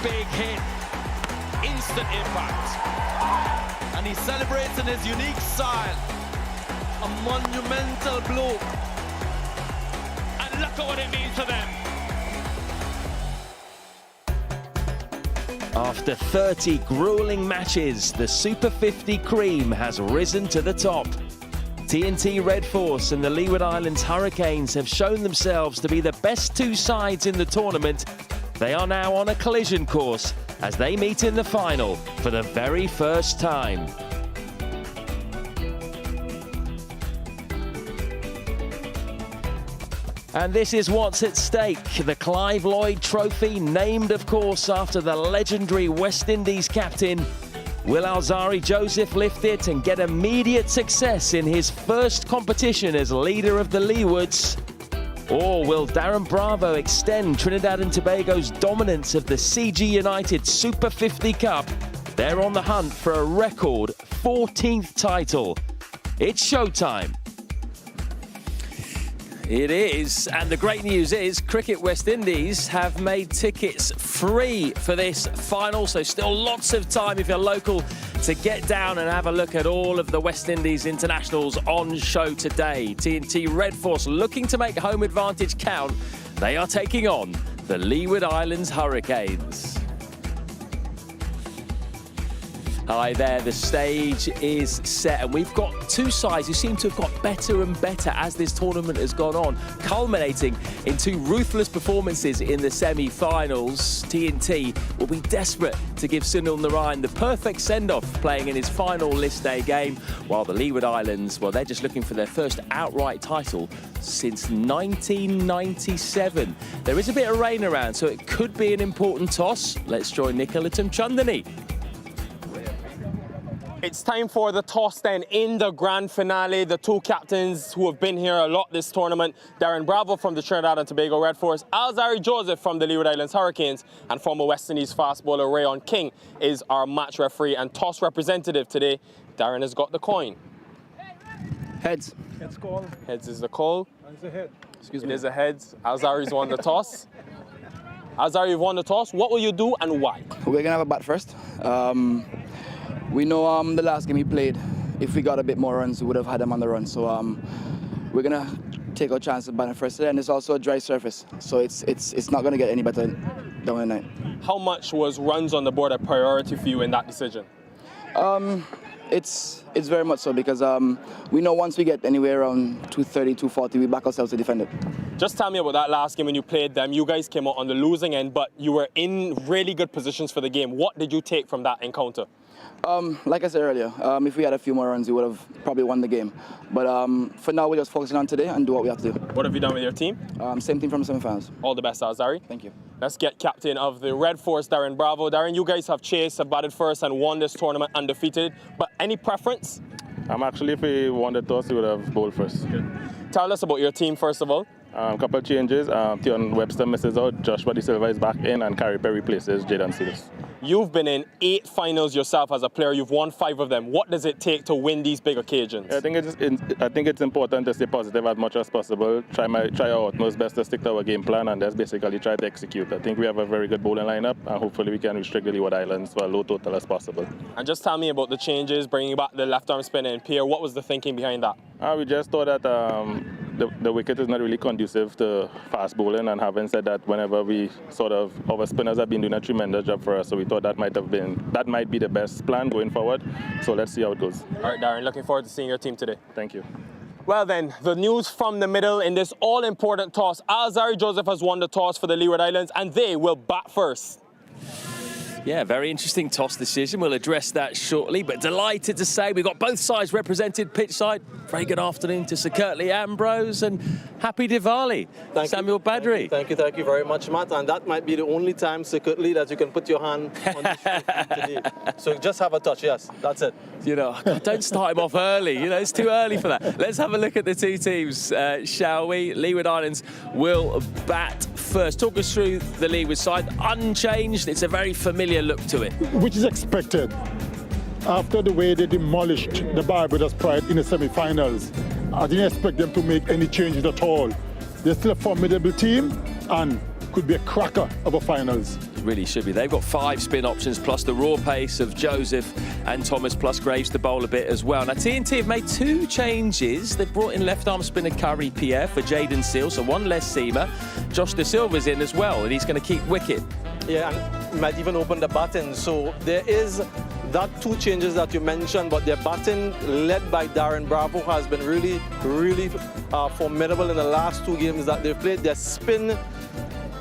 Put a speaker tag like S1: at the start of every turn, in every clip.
S1: big hit, instant impact.
S2: And he celebrates in his unique style. A monumental blow.
S1: And look at what it means for them.
S3: After 30 grueling matches, the Super 50 cream has risen to the top. TNT Red Force and the Leeward Islands Hurricanes have shown themselves to be the best two sides in the tournament. They are now on a collision course as they meet in the final for the very first time. And this is what's at stake. The Clive Lloyd Trophy, named, of course, after the legendary West Indies captain. Will Alzarri Joseph lift it and get immediate success in his first competition as leader of the Leewards? Or will Darren Bravo extend Trinidad and Tobago's dominance of the CG United Super 50 Cup? They're on the hunt for a record 14th title. It's showtime. It is, and the great news is Cricket West Indies have made tickets free for this final, so still lots of time if you're local to get down and have a look at all of the West Indies internationals on show today. TNT Red Force looking to make home advantage count. They are taking on the Leeward Islands Hurricanes. Hi there, the stage is set and we've got two sides who seem to have got better and better as this tournament has gone on, culminating in two ruthless performances in the semi-finals. TNT will be desperate to give Sunil Narayan the perfect send-off playing in his final list day game, while the Leeward Islands, well, they're just looking for their first outright title since 1997. There is a bit of rain around, so it could be an important toss. Let's join Nicola Chandani.
S4: It's time for the toss then in the grand finale. The two captains who have been here a lot this tournament, Darren Bravo from the Trinidad and Tobago Red Force, Alzarri Joseph from the Leeward Islands Hurricanes, and former West Indies fast bowler Rayon King is our match referee and toss representative today. Darren has got the coin.
S5: Heads.
S6: Heads call.
S4: Heads is the call.
S6: It's a head.
S5: Excuse
S4: It
S5: me.
S4: is a heads. Alzarri's won the toss. Alzarri, you've won the toss. What will you do and why?
S5: We're going to have a bat first. We know the last game he played, if we got a bit more runs, we would have had him on the run. So we're going to take our chance of batting first. And it's also a dry surface, so it's not going to get any better down the night.
S4: How much was runs on the board a priority for you in that decision?
S5: It's very much so, because we know once we get anywhere around 230, 240, we back ourselves to defend it.
S4: Just tell me about that last game when you played them. You guys came out on the losing end, but you were in really good positions for the game. What did you take from that encounter?
S5: Like I said earlier, if we had a few more runs, we would have probably won the game. But for now, we're just focusing on today and do what we have to do.
S4: What have you done with your team?
S5: Same thing from the semi-finals.
S4: All the best, Alzarri.
S5: Thank you.
S4: Let's get captain of the Red Force, Darren Bravo. Darren, you guys have chased, have batted first and won this tournament undefeated. But any preference?
S7: Actually, if we won the toss, we would have bowled first.
S4: Good. Tell us about your team, first of all.
S7: A couple of changes. Tion Webster misses out, Joshua De Silva is back in, and Carrie Perry replaces Jaden Silas.
S4: You've been in 8 finals yourself as a player. You've won 5 of them. What does it take to win these big occasions?
S7: I think it's important to stay positive as much as possible. Try our utmost best to stick to our game plan, and that's basically try to execute. I think we have a very good bowling lineup, and hopefully we can restrict the Leeward Islands for a low total as possible.
S4: And just tell me about the changes, bringing back the left arm spinner and Pierre. What was the thinking behind that?
S7: We just thought that the wicket is not really conducive to fast bowling, and having said that, whenever our spinners have been doing a tremendous job for us, so we thought that might be the best plan going forward. So let's see how it goes.
S4: All right, Darren, looking forward to seeing your team today.
S7: Thank you.
S4: Well then, the news from the middle in this all-important toss. Alzarri Joseph has won the toss for the Leeward Islands, and they will bat first.
S3: Yeah, very interesting toss decision. We'll address that shortly, but delighted to say we've got both sides represented pitch side. Very good afternoon to Sir Curtly Ambrose, and happy Diwali, Samuel Badri.
S8: Thank you very much, Matt. And that might be the only time, secretly, that you can put your hand on the shoe today. So just have a touch, yes, that's it.
S3: You know, don't start him off early. You know, it's too early for that. Let's have a look at the two teams, shall we? Leeward Islands will bat first. Talk us through the Leeward side. Unchanged, it's a very familiar look to it.
S6: Which is expected after the way they demolished the Barbados Pride in the semi-finals. I didn't expect them to make any changes at all. They're still a formidable team and could be a cracker of a finals.
S3: really should be. They've got 5 spin options, plus the raw pace of Joseph and Thomas, plus Graves to bowl a bit as well. Now, TNT have made 2 changes. They've brought in left-arm spinner Curry Pierre for Jaden Seal, so 1 less seamer. Josh De Silva's in as well, and he's going to keep wicket.
S8: Yeah, and might even open the batting. So there is that 2 changes that you mentioned, but their batting, led by Darren Bravo, has been really, really formidable in the last 2 games that they've played. Their spin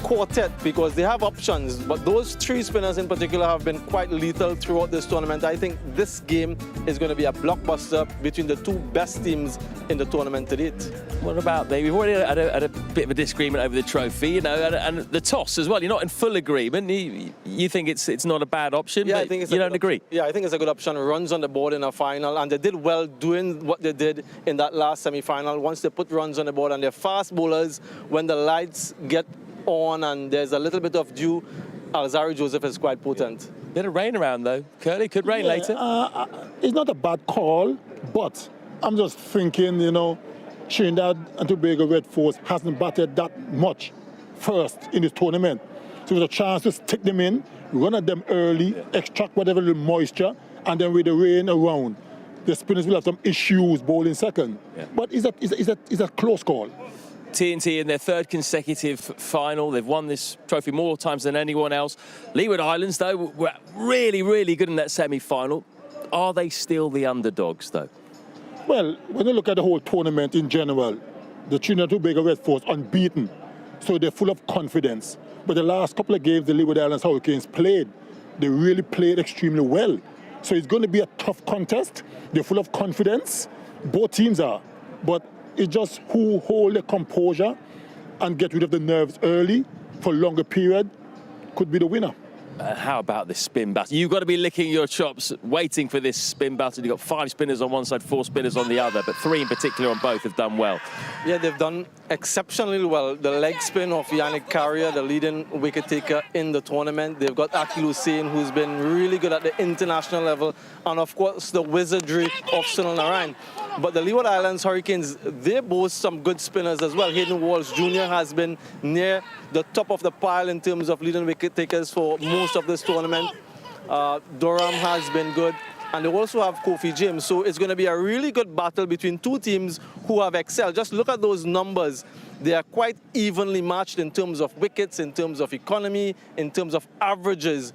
S8: quartet, because they have options, but those 3 spinners in particular have been quite lethal throughout this tournament. I think this game is going to be a blockbuster between the 2 best teams in the tournament to date.
S3: What about we've already had a bit of a disagreement over the trophy, you know, and the toss as well. You're not in full agreement. You think it's not a bad option,
S8: yeah,
S3: but
S8: I think
S3: you don't agree?
S8: Yeah, I think it's a good option. Runs on the board in a final, and they did well doing what they did in that last semi-final. Once they put runs on the board, and they're fast bowlers, when the lights get on and there's a little bit of dew, Alzari Joseph is quite potent.
S3: Bit of rain around though. Curly, could rain later.
S6: It's not a bad call, but I'm just thinking, you know, Trinidad and Tobago Red Force hasn't batted that much first in this tournament. So there's a chance to stick them in, run at them early, extract whatever little moisture, and then with the rain around, the spinners will have some issues bowling second. Yeah. But is a close call.
S3: TNT in their 3rd consecutive final. They've won this trophy more times than anyone else. Leeward Islands, though, were really, really good in that semi-final. Are they still the underdogs, though?
S6: Well, when you look at the whole tournament in general, the Trinidad Tobago Red Force unbeaten, so they're full of confidence. But the last couple of games the Leeward Islands Hurricanes played, they really played extremely well. So it's going to be a tough contest. They're full of confidence. Both teams are. But it's just who hold their composure and get rid of the nerves early for a longer period could be the winner.
S3: How about this spin battle? You've got to be licking your chops waiting for this spin battle. You've got 5 spinners on one side, 4 spinners on the other, but 3 in particular on both have done well. Yeah,
S8: they've done exceptionally well. The leg spin of Yannick Carrier, the leading wicket taker in the tournament. They've got Akil Hussain, who's been really good at the international level, and of course the wizardry of Sunil Narayan. But the Leeward Islands Hurricanes, they boast some good spinners as well. Hayden Walsh Jr. has been near the top of the pile in terms of leading wicket takers for most of this tournament. Durham has been good, and they also have Kofi James. So it's going to be a really good battle between 2 teams who have excelled. Just look at those numbers. They are quite evenly matched in terms of wickets, in terms of economy, in terms of averages.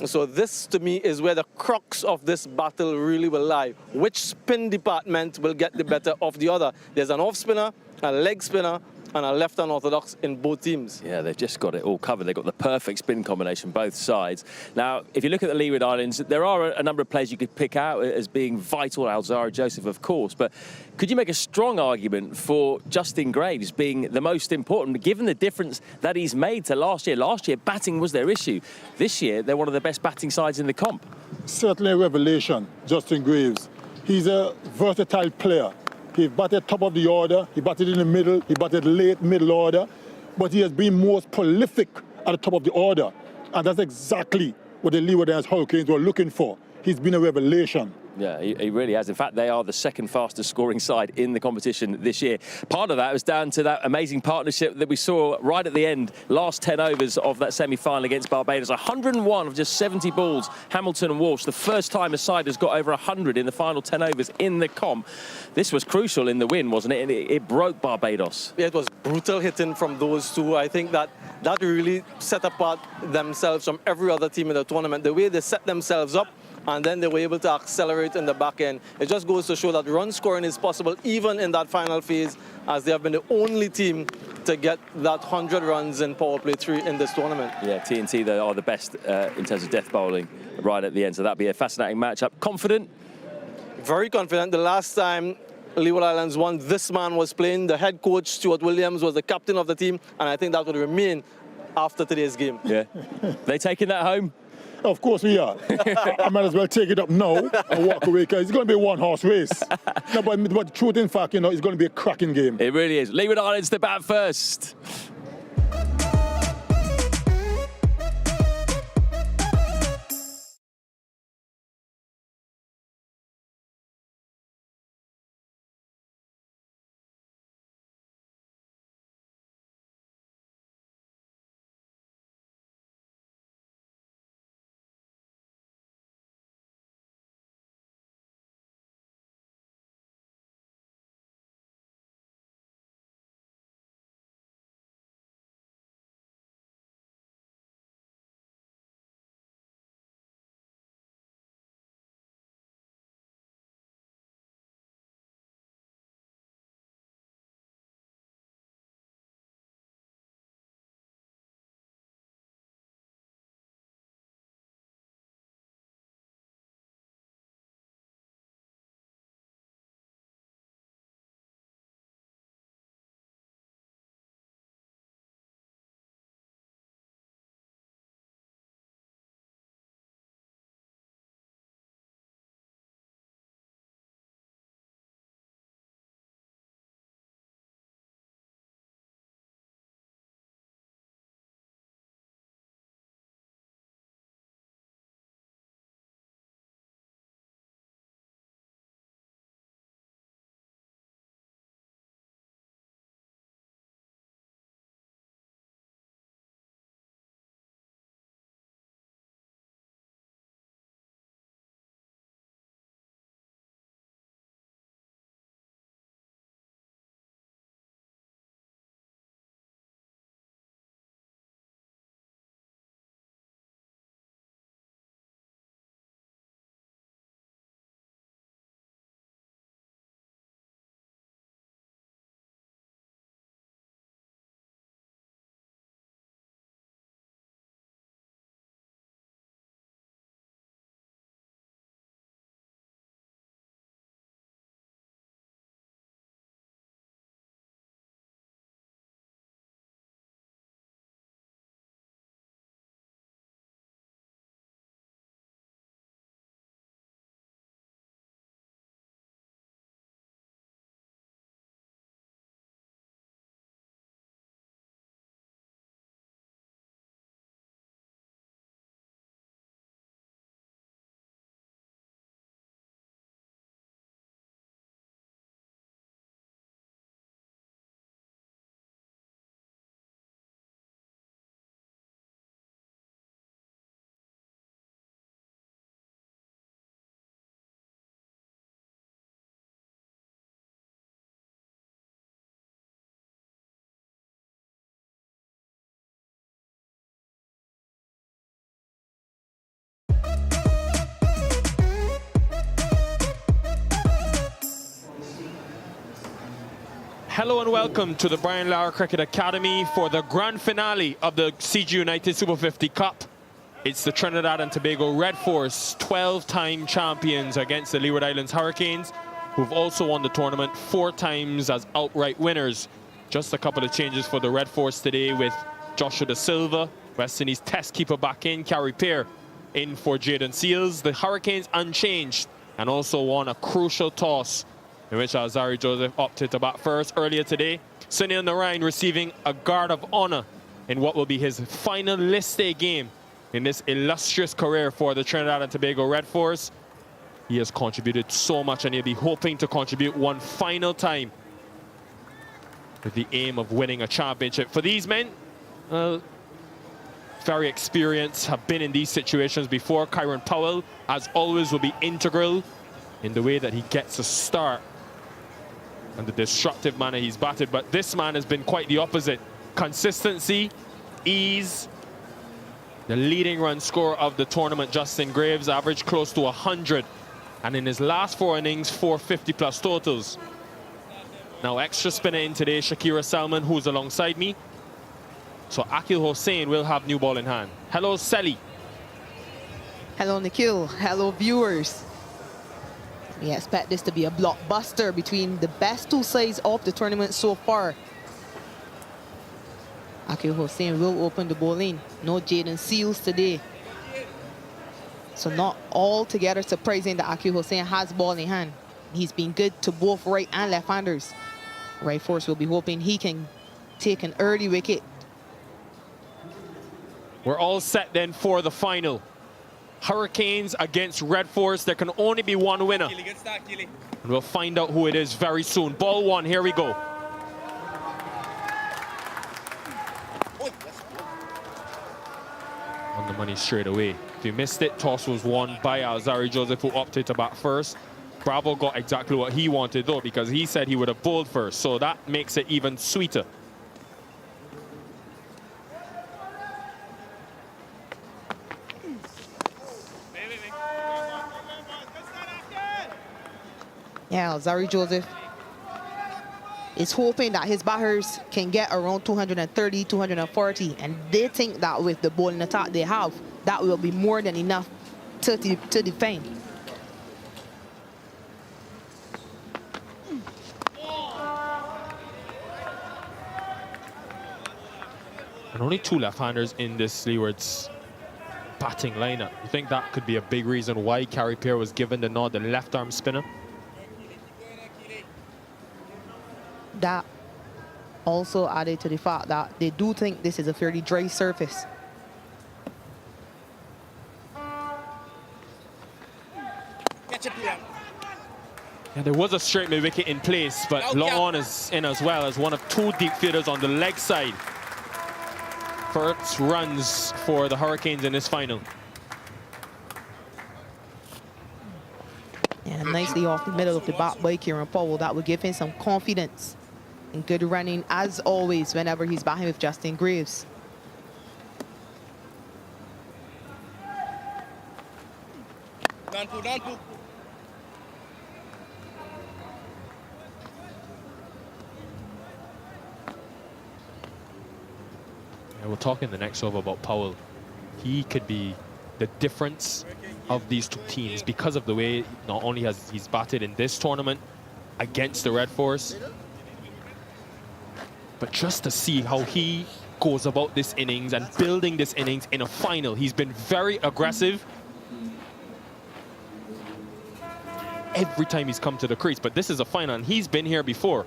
S8: So this, to me, is where the crux of this battle really will lie. Which spin department will get the better of the other? There's an off spinner, a leg spinner, and a left unorthodox in both teams.
S3: Yeah, they've just got it all covered. They've got the perfect spin combination, both sides. Now, if you look at the Leeward Islands, there are a number of players you could pick out as being vital. Alzari Joseph, of course, but could you make a strong argument for Justin Graves being the most important, given the difference that he's made to last year? Last year, batting was their issue. This year, they're one of the best batting sides in the comp.
S6: Certainly a revelation, Justin Graves. He's a versatile player. He batted top of the order, he batted in the middle, he batted late middle order, but he has been most prolific at the top of the order. And that's exactly what the Leeward Islands Hurricanes were looking for. He's been a revelation.
S3: Yeah, he really has. In fact, they are the 2nd fastest scoring side in the competition this year. Part of that was down to that amazing partnership that we saw right at the end, last 10 overs of that semi-final against Barbados. 101 of just 70 balls, Hamilton and Walsh. The first time a side has got over 100 in the final 10 overs in the comp. This was crucial in the win, wasn't it? And it broke Barbados.
S8: Yeah, it was brutal hitting from those 2. I think that really set apart themselves from every other team in the tournament. The way they set themselves up, and then they were able to accelerate in the back end. It just goes to show that run scoring is possible even in that final phase, as they have been the only team to get that 100 runs in Powerplay 3 in this tournament.
S3: Yeah, TNT, they are the best in terms of death bowling right at the end, so that'll be a fascinating matchup. Confident?
S8: Very confident. The last time Leeward Islands won, this man was playing. The head coach, Stuart Williams, was the captain of the team, and I think that would remain after today's game.
S3: Yeah. They taking that home?
S6: Of course we are. I might as well take it up now and walk away, because it's going to be a 1-horse race. No, but the truth, in fact, you know, it's going to be a cracking game.
S3: It really is. Leeward Islands to bat first.
S4: Hello and welcome to the Brian Lara Cricket Academy for the grand finale of the CG United Super 50 Cup. It's the Trinidad and Tobago Red Force, 12-time champions against the Leeward Islands Hurricanes, who've also won the tournament 4 times as outright winners. Just a couple of changes for the Red Force today with Joshua Da Silva, West Indies test keeper back in, Carey Pear in for Jaden Seals. The Hurricanes unchanged and also won a crucial toss in which Alzari Joseph opted to bat first earlier today. Sunil Narayan receiving a guard of honor in what will be his final list day game in this illustrious career for the Trinidad and Tobago Red Force. He has contributed so much and he'll be hoping to contribute one final time with the aim of winning a championship. For these men, very experienced, have been in these situations before. Kyron Powell, as always, will be integral in the way that he gets a start and the destructive manner he's batted. But this man has been quite the opposite. Consistency, ease. The leading run scorer of the tournament, Justin Graves, averaged close to 100. And in his last 4 innings, 450 plus totals. Now extra spinner in today, Shakira Salman, who's alongside me. So Akil Hossain will have new ball in hand. Hello, Sally.
S9: Hello, Nikhil. Hello, viewers. We expect this to be a blockbuster between the best 2 sides of the tournament so far. Akil Hossain will open the bowling. No Jaden Seals today. So not altogether surprising that Akil Hossain has ball in hand. He's been good to both right and left-handers. Right Force will be hoping he can take an early wicket.
S4: We're all set then for the final. Hurricanes against Red Force. There can only be one winner. And we'll find out who it is very soon. Ball 1, here we go. On the money straight away. If you missed it, toss was won by Alzari Joseph, who opted to bat first. Bravo got exactly what he wanted though, because he said he would have bowled first. So that makes it even sweeter.
S9: Yeah, Alzari Joseph is hoping that his batters can get around 230, 240, and they think that with the bowling attack they have, that will be more than enough to defend.
S4: And only 2 left-handers in this Leeward's batting lineup. You think that could be a big reason why Carey Pear was given the nod, the left-arm spinner?
S9: That also added to the fact that they do think this is a fairly dry surface.
S4: Yeah, there was a straight mid wicket in place, but long on is in as well as one of 2 deep fielders on the leg side. First runs for the Hurricanes in this final.
S9: And nicely off the middle of the bat by Kieran Powell. That would give him some confidence and good running as always whenever he's batting with Justin Graves.
S4: Yeah, we'll talk in the next over about Powell. He could be the difference of these 2 teams because of the way not only has he's batted in this tournament against the Red Force, but just to see how he goes about this innings and building this innings in a final. He's been very aggressive every time he's come to the crease, but this is a final and he's been here before.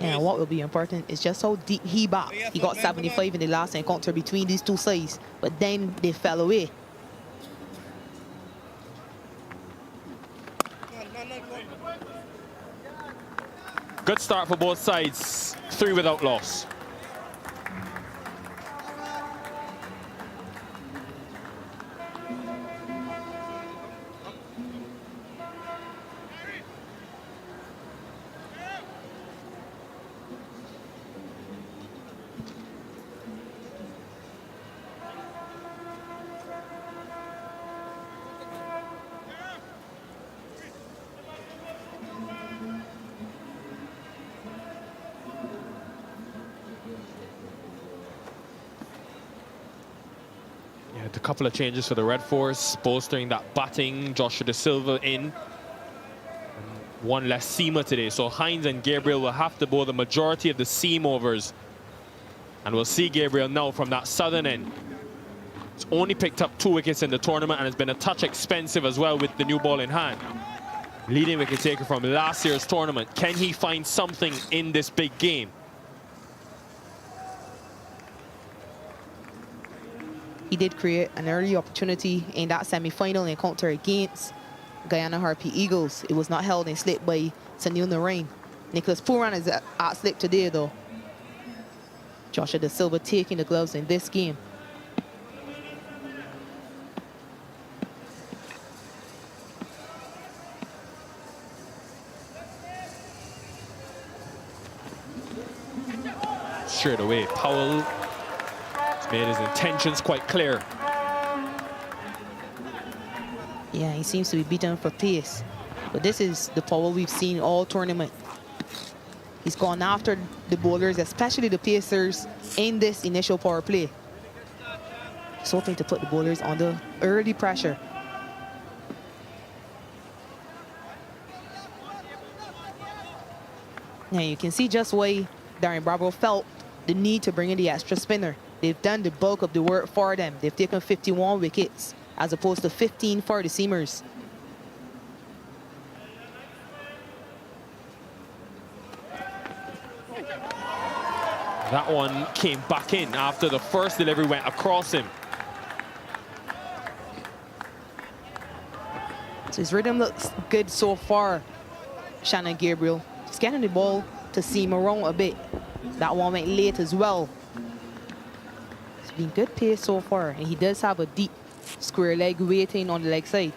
S9: And what will be important is just how deep he bat. He got 75 in the last encounter between these 2 sides, but then they fell away.
S4: Good start for both sides. 3 without loss. Yeah, a couple of changes for the Red Force, bolstering that batting. Joshua De Silva in. One less seamer today, so Hines and Gabriel will have to bowl the majority of the seam overs. And we'll see Gabriel now from that southern end. He's only picked up 2 wickets in the tournament and has been a touch expensive as well with the new ball in hand. Leading wicket taker from last year's tournament. Can he find something in this big game?
S9: He did create an early opportunity in that semi-final encounter against Guyana Harpy Eagles. It was not held in slip by Sunil Narain. Nicholas Pooran is at slip today though. Joshua De Silva taking the gloves in this game.
S4: Straight away, Powell has made his intentions quite clear.
S9: Yeah, he seems to be beaten for pace. But this is the Powell we've seen all tournament. He's gone after the bowlers, especially the pacers, in this initial power play. He's hoping to put the bowlers under early pressure. Now you can see just why Darren Bravo felt the need to bring in the extra spinner. They've done the bulk of the work for them. They've taken 51 wickets as opposed to 15 for the seamers.
S4: That one came back in after the first delivery went across him.
S9: So his rhythm looks good so far, Shannon Gabriel. He's getting the ball to seam around a bit. That one went late as well. It's been good pace so far, and he does have a deep square leg waiting on the leg side.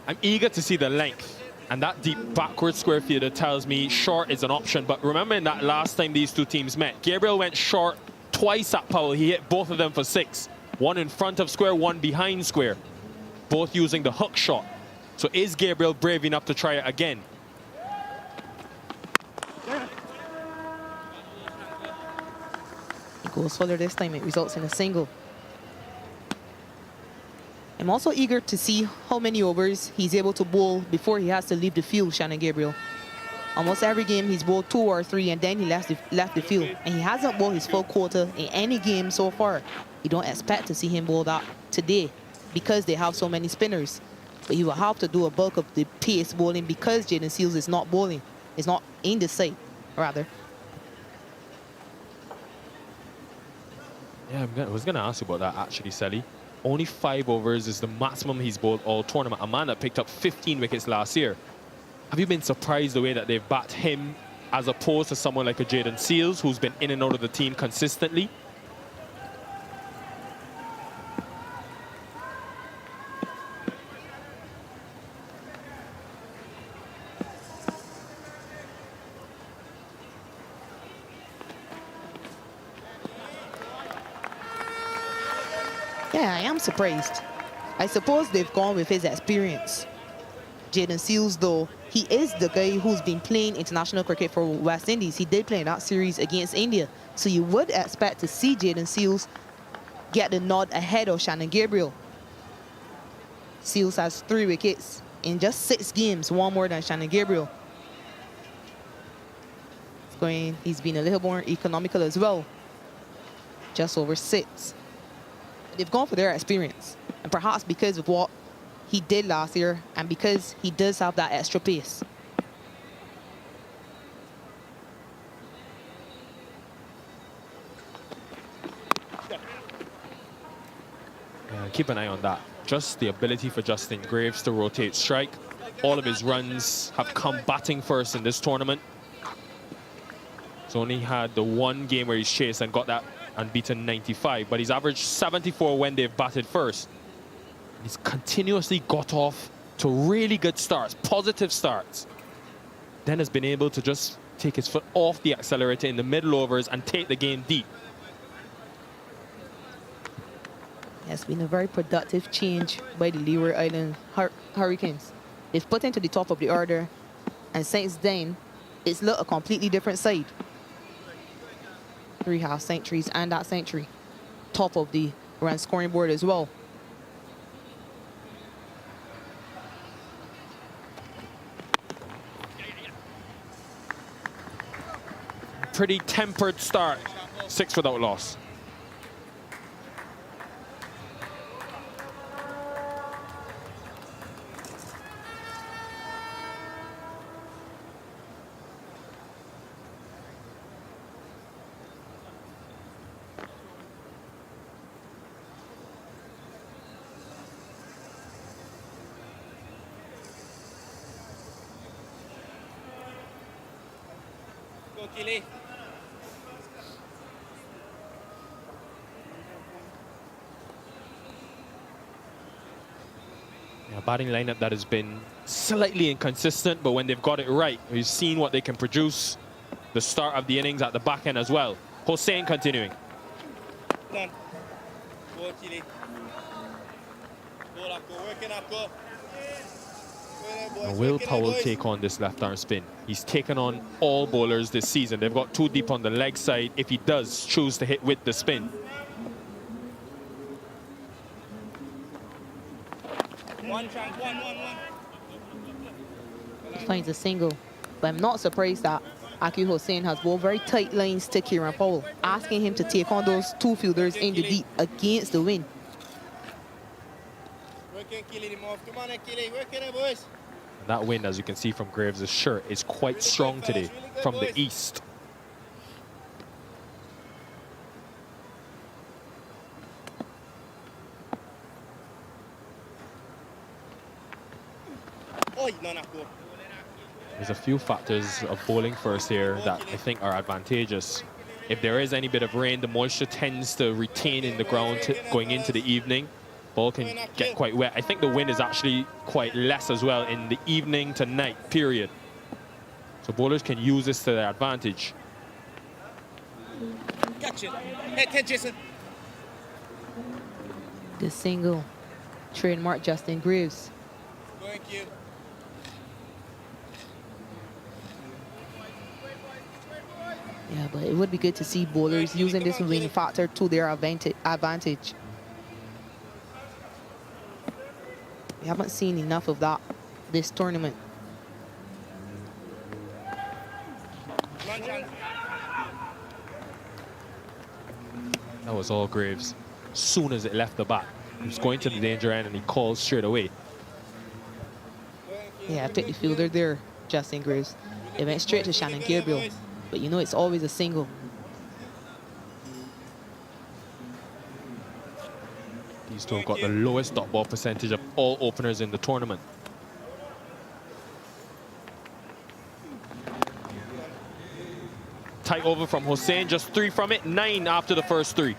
S4: I'm eager to see the length. And that deep backward square fielder tells me short is an option. But remember in that last time these two teams met, Gabriel went short twice at Powell. He hit both of them for 6. One in front of square, one behind square. Both using the hook shot. So is Gabriel brave enough to try it again?
S9: He goes fuller this time. It results in a single. I'm also eager to see how many overs he's able to bowl before he has to leave the field, Shannon Gabriel. Almost every game he's bowled 2 or 3 and then he left the field. And he hasn't bowled his full quota in any game so far. You don't expect to see him bowl that today because they have so many spinners. But he will have to do a bulk of the pace bowling because Jaden Seals is not bowling. It's not in the side, rather.
S4: Yeah, I was going to ask you about that actually, Sally. Only 5 overs is the maximum he's bowled all tournament. A man that picked up 15 wickets last year. Have you been surprised the way that they've backed him as opposed to someone like a Jaden Seals who's been in and out of the team consistently?
S9: Yeah, I am surprised. I suppose they've gone with his experience. Jaden Seals, though, he is the guy who's been playing international cricket for West Indies. He did play in that series against India. So you would expect to see Jaden Seals get the nod ahead of Shannon Gabriel. Seals has 3 wickets in just 6 games, 1 more than Shannon Gabriel. He's been a little more economical as well. Just over 6. They've gone for their experience, and perhaps because of what he did last year and because he does have that extra pace.
S4: Keep an eye on that. Just the ability for Justin Graves to rotate strike. All of his runs have come batting first in this tournament. He's only had the 1 game where he's chased and got that unbeaten 95, but he's averaged 74 when they've batted first. He's continuously got off to really good starts, positive starts. Then has been able to just take his foot off the accelerator in the middle overs and take the game deep.
S9: It's been a very productive change by the Leeward Island Hurricanes. They've put into the top of the order, and since then, it's looked a completely different side. 3 half centuries and that century. Top of the run scoring board as well.
S4: Pretty tempered start. 6 without loss.
S1: Go, Keely.
S4: A batting lineup that has been slightly inconsistent, but when they've got it right, we've seen what they can produce. The start of the innings at the back end as well. Hossein continuing.
S1: Done. Go, Keely. Go, up, go, working up, go.
S4: Now will Powell take on this left arm spin? He's taken on all bowlers this season. They've got too deep on the leg side if he does choose to hit with the spin.
S1: One chance, one.
S9: He finds a single. But I'm not surprised that Akil Hossein has bowled very tight lines to Kieran Powell, asking him to take on those two fielders in the deep against the wind.
S1: Working, Keely, move. Come on, Keely, working it, boys.
S4: And that wind, as you can see from Graves' shirt, is quite strong today from the east. There's a few factors of bowling first here that I think are advantageous. If there is any bit of rain, the moisture tends to retain in the ground going into the evening. Ball can get quite wet. I think the wind is actually quite less as well in the evening to night period. So bowlers can use this to their advantage.
S1: Gotcha. Head, Jason.
S9: The single, trademark Justin Graves.
S1: Thank you.
S9: Yeah, but it would be good to see bowlers using this wind factor to their advantage. We haven't seen enough of that this tournament.
S4: That was all Graves. As soon as it left the bat, he was going to the danger end and he called straight away.
S9: Yeah, I picked the fielder there, Justin Graves. It went straight to Shannon Gabriel. But you know it's always a single.
S4: These two have got the lowest dot ball percentage of all openers in the tournament. Tight over from Hossein, just 3 from it, 9 after the first 3.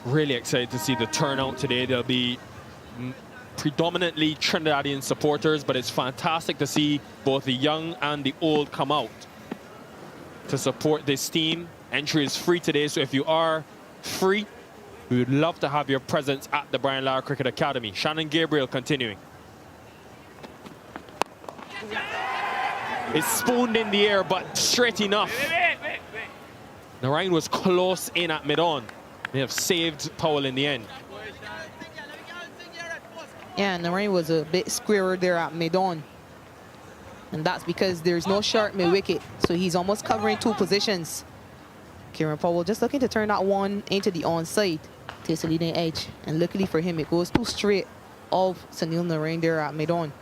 S4: Really excited to see the turnout today. There'll be predominantly Trinidadian supporters, but it's fantastic to see both the young and the old come out to support this team. Entry is free today, so if you are free, we would love to have your presence at the Brian Lara Cricket Academy. Shannon Gabriel continuing. It's spooned in the air, but straight enough. Narayan was close in at mid-on. They have saved Powell in the end.
S9: Yeah, Narayan was a bit squarer there at mid-on. And that's because there's no sharp mid-wicket. So he's almost covering 2 positions. Kieran Powell just looking to turn that one into the onside. Takes the leading edge. And luckily for him, it goes too straight of Sunil Narayan there at mid-on.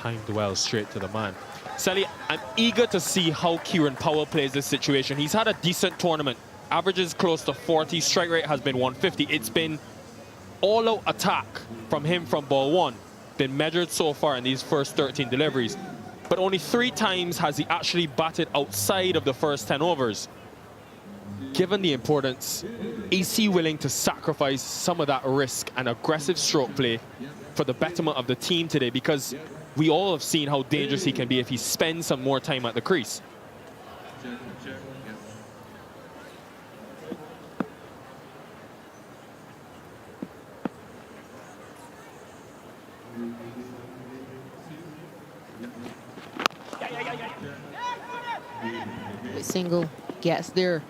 S4: Timed well, straight to the man. Sally, I'm eager to see how Kieran Powell plays this situation. He's had a decent tournament. Averages close to 40. Strike rate has been 150. It's been all-out attack from him from ball one. Been measured so far in these first 13 deliveries. But only 3 times has he actually batted outside of the first 10 overs. Given the importance, is he willing to sacrifice some of that risk and aggressive stroke play for the betterment of the team today? Because we all have seen how dangerous he can be if he spends some more time at the crease.
S9: Single gets there.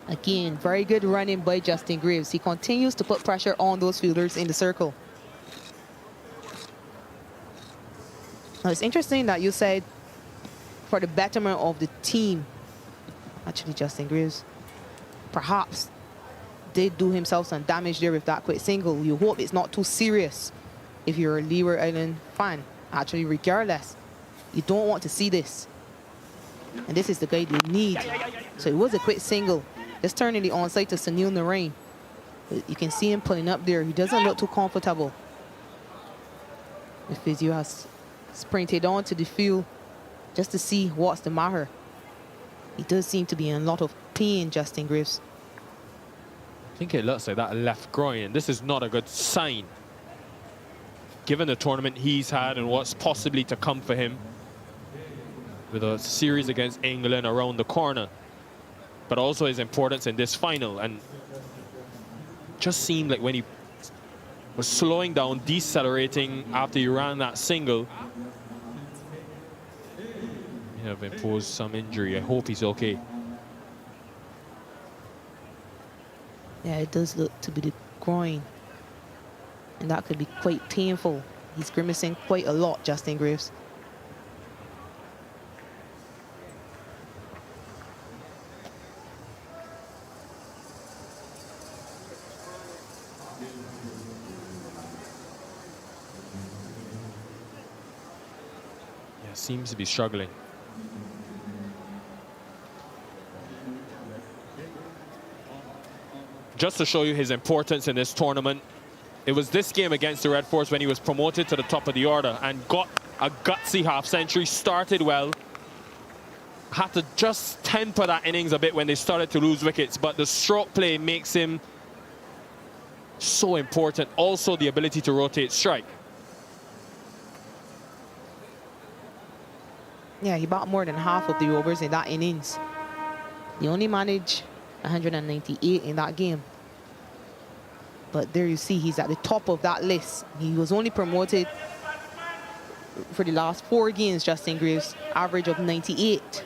S9: Again, very good running by Justin Greaves. He continues to put pressure on those fielders in the circle. Now, it's interesting that you said for the betterment of the team, actually Justin Greaves perhaps did do himself some damage there with that quick single. You hope it's not too serious if you're a Leeward Island fan. Actually, regardless, you don't want to see this. And this is the guy they need. So it was a quick single. Just turning the onside to Sunil Narain. You can see him pulling up there. He doesn't look too comfortable. The physio has sprinted onto the field just to see what's the matter. He does seem to be in a lot of pain, Justin Greaves.
S4: I think it looks like that left groin, and this is not a good sign. Given the tournament he's had and what's possibly to come for him, with a series against England around the corner, but also his importance in this final. And just seemed like when he was slowing down, decelerating after he ran that single, he have imposed some injury. I hope he's okay.
S9: Yeah, it does look to be the groin, and that could be quite painful. He's grimacing quite a lot, Justin Greaves.
S4: Seems to be struggling. Just to show you his importance in this tournament, it was this game against the Red Force when he was promoted to the top of the order and got a gutsy half-century, started well. Had to just temper that innings a bit when they started to lose wickets, but the stroke play makes him so important. Also the ability to rotate strike.
S9: Yeah, he batted more than half of the overs in that innings. He only managed 198 in that game. But there you see, he's at the top of that list. He was only promoted for the last 4 games, Justin Greaves. Average of 98,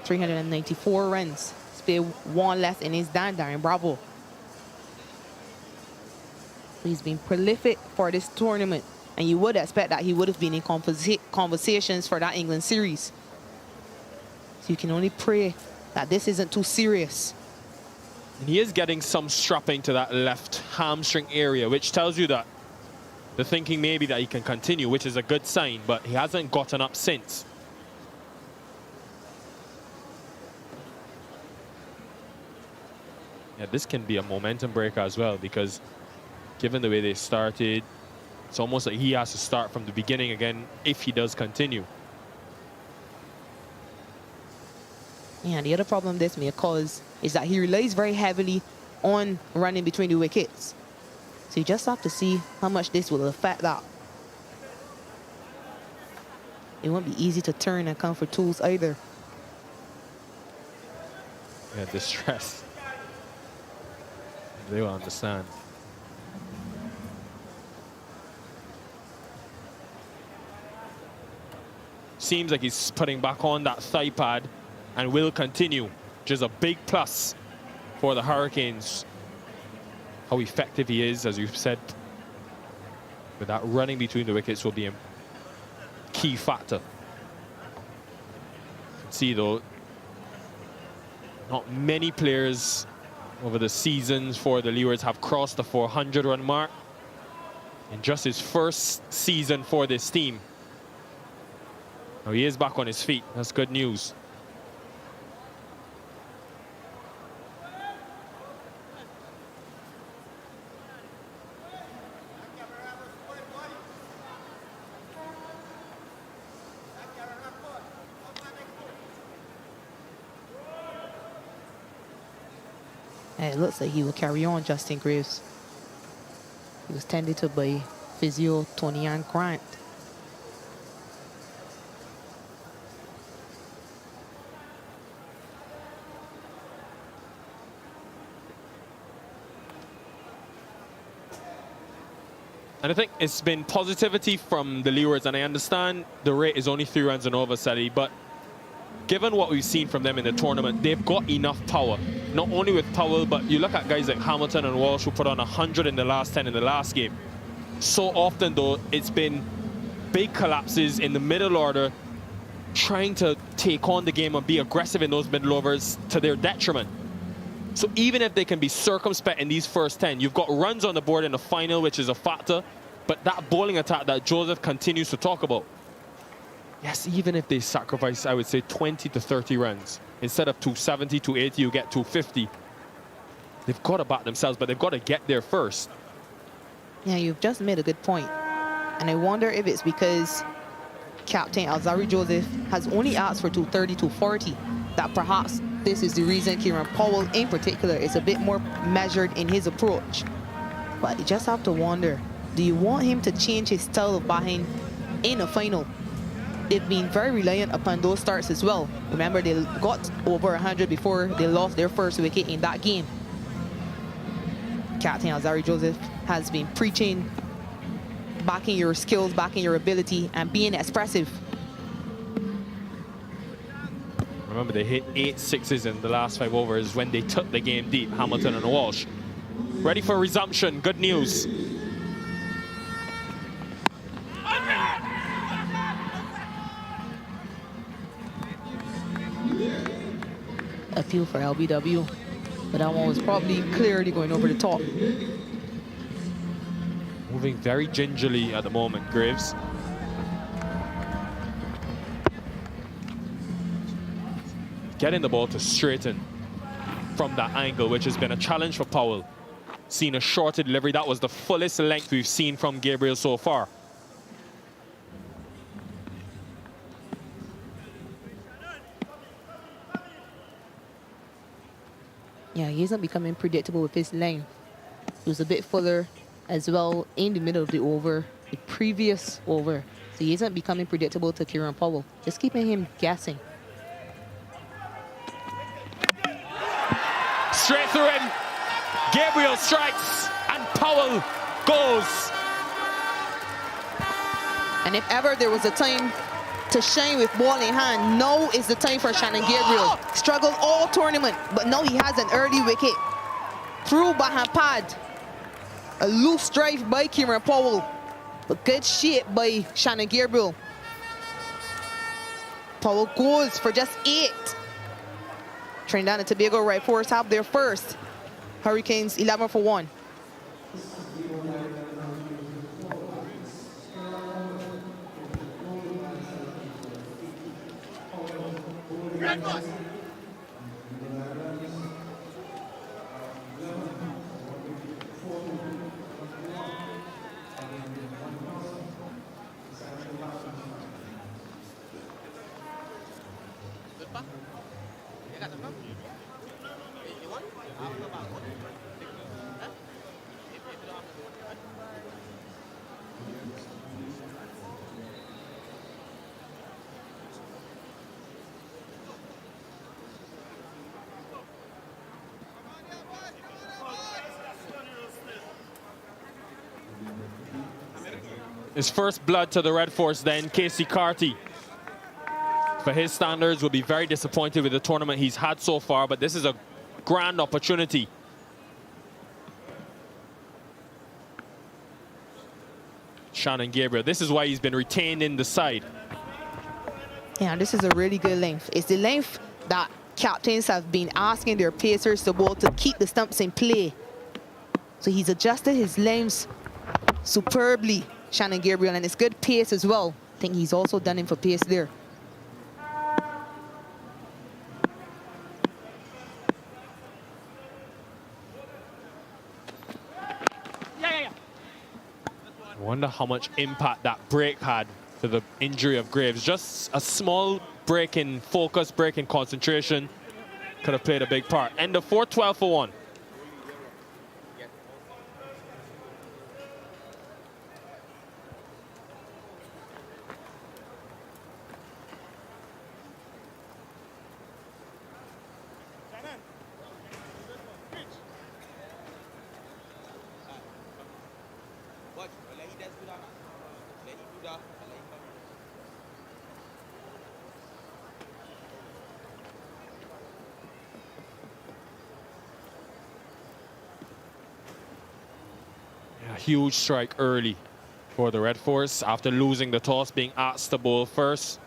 S9: 394 runs. He's played 1 less innings than Darren Bravo. He's been prolific for this tournament. And you would expect that he would have been in conversations for that England series. So you can only pray that this isn't too serious.
S4: And he is getting some strapping to that left hamstring area, which tells you that the thinking may be that he can continue, which is a good sign, but he hasn't gotten up since. Yeah, this can be a momentum breaker as well, because given the way they started, it's almost like he has to start from the beginning again if he does continue.
S9: Yeah, the other problem this may cause is that he relies very heavily on running between the wickets. So you just have to see how much this will affect that. It won't be easy to turn and come for tools either.
S4: Yeah, distress. They will understand. Seems like he's putting back on that thigh pad and will continue, which is a big plus for the Hurricanes. How effective he is, as you've said, with that running between the wickets will be a key factor. You can see though, not many players over the seasons for the Leewards have crossed the 400-run mark in just his first season for this team. Oh, he is back on his feet. That's good news.
S9: And it looks like he will carry on, Justin Graves. He was tended to by physio Tony Ann Grant.
S4: And I think it's been positivity from the Leewards, and I understand the rate is only 3 runs and over, Sally, but given what we've seen from them in the tournament, they've got enough power. Not only with Powell, but you look at guys like Hamilton and Walsh who put on 100 in the last 10 in the last game. So often, though, it's been big collapses in the middle order, trying to take on the game and be aggressive in those middle overs to their detriment. So even if they can be circumspect in these first 10, you've got runs on the board in the final, which is a factor, but that bowling attack that Joseph continues to talk about, yes, even if they sacrifice, I would say, 20 to 30 runs, instead of 270, 280, you get 250. They've got to back themselves, but they've got to get there first.
S9: Yeah, you've just made a good point. And I wonder if it's because Captain Alzarri Joseph has only asked for 230, 240, that perhaps this is the reason Kieran Powell in particular is a bit more measured in his approach. But you just have to wonder, do you want him to change his style of batting in a final? They've been very reliant upon those starts as well. Remember, they got over 100 before they lost their first wicket in that game. Captain Alzarri Joseph has been preaching backing your skills, backing your ability, and being expressive.
S4: Remember, they hit 8 sixes in the last 5 overs when they took the game deep, Hamilton and Walsh. Ready for resumption, good news.
S9: Appeal for LBW, but that one was probably clearly going over the top.
S4: Moving very gingerly at the moment, Graves. Getting the ball to straighten from that angle, which has been a challenge for Powell. Seen a shorter delivery. That was the fullest length we've seen from Gabriel so far.
S9: Yeah, he isn't becoming predictable with his length. He was a bit fuller as well in the middle of the over, the previous over. So he isn't becoming predictable to Kieran Powell. Just keeping him guessing.
S4: Straight through him. Gabriel strikes and Powell goes.
S9: And if ever there was a time to shine with ball in hand, now is the time for Shannon Gabriel. Struggled all tournament, but now he has an early wicket. Through backhand pad. A loose drive by Kieran Powell, but good shape by Shannon Gabriel. Powell goes for just 8. Trinidad and Tobago right force have their first. Hurricanes 11 for 1.
S4: His first blood to the Red Force then, Casey Carty. For his standards, will be very disappointed with the tournament he's had so far, but this is a grand opportunity. Shannon Gabriel, this is why he's been retained in the side.
S9: Yeah, this is a really good length. It's the length that captains have been asking their pacers to bowl to keep the stumps in play. So he's adjusted his lengths superbly, Shannon Gabriel, and it's good pace as well. I think he's also done him for pace there.
S4: I wonder how much impact that break had to the injury of Graves. Just a small break in focus, break in concentration could have played a big part. End of 4, 12 for 1. A huge strike early for the Red Force after losing the toss, being asked to bowl first.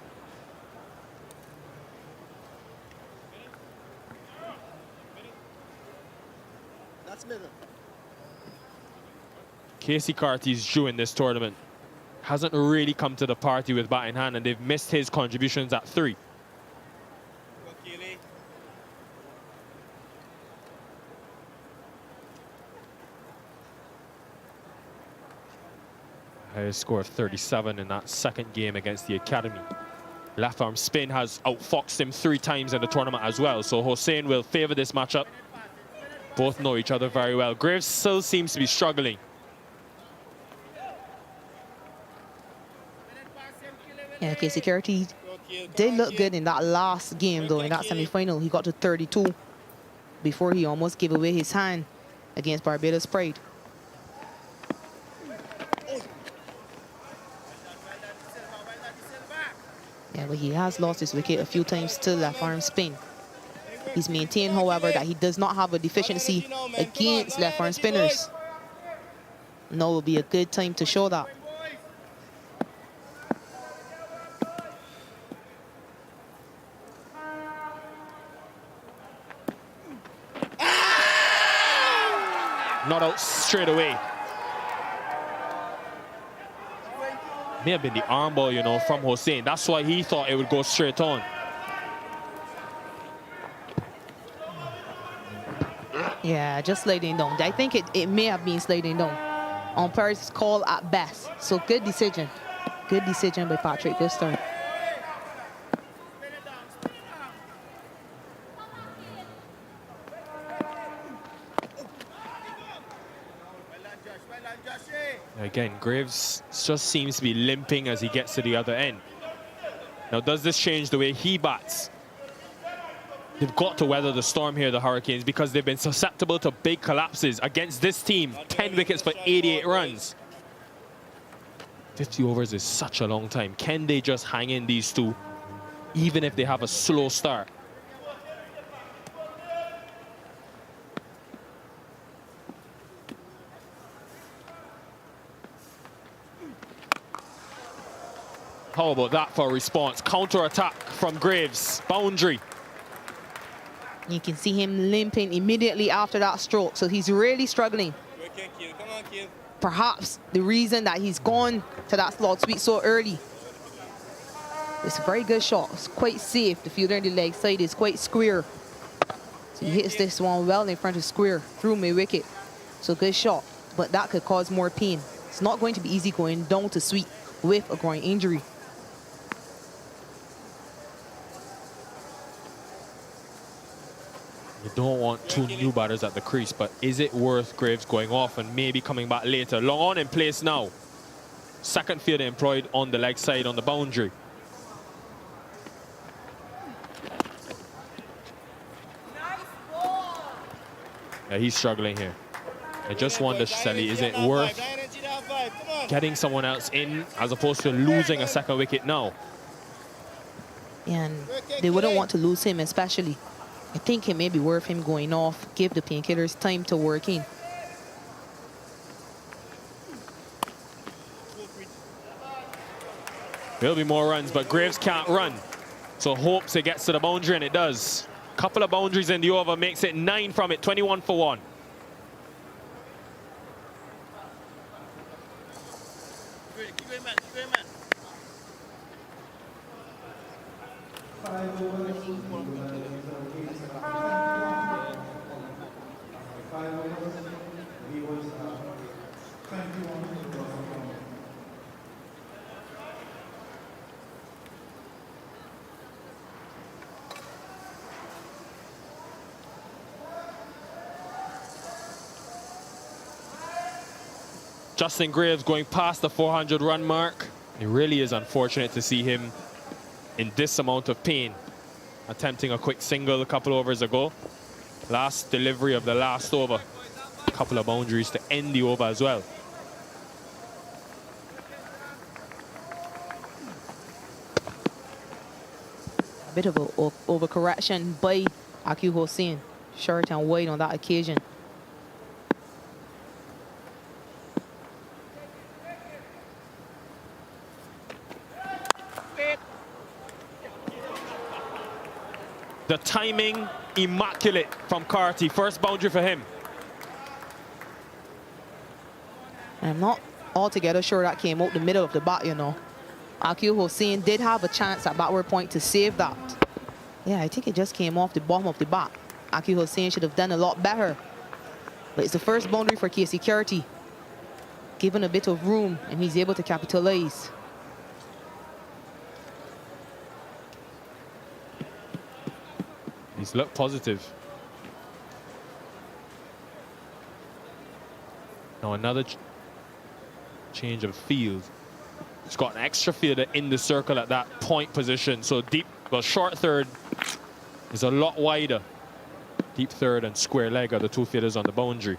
S4: Casey Carty's due in this tournament. Hasn't really come to the party with bat in hand, and they've missed his contributions at 3. Highest score of 37 in that second game against the Academy. Left arm spin has outfoxed him 3 times in the tournament as well, so Hossein will favor this matchup. Both know each other very well. Graves still seems to be struggling.
S9: Yeah, Casey Carty did look good in that last game, though, in that semi-final. He got to 32 before he almost gave away his hand against Barbados Pride. Yeah, but he has lost his wicket a few times to left arm spin. He's maintained, however, that he does not have a deficiency against left arm spinners. Now will be a good time to show that.
S4: Not out straight away. May have been the arm ball, you know, from Hossein. That's why he thought it would go straight on.
S9: Yeah, just sliding down. I think it may have been sliding down. Umpire's call at best. So good decision. Good decision by Patrick. Good start.
S4: Again, Graves just seems to be limping as he gets to the other end. Now, does this change the way he bats? They've got to weather the storm here, the Hurricanes, because they've been susceptible to big collapses against this team. 10 wickets for 88 runs. 50 overs is such a long time. Can they just hang in these 2, even if they have a slow start? How about that for a response? Counter-attack from Graves. Boundary.
S9: You can see him limping immediately after that stroke. So he's really struggling. Perhaps the reason that he's gone to that slot sweep so early. It's a very good shot. It's quite safe. The fielder in the leg side is quite square. So he hits this one well in front of square through mid-wicket. So good shot. But that could cause more pain. It's not going to be easy going down to sweep with a groin injury.
S4: You don't want 2 new batters at the crease, but is it worth Graves going off and maybe coming back later? Long on in place now. Second fielder employed on the leg side on the boundary. Yeah, he's struggling here. I just wonder, Shelly, is it worth getting someone else in as opposed to losing a second wicket now?
S9: And they wouldn't want to lose him especially. I think it may be worth him going off, give the painkillers time to work in.
S4: There'll be more runs, but Graves can't run. So hopes it gets to the boundary, and it does. Couple of boundaries in the over makes it 9 from it, 21 for 1. Justin Graves going past the 400 run mark. It really is unfortunate to see him in this amount of pain. Attempting a quick single a couple overs ago. Last delivery of the last over. A couple of boundaries to end the over as well.
S9: A bit of an overcorrection by Aqil Hossain. Short and wide on that occasion.
S4: The timing, immaculate from Carty. First boundary for him.
S9: I'm not altogether sure that came out the middle of the bat, you know. Aqil Hossain did have a chance at backward point to save that. Yeah, I think it just came off the bottom of the bat. Aqil Hossain should have done a lot better. But it's the first boundary for Casey Carty. Given a bit of room, and he's able to capitalize.
S4: He's looked positive. Now another change of field. He's got an extra fielder in the circle at that point position. So deep, well, short third is a lot wider. Deep third and square leg are the two fielders on the boundary.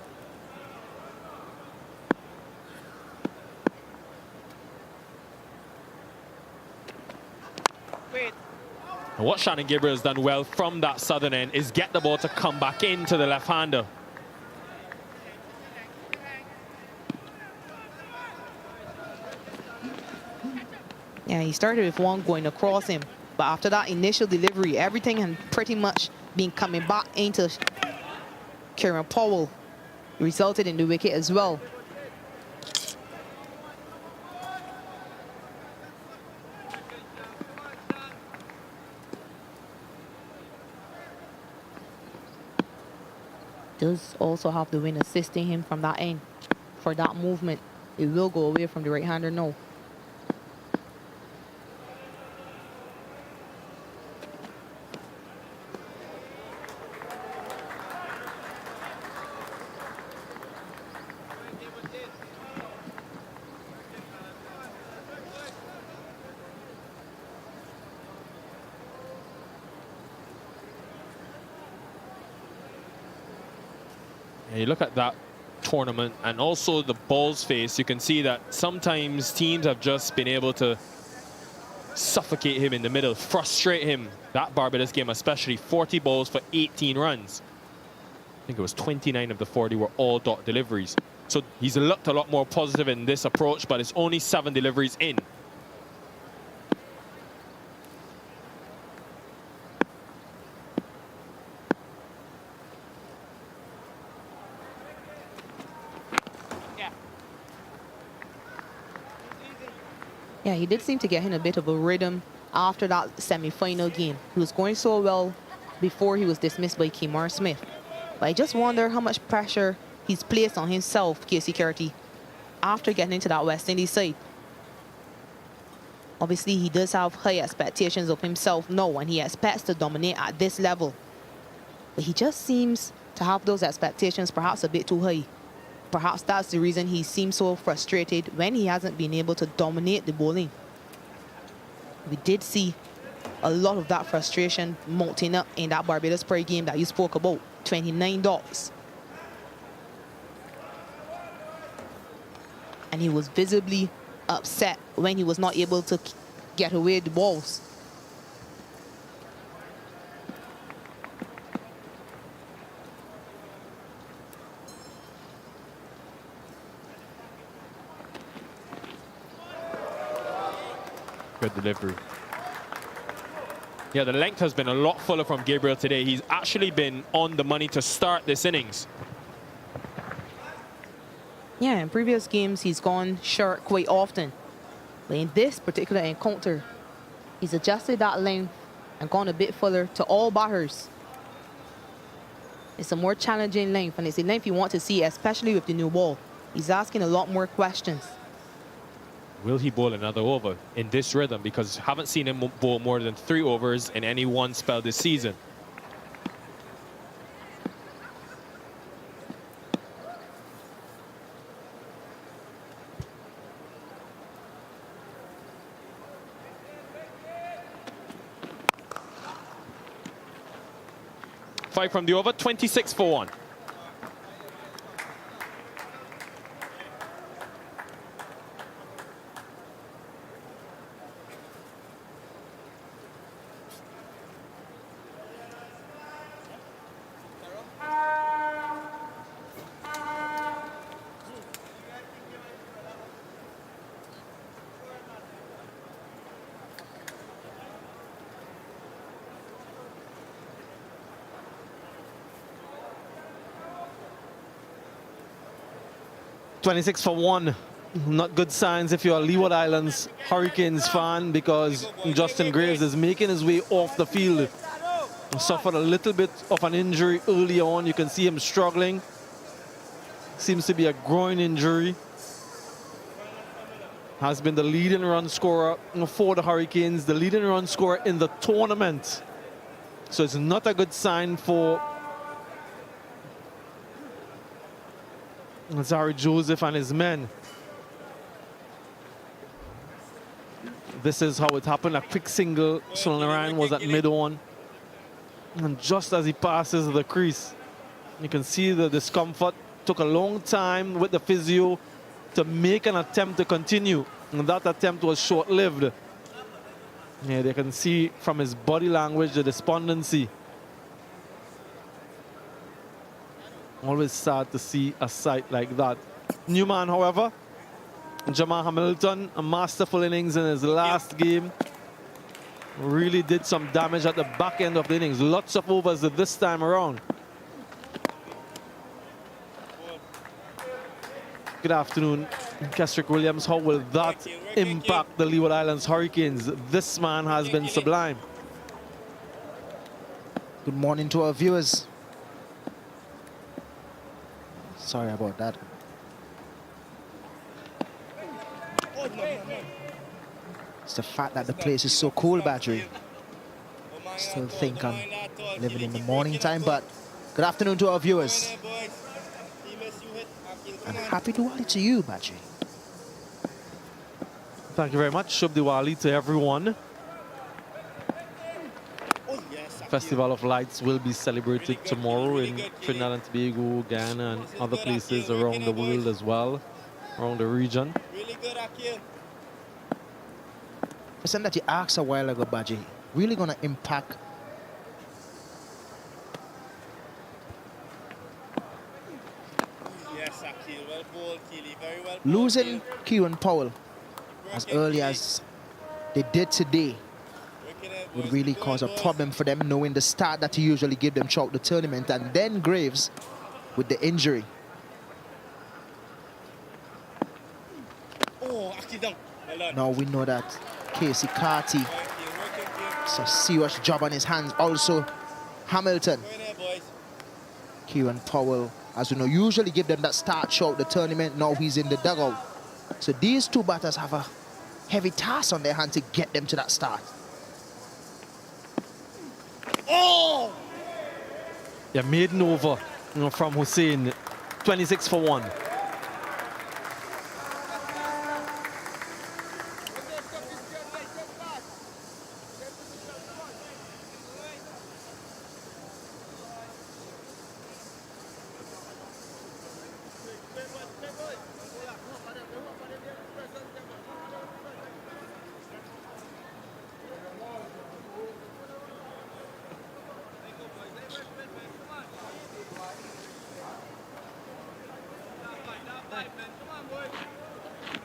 S4: And what Shannon Gabriel has done well from that southern end is get the ball to come back into the left-hander.
S9: Yeah, he started with one going across him. But after that initial delivery, everything had pretty much been coming back into Kieran Powell. Resulted in the wicket as well. Does also have the wind assisting him from that end. For that movement, it will go away from the right-hander now.
S4: You look at that tournament and also the ball's face, you can see that sometimes teams have just been able to suffocate him in the middle, frustrate him. That Barbados game especially, 40 balls for 18 runs. I think it was 29 of the 40 were all dot deliveries. So he's looked a lot more positive in this approach, but it's only 7 deliveries in.
S9: Yeah, he did seem to get in a bit of a rhythm after that semi-final game. He was going so well before he was dismissed by Kemar Smith. But I just wonder how much pressure he's placed on himself, Casey Carty, after getting into that West Indies side. Obviously, he does have high expectations of himself now, and he expects to dominate at this level. But he just seems to have those expectations perhaps a bit too high. Perhaps that's the reason he seems so frustrated when he hasn't been able to dominate the bowling. We did see a lot of that frustration mounting up in that Barbados Pride game that you spoke about, 29 dots. And he was visibly upset when he was not able to get away the balls.
S4: Good delivery. Yeah, the length has been a lot fuller from Gabriel today. He's actually been on the money to start this innings.
S9: Yeah, in previous games, he's gone short quite often. But in this particular encounter, he's adjusted that length and gone a bit fuller to all batters. It's a more challenging length, and it's a length you want to see, especially with the new ball. He's asking a lot more questions.
S4: Will he bowl another over in this rhythm? Because haven't seen him bowl more than 3 overs in any one spell this season. 5 from the over, 26 for 1.
S8: $26 for 1. Not good signs if you're a Leeward Islands Hurricanes fan, because Justin Graves is making his way off the field. He suffered a little bit of an injury early on. You can see him struggling. Seems to be a groin injury. Has been the leading run scorer for the Hurricanes, the leading run scorer in the tournament. So it's not a good sign for Zari Joseph and his men. This is how it happened. A quick single. Solanaran was at mid-on. And just as he passes the crease, you can see the discomfort. Took a long time with the physio to make an attempt to continue. And that attempt was short-lived. Yeah, they can see from his body language the despondency. Always sad to see a sight like that. Newman, however, Jamal Hamilton, a masterful innings in his last game. Really did some damage at the back end of the innings. Lots of overs this time around. Good afternoon, Kesrick Williams. How will that impact the Leeward Islands Hurricanes? This man has been sublime.
S10: Good morning to our viewers. Sorry about that. It's the fact that the place is so cool, Battery. Still think I'm living in the morning time, but good afternoon to our viewers. And happy Diwali to you, Battery.
S8: Thank you very much. Shubh Diwali to everyone. Festival of Lights will be celebrated tomorrow in Trinidad and Tobago, Ghana, and other places around the world as well, around the region.
S10: Listen, that you asked a while ago, Baji, really going to impact losing Kieran Powell as early as they did today would really cause a problem for them, knowing the start that he usually give them throughout the tournament, and then Graves with the injury. Now we know that Casey Carty, it's a serious job on his hands. Also Hamilton, Kieran Powell, as we know, usually give them that start throughout the tournament. Now he's in the dugout. So these two batters have a heavy task on their hand to get them to that start.
S8: Oh! Yeah, maiden over, from Hussein. 26 for 1.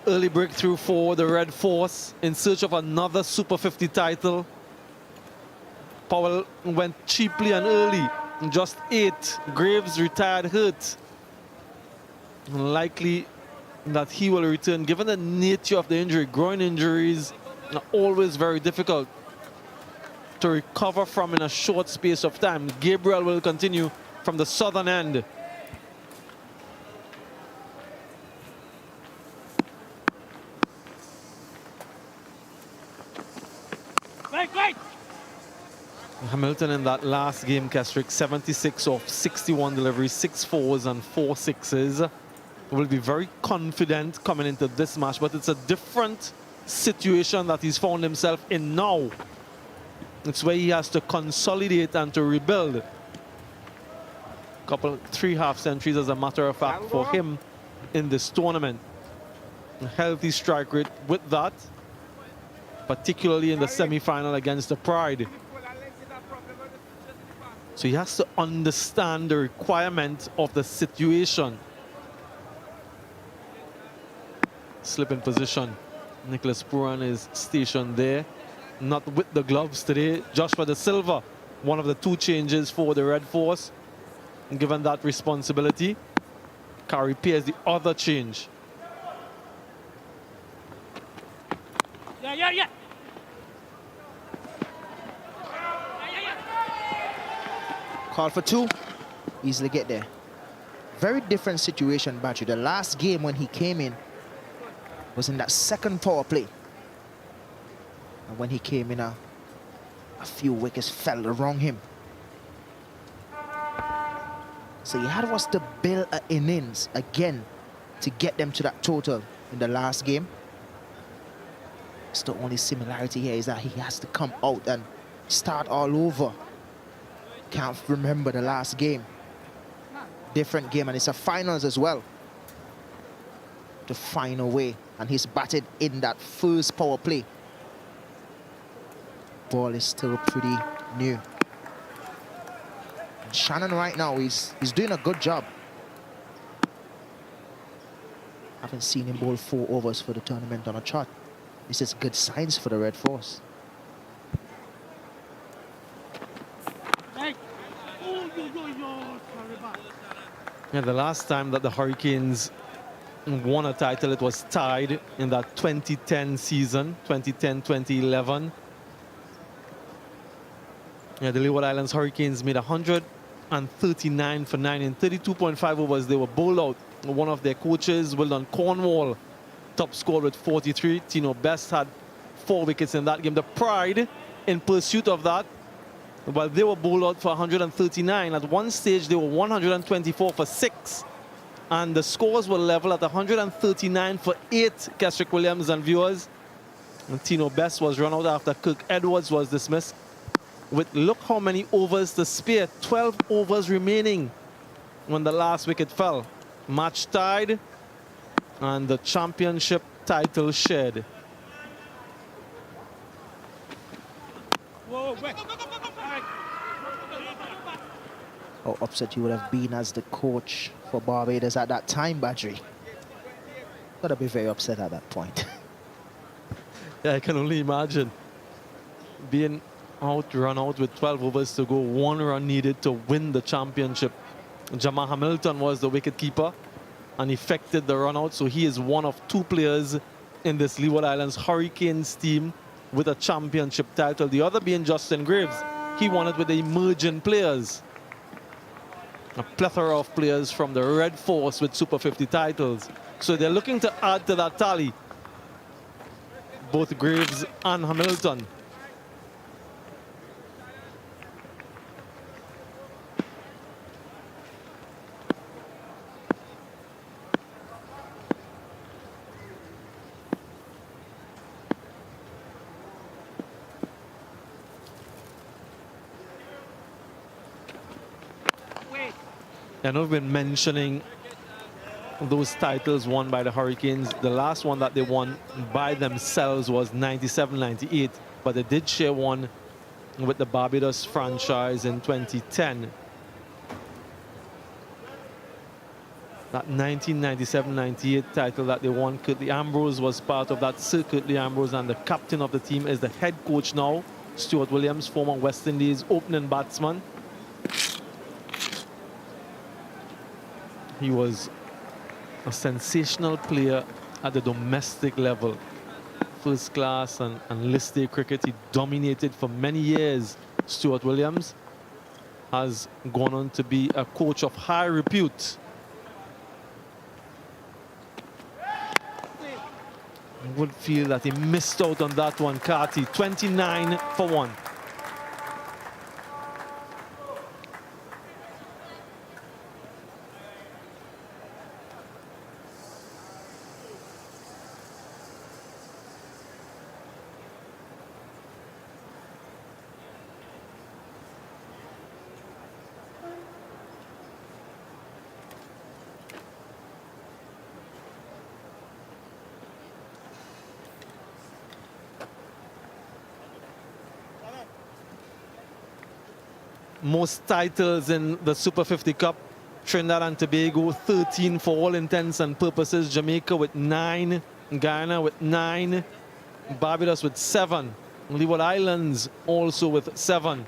S8: Early breakthrough for the Red Force in search of another Super 50 title. Powell went cheaply and early, just 8. Graves retired hurt. Likely that he will return, given the nature of the injury. Groin injuries are always very difficult to recover from in a short space of time. Gabriel will continue from the southern end. Hamilton in that last game, Kesrick, 76 of 61 deliveries, 6 4s and 4 6s. Will be very confident coming into this match, but it's a different situation that he's found himself in now. It's where he has to consolidate and to rebuild. three half centuries as a matter of fact for him in this tournament. A healthy strike rate with that, particularly in the semi-final against the Pride. So he has to understand the requirement of the situation. Slip in position. Nicholas Puran is stationed there, not with the gloves today. Joshua De Silva, one of the two changes for the Red Force, given that responsibility. Kari Pierce, the other change.
S11: Yeah.
S10: Call for two. Easily get there. Very different situation, Battery. The last game when he came in was in that second power play. And when he came in, a few wickets fell around him. So he had was to build an innings again to get them to that total in the last game. So the only similarity here is that he has to come out and start all over. Can't remember the last game. Different game, and it's a finals as well. To find a way, and he's batted in that first power play. Ball is still pretty new. And Shannon right now, he's doing a good job. Haven't seen him bowl 4 overs for the tournament on a trot. This is good signs for the Red Force.
S8: Yeah, the last time that the Hurricanes won a title, it was tied in that 2010 season, 2010-2011. Yeah, the Leeward Islands Hurricanes made 139 for 9 in 32.5 overs. They were bowled out. One of their coaches, Wildon Cornwall, top scored with 43. Tino Best had 4 wickets in that game. The Pride, in pursuit of that, well, they were bowled out for 139. At one stage, they were 124 for 6. And the scores were level at 139 for 8, Kesrick Williams and viewers. And Tino Best was run out after Kirk Edwards was dismissed. With look how many overs to spare. 12 overs remaining when the last wicket fell. Match tied, and the championship title shared.
S10: How upset you would have been as the coach for Barbados at that time, Badri. Gotta be very upset at that point.
S8: Yeah, I can only imagine. Being run out with 12 overs to go, 1 run needed to win the championship. Jamal Hamilton was the wicketkeeper and effected the run out, so he is one of 2 players in this Leeward Islands Hurricanes team with a championship title. The other being Justin Graves. He won it with the emerging players. A plethora of players from the Red Force with Super 50 titles. So they're looking to add to that tally. Both Graves and Hamilton. And I've been mentioning those titles won by the Hurricanes. The last one that they won by themselves was 97-98, but they did share one with the Barbados franchise in 2010. That 1997-98 title that they won, Curtly Ambrose was part of that. Sir Curtly Ambrose, and the captain of the team is the head coach now, Stuart Williams, former West Indies opening batsman. He was a sensational player at the domestic level. First class and list A cricket. He dominated for many years. Stuart Williams has gone on to be a coach of high repute. I would feel that he missed out on that one, Carty. 29 for 1. most titles in the Super 50 Cup. Trinidad and Tobago, 13 for all intents and purposes. Jamaica with 9. Guyana with 9. Barbados with 7. Leeward Islands also with 7.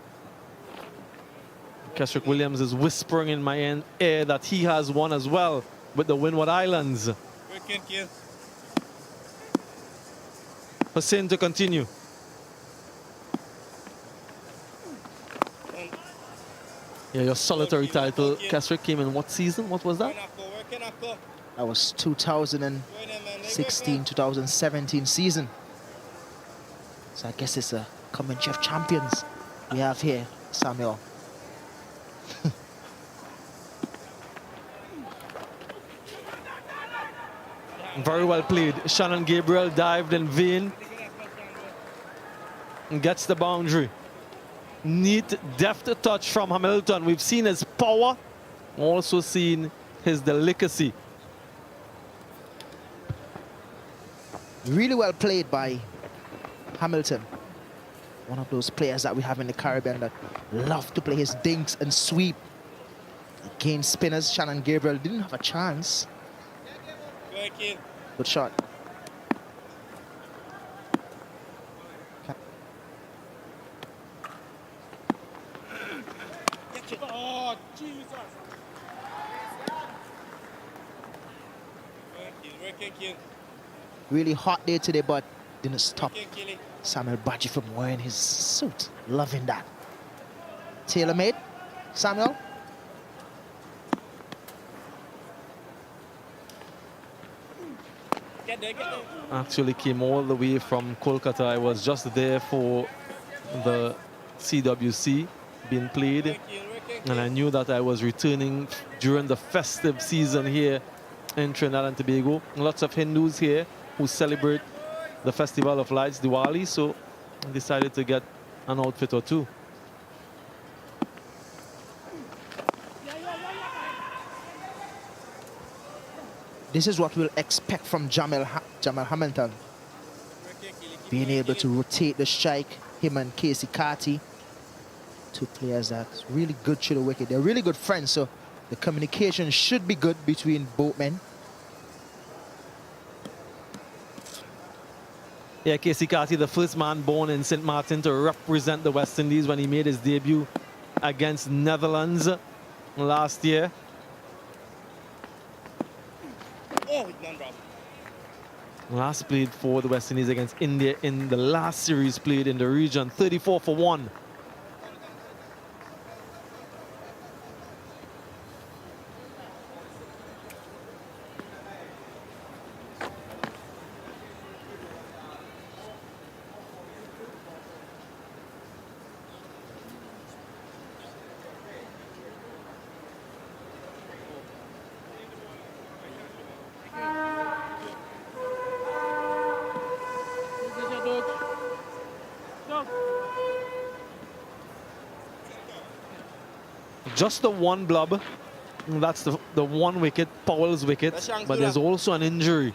S8: Kesrick Williams is whispering in my ear that he has one as well with the Windward Islands. Hussein to continue. Yeah, your solitary title, Kesrick, came in what season? What was that?
S10: That was 2016-2017 season. So I guess it's a Commonwealth of Champions we have here, Samuel.
S8: Very well played. Shannon Gabriel dived in vain and gets the boundary. Neat, deft touch from Hamilton. We've seen his power, also seen his delicacy.
S10: Really well played by Hamilton. One of those players that we have in the Caribbean that love to play his dinks and sweep. Against spinners, Shannon Gabriel didn't have a chance. Good shot.
S1: Oh, Jesus.
S10: Really hot day today, but didn't stop Samuel Badji from wearing his suit. Loving that. Tailor-made, Samuel.
S8: Actually came all the way from Kolkata. I was just there for the CWC being played, and I knew that I was returning during the festive season here in Trinidad and Tobago. Lots of Hindus here who celebrate the Festival of Lights, Diwali, so I decided to get an outfit or two.
S10: This is what we'll expect from Jamal Hamilton. Being able to rotate the strike, him and Casey Carty. Two players that's really good to the wicket. They're really good friends, so the communication should be good between both men.
S8: Yeah, Casey Carty, the first man born in St. Martin to represent the West Indies when he made his debut against Netherlands last year. Last played for the West Indies against India in the last series played in the region, 34 for 1. Just the one blub. That's the one wicket, Powell's wicket. But there's also an injury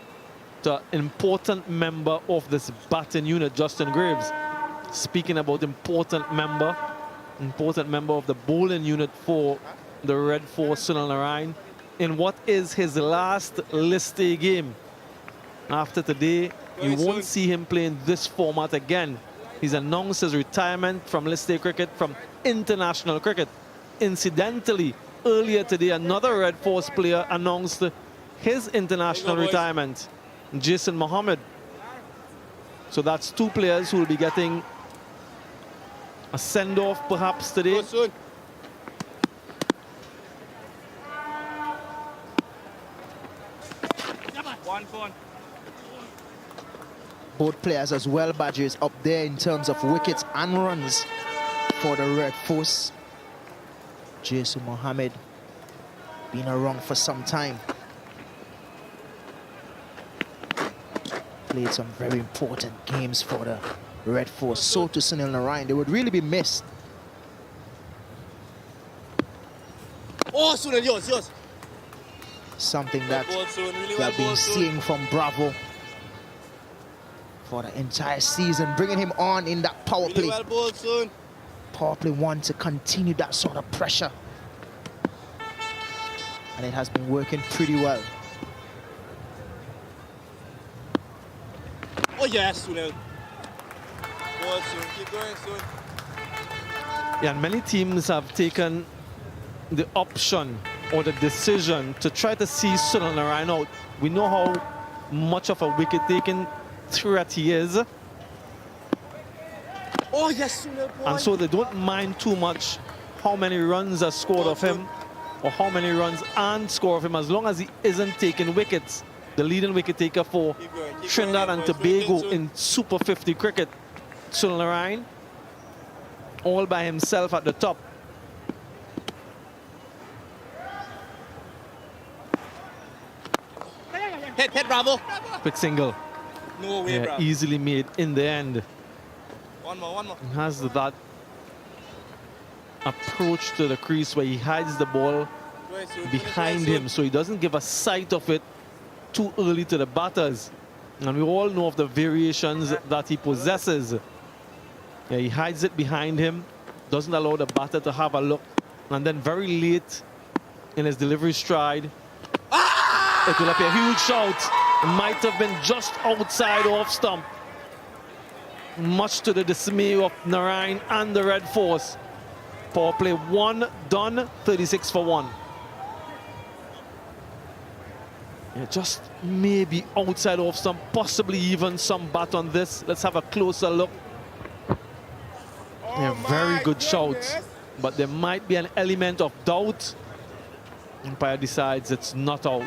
S8: to an important member of this batting unit, Justin Graves. Speaking about important member of the bowling unit for the Red Force, Sunil Narayan, in what is his last List A game. After today, you won't see him playing this format again. He's announced his retirement from List A cricket, from international cricket. Incidentally, earlier today, another Red Force player announced his international retirement, Jason Mohammed. So that's two players who will be getting a send-off perhaps today.
S10: Both players as well, Badgers, up there in terms of wickets and runs for the Red Force. Jason Mohammed been around for some time. Played some very important games for the Red Force. So to Sunil Narayan, they would really be missed.
S1: Oh, Sunil, yours.
S10: Something that we have been seeing from Bravo for the entire season, bringing him on in that power play.
S1: Really well bowled, Sun.
S10: Powerplay want to continue that sort of pressure. And it has been working pretty well.
S1: Oh yes, Sunil. Ball soon, keep going soon.
S8: Yeah, and many teams have taken the option or the decision to try to see Sunil Narayan out. We know how much of a wicket-taking threat he is.
S1: Oh yes, Sunil.
S8: And so they don't mind too much how many runs are scored of him or how many runs and score of him, as long as he isn't taking wickets. The leading wicket taker for Trinidad and Tobago in Super 50 cricket, Sunil Narayan, all by himself at the top.
S1: Hit, Bravo.
S8: Quick single.
S1: No way, Bravo.
S8: Easily made in the end.
S1: One more.
S8: He has that approach to the crease where he hides the ball behind him, so he doesn't give a sight of it too early to the batters. And we all know of the variations that he possesses. Yeah, he hides it behind him, doesn't allow the batter to have a look, and then very late in his delivery stride, it will appear a huge shout. It might have been just outside off stump, much to the dismay of Narayan and the Red Force. Power play 1 done, 36 for 1. Yeah, just maybe outside off stump, possibly even some bat on this. Let's have a closer look. Yeah, very good shout, but there might be an element of doubt. Umpire decides it's not out.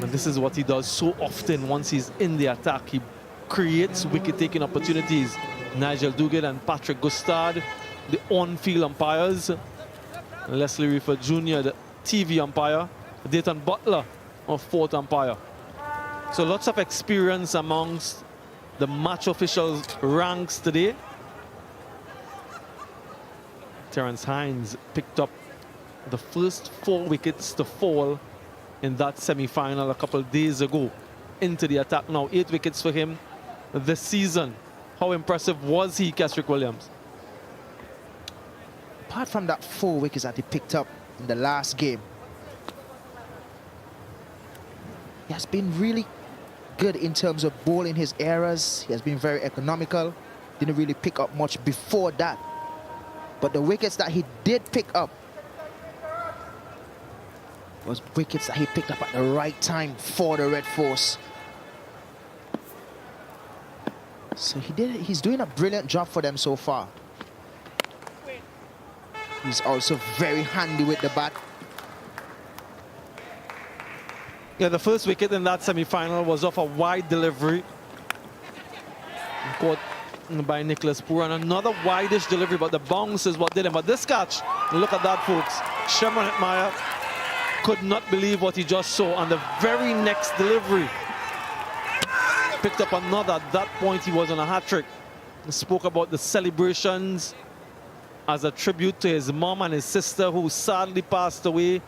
S8: And this is what he does so often once he's in the attack. He creates wicket-taking opportunities. Nigel Duguid and Patrick Gustard, the on-field umpires. Leslie Rifford Jr., the TV umpire. Dayton Butler, our fourth umpire. So lots of experience amongst the match officials ranks today. Terence Hines picked up the first 4 wickets to fall in that semi-final a couple of days ago. Into the attack now, 8 wickets for him this season. How impressive was he, Kesrick Williams?
S10: Apart from that 4 wickets that he picked up in the last game, he has been really good in terms of bowling his errors. He has been very economical. Didn't really pick up much before that. But the wickets that he did pick up was wickets that he picked up at the right time for the Red Force. So he's doing a brilliant job for them so far. He's also very handy with the bat.
S8: Yeah, the first wicket in that semi-final was off a wide delivery, caught by Nicholas Poor, and another wide-ish delivery, but the bounce is what did him. But this catch, look at that, folks. Shemron Hetmeyer could not believe what he just saw, and the very next delivery picked up another. At that point, he was on a hat-trick. He spoke about the celebrations as a tribute to his mom and his sister, who sadly passed away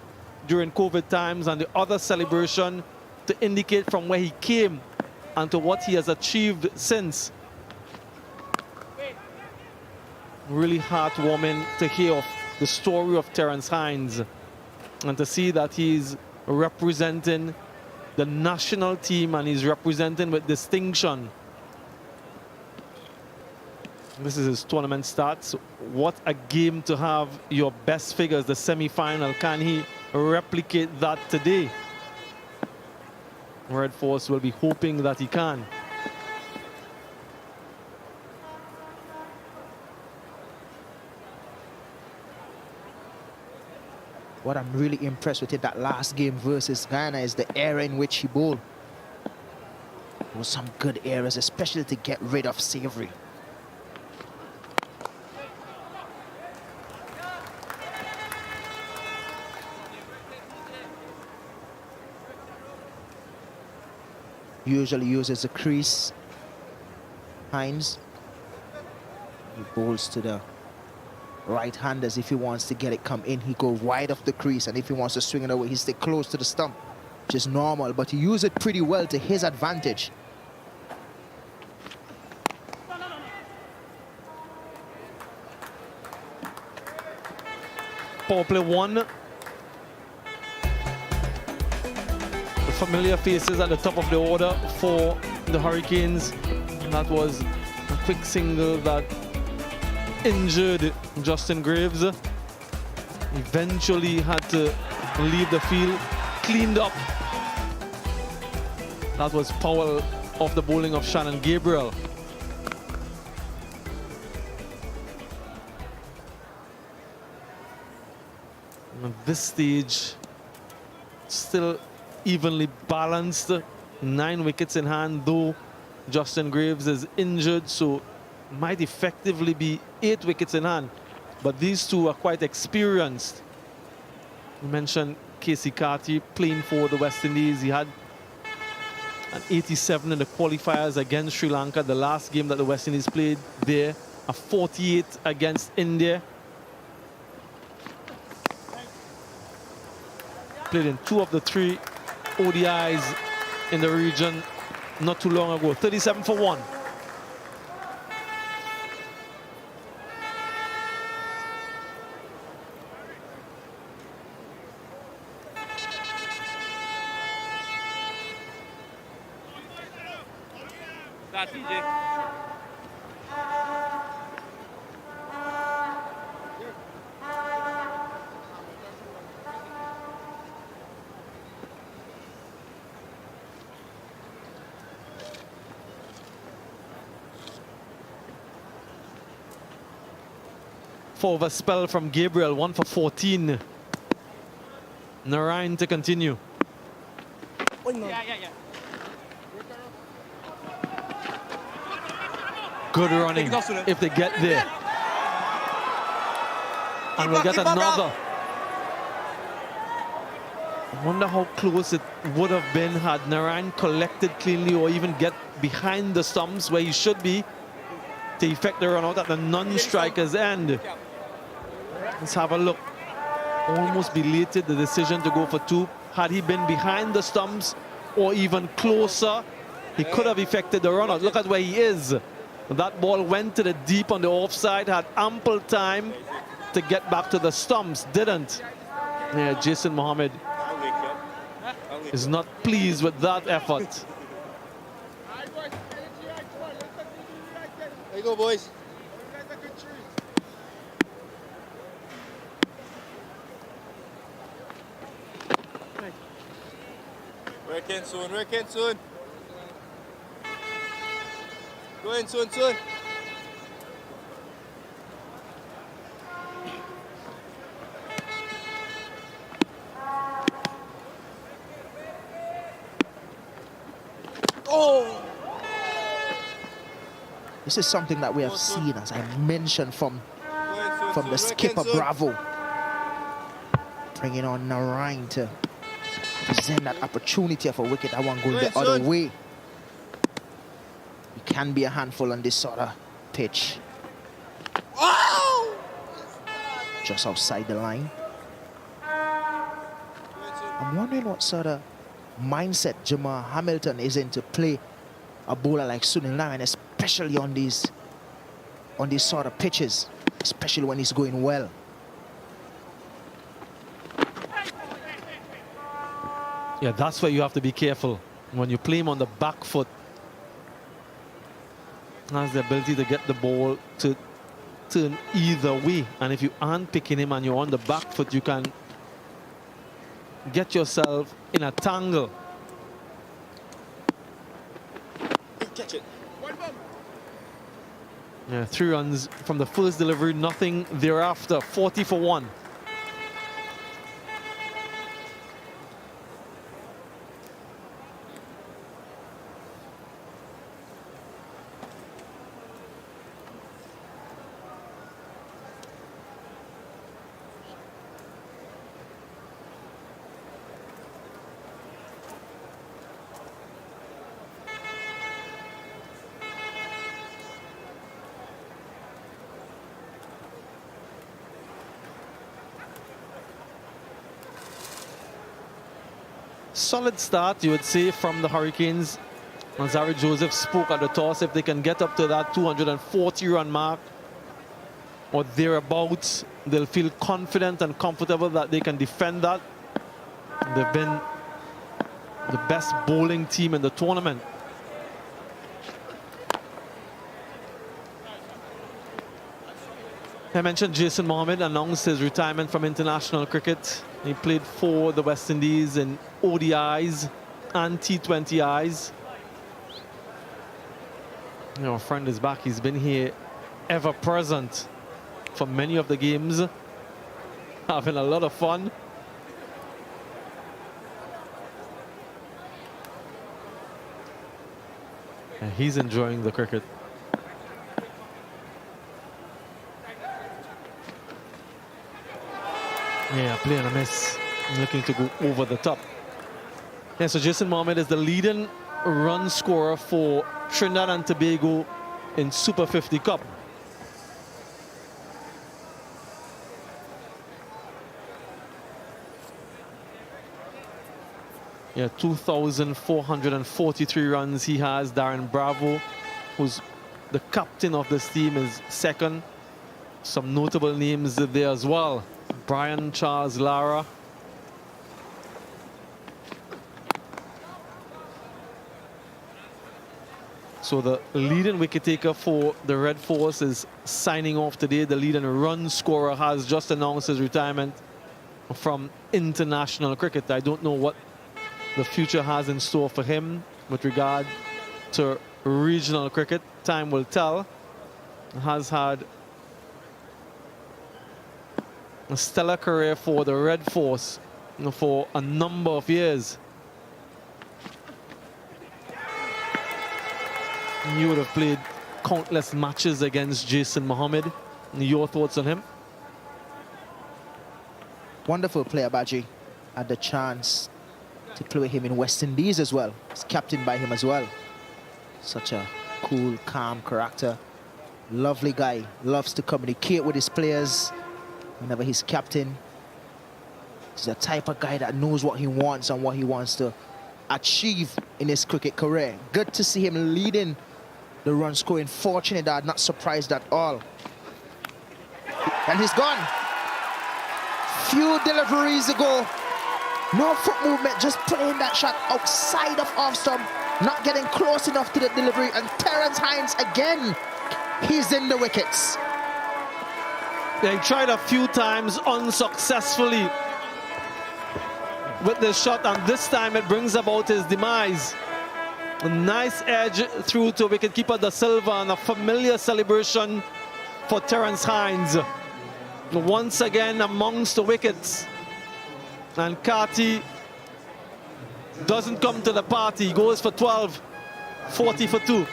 S8: during COVID times, and the other celebration to indicate from where he came and to what he has achieved since. Really heartwarming to hear of the story of Terence Hines and to see that he's representing the national team and he's representing with distinction. This is his tournament stats. What a game to have your best figures, the semi-final. Can he replicate that today? Red Force will be hoping that he can.
S10: What I'm really impressed with in that last game versus Ghana is the era in which he bowled. There was some good errors, especially to get rid of Savory. Usually uses the crease. Hines. He bowls to the right-handers. If he wants to get it come in, he goes wide of the crease, and if he wants to swing it away, he stay close to the stump, which is normal, but he used it pretty well to his advantage.
S8: Power play 1. The familiar faces at the top of the order for the Hurricanes. That was a quick single that injured Justin Graves. Eventually had to leave the field, cleaned up. That was Powell off the bowling of Shannon Gabriel. At this stage, still evenly balanced. 9 wickets in hand, though Justin Graves is injured, so might effectively be 8 wickets in hand. But these two are quite experienced. You mentioned Casey Carty playing for the West Indies. He had an 87 in the qualifiers against Sri Lanka, the last game that the West Indies played there. A 48 against India. Played in 2 of the 3 ODIs in the region not too long ago. 37 for 1.
S1: That's TJ.
S8: For a spell from Gabriel, 1 for 14. Narayan to continue.
S1: Yeah.
S8: Good running if they get there. And we'll get another. I wonder how close it would have been had Narayan collected cleanly or even get behind the stumps where he should be to effect the run out at the non-striker's end. Let's have a look. Almost belated the decision to go for 2. Had he been behind the stumps or even closer, he could have effected the run out. Look at where he is. That ball went to the deep on the offside, had ample time to get back to the stumps, didn't. Yeah, Jason Mohammed is not pleased with that effort.
S1: There you go, boys. Working soon, working soon. Go in soon. Oh!
S10: This is something that we have seen, as I mentioned, from the skipper Bravo. Bringing on Narayan to present that opportunity of a wicket. That one going the other way. It can be a handful on this sort of pitch.
S1: Oh!
S10: Just outside the line. I'm wondering what sort of mindset Jamal Hamilton is in to play a bowler like Sunil Narayan, especially on these sort of pitches, especially when he's going well.
S8: Yeah, that's where you have to be careful. When you play him on the back foot, has the ability to get the ball to turn either way. And if you aren't picking him and you're on the back foot, you can get yourself in a tangle.
S1: Catch it.
S8: Yeah, 3 runs from the first delivery, nothing thereafter. 40 for 1. Solid start, you would say, from the Hurricanes. Nazari Joseph spoke at the toss. If they can get up to that 240-run mark, or thereabouts, they'll feel confident and comfortable that they can defend that. They've been the best bowling team in the tournament. I mentioned Jason Mohammed announced his retirement from international cricket. He played for the West Indies in ODIs and T20Is. Our friend is back. He's been here ever present for many of the games, having a lot of fun. And he's enjoying the cricket. Yeah, play and a miss. Looking to go over the top. Yeah, so Jason Mohammed is the leading run scorer for Trinidad and Tobago in Super 50 Cup. Yeah, 2,443 runs he has. Darren Bravo, who's the captain of this team, is second. Some notable names there as well. Brian Charles Lara. So the leading wicket taker for the Red Force is signing off today. The leading run scorer has just announced his retirement from international cricket. I don't know what the future has in store for him with regard to regional cricket. Time will tell. Has had a stellar career for the Red Force for a number of years. You would have played countless matches against Jason Mohammed. Your thoughts on him?
S10: Wonderful player, Baji. Had the chance to play with him in West Indies as well. He's captained by him as well. Such a cool, calm character. Lovely guy. Loves to communicate with his players whenever he's captain. He's the type of guy that knows what he wants and what he wants to achieve in his cricket career. Good to see him leading the run scoring for Trinidad. Not surprised at all. And he's gone. Few deliveries ago. No foot movement, just playing that shot outside of off stump. Not getting close enough to the delivery. And Terence Hines again. He's in the wickets.
S8: Yeah, he tried a few times unsuccessfully with this shot, and this time it brings about his demise. A nice edge through to wicketkeeper Da Silva, and a familiar celebration for Terence Hines. Once again amongst the wickets. And Carty doesn't come to the party. He goes for 12, 40 for 2.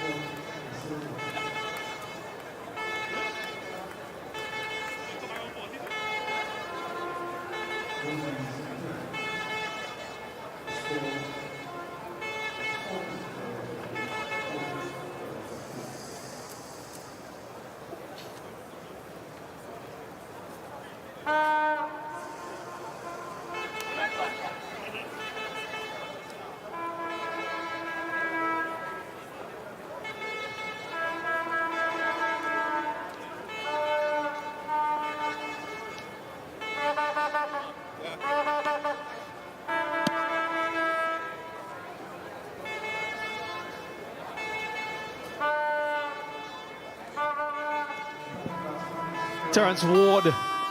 S8: Terence Ward,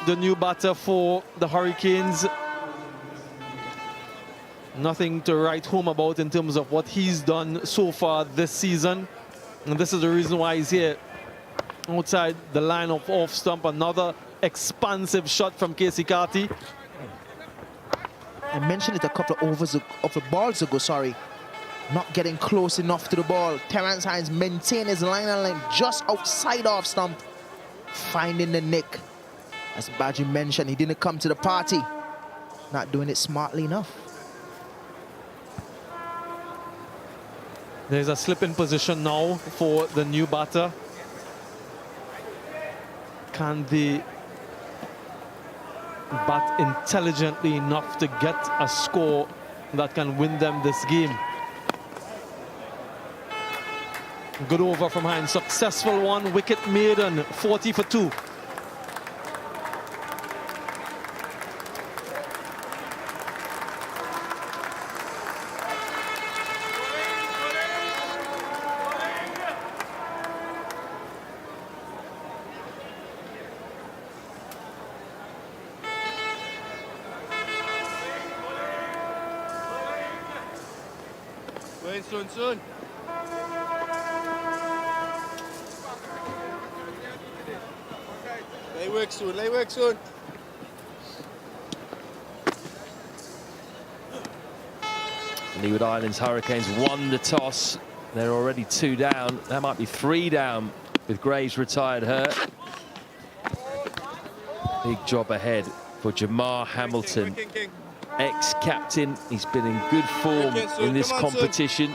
S8: the new batter for the Hurricanes. Nothing to write home about in terms of what he's done so far this season. And this is the reason why he's here. Outside the line of off stump, another expansive shot from Casey Carty.
S10: I mentioned it a couple of balls ago, sorry. Not getting close enough to the ball. Terence Hines maintained his line and length just outside off stump. Finding the nick. As Badji mentioned, he didn't come to the party. Not doing it smartly enough.
S8: There's a slip in position now for the new batter. Can they bat intelligently enough to get a score that can win them this game? Good over from Hines. Successful one. Wicket maiden. 40 for 2.
S1: Going soon. Lay work soon.
S3: Leeward Islands Hurricanes won the toss. They're already 2 down. That might be 3 down with Graves retired hurt. Big job ahead for Jamar Hamilton, ex-captain. He's been in good form in this competition.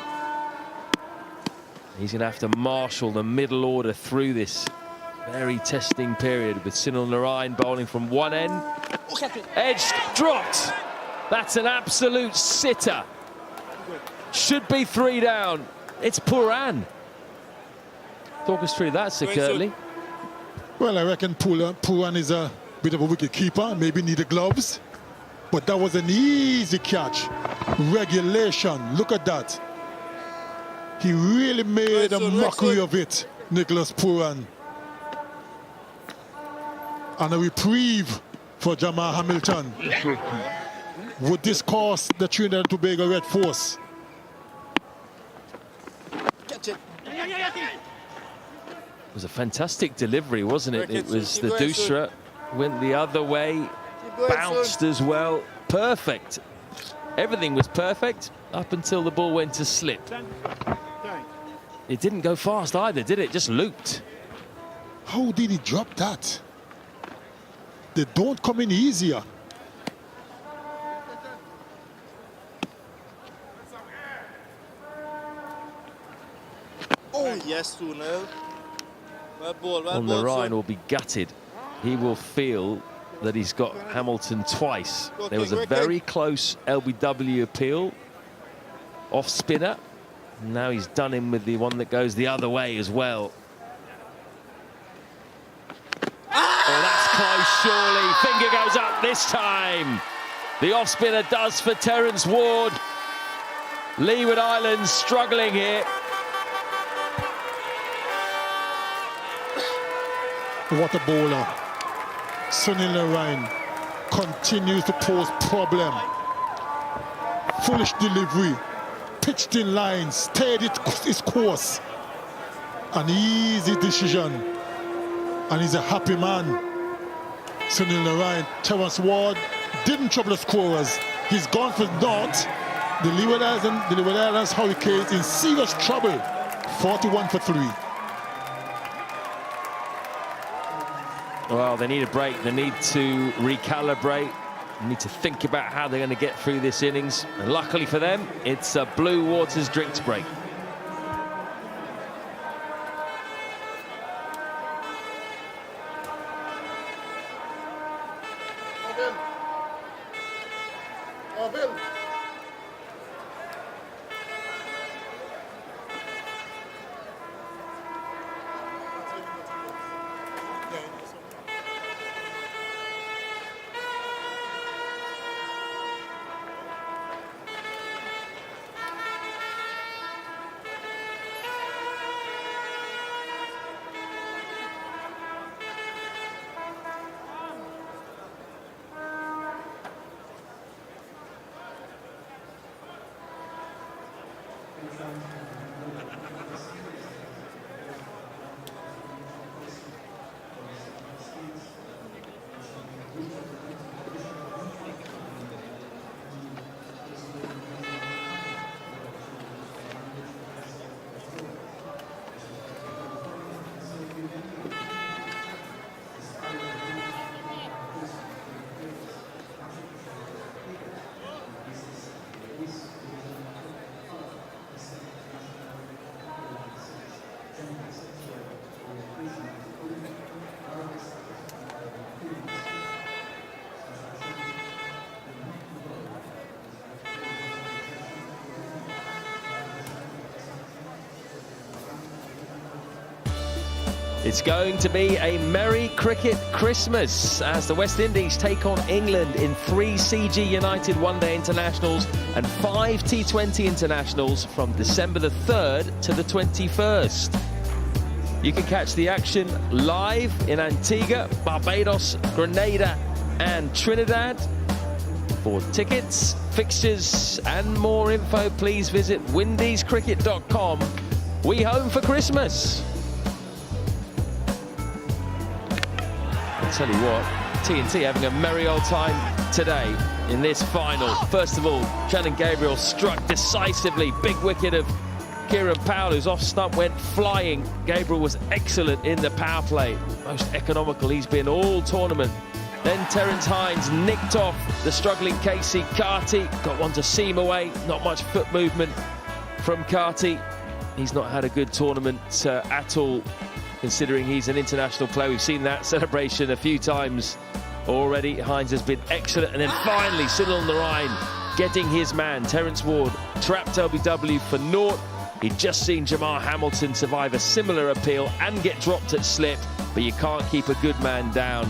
S3: He's going to have to marshal the middle order through this very testing period with Sunil Narayan bowling from one end. Edge dropped. That's an absolute sitter. Should be 3 down. It's Pooran. Talk us through that, Sir Kirtley.
S6: Well, I reckon Pooran is a bit of a wicket keeper, maybe needed gloves. But that was an easy catch. Regulation, look at that. He really made a mockery of it, Nicholas Pooran. And a reprieve for Jamar Hamilton. Would this cost the Trinidad and Tobago Red Force?
S1: Catch it.
S3: It was a fantastic delivery, wasn't it? It was the Dusra, went the other way, bounced as well. Perfect. Everything was perfect up until the ball went to slip. It didn't go fast either, did it? Just looped.
S6: How did he drop that? They don't come in easier.
S1: Oh, yes, 2-0. Well ball,
S3: On the Ryan will be gutted. He will feel that he's got Hamilton twice. There was a very close LBW appeal off spinner. Now he's done him with the one that goes the other way as well. Oh, that's close, surely. Finger goes up this time. The off spinner does for Terence Ward. Leeward Islands struggling here.
S6: What a bowler. Sunil Narayan continues to pose problem. Foolish delivery. Pitched in line, stayed its course. An easy decision. And he's a happy man. Sunil Narayan. Terence Ward didn't trouble the scorers. He's gone for naught. The Leeward Islands Hurricanes in serious trouble. 41 for 3.
S3: Well, they need a break. They need to recalibrate. They need to think about how they're going to get through this innings. And luckily for them, it's a Blue Waters drinks break. It's going to be a merry cricket Christmas as the West Indies take on England in 3 CG United one-day internationals and 5 T20 internationals from December the 3rd to the 21st. You can catch the action live in Antigua, Barbados, Grenada and Trinidad. For tickets, fixtures and more info, please visit windiescricket.com. We home for Christmas. I'll tell you what, TNT having a merry old time today in this final. First of all, Shannon Gabriel struck decisively. Big wicket of Kieran Powell, who's off stump, went flying. Gabriel was excellent in the power play. Most economical he's been all tournament. Then Terence Hines nicked off the struggling Casey Carty. Got one to seam away. Not much foot movement from Carty. He's not had a good tournament at all, considering he's an international player. We've seen that celebration a few times already. Hines has been excellent. And then finally, Sunil Narayan getting his man. Terence Ward trapped LBW for naught. He'd just seen Jamar Hamilton survive a similar appeal and get dropped at slip, but you can't keep a good man down.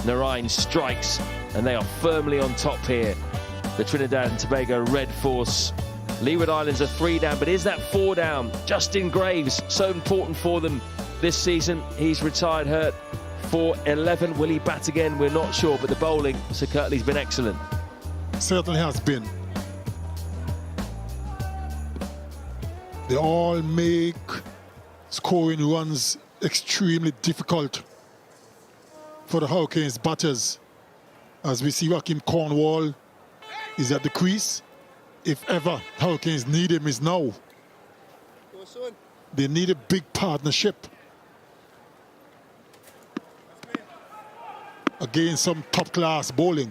S3: Narayan strikes, and they are firmly on top here. The Trinidad and Tobago Red Force. Leeward Islands are 3 down, but is that 4 down? Justin Graves, so important for them this season. He's retired hurt for 11. Will he bat again? We're not sure, but the bowling, Sir Kirtley's been excellent.
S6: Certainly has been. They all make scoring runs extremely difficult for the Hurricanes batters. As we see, Raheem Cornwall is at the crease. If ever Hurricanes need him, is now. They need a big partnership. Again, some top-class bowling.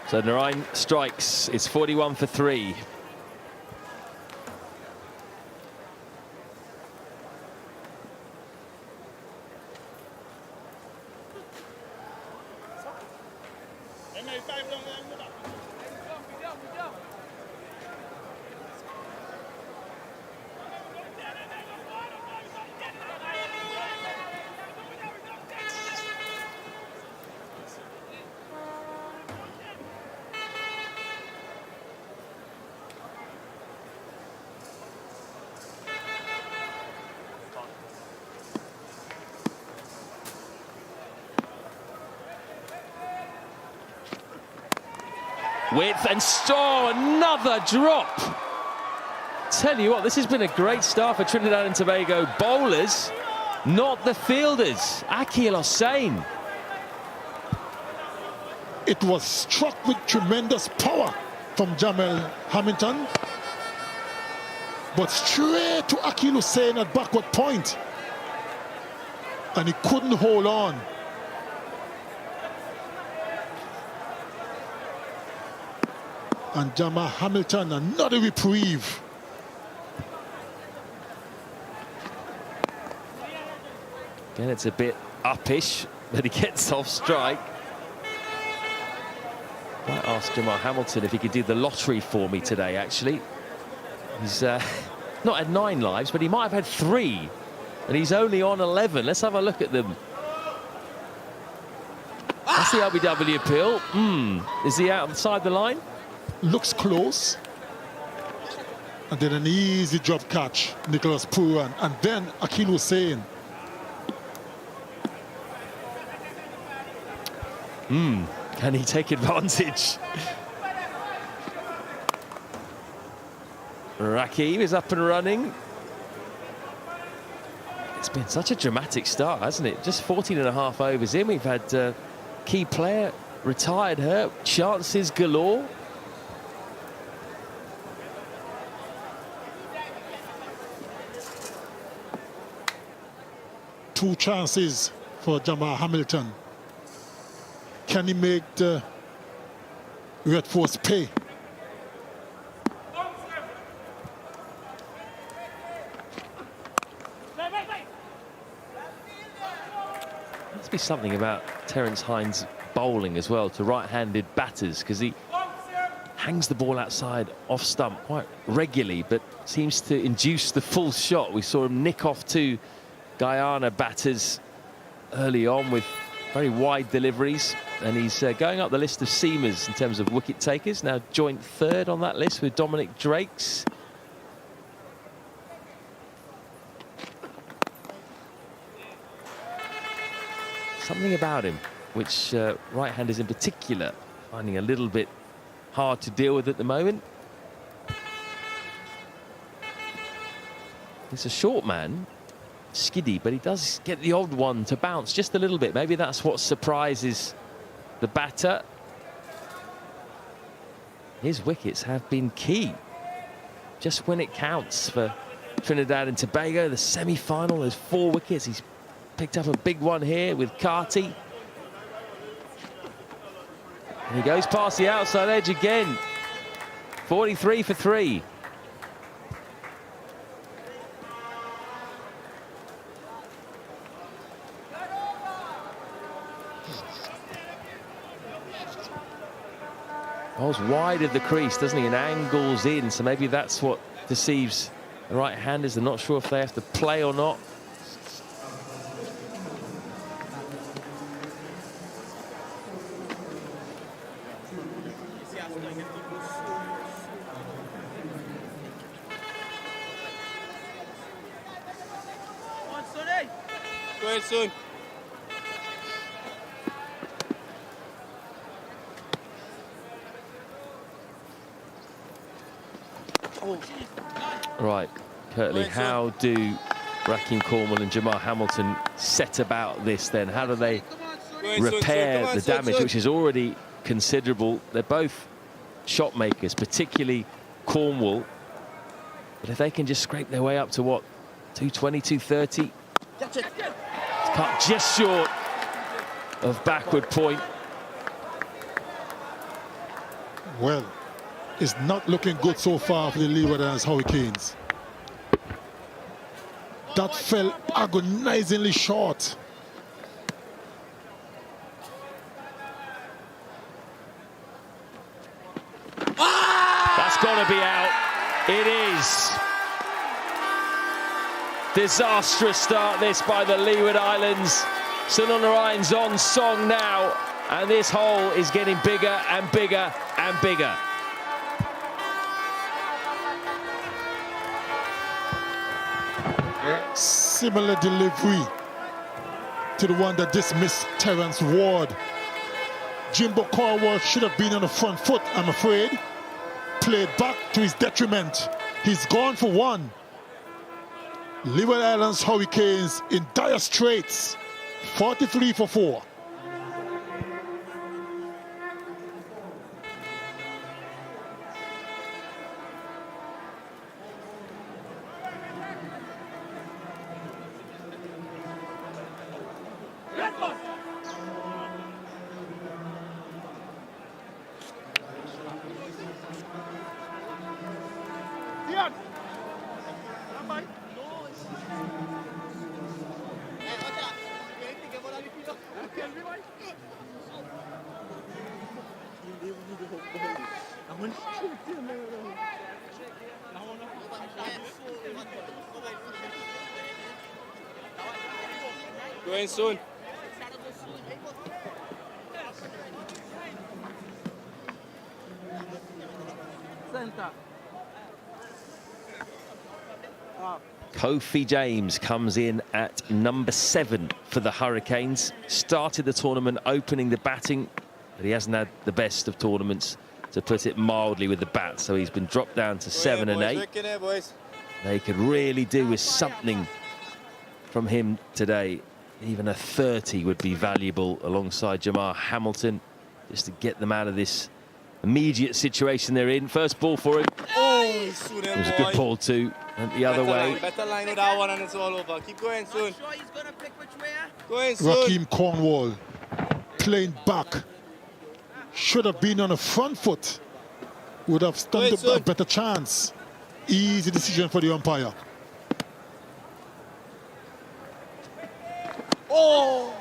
S3: So Narayan strikes. It's 41 for 3. Width and another drop. Tell you what, this has been a great start for Trinidad and Tobago bowlers, not the fielders. Akil Hossain.
S6: It was struck with tremendous power from Jamel Hamilton, but straight to Akil Hossain at backward point, and he couldn't hold on. And Jamel Hamilton, another reprieve.
S3: Again, it's a bit uppish, but he gets off strike. Might ask Jamar Hamilton if he could do the lottery for me today, actually. He's not had 9 lives, but he might have had 3. And he's only on 11. Let's have a look at them. That's the LBW appeal. Is he outside the line?
S6: Looks close. And then an easy drop catch, Nicholas Pooran. And then Akil Hossain.
S3: Can he take advantage? Raheem is up and running. It's been such a dramatic start, hasn't it? Just 14.5 overs in. We've had key player retired, hurt, chances galore.
S6: Two chances for Jamar Hamilton. Can he make the Red Force pay?
S3: Must be something about Terence Hines' bowling as well to right-handed batters, because he hangs the ball outside off stump quite regularly, but seems to induce the full shot. We saw him nick off 2 Guyana batters early on with very wide deliveries, and he's going up the list of seamers in terms of wicket takers, now joint 3rd on that list with Dominic Drakes. something about him, which right-handers in particular finding a little bit hard to deal with at the moment. He's a short man, skiddy, but he does get the odd one to bounce just a little bit. Maybe that's what surprises the batter. His wickets have been key, just when it counts for Trinidad and Tobago. The semi-final, there's 4 wickets. He's picked up a big one here with Carty. And he goes past the outside edge again. 43 for 3. Bowls wide of the crease, doesn't he, and angles in, so maybe that's what deceives the right-handers. They're not sure if they have to play or not.
S1: Go ahead, son.
S3: Right, Curtly, how do Raheem Cornwall and Jamar Hamilton set about this then? How do they repair the damage, which is already considerable? They're both shot makers, particularly Cornwall. But if they can just scrape their way up to what, 220, 230? It's cut just short of backward point.
S6: Well, it's not looking good so far for the Leeward Islands Hurricanes. That fell agonizingly short.
S3: That's got to be out. It is. Disastrous start this by the Leeward Islands. Sunil Narayan's on song now, and this hole is getting bigger and bigger and bigger.
S6: Similar delivery to the one that dismissed Terence Ward. Jimbo Cornwall should have been on the front foot, I'm afraid. Played back to his detriment. He's gone for 1. Leeward Islands Hurricanes in dire straits. 43 for 4.
S1: Go in soon.
S3: Kofi James comes in at number 7 for the Hurricanes. Started the tournament opening the batting, but he hasn't had the best of tournaments, to put it mildly, with the bat. So he's been dropped down to 7 and 8. They could really do with something from him today. Even a 30 would be valuable alongside Jamar Hamilton, just to get them out of this immediate situation they're in. First ball for him.
S1: Oh,
S3: it was a good ball too. Went the other way.
S1: Better line with that one and it's all over. Keep going soon. Sure he's gonna pick which way? Go in soon.
S6: Raheem Cornwall playing back. Should have been on the front foot. Would have stood a better chance. Easy decision for the umpire.
S1: Oh!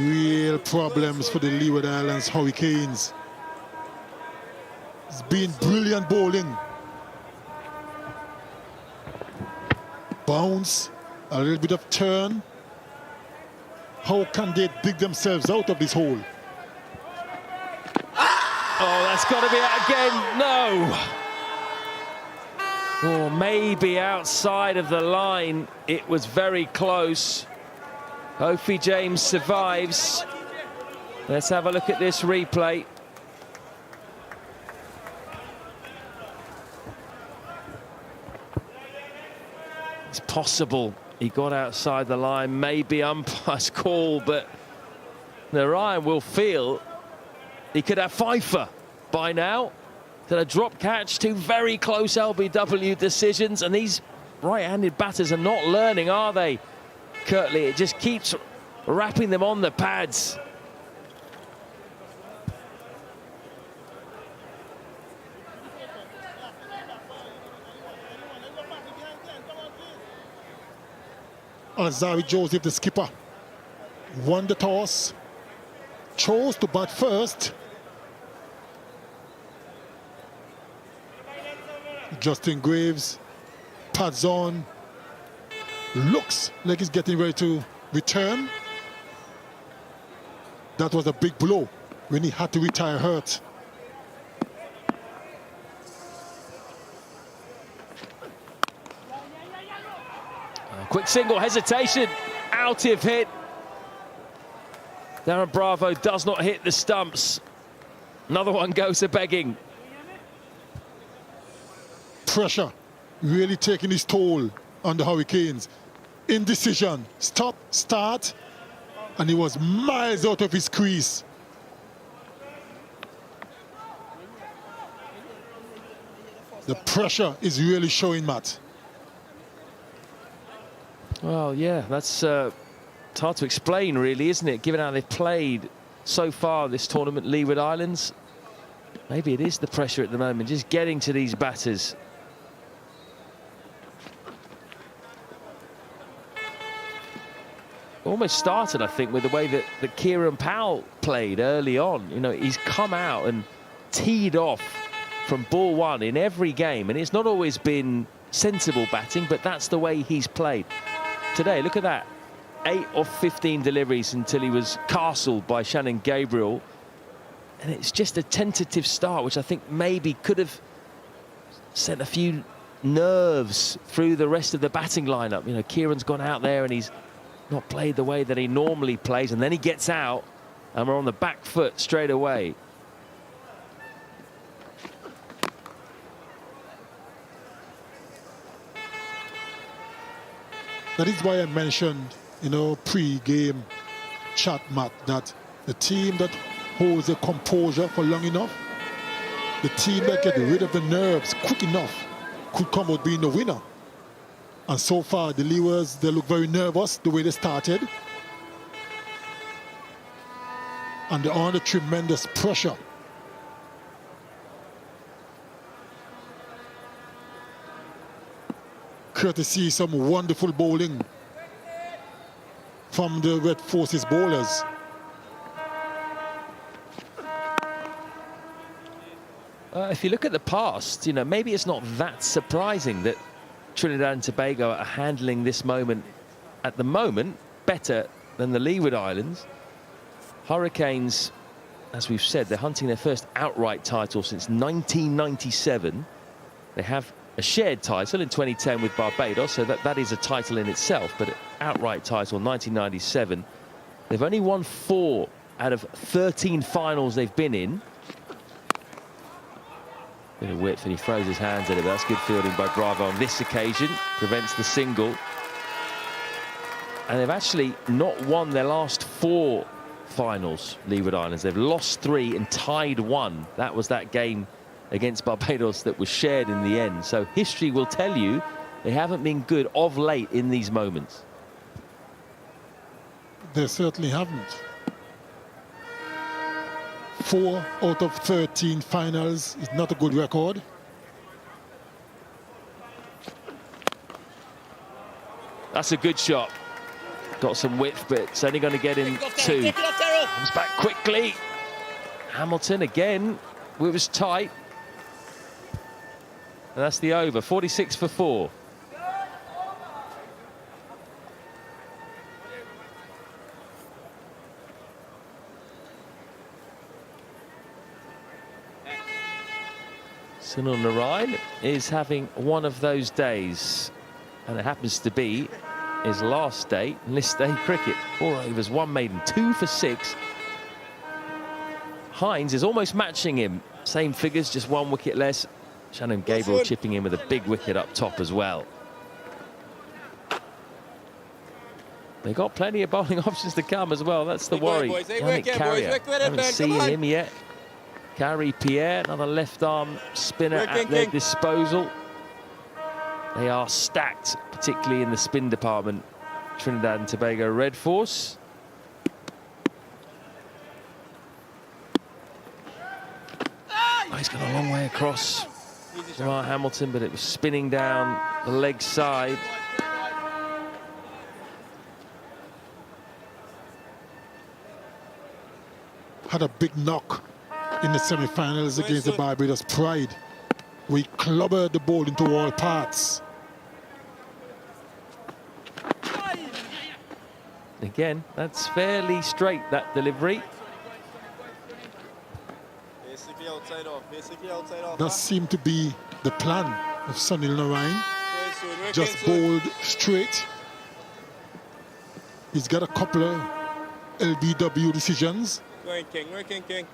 S6: Real problems for the Leeward Islands Hurricanes. It's been brilliant bowling. Bounce, a little bit of turn. How can they dig themselves out of this hole?
S3: Oh, that's got to be out again. No. Or maybe outside of the line. It was very close. Kofi James survives. Let's have a look at this replay. It's possible he got outside the line, maybe umpire's call, but Narayan will feel he could have Pfeiffer by now. To a drop catch, two very close LBW decisions, and these right-handed batters are not learning, are they? Curtly, it just keeps wrapping them on the pads.
S6: Alzari Joseph, the skipper, won the toss, chose to bat first. Justin Graves, pads on, looks like he's getting ready to return. That was a big blow when he had to retire hurt.
S3: Quick single, hesitation, out of hit. Darren Bravo does not hit the stumps. Another one goes to begging.
S6: Pressure really taking its toll on the Hurricanes. Indecision, stop, start, and he was miles out of his crease. The pressure is really showing, Matt.
S3: Well, yeah, that's it's hard to explain, really, isn't it? Given how they've played so far this tournament, Leeward Islands. Maybe it is the pressure at the moment, just getting to these batters. Almost started, I think, with the way that Kieran Powell played early on. You know, he's come out and teed off from ball one in every game, and it's not always been sensible batting, but that's the way he's played. Today, look at that. 8 of 15 deliveries until he was castled by Shannon Gabriel. And it's just a tentative start, which I think maybe could have sent a few nerves through the rest of the batting lineup. You know, Kieran's gone out there and he's not played the way that he normally plays, and then he gets out and we're on the back foot straight away.
S6: That is why I mentioned, you know, pre-game chat, Matt, that the team that holds their composure for long enough, the team that get rid of the nerves quick enough, could come out being the winner. And so far, the Leewards, they look very nervous the way they started. And they're under tremendous pressure. Courtesy some wonderful bowling from the Red Forces bowlers.
S3: If you look at the past, you know, maybe it's not that surprising that Trinidad and Tobago are handling this moment at the moment better than the Leeward Islands. Hurricanes, as we've said, they're hunting their first outright title since 1997. They have a shared title in 2010 with Barbados, so that is a title in itself, but an outright title 1997. They've only won 4 out of 13 finals they've been in. Bit of width, and he throws his hands at it, but that's good fielding by Bravo on this occasion. Prevents the single. And they've actually not won their last 4 finals, Leeward Islands. They've lost 3 and tied 1. That was that game against Barbados that was shared in the end. So history will tell you they haven't been good of late in these moments.
S6: They certainly haven't. 4 out of 13 finals is not a good record.
S3: That's a good shot. Got some width, but it's only going to get in 2. Comes back quickly. Hamilton again. It was tight. And that's the over. 46 for 4. Sunil Narayan is having one of those days, and it happens to be his last day in list day cricket. 4 overs, 1 maiden, 2 for 6. Hines is almost matching him. Same figures, just 1 wicket less. Shannon Gabriel chipping in with a big wicket up top as well. They got plenty of bowling options to come as well. That's the worry. Yannick Carrier, haven't seen him yet. Carrie Pierre, another left arm spinner at their disposal. They are stacked, particularly in the spin department. Trinidad and Tobago Red Force. Oh, he's gone a long way across Lamar Hamilton, but it was spinning down the leg side.
S6: Had a big knock in the semi-finals against the Barbados Pride. We clobbered the ball into all parts.
S3: Again, that's fairly straight, that delivery.
S1: Basically outside off, basically outside off.
S6: That seemed to be the plan of Sunil Narayan. Just bowled straight. He's got a couple of LBW decisions.
S1: Working king.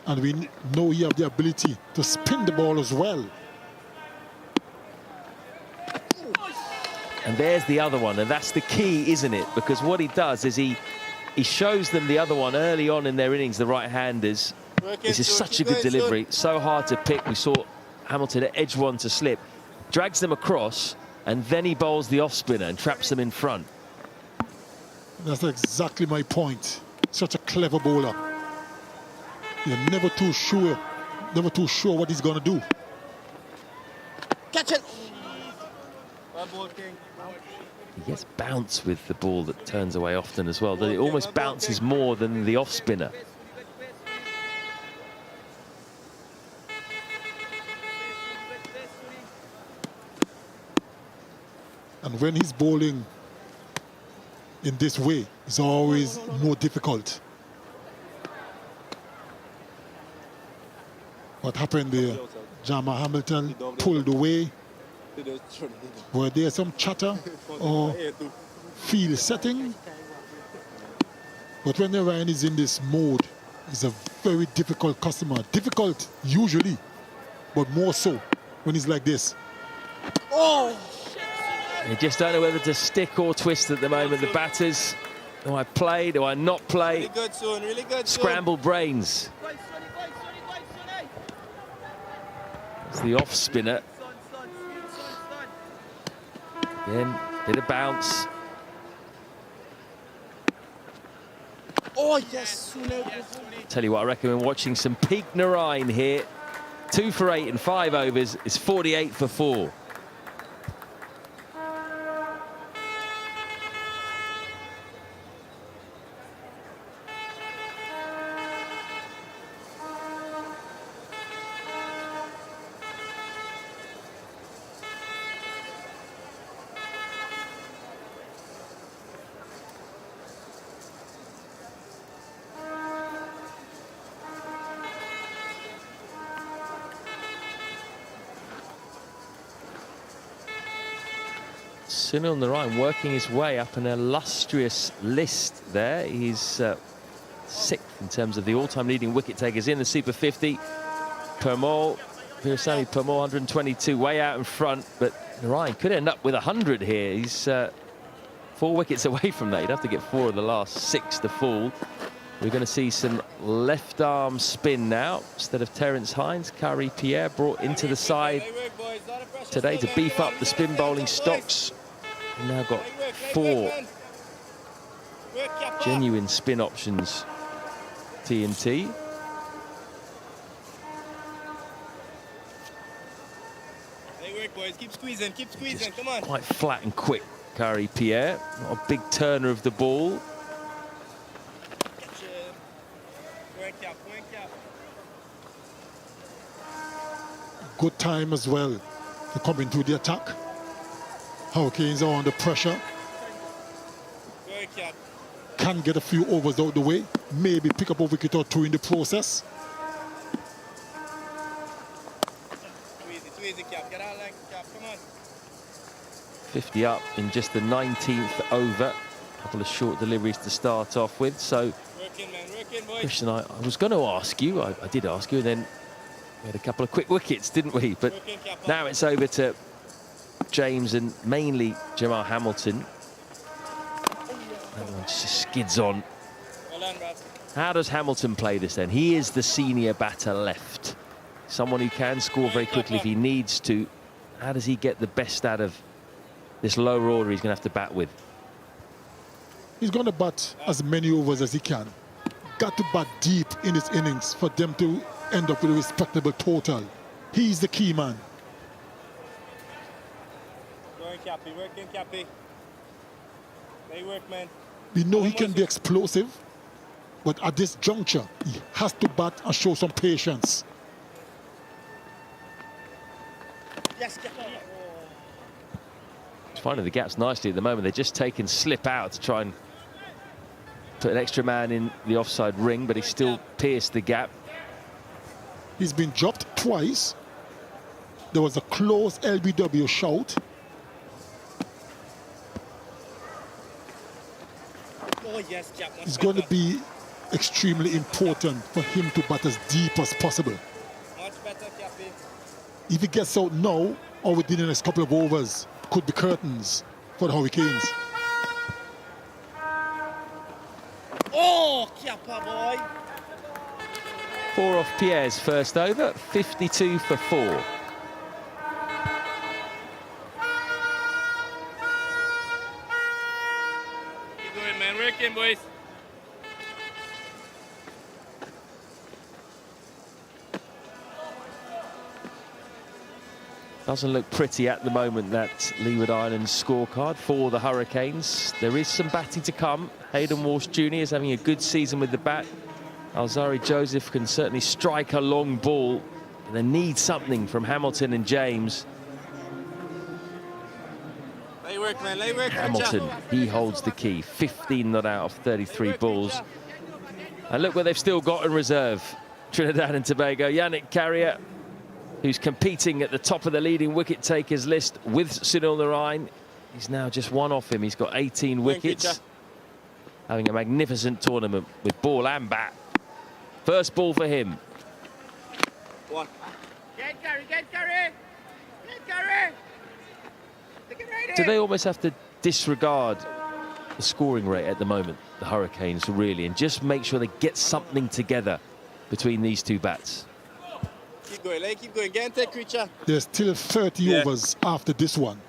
S6: And we know he has the ability to spin the ball as well.
S3: And there's the other one, and that's the key, isn't it? Because what he does is he shows them the other one early on in their innings, the right-handers. This is such a good delivery, so hard to pick. We saw Hamilton edge one to slip, drags them across, and then he bowls the off-spinner and traps them in front.
S6: That's exactly my point. Such a clever bowler. You're never too sure what he's going to do.
S1: Catch it! One ball, king.
S3: He gets bounce with the ball that turns away often as well. It almost bounces more than the off-spinner.
S6: And when he's bowling in this way, it's always more difficult. What happened there? Jama Hamilton pulled away. Were there some chatter or field setting? But when Ryan is in this mode, he's a very difficult customer. Difficult usually, but more so when he's like this.
S1: Oh!
S3: They just don't know whether to stick or twist at the moment, the batters. Do I play? Do I not play?
S1: Really good, son. Really good, son.
S3: Scrambled brains. It's the off spinner. Again, bit of bounce.
S1: Oh, yes.
S3: Tell you what, I recommend watching some peak Narayan here. 2 for 8 in 5 overs. It's 48 for 4. Sunil Narayan working his way up an illustrious list there. He's 6th in terms of the all-time leading wicket takers in the Super 50. Permaul, Virasamy Permaul, 122, way out in front, but Narayan could end up with 100 here. He's 4 wickets away from that. He'd have to get 4 of the last 6 to fall. We're going to see some left-arm spin now. Instead of Terence Hines, Kari Pierre brought into the side today to beef up the spin bowling stocks. We've now got 4 genuine spin options, TNT.
S1: Hey, work, boys. Keep squeezing, come on.
S3: Quite flat and quick, Kari Pierre. Not a big turner of the ball.
S6: Good time as well to come into the attack. Hurricanes are under pressure. Can get a few overs out the way. Maybe pick up a wicket or 2 in the process.
S1: Too easy, Cap. Get out like Cap. Come on.
S3: 50 up in just the 19th over. A couple of short deliveries to start off with. So,
S1: Working, man, working, boys.
S3: Christian, I was going to ask you, I did ask you, and then we had a couple of quick wickets, didn't we? But now it's over to James and mainly Jamal Hamilton. That one just skids on.
S1: Well done, Brad.
S3: How does Hamilton play this then? He is the senior batter left. Someone who can score very quickly if he needs to. How does he get the best out of this lower order he's going to have to bat with?
S6: He's going to bat as many overs as he can. Got to bat deep in his innings for them to end up with a respectable total. He's the key man.
S1: Going, Cappy, working, Cappy. They work, man.
S6: We know he can be explosive, but at this juncture, he has to bat and show some patience.
S1: Yes, Cappy.
S3: He's finding the gaps nicely at the moment. They're just taking slip out to try and put an extra man in the offside ring, but he still pierced the gap.
S6: He's been dropped twice. There was a close LBW shout.
S1: Oh, yes, Jack.
S6: It's going to be extremely important for him to bat as deep as possible.
S1: Much better, Cappy.
S6: If he gets out now or within the next couple of overs, could be curtains for the Hurricanes.
S1: Oh, Kappa, boy.
S3: 4 off Pierre's first over, 52 for 4.
S1: Keep going, man. Working, boys.
S3: Doesn't look pretty at the moment, that Leeward Islands scorecard for the Hurricanes. There is some batting to come. Hayden Walsh Jr. is having a good season with the bat. Alzari Joseph can certainly strike a long ball. They need something from Hamilton and James.
S1: They work, man. They work.
S3: Hamilton, he holds the key. 15 not out of 33 balls. And look what they've still got in reserve. Trinidad and Tobago, Yannick Carrier, who's competing at the top of the leading wicket takers list with Sunil Narine. He's now just one off him. He's got 18 wickets. Having a magnificent tournament with ball and bat. First ball for him.
S1: One. Get Carry, get Carry. Get Carry.
S3: Do they almost have to disregard the scoring rate at the moment, the Hurricanes, really, and just make sure they get something together between these two bats?
S1: Keep going, Lay. Keep going. Get take creature.
S6: There's still 30 overs after this one.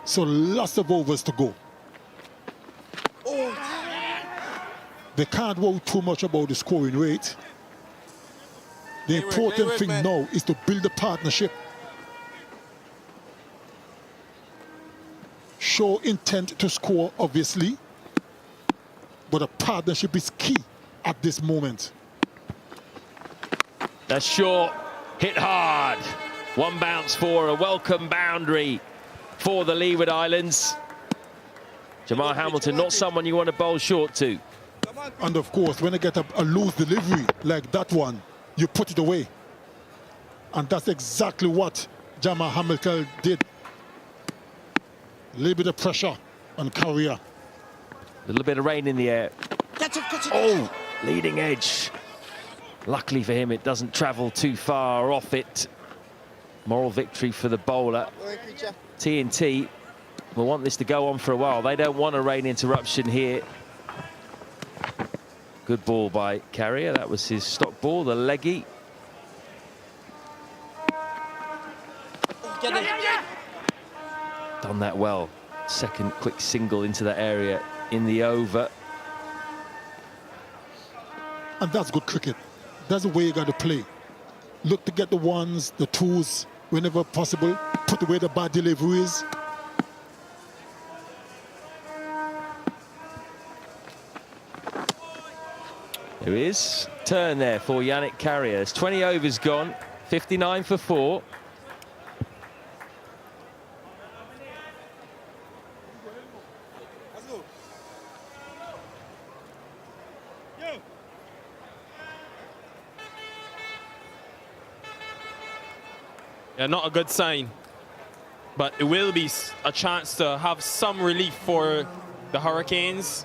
S6: So lots of overs to go.
S1: Oh.
S6: They can't worry too much about the scoring rate. The important thing now is to build a partnership. Show intent to score, obviously, but a partnership is key at this moment.
S3: That's short, hit hard. One bounce for a welcome boundary for the Leeward Islands. Jamal Hamilton, not someone you want to bowl short to.
S6: And of course, when they get a loose delivery like that one, you put it away. And that's exactly what Jamal Hamilton did. A little bit of pressure on Carrier.
S3: A little bit of rain in the air. Oh, leading edge. Luckily for him, it doesn't travel too far off it. Moral victory for the bowler. TNT will want this to go on for a while. They don't want a rain interruption here. Good ball by Carrier. That was his stock ball, the leggy. Done that well. Second quick single into that area in the over.
S6: And that's good cricket. That's the way you got to play. Look to get the ones, the twos, whenever possible. Put away the bad deliveries.
S3: There is turn there for Yannick Carrier. There's 20 overs gone, 59 for 4.
S4: Yeah, not a good sign. But it will be a chance to have some relief for the Hurricanes.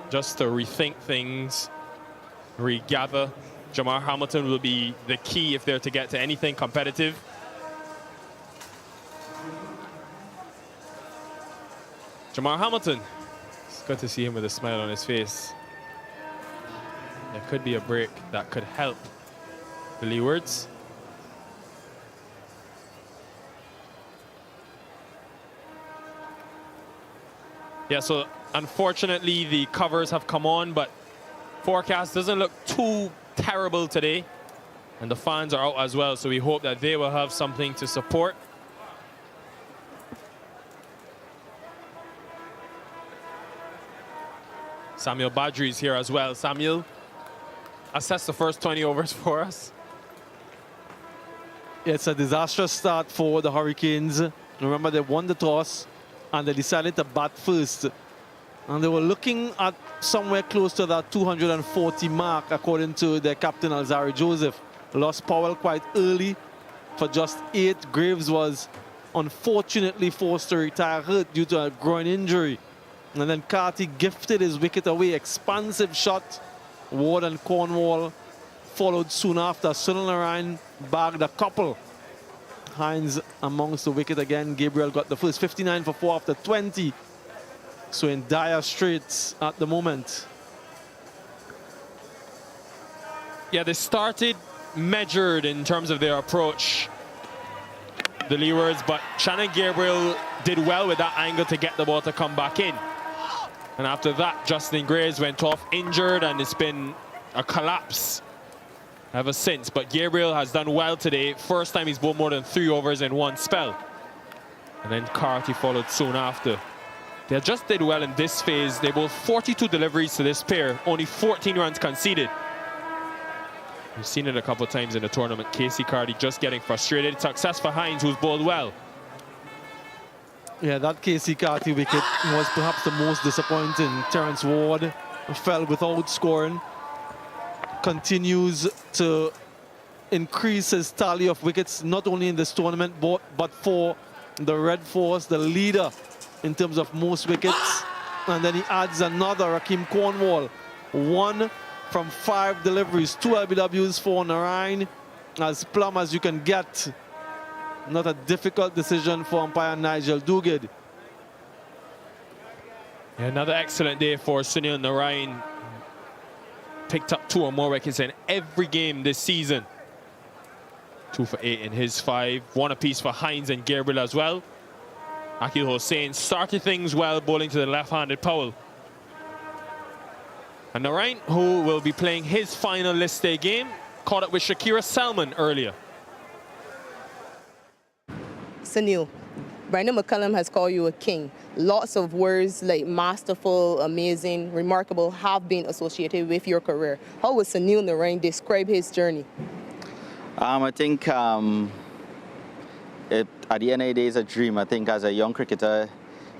S4: Just to rethink things, regather. Jamar Hamilton will be the key if they're to get to anything competitive. Jamar Hamilton. It's good to see him with a smile on his face. There could be a break that could help the Leewards. Yeah, so unfortunately the covers have come on, but forecast doesn't look too terrible today. And the fans are out as well, so we hope that they will have something to support. Samuel Badri is here as well. Samuel, assess the first 20 overs for us.
S8: It's a disastrous start for the Hurricanes. Remember, they won the toss and they decided to bat first. And they were looking at somewhere close to that 240 mark, according to their captain, Alzari Joseph. Lost Powell quite early for just 8. Graves was unfortunately forced to retire hurt due to a groin injury. And then Carty gifted his wicket away. Expansive shot. Ward and Cornwall followed soon after. Sunil Narayan bagged a couple. Hines amongst the wicket again. Gabriel got the first. 59 for 4 after 20. So in dire straits at the moment.
S4: Yeah, they started measured in terms of their approach, the Leewards, but Shannon Gabriel did well with that angle to get the ball to come back in. And after that, Justin Graves went off injured, and it's been a collapse ever since. But Gabriel has done well today. First time he's bowled more than 3 overs in one spell. And then Carty followed soon after. They just did well in this phase. They bowled 42 deliveries to this pair, only 14 runs conceded. We've seen it a couple of times in the tournament. Casey Carty just getting frustrated. Success for Hines, who's bowled well.
S8: Yeah, that Casey Carty wicket was perhaps the most disappointing. Terence Ward fell without scoring. Continues to increase his tally of wickets, not only in this tournament, but for the Red Force, the leader in terms of most wickets. And then he adds another, Rakeem Cornwall. 1 from 5 deliveries, 2 LBWs for Narayan. As plumb as you can get. Not a difficult decision for umpire Nigel Duguid.
S4: Yeah, another excellent day for Sunil Narayan. Picked up 2 or more wickets in every game this season. 2 for 8 in his 5. 1 apiece for Hines and Gabriel as well. Akil Hossain started things well, bowling to the left-handed Powell. And Narayan, who will be playing his final list day game, caught up with Shakira Salman earlier.
S11: Sunil, Brandon McCullum has called you a king. Lots of words like masterful, amazing, remarkable have been associated with your career. How would Sunil Narayan describe his journey?
S12: I think at the end of the day, it's a dream. I think as a young cricketer,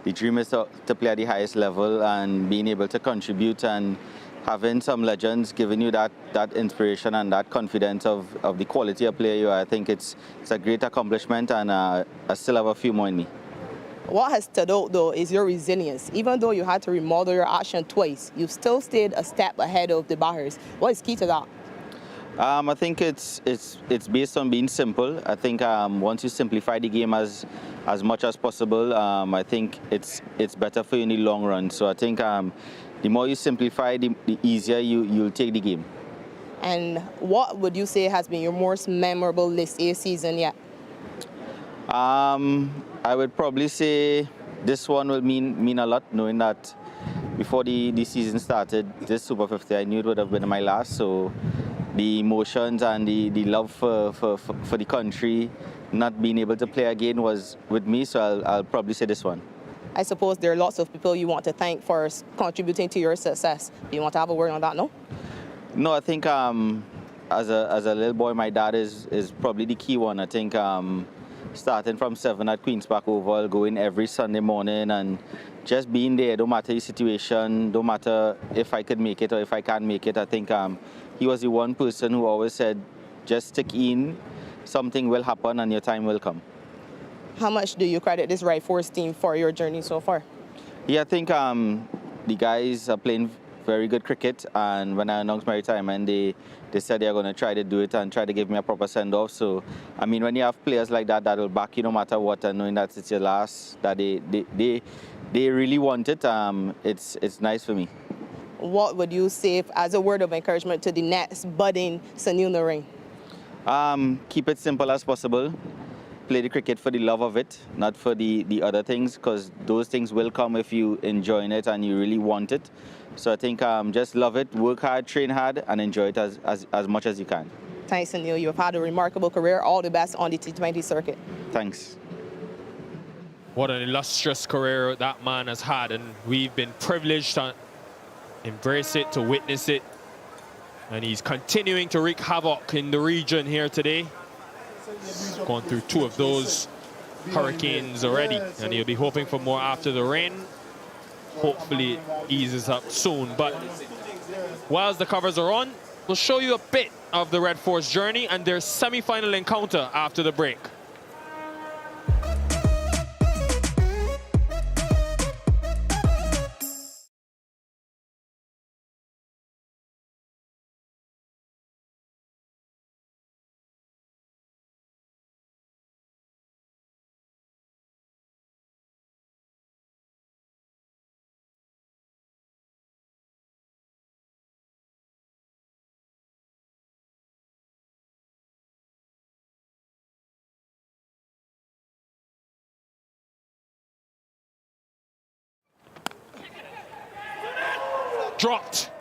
S12: the dream is to play at the highest level and being able to contribute, and having some legends giving you that inspiration and that confidence of the quality of player you are. I think it's a great accomplishment, and I still have a few more in me.
S11: What has stood out, though, is your resilience. Even though you had to remodel your action twice, you've still stayed a step ahead of the batters. What is key to that?
S12: I think it's based on being simple. I think once you simplify the game as much as possible, I think it's better for you in the long run. So I think the more you simplify, the easier you'll take the game.
S11: And what would you say has been your most memorable List A season yet?
S12: I would probably say this one will mean a lot, knowing that before the season started, this Super 50, I knew it would have been my last. So the emotions and the love for the country, not being able to play again was with me. So I'll probably say this one.
S11: I suppose there are lots of people you want to thank for contributing to your success. Do you want to have a word on that, no?
S12: No, I think as a little boy, my dad is probably the key one. I think starting from 7 at Queen's Park Oval, going every Sunday morning and just being there, no matter the situation, no matter if I could make it or if I can't make it. I think he was the one person who always said, just stick in, something will happen and your time will come.
S11: How much do you credit this Red Force team for your journey so far?
S12: Yeah, I think the guys are playing very good cricket, and when I announced my retirement, they said they're going to try to do it and try to give me a proper send-off. So, I mean, when you have players like that will back you no matter what, and knowing that it's your last, that they really want it, it's nice for me.
S11: What would you say as a word of encouragement to the next budding Sunil Narine?
S12: Keep it simple as possible. Play the cricket for the love of it, not for the other things, because those things will come if you enjoy it and you really want it. So I think just love it, work hard, train hard, and enjoy it as much as you can.
S11: Thanks, Sunil. You have had a remarkable career. All the best on the T20 circuit.
S12: Thanks.
S4: What an illustrious career that man has had, and we've been privileged to embrace it, to witness it. And he's continuing to wreak havoc in the region here today. He's gone through 2 of those hurricanes already, and he'll be hoping for more after the rain. Hopefully it eases up soon. But whilst the covers are on, we'll show you a bit of the Red Force journey and their semi-final encounter after the break. Dropped.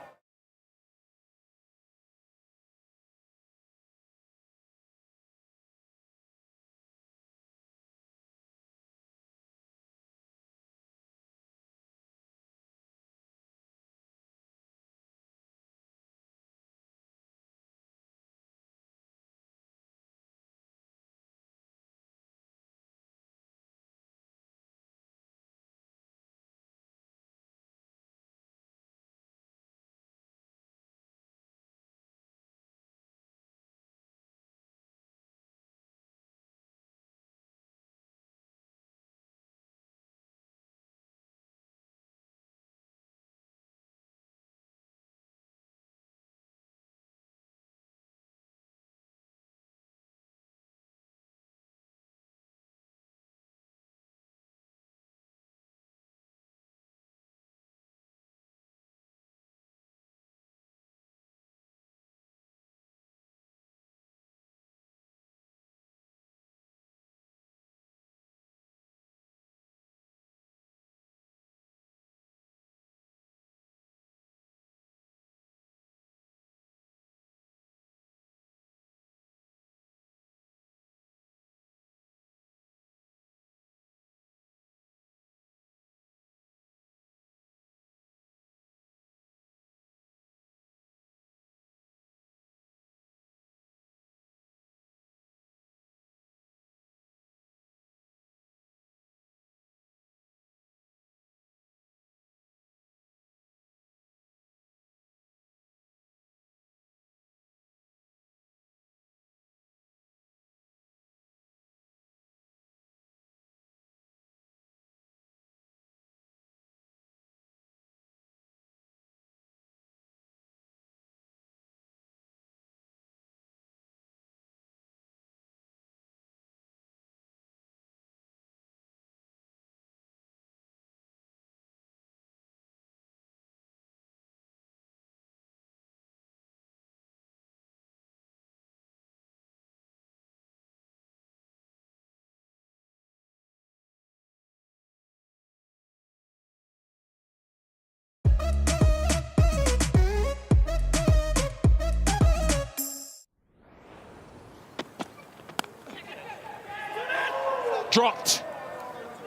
S4: Dropped.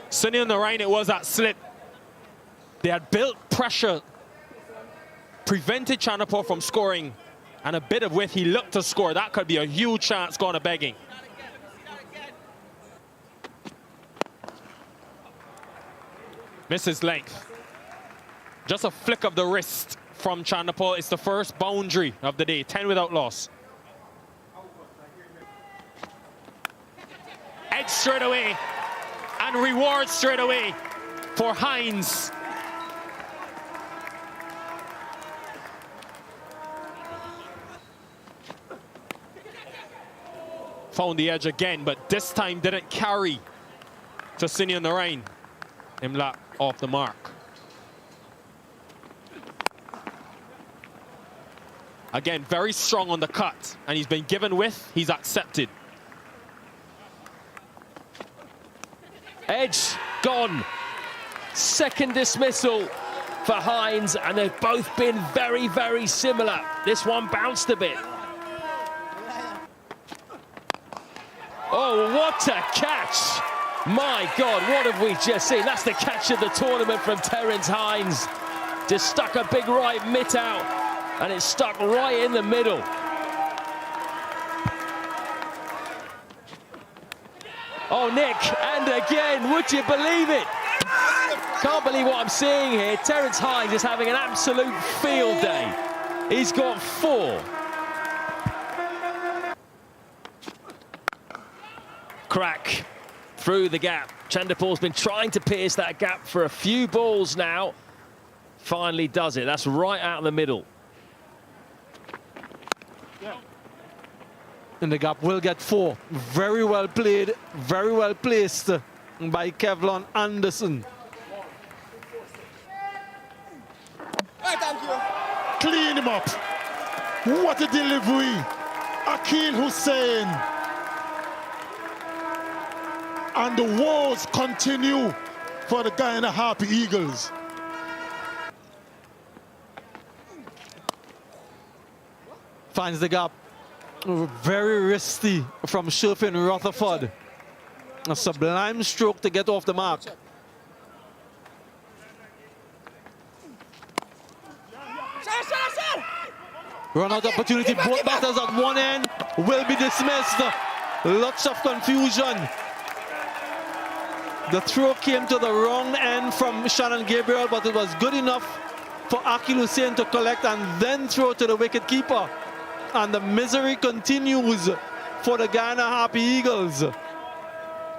S4: Sunil Narine, it was that slip. They had built pressure, prevented Chanapur from scoring, and a bit of width, he looked to score. That could be a huge chance gone to begging. Misses length. Just a flick of the wrist from Chanapur. It's the first boundary of the day, 10 without loss. Edge straight away. and reward straight away for Hines. Found the edge again, but this time didn't carry to Sini on the rain. Imlap off the mark. Again, very strong on the cut, and he's been given with, he's accepted.
S3: Edge gone. Second dismissal for Hines, and they've both been very, very similar. This one bounced a bit. Oh, what a catch! My God, what have we just seen? That's the catch of the tournament from Terence Hines. Just stuck a big right mitt out, and it stuck right in the middle. Oh, Nick, and again, would you believe it? Can't believe what I'm seeing here. Terence Hines is having an absolute field day. He's got 4. Crack through the gap. Chanderpaul's been trying to pierce that gap for a few balls now. Finally does it. That's right out of the middle.
S8: And the gap will get 4. Very well played, very well placed by Kevlon Anderson.
S6: Clean him up. What a delivery. Akil Hussain. And the wars continue for the Guyana Harpy Eagles.
S8: Finds the gap. Very risky from Sherfin Rutherford. A sublime stroke to get off the mark. Run out opportunity. Both batters at one end will be dismissed. Lots of confusion. The throw came to the wrong end from Shannon Gabriel, but it was good enough for Akil Hussain to collect and then throw to the wicket keeper. And the misery continues for the Guyana Harpy Eagles.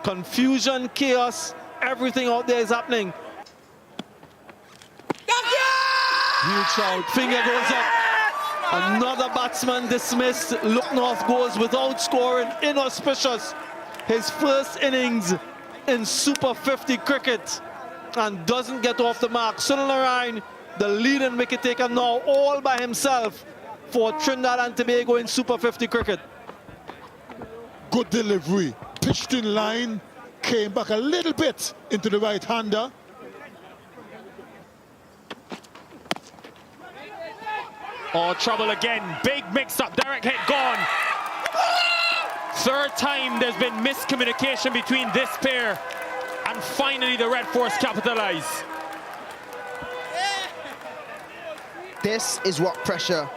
S8: Confusion, chaos, everything out there is happening. Huge shout, finger goes up. Another batsman dismissed. Look North goes without scoring, inauspicious. His first innings in Super 50 cricket and doesn't get off the mark. Sunil Narayan, the leading wicket taker now all by himself for Trinidad and Tobago in Super 50 cricket.
S6: Good delivery, pitched in line, came back a little bit into the right-hander.
S4: Oh, trouble again. Big mix-up. Direct hit gone. Third time there's been miscommunication between this pair. And finally the Red Force capitalize.
S10: This is what pressure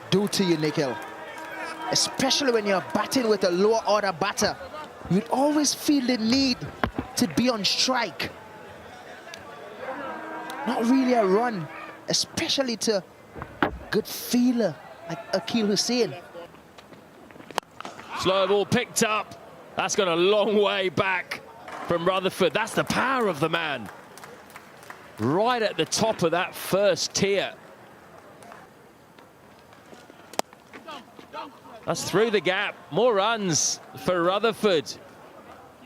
S10: do to you, Nikhil. Especially when you're batting with a lower order batter. You'd always feel the need to be on strike. Not really a run, especially to a good feeler like Akil Hussain.
S3: Slow ball picked up. That's gone a long way back from Rutherford. That's the power of the man. Right at the top of that first tier. That's through the gap. More runs for Rutherford.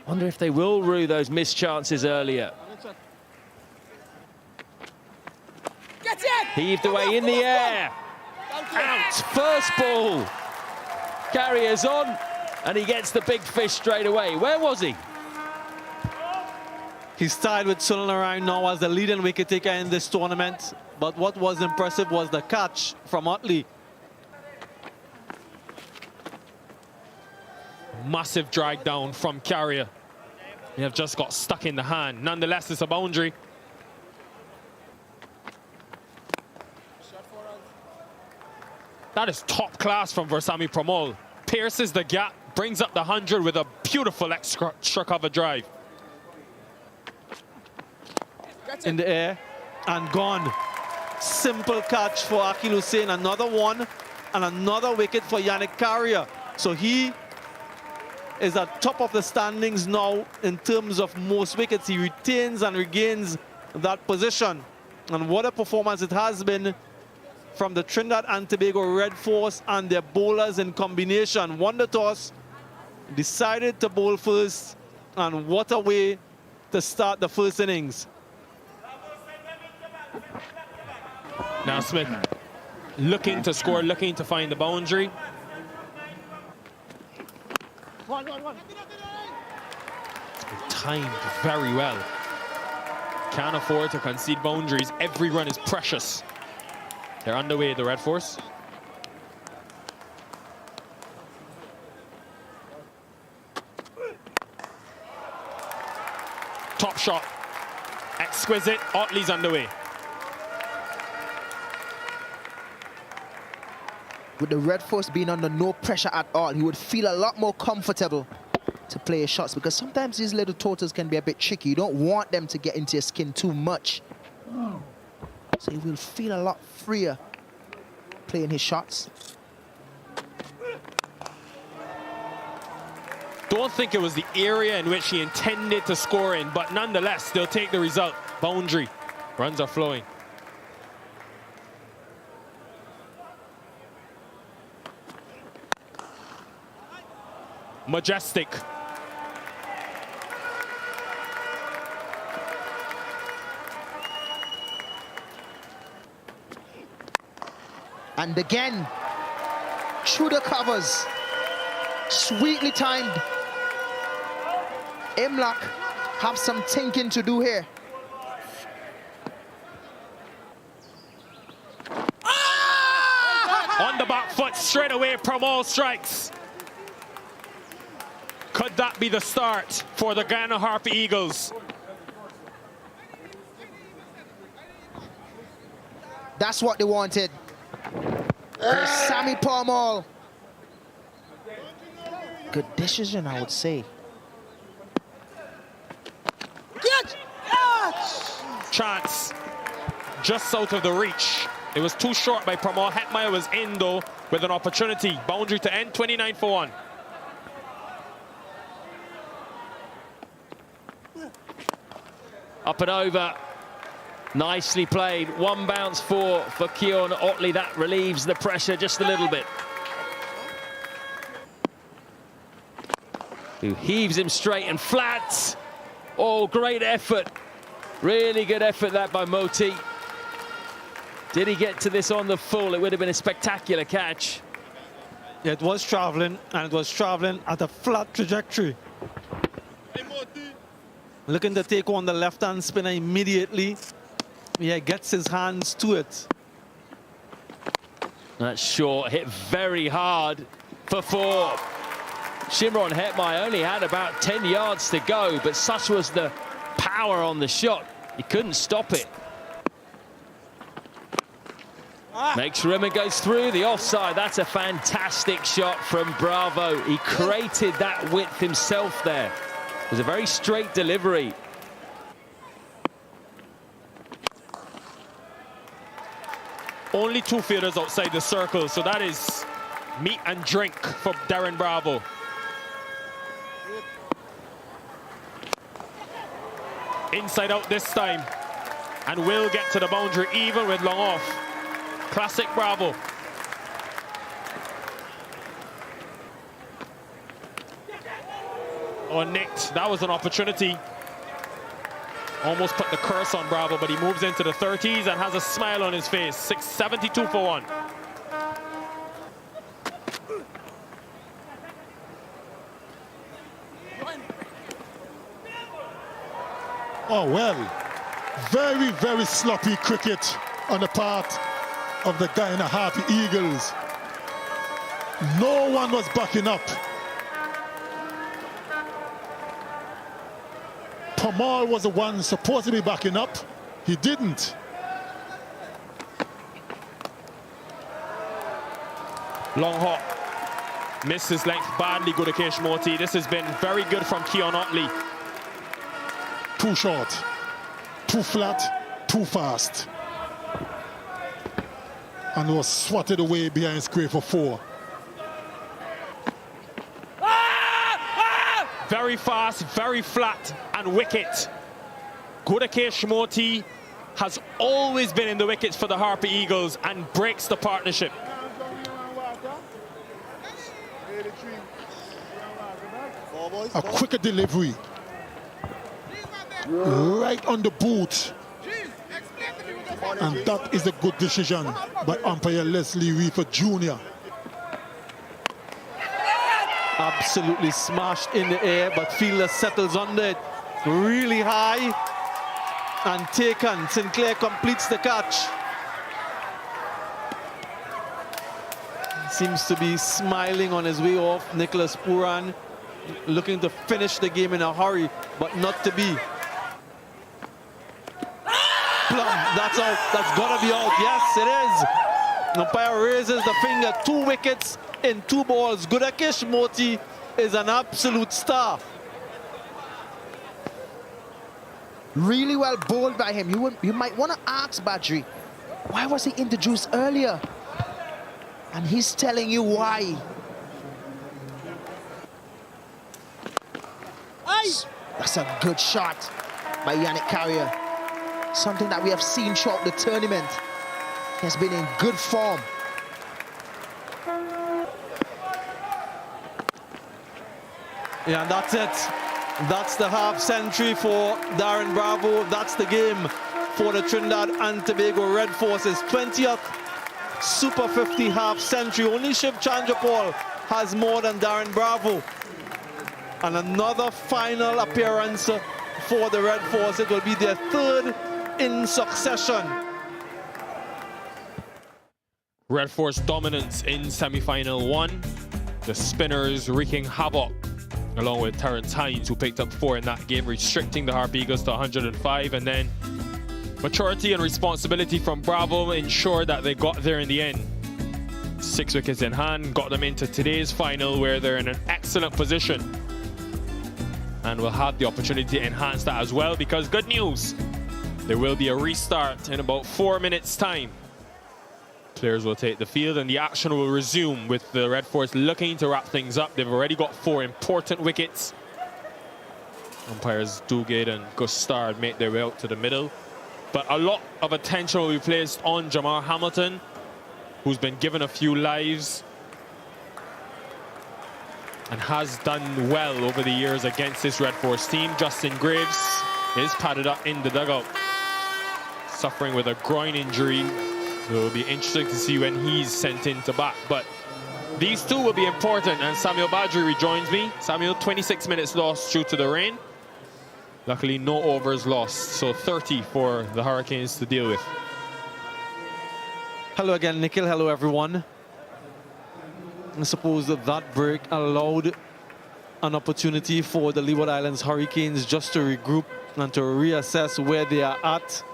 S3: Wonder if they will rue those missed chances earlier. Heaved away in the air. Out. First ball. Carriers on. And he gets the big fish straight away. Where was he?
S8: He's tied with Sunil Narayan now as the leading wicket taker in this tournament. But what was impressive was the catch from Utley.
S4: Massive drag down from Carrier. He have just got stuck in the hand. Nonetheless, it's a boundary. That is top class from Versamy Pramod. Pierces the gap, brings up the 100 with a beautiful extra cover drive.
S8: In the air and gone. Simple catch for Akil Hussain. Another one and another wicket for Yannick Carrier. So he is at top of the standings now in terms of most wickets. He retains and regains that position. And what a performance it has been from the Trinidad and Tobago Red Force and their bowlers in combination. Won the toss, decided to bowl first, and what a way to start the first innings.
S4: Now Smith looking to score, looking to find the boundary. Timed very well. Can't afford to concede boundaries. Every run is precious. They're underway, the Red Force. Top shot. Exquisite. Otley's underway.
S10: With the Red Force being under no pressure at all, he would feel a lot more comfortable to play his shots, because sometimes these little totals can be a bit tricky. You don't want them to get into your skin too much. So he will feel a lot freer playing his shots.
S4: Don't think it was the area in which he intended to score in, but nonetheless, they'll take the result. Boundary. Runs are flowing. Majestic.
S10: And again, through the covers, sweetly timed. Imlach have some thinking to do here.
S4: On the back foot, straight away, Pramal strikes. Could that be the start for the Guyana Harpy Eagles?
S10: That's what they wanted. Sammy Pramal. Good decision, I would say.
S4: Chance just out of the reach. It was too short by Pramal. Hetmeyer was in though with an opportunity. Boundary to end, 29 for 1.
S3: Up and over. Nicely played. One bounce for Keon Otley. That relieves the pressure just a little bit. Who heaves him straight and flat. Oh, great effort. Really good effort that by Moti. Did he get to this on the full? It would have been a spectacular catch.
S8: It was traveling, and it was traveling at a flat trajectory. Looking to take on the left-hand spinner immediately. Yeah, gets his hands to it.
S3: That short hit very hard for 4. Shimron Hetmeyer only had about 10 yards to go, but such was the power on the shot, he couldn't stop it. Makes room and goes through the offside. That's a fantastic shot from Bravo. He created that width himself there. It was a very straight delivery.
S4: Only 2 fielders outside the circle, so that is meat and drink for Darren Bravo. Inside out this time, and will get to the boundary even with long off. Classic Bravo. Oh, nicked. That was an opportunity. Almost put the curse on Bravo, but he moves into the 30s and has a smile on his face. 72 for 1.
S6: Oh, well, very, very sloppy cricket on the part of the Guyana Harpy Eagles. No one was backing up. Pramal was the one supposed to be backing up. He didn't.
S4: Long hop. Missed his length badly, Gudakesh Moti. This has been very good from Keon Otley.
S6: Too short, too flat, too fast. And was swatted away behind square for 4.
S4: Very fast, very flat, and wicket. Gudakesh Moti has always been in the wickets for the Harper Eagles and breaks the partnership.
S6: A quicker delivery. Right on the boot. And that is a good decision by umpire Leslie Reefer Jr.
S8: Absolutely smashed in the air, but fielder settles under it really high and taken. Sinclair completes the catch. Seems to be smiling on his way off. Nicholas Puran looking to finish the game in a hurry, but not to be. Plum, that's out. That's gotta be out. Yes, it is. Umpire raises the finger. 2 wickets in 2 balls. Gudakesh Moti is an absolute star.
S10: Really well bowled by him. You might want to ask Badri, why was he introduced earlier? And he's telling you why. That's a good shot by Yannick Carrier. Something that we have seen throughout the tournament. He has been in good form.
S8: Yeah, and that's it. That's the half century for Darren Bravo. That's the game for the Trinidad and Tobago Red Forces. 20th Super 50 half century. Only Shiv Chandrapal has more than Darren Bravo. And another final appearance for the Red Force. It will be their 3rd in succession.
S4: Red Force dominance in semi-final 1. The spinners wreaking havoc, along with Terrence Hines, who picked up 4 in that game, restricting the Harp Eagles to 105. And then maturity and responsibility from Bravo ensured that they got there in the end. 6 wickets in hand, got them into today's final, where they're in an excellent position. And will have the opportunity to enhance that as well, because good news, there will be a restart in about 4 minutes' time. Players will take the field and the action will resume, with the Red Force looking to wrap things up. They've already got 4 important wickets. Umpires Dugade and Gustard make their way out to the middle. But a lot of attention will be placed on Jamar Hamilton, who's been given a few lives and has done well over the years against this Red Force team. Justin Graves is padded up in the dugout, suffering with a groin injury. It will be interesting to see when he's sent in to bat. But these 2 will be important, and Samuel Badri rejoins me. Samuel, 26 minutes lost due to the rain. Luckily, no overs lost, so 30 for the Hurricanes to deal with.
S8: Hello again, Nikhil. Hello, everyone. I suppose that break allowed an opportunity for the Leeward Islands Hurricanes just to regroup and to reassess where they are at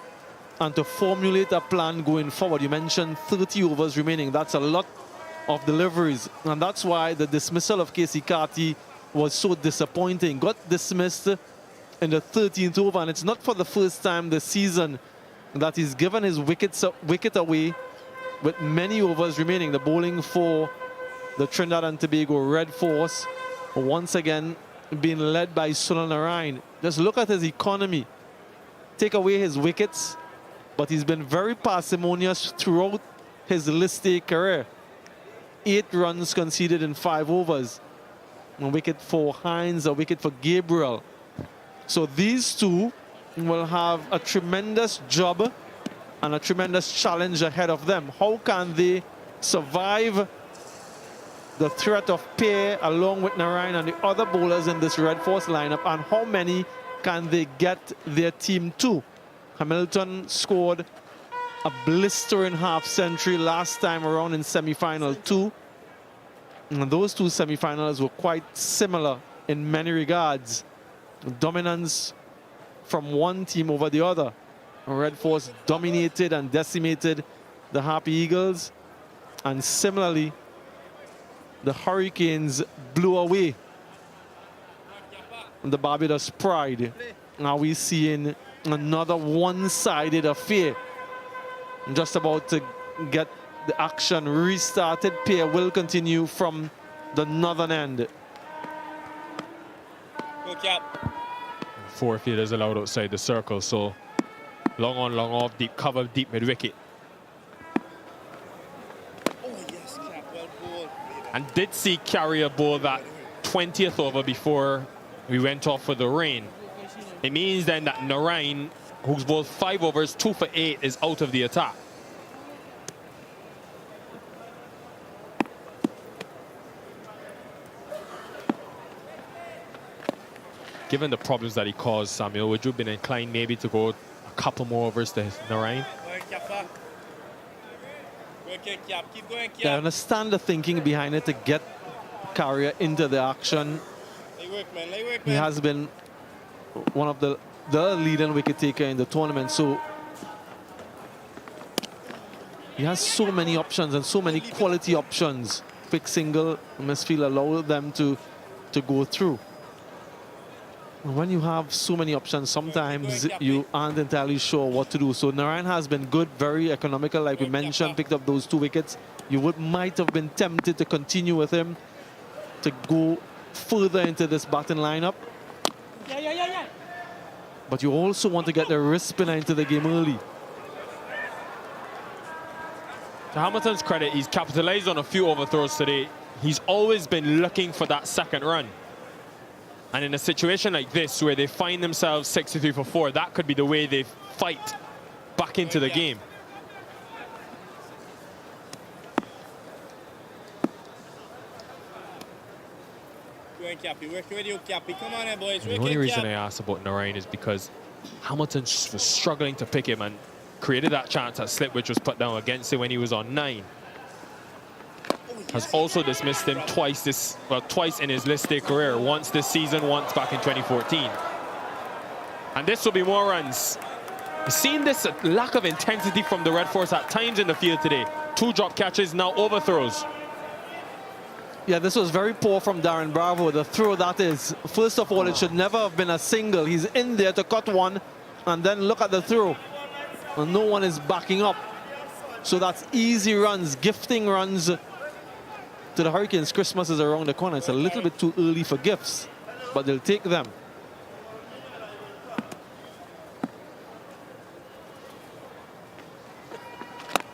S8: and to formulate a plan going forward. You mentioned 30 overs remaining. That's a lot of deliveries, and that's why the dismissal of Casey Carty was so disappointing. Got dismissed in the 13th over, and it's not for the first time this season that he's given his wicket away with many overs remaining. The bowling for the Trinidad and Tobago Red Force once again being led by Sunil Narayan. Just look at his economy. Take away his wickets, but he's been very parsimonious throughout his List A career. 8 runs conceded in 5 overs. A wicket for Hines, a wicket for Gabriel. So these 2 will have a tremendous job and a tremendous challenge ahead of them. How can they survive the threat of Pear along with Narayan and the other bowlers in this Red Force lineup, and how many can they get their team to? Hamilton scored a blistering half century last time around in semi-final 2. And those 2 semi-finals were quite similar in many regards. Dominance from one team over the other. Red Force dominated and decimated the Harp Eagles, and similarly the Hurricanes blew away the Barbados Pride. Now we're seeing another one-sided affair. Just about to get the action restarted. Pear will continue from the northern end.
S1: Go Cap.
S4: 4 fielders allowed outside the circle, so long on, long off, deep cover, deep mid wicket.
S1: Oh yes, Cap, well bowled.
S4: And did see Carrier bowl that 20th over before we went off for the rain. It means then that Narain, who's bowled 5 overs, 2 for 8, is out of the attack. Given the problems that he caused, Samuel, would you have been inclined maybe to go a couple more overs to Narain?
S1: Keep going, Cap.
S8: Yeah, I understand the thinking behind it to get Carrier into the action.
S1: Lay work, man. Lay work,
S8: He
S1: man.
S8: has been one of the leading wicket taker in the tournament, so he has so many options and so many quality options. Quick single, misfield allow them to go through. When you have so many options, sometimes you aren't entirely sure what to do. So Narain has been good, very economical, like we mentioned, picked up those 2 wickets. You might have been tempted to continue with him to go further into this batting lineup. But you also want to get the wrist spinner into the game early.
S4: To Hamilton's credit, he's capitalized on a few overthrows today. He's always been looking for that second run. And in a situation like this, where they find themselves 63 for 4, that could be the way they fight back into the game.
S1: Go on, Cappy. Working with you, Cappy. Come on, boys.
S4: The only reason I asked about Narain is because Hamilton was struggling to pick him and created that chance at slip, which was put down against him when he was on 9. Has also dismissed him twice in his list day career. Once this season, once back in 2014. And this will be more runs. We've seen this lack of intensity from the Red Force at times in the field today. 2 drop catches, now overthrows.
S8: Yeah, this was very poor from Darren Bravo. The throw, that is. First of all, it should never have been a single. He's in there to cut one, and then look at the throw. And no one is backing up. So that's easy runs, gifting runs to the Hurricanes. Christmas is around the corner. It's a little bit too early for gifts, but they'll take them.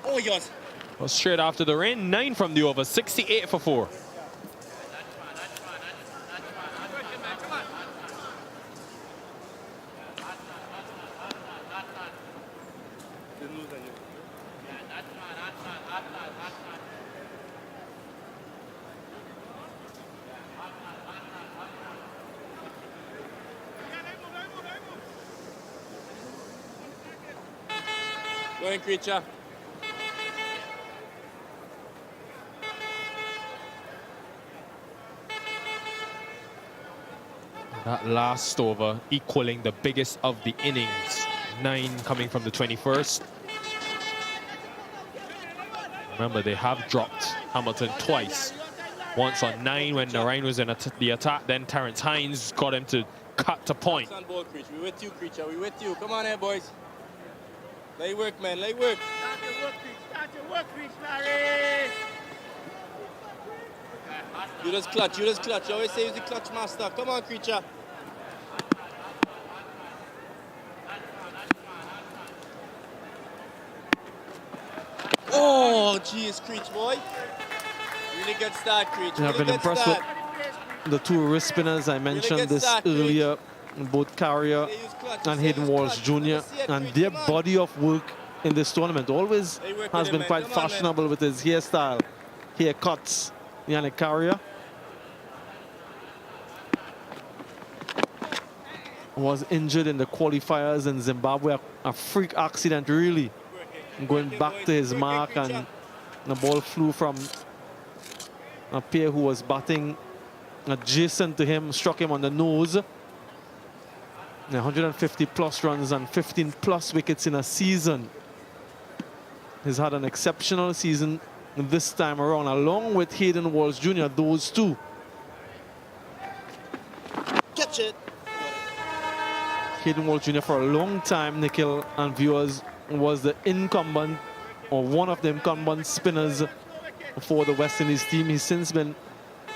S1: Oh, yes.
S4: Well, straight after the rain, 9 from the over, 68 for 4.
S1: Go ahead, Creature.
S4: That last over equaling the biggest of the innings. 9 coming from the 21st. Remember, they have dropped Hamilton twice. Once on 9 when Narain was in the attack, then Terrence Hines got him to cut to point.
S1: On board, Creature. We with you, Creature. We with you. Come on here, boys. Lay work, man. Lay work. Start your work, Creature. Start your work, Creature, Larry. You just clutch. You just clutch. You always say you're the clutch master. Come on, Creature. Oh, geez, Creech, boy. Really good start, Creech.
S8: I've been impressed with the 2 wrist spinners. I mentioned this earlier, both Carrier and Hayden Walsh Jr. And their body of work in this tournament always has been quite fashionable with his hairstyle, haircuts. Yannick Carrier was injured in the qualifiers in Zimbabwe, a freak accident really, going back to his mark, and the ball flew from a player who was batting adjacent to him, struck him on the nose. 150 plus runs and 15 plus wickets in a season. He's had an exceptional season this time around, along with Hayden Walsh Jr., those 2.
S1: Catch it.
S8: Hayden Walsh Jr. for a long time, Nikhil and viewers, was the incumbent, or one of the incumbent spinners for the West Indies team. He's since been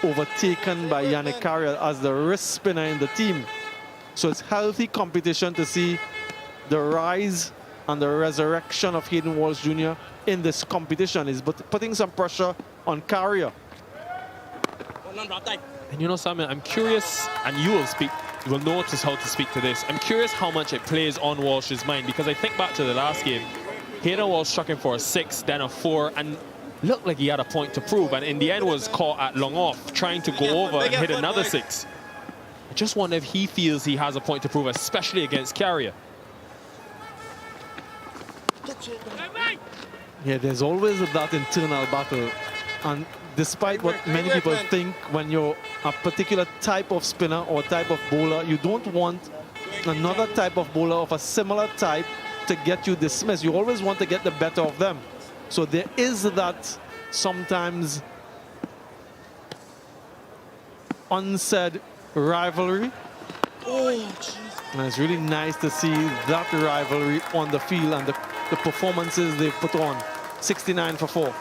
S8: overtaken by Yannick Carrier as the wrist spinner in the team. So it's healthy competition to see the rise and the resurrection of Hayden Walsh Jr. in this competition. Is putting some pressure on Carrier.
S4: And you know, Simon, I'm curious, and you will notice how to speak to this. I'm curious how much it plays on Walsh's mind, because I think back to the last game. Hayden Walsh struck him for a 6, then a 4, and looked like he had a point to prove, and in the end was caught at long off, trying to go over and hit another 6. I just wonder if he feels he has a point to prove, especially against Carrier.
S8: Yeah, there's always that internal battle, and despite what many people think, when you're a particular type of spinner or type of bowler, you don't want another type of bowler of a similar type to get you dismissed. You always want to get the better of them. So there is that sometimes unsaid rivalry. And it's really nice to see that rivalry on the field and the performances they've put on. 69 for 4.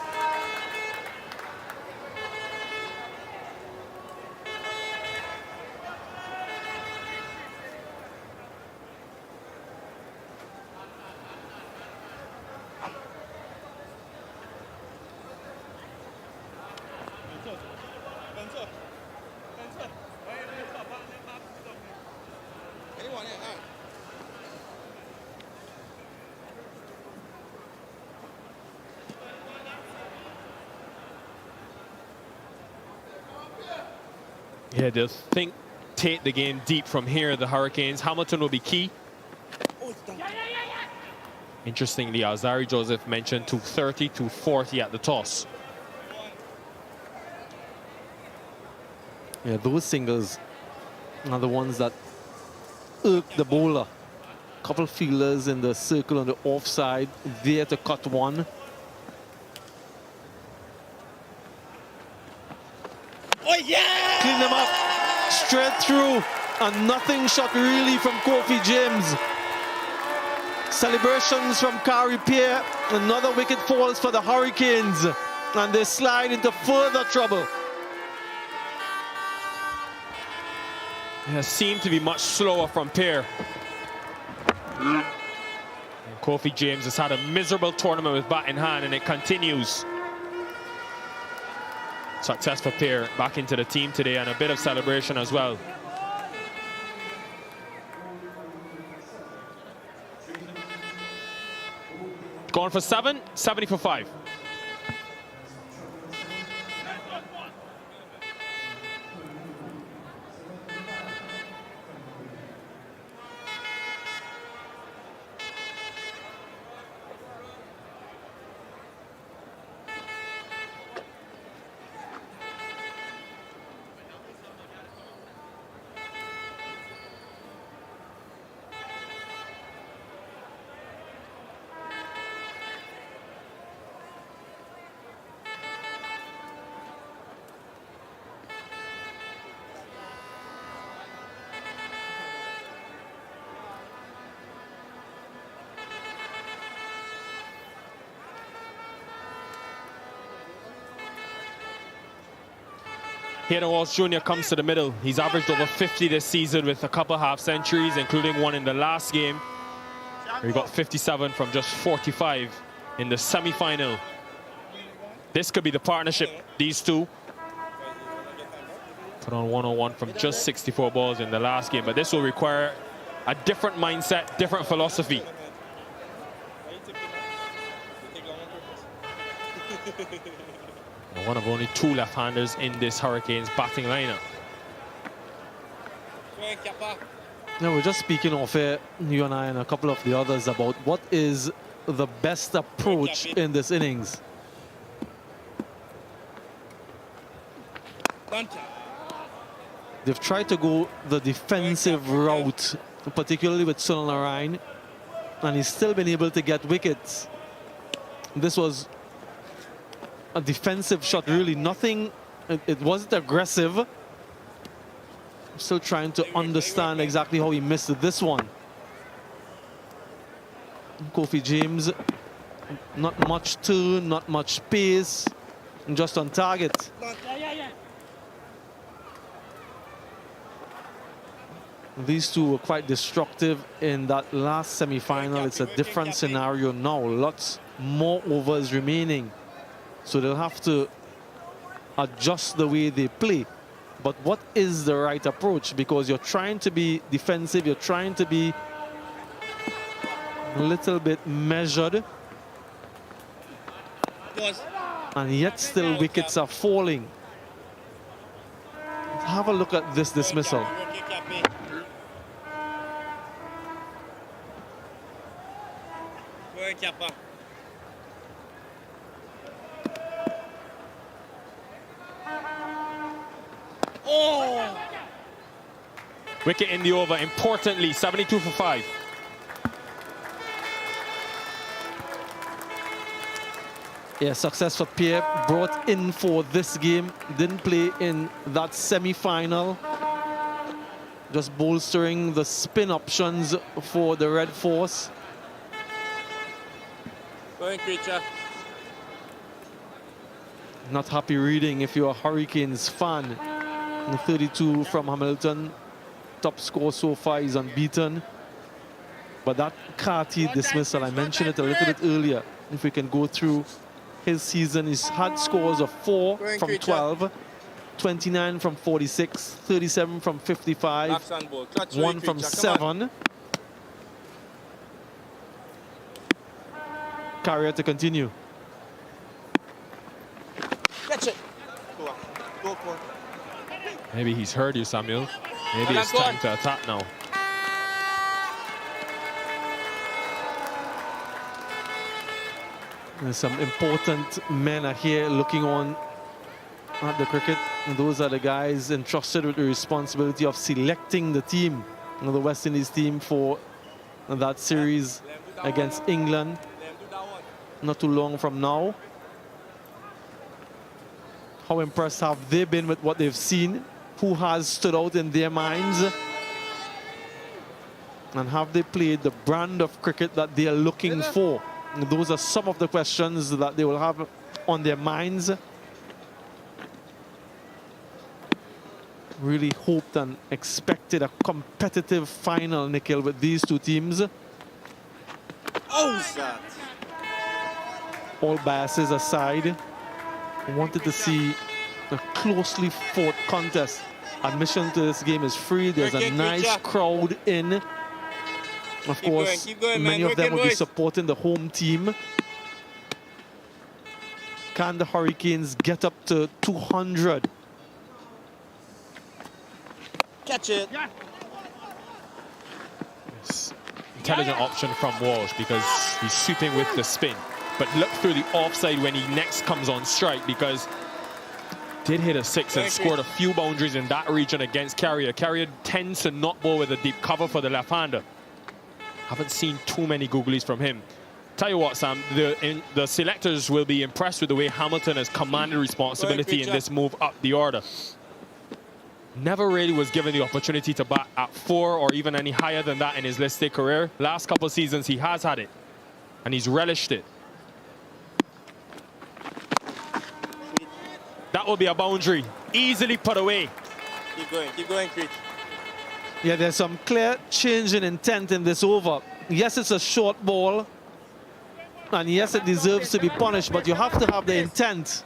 S4: Yeah, they'll take the game deep from here, the Hurricanes. Hamilton will be key. Interestingly, Alzari Joseph mentioned 230, 240 at the toss.
S8: Yeah, those singles are the ones that irk the bowler. Couple fielders in the circle on the offside, there to cut one.
S1: Oh yeah!
S8: Clean them up, straight through, and nothing shot really from Kofi James. Celebrations from Kari Pierre. Another wicket falls for the Hurricanes, and they slide into further trouble.
S4: Yeah, seemed to be much slower from Pierre. And Kofi James has had a miserable tournament with bat in hand, and it continues. Success for Pierre, back into the team today, and a bit of celebration as well. Going for 7, 70 for 5. Hayden Walsh Jr. comes to the middle. He's averaged over 50 this season with a couple half centuries, including one in the last game. He got 57 from just 45 in the semi-final. This could be the partnership, these two. Put on 101 from just 64 balls in the last game, but this will require a different mindset, different philosophy. One of only 2 left-handers in this Hurricanes batting lineup.
S8: Now, we're just speaking off air, you and I and a couple of the others, about what is the best approach in this innings. They've tried to go the defensive route, particularly with Sunil Narayan, and he's still been able to get wickets. This was a defensive shot, really. Nothing, it wasn't aggressive. I'm still trying to understand exactly how he missed this one. Kofi James, not much turn, not much pace, and just on target. These two were quite destructive in that last semi-final. It's a different scenario now. Lots more overs remaining. So they'll have to adjust the way they play. But what is the right approach? Because you're trying to be defensive, you're trying to be a little bit measured. And yet still wickets are falling. Have a look at this dismissal.
S4: Oh! Wicket in the over, importantly, 72 for 5.
S8: Yeah, success for Pierre, brought in for this game, didn't play in that semi-final. Just bolstering the spin options for the Red Force.
S1: Going, creature.
S8: Not happy reading if you're a Hurricanes fan. 32 from Hamilton. Top score so far is unbeaten. But that Carty dismissal, I mentioned it a little bit earlier. If we can go through his season, he's had scores of 4 from 12, 29 from 46, 37 from 55, 1 from 7. Carrier to continue.
S1: Catch it. Go on. Go, go.
S4: Maybe he's heard you, Samuel. Maybe it's time to attack now.
S8: There's some important men are here looking on at the cricket. And those are the guys entrusted with the responsibility of selecting the team, the West Indies team, for that series against England not too long from now. How impressed have they been with what they've seen? Who has stood out in their minds? And have they played the brand of cricket that they are looking for? And those are some of the questions that they will have on their minds. Really hoped and expected a competitive final, Nikhil, with these two teams.
S1: Oh, God.
S8: All biases aside, I wanted to see a closely fought contest. Admission to this game is free. There's a nice crowd in. Of course, many of them will be supporting the home team. Can the Hurricanes get up to 200?
S1: Catch it.
S4: Intelligent option from Walsh because he's sweeping with the spin. But look through the offside when he next comes on strike, because did hit a 6 and scored a few boundaries in that region against Carrier. Carrier tends to not bowl with a deep cover for the left-hander. Haven't seen too many googlies from him. Tell you what, Sam, the selectors will be impressed with the way Hamilton has commanded responsibility in this move up the order. Never really was given the opportunity to bat at 4 or even any higher than that in his listed career. Last couple of seasons he has had it, and he's relished it. That will be a boundary, easily put away.
S1: Keep going, Creech.
S8: Yeah, there's some clear change in intent in this over. Yes, it's a short ball, and yes, it deserves to be punished, but you have to have the intent.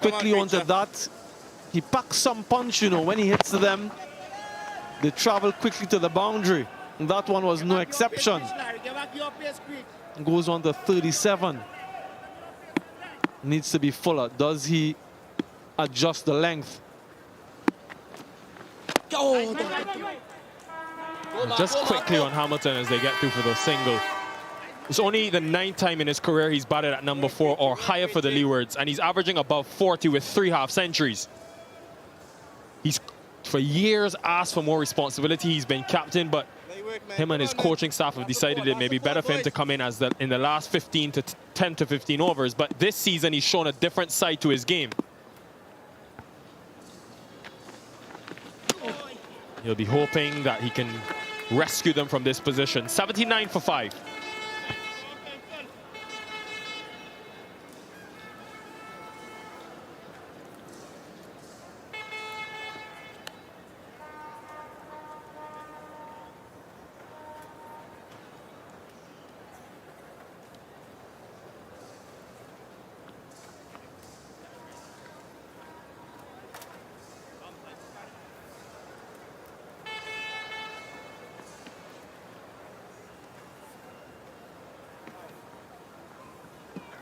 S8: Quickly onto that. He packs some punch, you know, when he hits them. They travel quickly to the boundary. And that one was no exception. Goes on to 37. Needs to be fuller. Does he adjust the length?
S4: Just quickly on Hamilton as they get through for the single. It's only the 9th time in his career he's batted at number 4 or higher for the Leewards, and he's averaging above 40 with 3 half-centuries. He's, for years, asked for more responsibility. He's been captain, but him and his coaching staff have decided it may be better for him to come in as in the last 10 to 15 overs. But this season, he's shown a different side to his game. He'll be hoping that he can rescue them from this position. 79 for 5.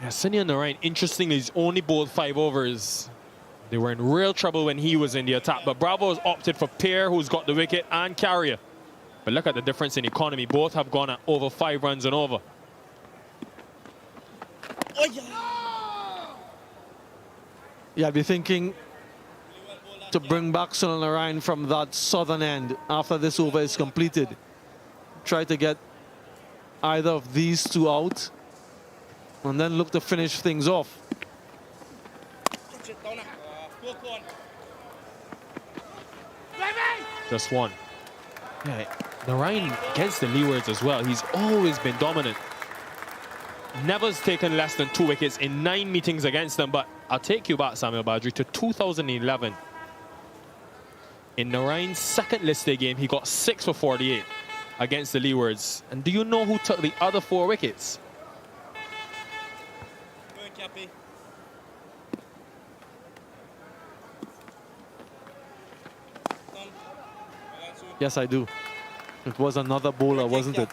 S4: Yeah, Sunny and Narayan, interestingly, he's only bowled 5 overs. They were in real trouble when he was in the attack, but Bravo has opted for Pear, who's got the wicket, and Carrier. But look at the difference in economy. Both have gone at over 5 runs and over.
S8: Yeah, I'd be thinking to bring back Sunil Narayan from that southern end after this over is completed. Try to get either of these two out and then look to finish things off.
S4: Just one. Yeah, Narayan gets the Leewards as well. He's always been dominant. Never's taken less than 2 wickets in 9 meetings against them, but I'll take you back, Samuel Badri, to 2011. In Narayan's second list day game, he got 6 for 48 against the Leewards. And do you know who took the other 4 wickets?
S8: Yes, I do. It was another bowler, wasn't it?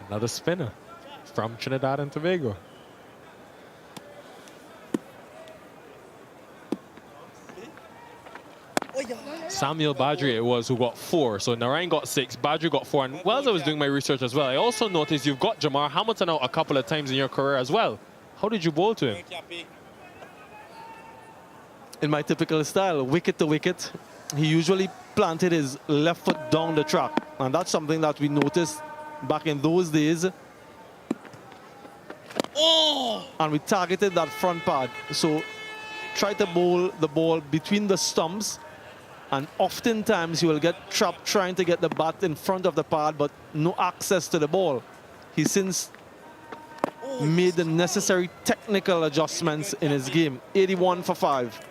S4: Another spinner from Trinidad and Tobago. Samuel Badri it was who got 4. So Narayan got 6, Badri got 4. And while I was doing my research as well, I also noticed you've got Jamar Hamilton out a couple of times in your career as well. How did you bowl to him?
S8: In my typical style, wicket to wicket. He usually planted his left foot down the track. And that's something that we noticed back in those days. And we targeted that front pad. So try to bowl the ball between the stumps. And oftentimes you will get trapped trying to get the bat in front of the pad, but no access to the ball. He's since made the necessary technical adjustments in his game. 81 for 5.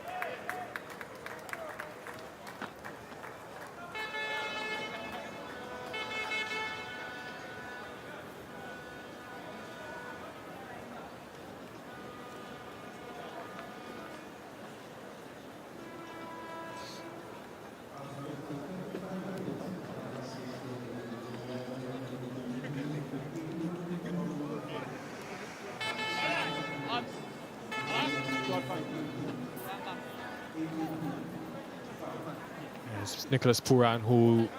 S4: Nicholas Pooran, who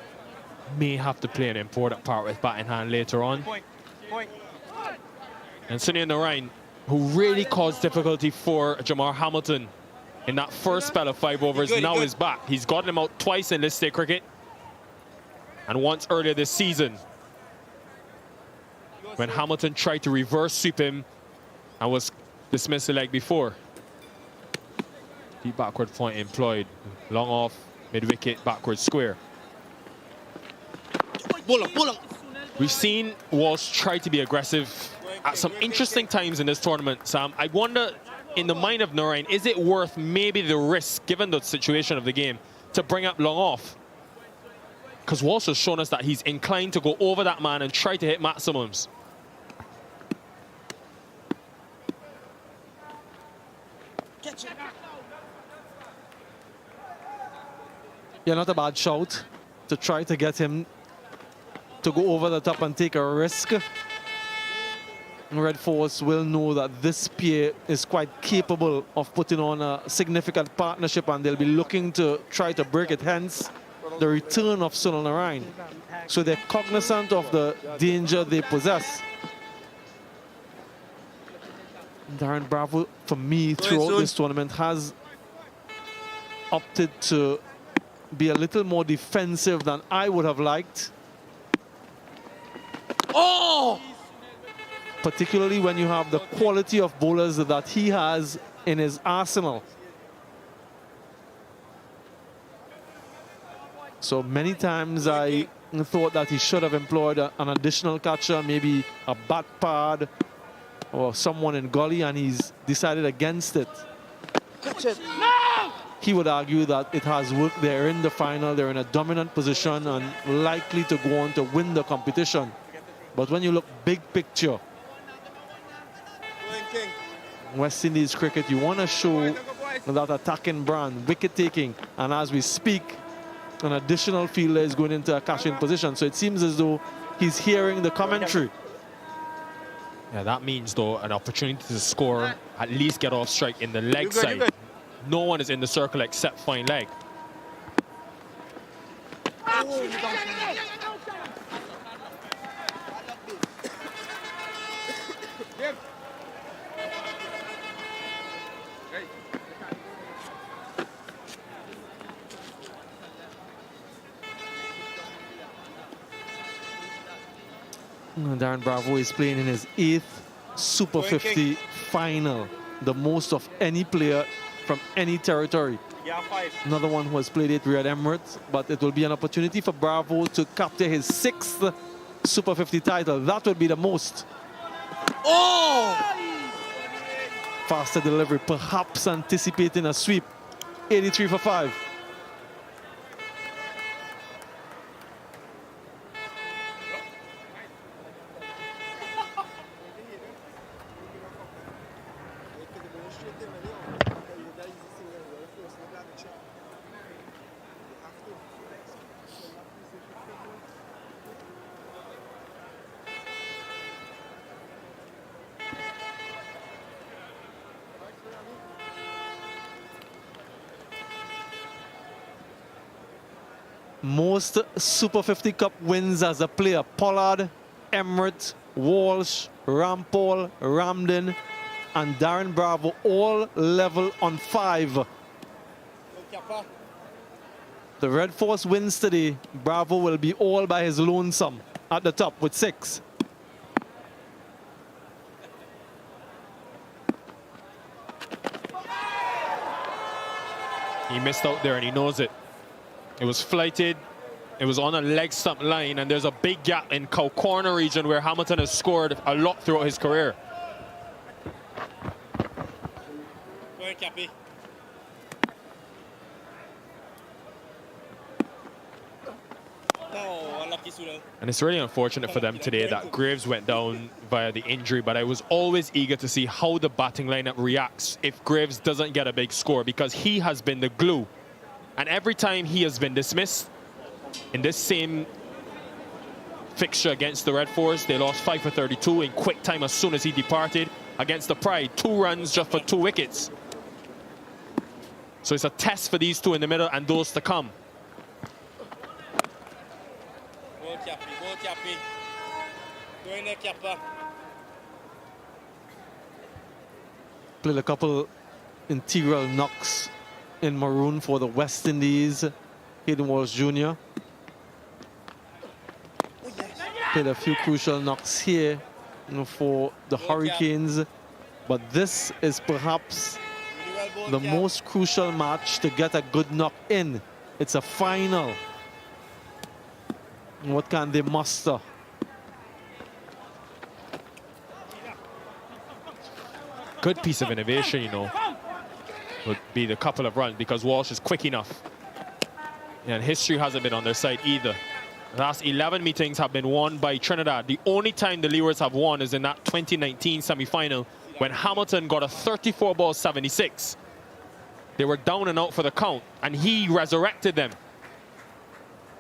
S4: may have to play an important part with bat in hand later on. And Sunil Narayan, who really caused difficulty for Jamar Hamilton in that first spell of 5 overs, now is back. He's gotten him out twice in list day cricket and once earlier this season when Hamilton tried to reverse sweep him and was dismissed the leg before. Deep backward point employed. Long off, mid-wicket, backward square. We've seen Walsh try to be aggressive at some interesting times in this tournament, Sam. I wonder, in the mind of Narayan, is it worth maybe the risk, given the situation of the game, to bring up long off? Because Walsh has shown us that he's inclined to go over that man and try to hit maximums.
S8: Yeah, not a bad shout to try to get him to go over the top and take a risk. Red Force will know that this pair is quite capable of putting on a significant partnership, and they'll be looking to try to break it, hence the return of Sunil Narayan. So they're cognizant of the danger they possess. Darren Bravo, for me, throughout this tournament, has opted to be a little more defensive than I would have liked. Particularly when you have the quality of bowlers that he has in his arsenal. So many times I thought that he should have employed an additional catcher, maybe a bat pad or someone in gully, and he's decided against it.
S10: Catch it.
S8: He would argue that it has worked. They're in the final, they're in a dominant position and likely to go on to win the competition. But when you look big picture, West Indies cricket, you want to show that attacking brand, wicket taking, and as we speak, an additional fielder is going into a catching position. So it seems as though he's hearing the commentary.
S4: Yeah, that means, though, an opportunity to score, at least get off strike in the leg side. No one is in the circle except fine leg.
S8: Darren Bravo is playing in his 8th Super 50 final, the most of any player from any territory. Another one who has played it at Emirates, but it will be an opportunity for Bravo to capture his 6th Super 50 title. That would be the most. Oh! Faster delivery, perhaps anticipating a sweep. 83 for 5. Most Super 50 Cup wins as a player: Pollard, Emirates, Walsh, Rampol, Ramden, and Darren Bravo, all level on 5. The Red Force wins today. Bravo will be all by his lonesome at the top with 6.
S4: He missed out there and he knows it. It was flighted, it was on a leg stump line, and there's a big gap in Cow Corner region where Hamilton has scored a lot throughout his career.
S1: Go ahead, Cappy. No, unlucky Sunil.
S4: And it's really unfortunate for them today that Graves went down via the injury, but I was always eager to see how the batting lineup reacts if Graves doesn't get a big score, because he has been the glue. And every time he has been dismissed, in this same fixture against the Red Force, they lost 5 for 32 in quick time as soon as he departed. Against the Pride, 2 runs just for 2 wickets. So it's a test for these two in the middle and those to come.
S1: Go Cappy, go Cappy. Go in there, Kappa.
S8: Played a couple integral knocks in maroon for the West Indies. Hayden Walsh Jr. Played a few crucial knocks here, for the Hurricanes. But this is perhaps the most crucial match to get a good knock in. It's a final. What can they muster?
S4: Good piece of innovation, would be the couple of runs, because Walsh is quick enough. And history hasn't been on their side either. The last 11 meetings have been won by Trinidad. The only time the Leewards have won is in that 2019 semi-final when Hamilton got a 34-ball 76. They were down and out for the count, and he resurrected them.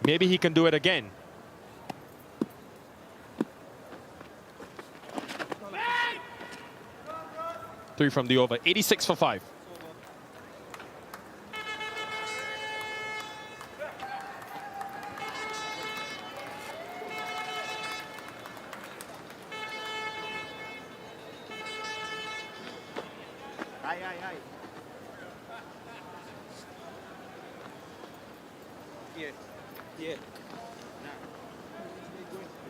S4: Maybe he can do it again. 3 from the over, 86 for 5.
S1: Yeah.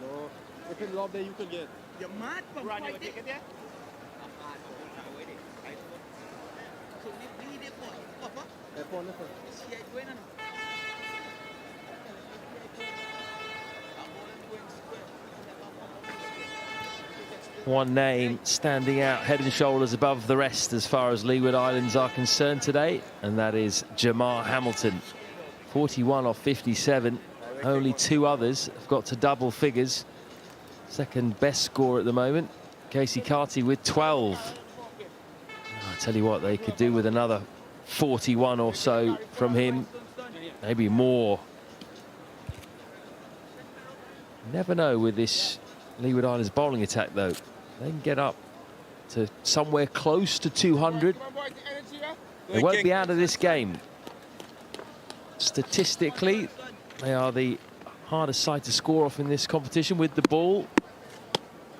S1: No. If it's lob there, you can get. You're mad from Run, you take it there?
S3: One name standing out head and shoulders above the rest as far as Leeward Islands are concerned today, and that is Jamar Hamilton. 41 off 57. Only 2 others have got to double figures. Second best score at the moment, Casey Carty with 12. I tell you what, they could do with another 41 or so from him, maybe more. Never know with this Leeward Islands bowling attack, though. They can get up to somewhere close to 200. They won't be out of this game. Statistically, they are the hardest side to score off in this competition with the ball.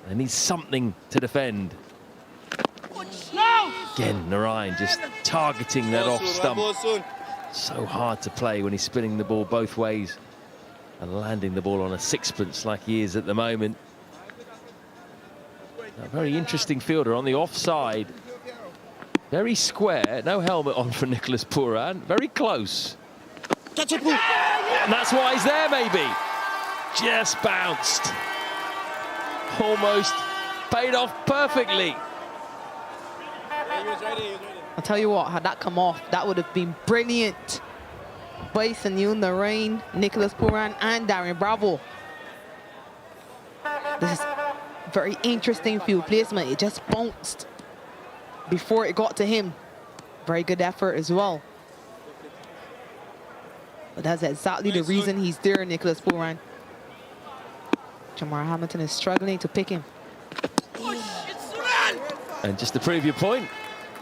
S3: They need something to defend. Again, Narayan just targeting that off stump. So hard to play when he's spinning the ball both ways and landing the ball on a sixpence like he is at the moment. A very interesting fielder on the offside. Very square, no helmet on for Nicholas Pooran. Very close. And that's why he's there, maybe. Just bounced. Almost paid off perfectly.
S9: I'll tell you what, had that come off, that would have been brilliant. By Sunil Narine, Nicholas Pooran, and Darren Bravo. This is very interesting field placement. It just bounced before it got to him. Very good effort as well. But that's exactly the reason he's there, Nicholas Pooran. Jamar Hamilton is struggling to pick him.
S3: And just to prove your point,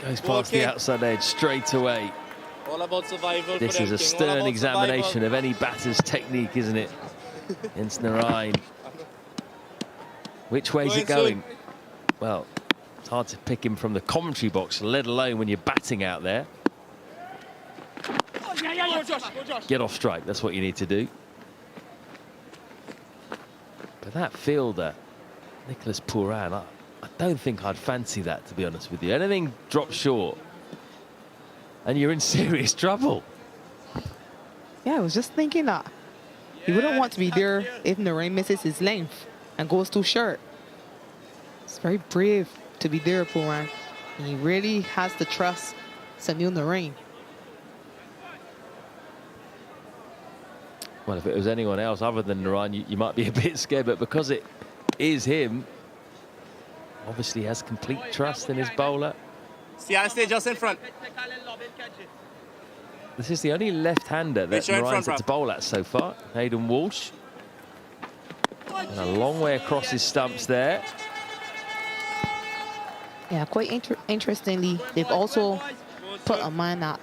S3: goes past the outside edge straight away.
S1: All about survival.
S3: This is a stern examination of any batter's technique, isn't it? Against Narayan. Which way is it going? Well, it's hard to pick him from the commentary box, let alone when you're batting out there. Get off strike, that's what you need to do. But that fielder, Nicholas Pooran, I don't think I'd fancy that, to be honest with you. Anything drops short and you're in serious trouble.
S9: Yeah, I was just thinking that. He wouldn't want to be there if Narayan misses his length and goes too short. It's very brave to be there, Pooran. And he really has to trust Sunil Narine.
S3: Well, if it was anyone else other than Narayan, you might be a bit scared, but because it is him, obviously has complete trust in his bowler.
S1: Stay just in front.
S3: This is the only left-hander that Narayan's had to bowl at so far. Hayden Walsh. And a long way across his stumps there.
S9: Yeah, quite interestingly, they've also put a man at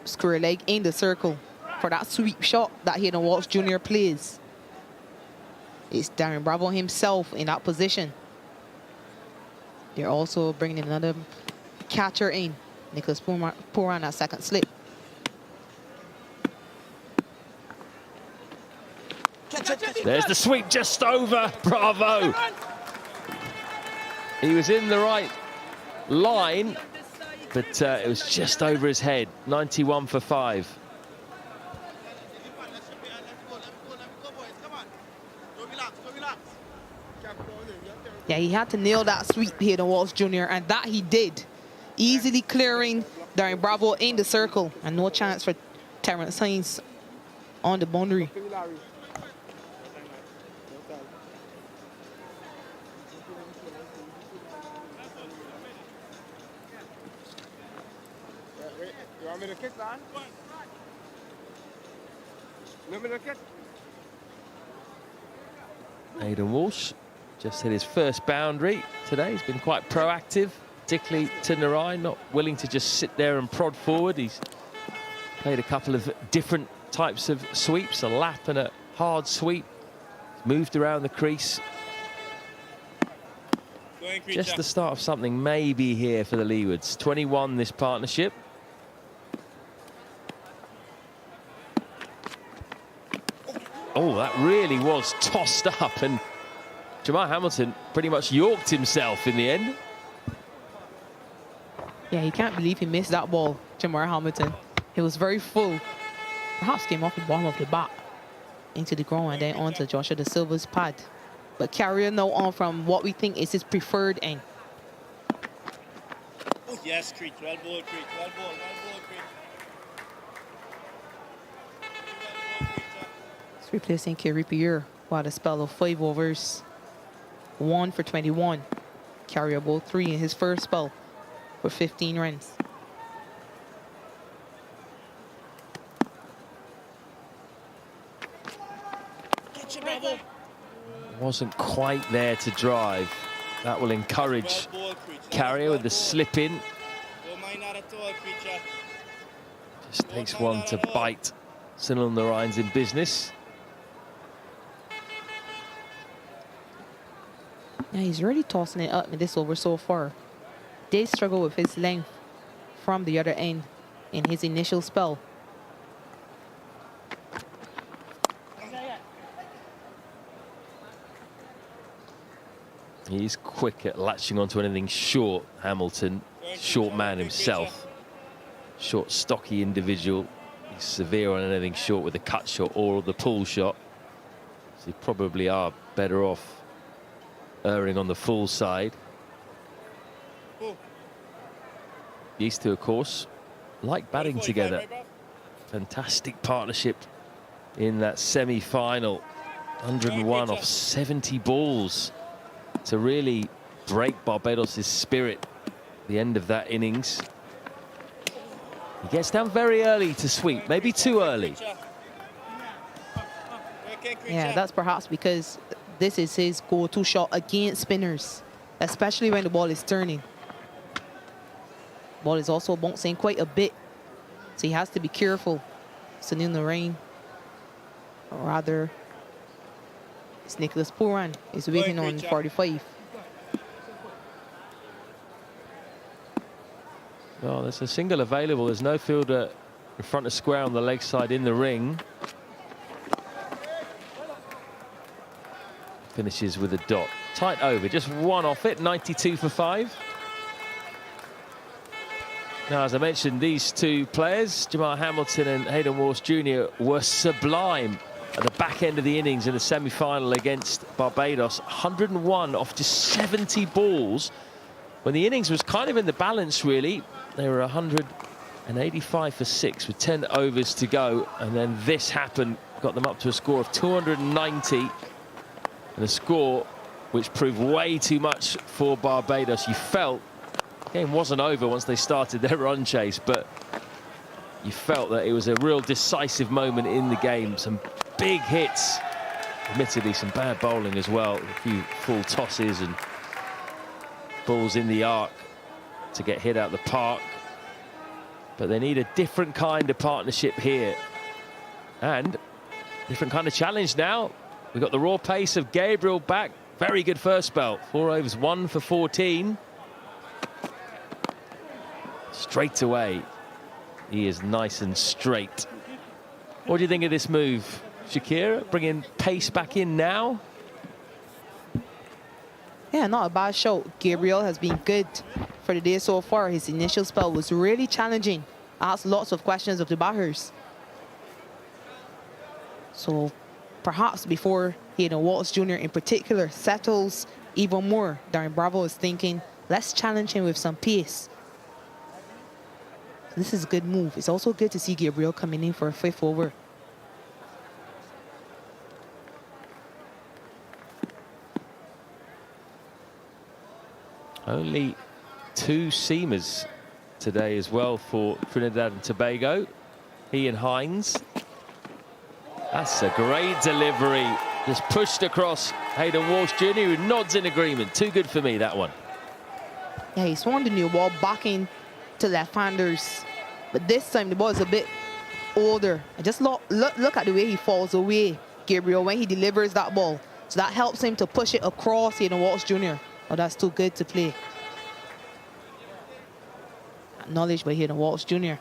S9: square leg in the circle for that sweep shot that Hayden Walsh Jr. plays. It's Darren Bravo himself in that position. They're also bringing another catcher in. Nicholas Pooran at second slip.
S3: There's the sweep just over. Bravo. He was in the right line, but it was just over his head. 91 for 5.
S9: Yeah, he had to nail that sweep here to Walsh Jr., and that he did. Easily clearing Darren Bravo in the circle, and no chance for Terrence Hines on the boundary.
S1: You want me to kick, man? You want me to kick?
S3: Hayden Walsh just hit his first boundary today. He's been quite proactive, particularly to Narayan, not willing to just sit there and prod forward. He's played a couple of different types of sweeps, a lap and a hard sweep. Moved around the crease. Just the start of something maybe here for the Leewards. 21 this partnership. Oh, that really was tossed up, and Jamar Hamilton pretty much yorked himself in the end.
S9: Yeah, he can't believe he missed that ball, Jamar Hamilton. It was very full. Perhaps came off the bottom of the bat into the ground and then onto Joshua De Silva's pad. But Carrier now on from what we think is his preferred end.
S1: Oh, yes, Creech. Well bowled, Creech. Well bowled, Creech.
S9: It's replacing Kerry Pierre who had a spell of 5 overs. 1 for 21. Carrier bowled 3 in his first spell for 15 runs.
S3: Wasn't quite there to drive. That will encourage Carrier with the slip in.
S1: Don't mind that at all, creature.
S3: Just takes one to bite Sunil Narayan's in business.
S9: Yeah, he's really tossing it up in this over so far. Did struggle with his length from the other end in his initial spell.
S3: He's quick at latching onto anything short, Hamilton. Short man himself. Short, stocky individual. He's severe on anything short with the cut shot or the pull shot. So you probably are better off erring on the full side. These two, of course, like batting together. Fantastic partnership in that semi-final. 101 off 70 balls to really break Barbados' spirit at the end of that innings. He gets down very early to sweep, maybe too early.
S9: Yeah, that's perhaps because this is his go-to shot against spinners, especially when the ball is turning. Ball is also bouncing quite a bit, so he has to be careful. Sunil Narayan, or rather, it's Nicholas Pooran is waiting on 45.
S3: Well, there's a single available. There's no fielder in front of square on the leg side in the ring. Finishes with a dot. Tight over, just one off it, 92 for 5. Now, as I mentioned, these two players, Jamal Hamilton and Hayden Walsh Jr., were sublime at the back end of the innings in the semi-final against Barbados. 101 off just 70 balls. When the innings was kind of in the balance, really, they were 185 for 6 with 10 overs to go. And then this happened, got them up to a score of 290. And a score which proved way too much for Barbados. You felt the game wasn't over once they started their run chase, but you felt that it was a real decisive moment in the game. Some big hits, admittedly some bad bowling as well, a few full tosses and balls in the arc to get hit out the park. But they need a different kind of partnership here, and different kind of challenge now. We've got the raw pace of Gabriel back. Very good first spell. 4 overs, 1 for 14. Straight away, he is nice and straight. What do you think of this move, Shakira? Bringing pace back in now?
S9: Yeah, not a bad shot. Gabriel has been good for the day so far. His initial spell was really challenging. Asked lots of questions of the batters. So perhaps before Hayden Walsh Jr. in particular settles even more, Darren Bravo is thinking, let's challenge him with some pace. This is a good move. It's also good to see Gabriel coming in for a 5th over.
S3: Only 2 seamers today as well for Trinidad and Tobago. He and Hines. That's a great delivery. Just pushed across Hayden Walsh Jr., who nods in agreement. Too good for me, that one.
S9: Yeah, he swung the new ball back in to left-handers. But this time the ball is a bit older. And just look at the way he falls away, Gabriel, when he delivers that ball. So that helps him to push it across Hayden Walsh Jr. Oh, that's too good to play. Acknowledged by Hayden Walsh Jr.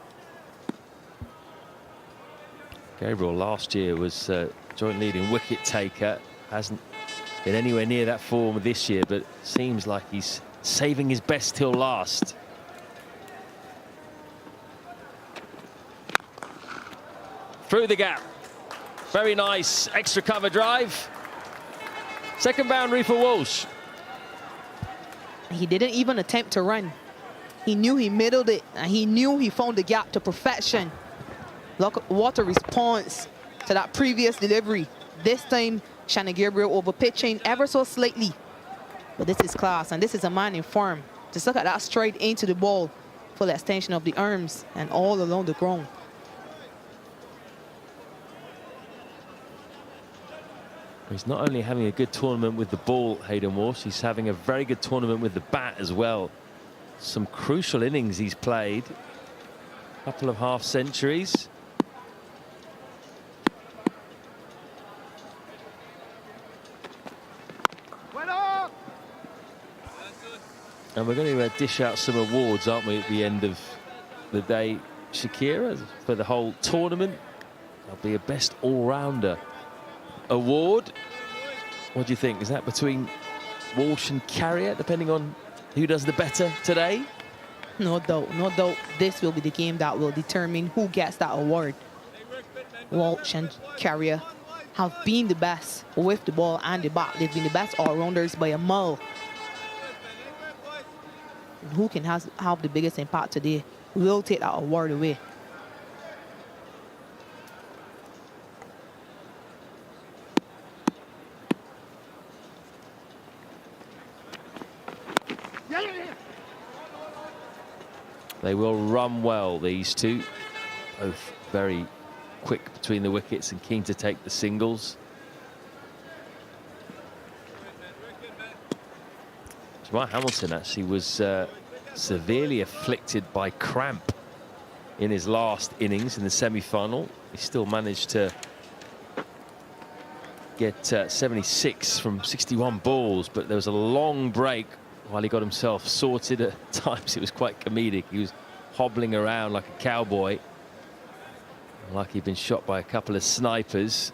S3: Gabriel last year was joint leading wicket taker. Hasn't been anywhere near that form this year, but seems like he's saving his best till last. Through the gap. Very nice extra cover drive. Second boundary for Walsh.
S9: He didn't even attempt to run. He knew he middled it, and he knew he found the gap to perfection. Look, what a response to that previous delivery. This time, Shannon Gabriel over pitching ever so slightly. But this is class, and this is a man in form. Just look at that straight into the ball. Full extension of the arms and all along the ground.
S3: He's not only having a good tournament with the ball, Hayden Walsh, he's having a very good tournament with the bat as well. Some crucial innings he's played. A couple of half centuries. And we're going to dish out some awards, aren't we, at the end of the day, Shakira, for the whole tournament. There'll be a Best All-Rounder award. What do you think? Is that between Walsh and Carrier, depending on who does the better today?
S9: No doubt, no doubt. This will be the game that will determine who gets that award. Walsh and Carrier have been the best with the ball and the bat. They've been the best all-rounders by a mile. Who can have the biggest impact today will take that award away.
S3: They will run well, these two. Both very quick between the wickets and keen to take the singles. Jamal Hamilton actually was severely afflicted by cramp in his last innings in the semi-final. He still managed to get 76 from 61 balls, but there was a long break while he got himself sorted. At times it was quite comedic. He was hobbling around like a cowboy, like he'd been shot by a couple of snipers.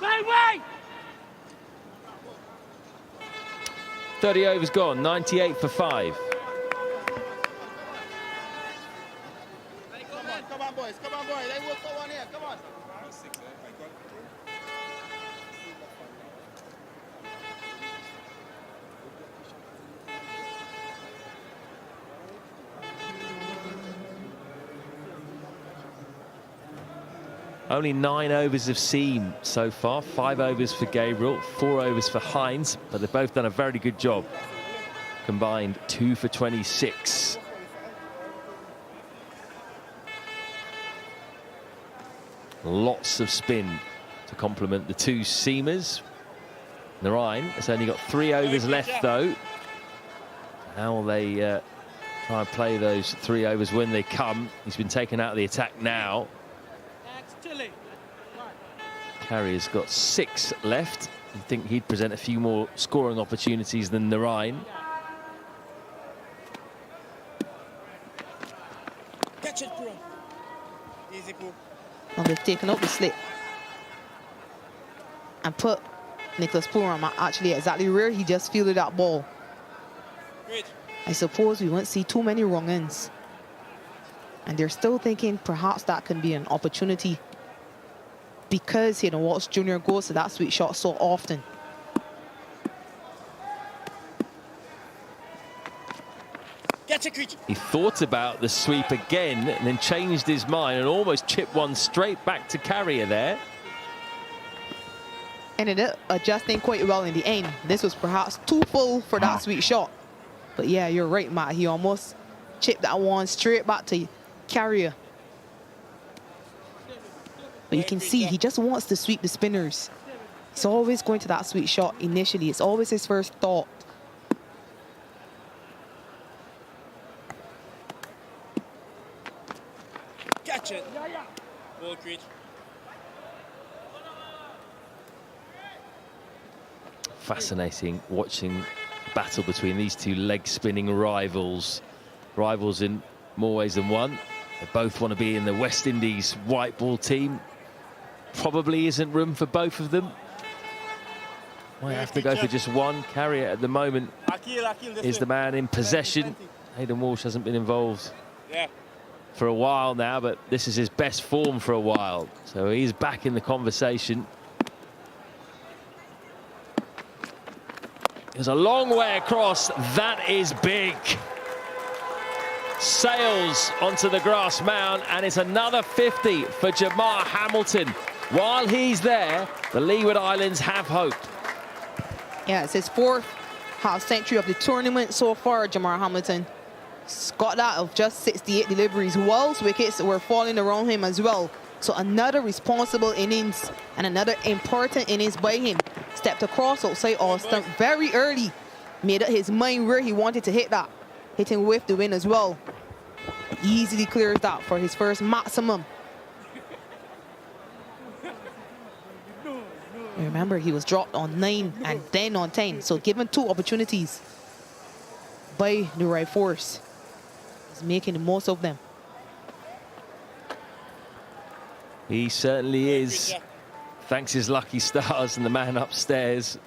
S1: Wait!
S3: 30 overs gone, 98 for 5.
S1: Come on, boys. Come on, boys. Let's work for one here. Come on.
S3: Only 9 overs have seen so far. 5 overs for Gabriel, 4 overs for Hines, but they've both done a very good job. Combined 2 for 26. Lots of spin to complement the two seamers. Narayan has only got 3 overs left though. How will they try and play those 3 overs when they come? He's been taken out of the attack now. Carrier's got 6 left. You'd think he'd present a few more scoring opportunities than Narayan.
S1: Catch it, bro. Easy, bro.
S9: Now they've taken out the slip and put Nicholas Puram actually exactly where he just fielded that ball.
S1: Great.
S9: I suppose we won't see too many wrong ends. And they're still thinking perhaps that can be an opportunity because Hayden Walsh Jr. goes to that sweet shot so often.
S1: Catch it, creature.
S3: He thought about the sweep again and then changed his mind and almost chipped one straight back to Carrier there.
S9: Ended up adjusting quite well in the end. This was perhaps too full for that sweet shot. But yeah, you're right, Matt. He almost chipped that one straight back to Carrier. But you can see he just wants to sweep the spinners. He's always going to that sweet shot initially. It's always his first thought.
S1: Catch it. Ball, creature.
S3: Fascinating watching battle between these two leg spinning rivals. Rivals in more ways than one. They both want to be in the West Indies white ball team. Probably isn't room for both of them. Might have to go for just one. Carrier at the moment is the man in possession. Hayden Walsh hasn't been involved for a while now, but this is his best form for a while. So he's back in the conversation. There's a long way across. That is big. Sails onto the grass mound, and it's another 50 for Jamar Hamilton. While he's there, the Leeward Islands have hope.
S9: Yeah, it's his 4th half century of the tournament so far, Jamar Hamilton. Got that of just 68 deliveries, whilst wickets were falling around him as well. So another responsible innings and another important innings by him. Stepped across outside all stump very early. Made up his mind where he wanted to hit that. Hitting with the win as well. Easily clears that for his first maximum. Remember, he was dropped on 9 and then on 10. So given 2 opportunities by the right force. He's making the most of them.
S3: He certainly is. Thanks his lucky stars and the man upstairs,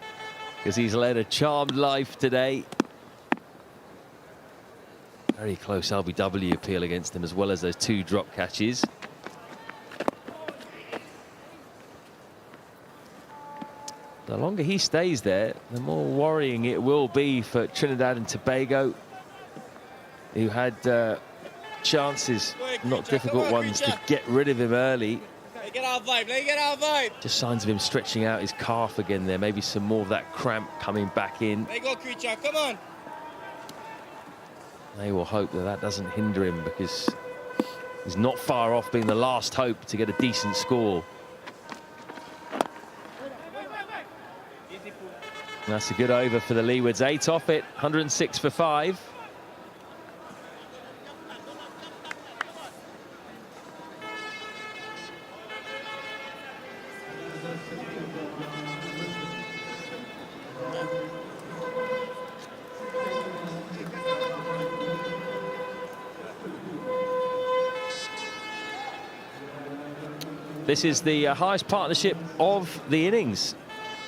S3: because he's led a charmed life today. Very close LBW appeal against him, as well as those 2 drop catches. The longer he stays there, the more worrying it will be for Trinidad and Tobago, who had chances, not difficult ones, to get rid of him early.
S1: Get our vibe, let get our vibe.
S3: Just signs of him stretching out his calf again there. Maybe some more of that cramp coming back in.
S1: Let go, creature, come on.
S3: They will hope that that doesn't hinder him, because he's not far off being the last hope to get a decent score. And that's a good over for the Leewards. 8 off it, 106 for 5. This is the highest partnership of the innings.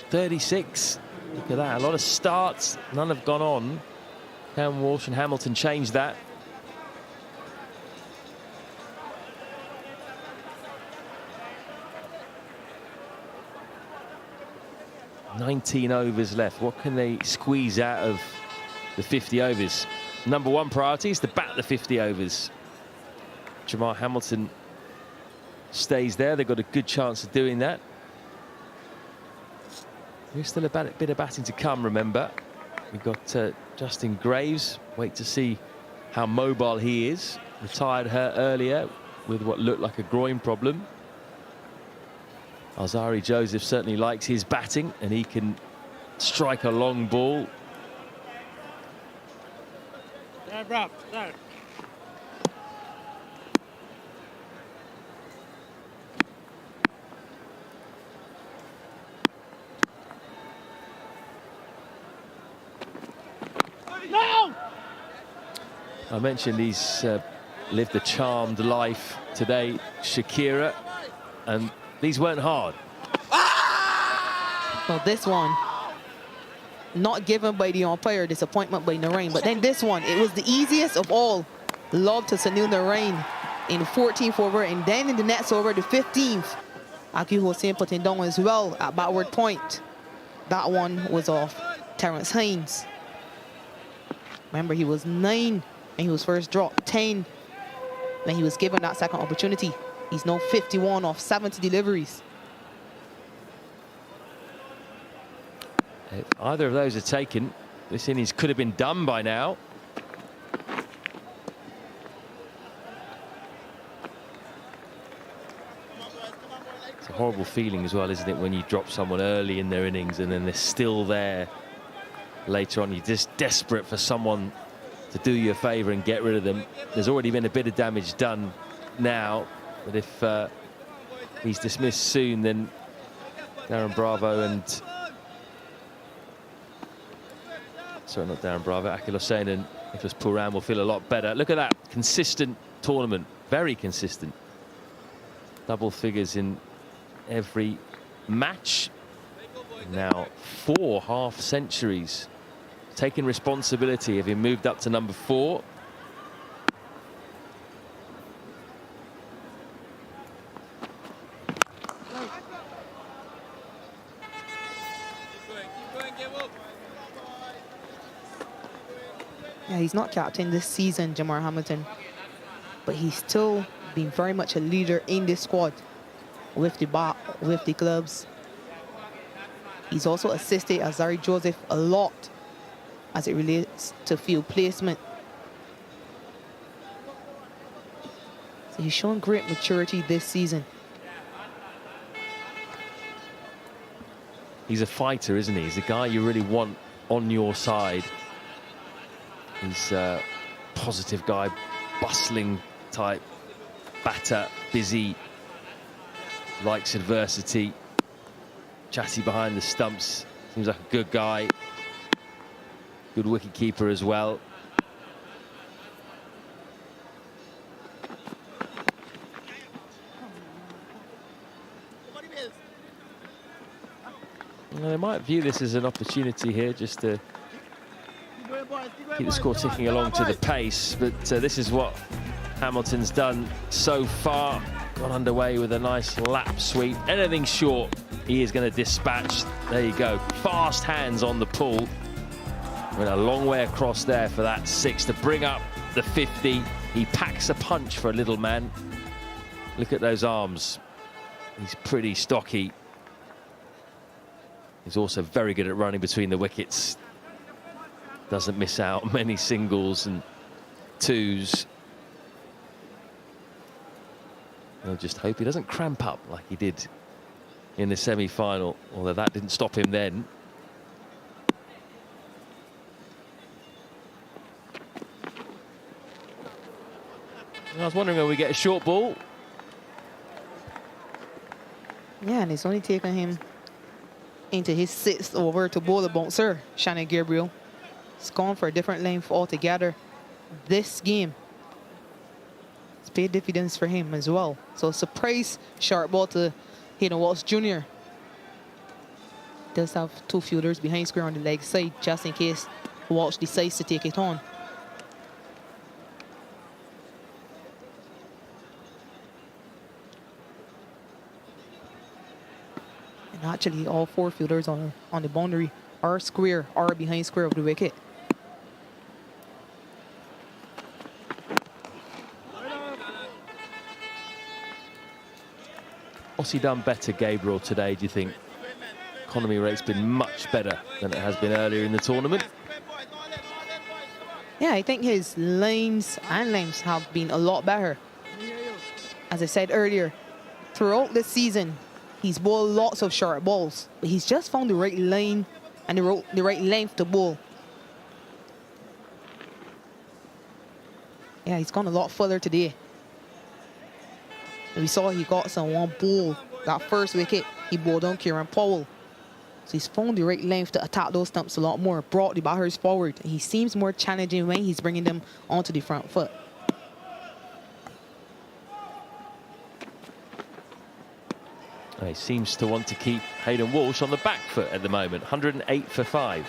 S3: 36. Look at that. A lot of starts. None have gone on. Cam Walsh and Hamilton changed that. "19 overs left. What can they squeeze out of the 50 overs? Number 1 priority is to bat the 50 overs. Jamar Hamilton stays there. They've got a good chance of doing that. There's still a bit of batting to come, remember. We've got Justin Graves. Wait to see how mobile he is. Retired her earlier with what looked like a groin problem. Alzari Joseph certainly likes his batting, and he can strike a long ball.
S1: There.
S3: I mentioned he's lived a charmed life today, Shakira, and these weren't hard.
S9: Well, this one, not given by the umpire, disappointment by Narain, but then this one, it was the easiest of all. Lob to Sunil Narain in the 14th over, and then in the next over, the 15th. Aki Hossain putting down as well at backward point. That one was off Terrence Hines. Remember, he was 9 when he was first dropped, 10 when he was given that second opportunity. He's now 51 off 70 deliveries.
S3: If either of those are taken, this innings could have been done by now. It's a horrible feeling as well, isn't it, when you drop someone early in their innings and then they're still there later on. You're just desperate for someone to do you a favour and get rid of them. There's already been a bit of damage done now, but if he's dismissed soon, then Darren Bravo and... Sorry, not Darren Bravo, Akil Hossain and Nicholas Pooran will feel a lot better. Look at that, consistent tournament, very consistent. Double figures in every match. Now 4 half centuries. Taking responsibility, having moved up to number 4.
S9: Yeah, he's not captain this season, Jamar Hamilton, but he's still been very much a leader in this squad with the bat, with the gloves. He's also assisted Alzarri Joseph a lot as it relates to field placement. So he's shown great maturity this season.
S3: He's a fighter, isn't he? He's a guy you really want on your side. He's a positive guy, bustling type batter, busy, likes adversity, chatty behind the stumps. Seems like a good guy. Good wicket keeper as well. Well, they might view this as an opportunity here just to keep the score ticking along to the pace, but this is what Hamilton's done so far. Got underway with a nice lap sweep. Anything short, he is going to dispatch. There you go. Fast hands on the pull. Went a long way across there for that 6 to bring up the 50. He packs a punch for a little man. Look at those arms. He's pretty stocky. He's also very good at running between the wickets. Doesn't miss out many singles and twos. I'll just hope he doesn't cramp up like he did in the semi-final, although that didn't stop him then. I was wondering when we get a short ball.
S9: Yeah, and it's only taken him into his 6th over to bowl the bouncer, Shannon Gabriel. It's gone for a different length altogether this game. It's paid dividends for him as well. So surprise short ball to Hayden Walsh Jr. Does have 2 fielders behind square on the leg side just in case Walsh decides to take it on. And actually all 4 fielders on the boundary are square or behind square of the wicket.
S3: What's he done better, Gabriel, today, do you think? Economy rate's been much better than it has been earlier in the tournament.
S9: Yeah, I think his lanes and lengths have been a lot better. As I said earlier, throughout the season, he's bowled lots of short balls, but he's just found the right line and the right length to bowl. Yeah, he's gone a lot further today. And we saw he got some one bowl. That first wicket, he bowled on Kieran Powell. So he's found the right length to attack those stumps a lot more, brought the batters forward. He seems more challenging when he's bringing them onto the front foot.
S3: He seems to want to keep Hayden Walsh on the back foot at the moment. 108 for 5.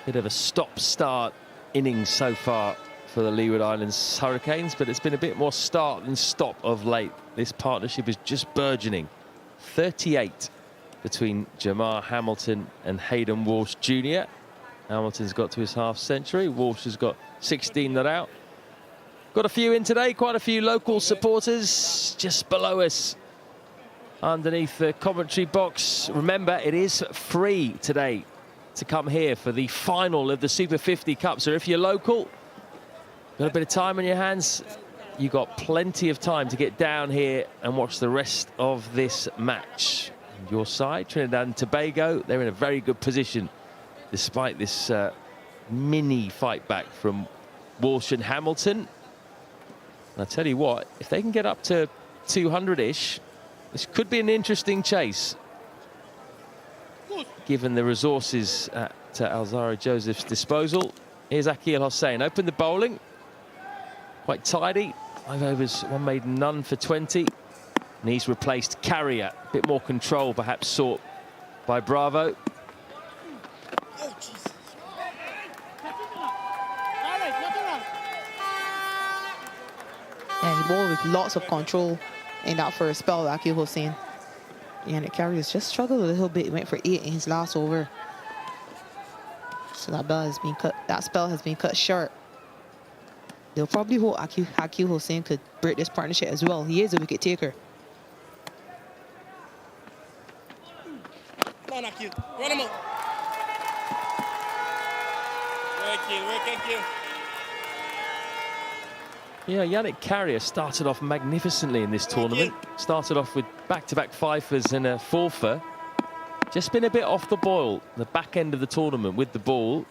S3: Bit of a stop-start innings so far for the Leeward Islands Hurricanes, but it's been a bit more start than stop of late. This partnership is just burgeoning. 38 between Jamar Hamilton and Hayden Walsh Jr. Hamilton's got to his half-century. Walsh has got 16 not out. Got a few in today, quite a few local supporters just below us underneath the commentary box. Remember, it is free today to come here for the final of the Super 50 Cup. So if you're local, got a bit of time on your hands, you've got plenty of time to get down here and watch the rest of this match. And your side, Trinidad and Tobago, they're in a very good position despite this mini fight back from Walsh and Hamilton. And I tell you what, if they can get up to 200-ish, this could be an interesting chase, given the resources at Alzarri Joseph's disposal. Here's Akil Hossain, opened the bowling, quite tidy, 5 overs, 1 maiden, none for 20. And he's replaced Carrier. A bit more control perhaps sought by Bravo.
S9: Yeah, he bowled with lots of control in that first spell, Akil Hussain. And the Carriers just struggled a little bit. He went for 8 in his last over. So that bell has been cut. That spell has been cut short. They'll probably hope Akil Hussain could break this partnership as well. He is a wicket taker.
S1: Come on, Akil. Run him out. Work, Akil.
S3: Yeah, Yannick Carrier started off magnificently in this tournament. Started off with back-to-back fifers and a fourfer. Just been a bit off the boil, the back end of the tournament with the ball.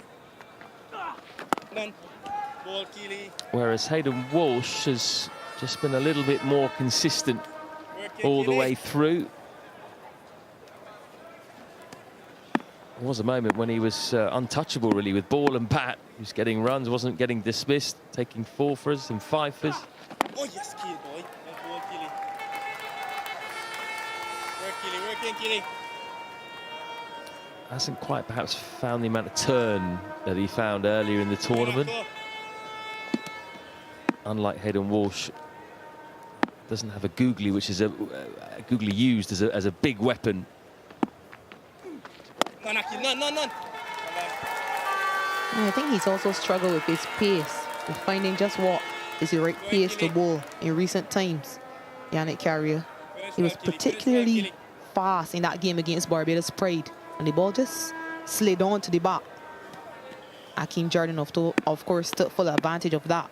S3: Whereas Hayden Walsh has just been a little bit more consistent all the way through. There was a moment when he was untouchable, really, with ball and bat. He was getting runs, wasn't getting dismissed, taking fourfers and fifers.
S1: Oh, yes, Keely, boy. That's ball, Keely. Work, Keely.
S3: Hasn't quite perhaps found the amount of turn that he found earlier in the tournament. Unlike Hayden Walsh, doesn't have a googly, which is a googly used as a big weapon.
S1: None.
S9: And I think he's also struggled with his pace, with finding just what is the right pace to bowl in recent times. Yannick Carrier, he was particularly fast in that game against Barbados Pride, and the ball just slid on to the back. Akeem Jordan, of course, took full advantage of that.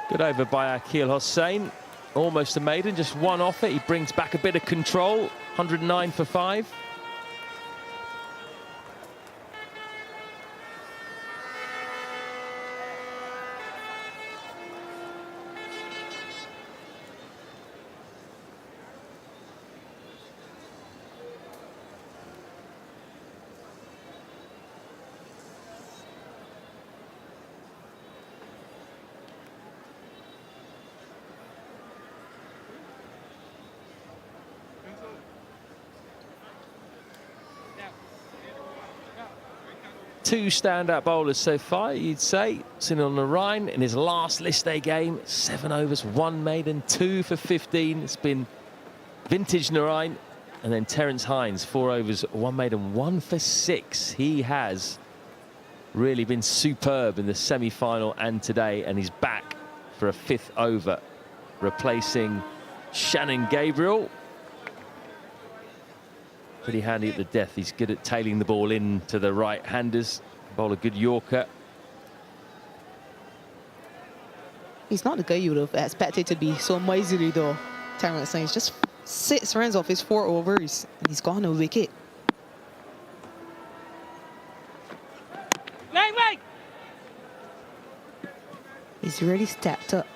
S3: Good over by Akil Hussain. Almost a maiden, just one off it. He brings back a bit of control. 109 for 5. Two standout bowlers so far, you'd say. Sunil Narine in his last list day game, 7 overs, 1 maiden, 2 for 15. It's been vintage Narine. And then Terence Hines, 4 overs, 1 maiden, 1 for 6. He has really been superb in the semi-final and today, and he's back for a 5th over, replacing Shannon Gabriel. Pretty handy at the death. He's good at tailing the ball in to the right-handers. Bowl a good Yorker.
S9: He's not the guy you would have expected to be so miserly, though. Terrence Hines just 6 runs off his 4 overs, and he's gone a wicket. He's really stepped up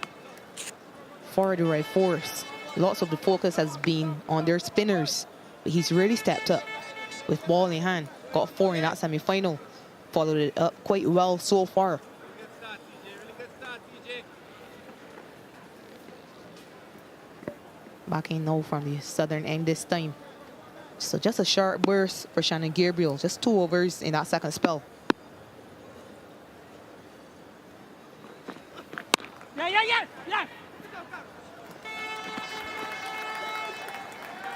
S9: for the right force. Lots of the focus has been on their spinners, but he's really stepped up with ball in hand. Got 4 in that semi-final. Followed it up quite well so far. Backing now from the southern end this time. So just a sharp burst for Shannon Gabriel. Just 2 overs in that second spell.
S1: Yeah.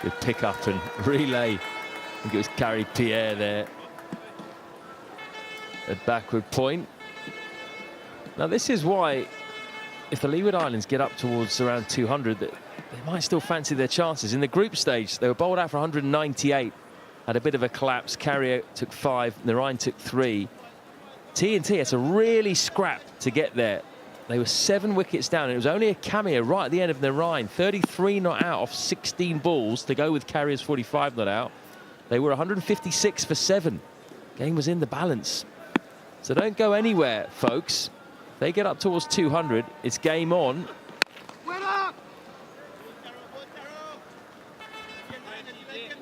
S3: Good pick up and relay. I think it was Gary Pierre there at backward point. Now this is why, if the Leeward Islands get up towards around 200, they might still fancy their chances. In the group stage, they were bowled out for 198. Had a bit of a collapse. Carrier took 5, Narine took 3. T&T had to really scrap to get there. They were 7 wickets down, and it was only a cameo right at the end of Narine. 33 not out off 16 balls to go with Carrier's 45 not out. They were 156 for 7. Game was in the balance. So don't go anywhere, folks. If they get up towards 200, it's game on.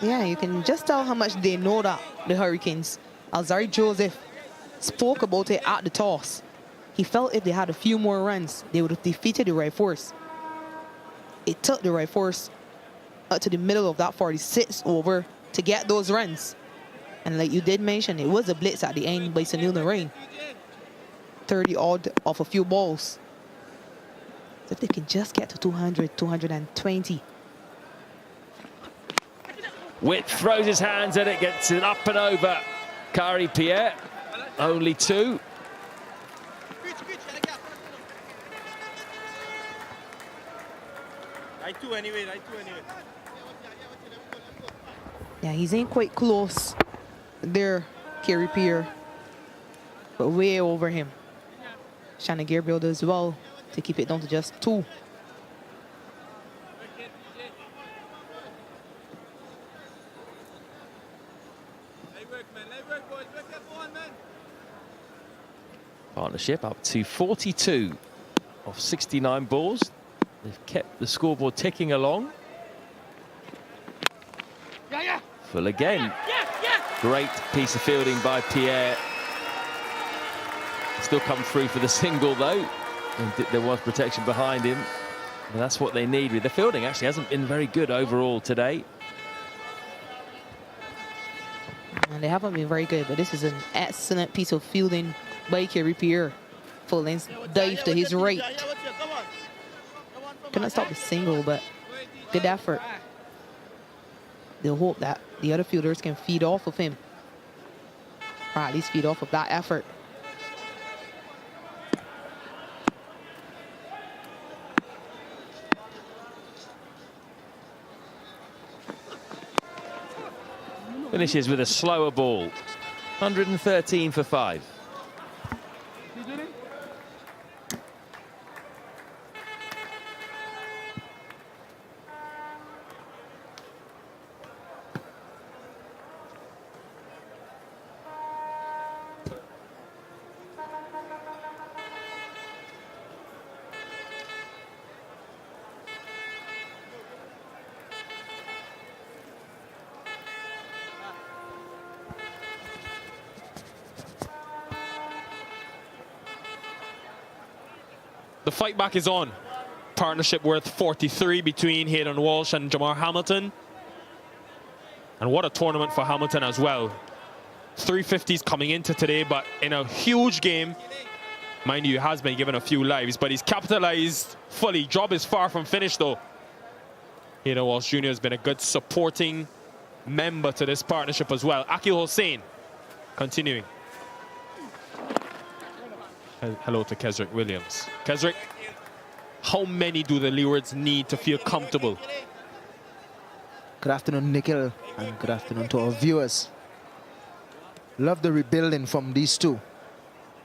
S9: Yeah, you can just tell how much they know that, the Hurricanes. Alzarri Joseph spoke about it at the toss. He felt if they had a few more runs, they would have defeated the right force. It took the right force up to the middle of that 46th over to get those runs. And like you did mention, it was a blitz at the end by Sunil Narine. 30 odd off a few balls. So if they can just get to 200, 220.
S3: Witt throws his hands at it, gets it up and over. Kari Pierre, only 2.
S1: Right two anyway.
S9: Yeah, he's in quite close there, Kerry Pierre, but way over him. Shannon Gabriel as well to keep it down to just 2.
S3: Partnership up to 42 of 69 balls. They've kept the scoreboard ticking along. Full again. Great piece of fielding by Pierre. Still come through for the single though. And there was protection behind him. And that's what they need. The fielding actually hasn't been very good overall today.
S9: And they haven't been very good, but this is an excellent piece of fielding by Kerry Pierre. Full length dive to his right. Couldn't stop the single, but good effort. They'll hope that the other fielders can feed off of him, or at least feed off of that effort.
S3: Finishes with a slower ball. 113 for 5.
S4: The fight back is on. Partnership worth 43 between Hayden Walsh and Jamar Hamilton. And what a tournament for Hamilton as well. 350s coming into today, but in a huge game. Mind you, he has been given a few lives, but he's capitalized fully. Job is far from finished though. Hayden Walsh Jr. has been a good supporting member to this partnership as well. Akil Hossain continuing. Hello to Kesrick Williams. Kesrick, how many do the Leewards need to feel comfortable?
S10: Good afternoon, Nikhil, and good afternoon to our viewers. Love the rebuilding from these two.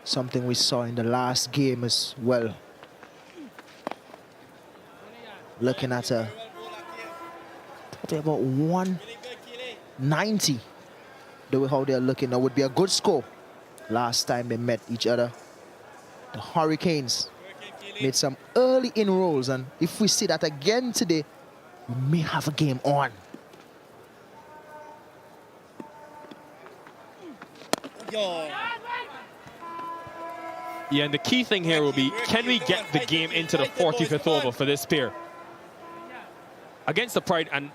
S10: Something we saw in the last game as well. Looking at about 190. The way how they're looking now would be a good score. Last time they met each other, the Hurricanes made some early inroads, and if we see that again today, we may have a game on.
S4: Yeah, and the key thing here will be, can we get the game into the 45th over for this pair? Against the Pride, and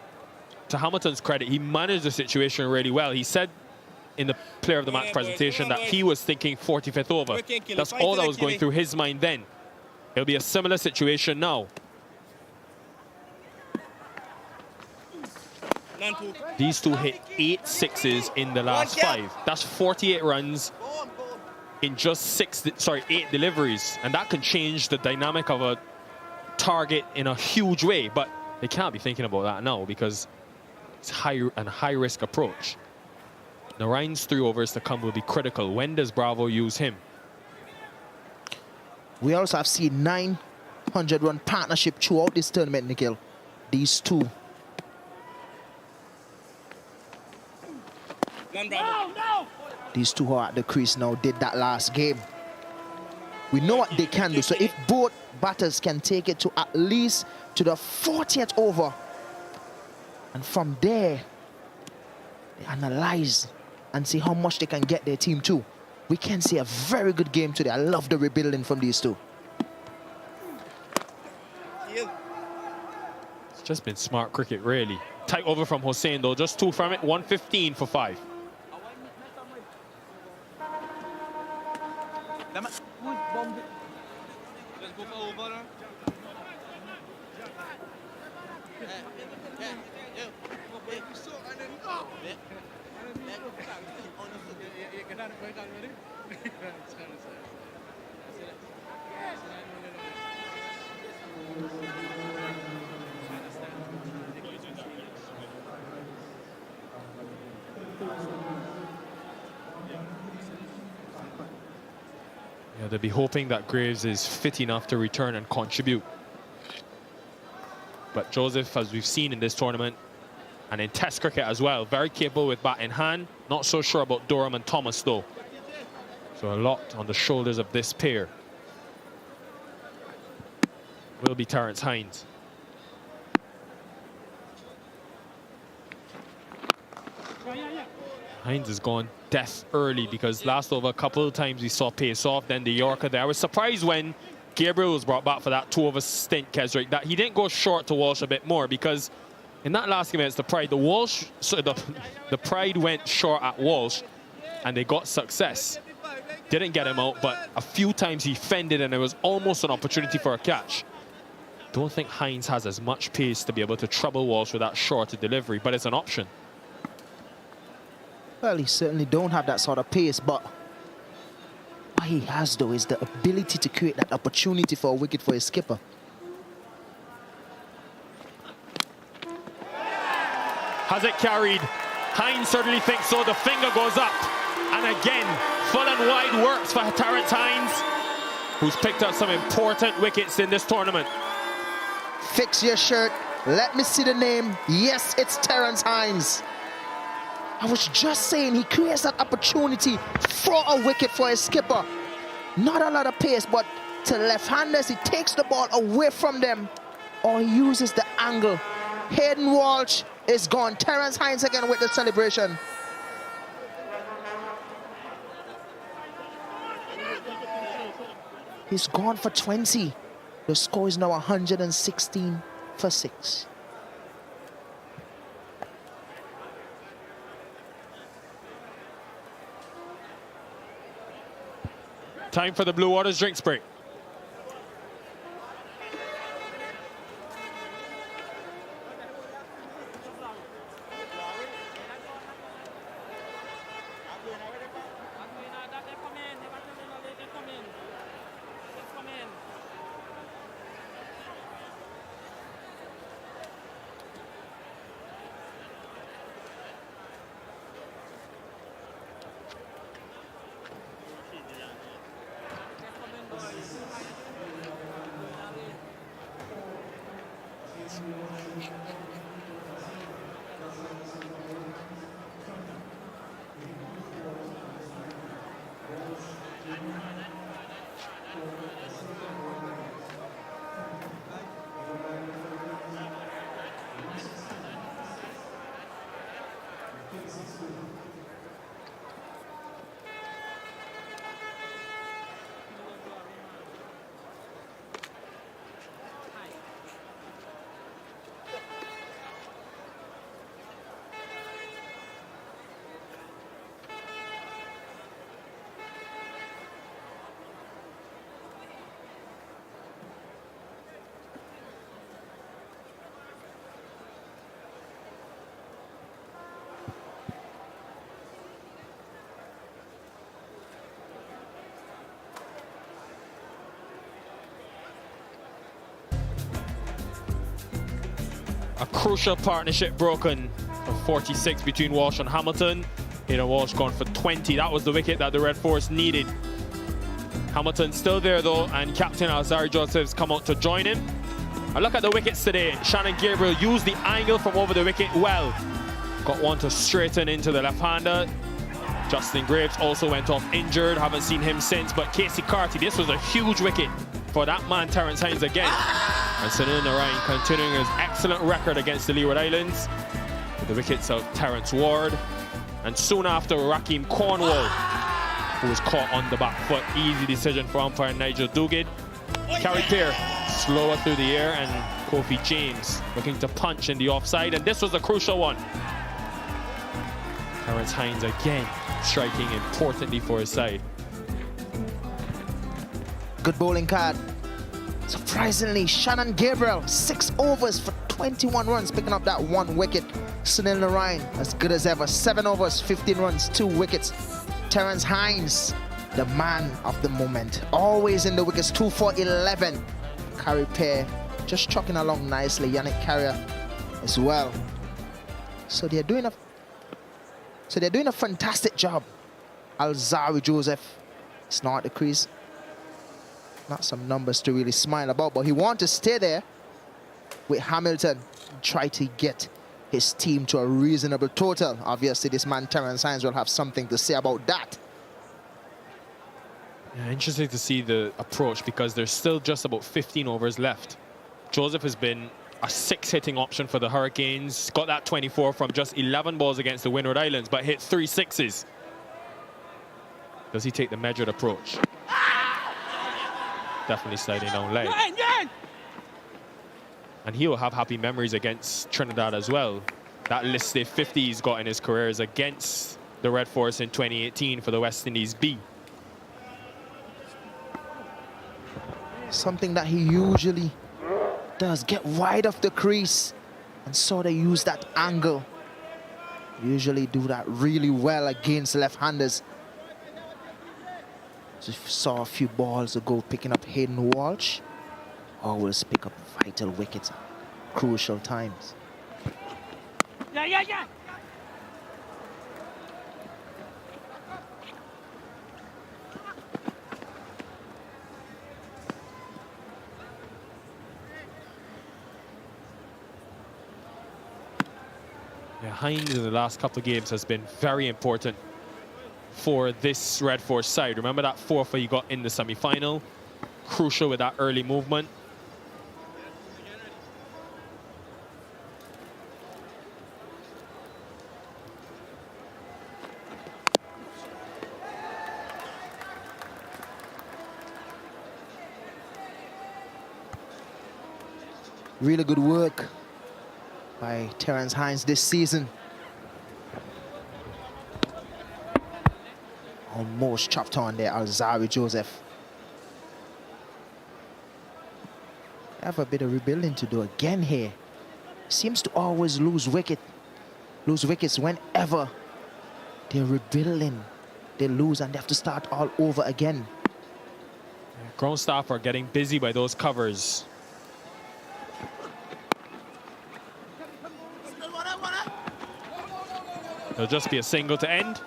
S4: to Hamilton's credit, he managed the situation really well. He said in the player of the match presentation that he was thinking 45th over. That's all that was going through his mind then. It'll be a similar situation now. These two hit 8 sixes in the last 5. That's 48 runs in just 8 deliveries. And that can change the dynamic of a target in a huge way. But they can't be thinking about that now because it's a high-risk approach. Narain's 3 overs to come will be critical. When does Bravo use him?
S10: We also have seen 900-run partnership throughout this tournament, Nikhil. These two. These two are at the crease now, did that last game. We know what they can do. So if both batters can take it to at least to the 40th over, and from there, they analyze and see how much they can get their team to. We can see a very good game today. I love the rebuilding from these two.
S4: It's just been smart cricket, really. Tight over from Hossein, though. Just 2 from it. 115 for 5. Yeah, they'll be hoping that Graves is fit enough to return and contribute. But Joseph, as we've seen in this tournament, and in Test cricket as well, very capable with bat in hand. Not so sure about Durham and Thomas, though. So a lot on the shoulders of this pair. Will be Terence Hines. Hines has gone death early because last over a couple of times we saw pace off, then the Yorker there. I was surprised when Gabriel was brought back for that 2-over stint, Kesrick, that he didn't go short to Walsh a bit more, because in that last game against the Pride, the Pride went short at Walsh and they got success. Didn't get him out, but a few times he fended and it was almost an opportunity for a catch. Don't think Hines has as much pace to be able to trouble Walsh with that shorter delivery, but it's an option.
S10: Well, he certainly don't have that sort of pace, but what he has, though, is the ability to create that opportunity for a wicket for his skipper.
S4: Has it carried? Hines certainly thinks so. The finger goes up. And again, full and wide works for Terence Hines, who's picked up some important wickets in this tournament.
S10: Fix your shirt. Let me see the name. Yes, it's Terence Hines. I was just saying, he creates that opportunity for a wicket for his skipper. Not a lot of pace, but to left-handers, he takes the ball away from them, or he uses the angle. Hayden Walsh is gone. Terence Hines again with the celebration. He's gone for 20. The score is now 116 for 6.
S4: Time for the Blue Waters drinks break. A crucial partnership broken for 46 between Walsh and Hamilton. Hayden Walsh gone for 20. That was the wicket that the Red Force needed. Hamilton still there though, and Captain Alzari Joseph's come out to join him. A look at the wickets today. Shannon Gabriel used the angle from over the wicket well. Got one to straighten into the left-hander. Justin Graves also went off injured. Haven't seen him since, but Casey Carty, this was a huge wicket for that man, Terence Hines again. And Sunil Narayan continuing his excellent record against the Leeward Islands. With the wickets of Terence Ward And soon after, Raheem Cornwall, who was caught on the back foot. Easy decision for umpire Nigel Duguid. Carried clear, slower through the air, and Kofi James looking to punch in the offside, and this was a crucial one. Terence Hines again striking importantly for his side.
S10: Good bowling card. Surprisingly, Shannon Gabriel, 6 overs for 21 runs, picking up that 1 wicket. Sunil Narayan, as good as ever, 7 overs, 15 runs, 2 wickets. Terence Hines, the man of the moment, always in the wickets, 2 for 11. Carry pair just trucking along nicely. Yannick Carrier as well. So they're doing a fantastic job. Alzari Joseph is not at the crease. Not some numbers to really smile about, but he wants to stay there with Hamilton and try to get his team to a reasonable total. Obviously, this man Terence Hines will have something to say about that.
S4: Yeah, interesting to see the approach because there's still just about 15 overs left. Joseph has been a 6-hitting option for the Hurricanes. Got that 24 from just 11 balls against the Windward Islands, but hit 3 sixes. Does he take the measured approach? Definitely sliding down leg. And he will have happy memories against Trinidad as well. That listed 50 he's got in his career is against the Red Force in 2018 for the West Indies B.
S10: Something that he usually does, get wide of the crease and sort of use that angle. Usually do that really well against left-handers. Just saw a few balls ago picking up Hayden Walsh. Always pick up vital wickets at crucial times.
S13: Yeah.
S4: Yeah, Hines in the last couple of games has been very important for this Red Force side. Remember that 4-for he got in the semi-final? Crucial with that early movement.
S10: Really good work by Terence Hines this season. Almost chopped on there, Alzari Joseph. Have a bit of rebuilding to do again here. Seems to always lose wickets whenever they're rebuilding. They lose and they have to start all over again.
S4: Ground staff are getting busy by those covers. There'll just be a single to end.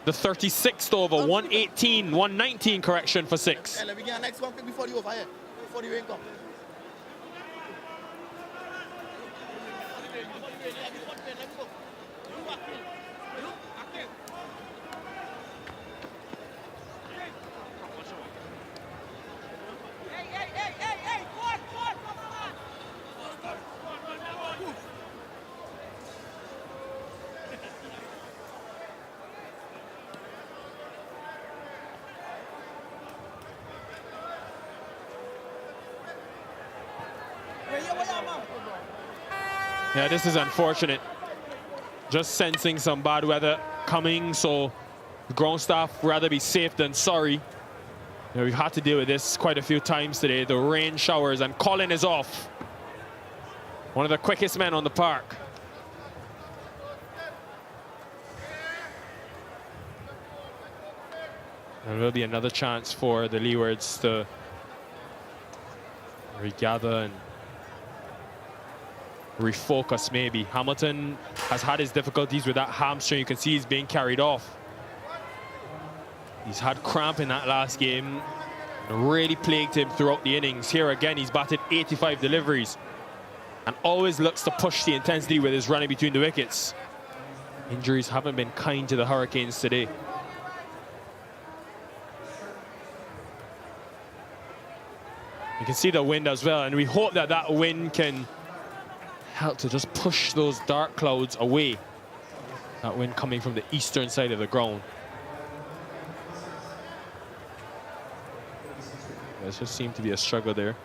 S4: The 36th over, 118, 119 correction for 6.
S1: Hey, let me get next one quick before the over here, before the rain comes.
S4: Yeah, this is unfortunate. Just sensing some bad weather coming, so the ground staff rather be safe than sorry. We've had to deal with this quite a few times today. The rain showers, and Colin is off. One of the quickest men on the park. And there'll be another chance for the Leewards to regather and refocus maybe. Hamilton has had his difficulties with that hamstring. You can see he's being carried off. He's had cramp in that last game. Really plagued him throughout the innings. Here again, he's batted 85 deliveries and always looks to push the intensity with his running between the wickets. Injuries haven't been kind to the Hurricanes today. You can see the wind as well, and we hope that that wind can help to just push those dark clouds away. That wind coming from the eastern side of the ground. There just seemed to be a struggle there.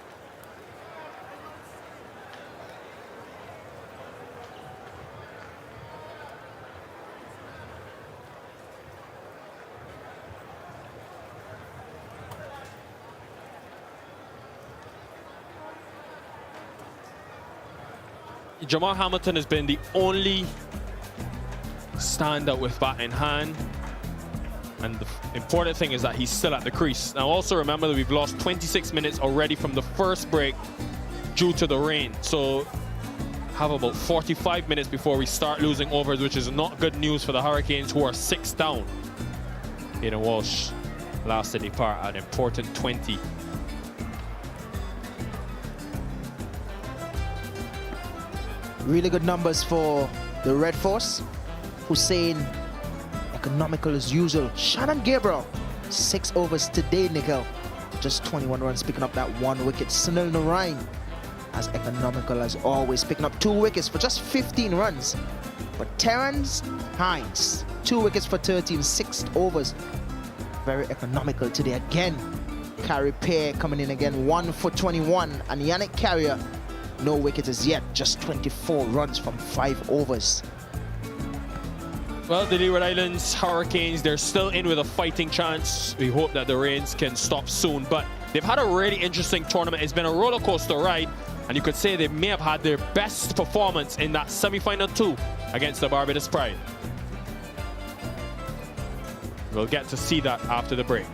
S4: Jamal Hamilton has been the only standout with bat in hand. And the important thing is that he's still at the crease. Now also remember that we've lost 26 minutes already from the first break due to the rain. So have about 45 minutes before we start losing overs, which is not good news for the Hurricanes, who are 6 down. Aiden Walsh last in the part, an important 20.
S10: Really good numbers for the Red Force. Hussein, economical as usual. Shannon Gabriel, 6 overs today, Nickel. Just 21 runs, picking up that 1 wicket. Sunil Narain, as economical as always, picking up 2 wickets for just 15 runs. But Terrence Hines, 2 wickets for 13, 6 overs. Very economical today again. Carey Pear coming in again, 1 for 21. And Yannick Carrier, no wicket as yet, just 24 runs from 5 overs.
S4: Well, the Leeward Islands Hurricanes, they're still in with a fighting chance. We hope that the rains can stop soon, but they've had a really interesting tournament. It's been a roller coaster ride, and you could say they may have had their best performance in that semi-final 2 against the Barbados Pride. We'll get to see that after the break.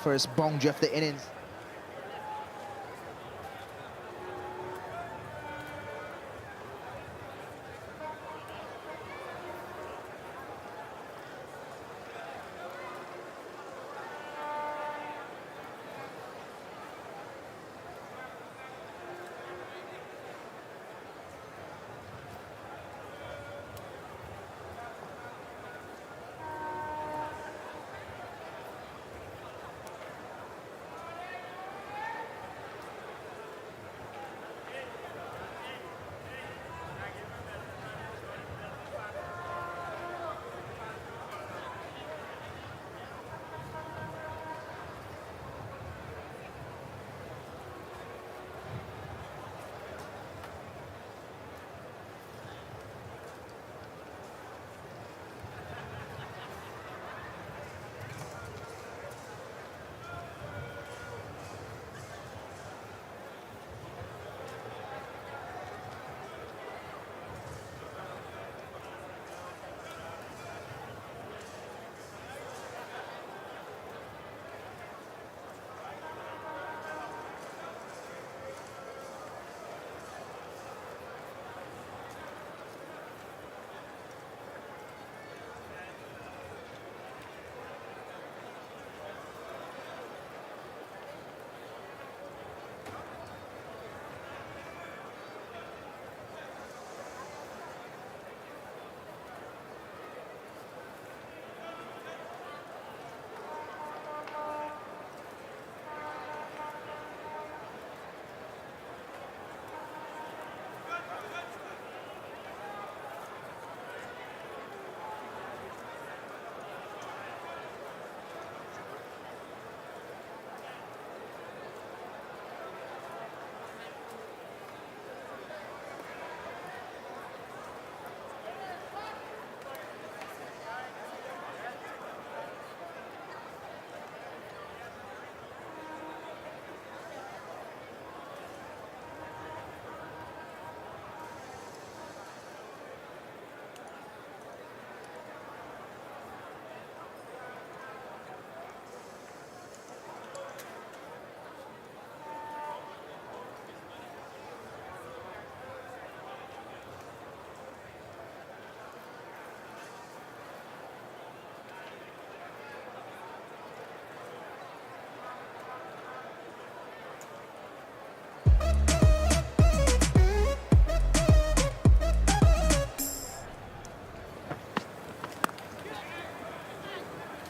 S10: First boundary of the innings.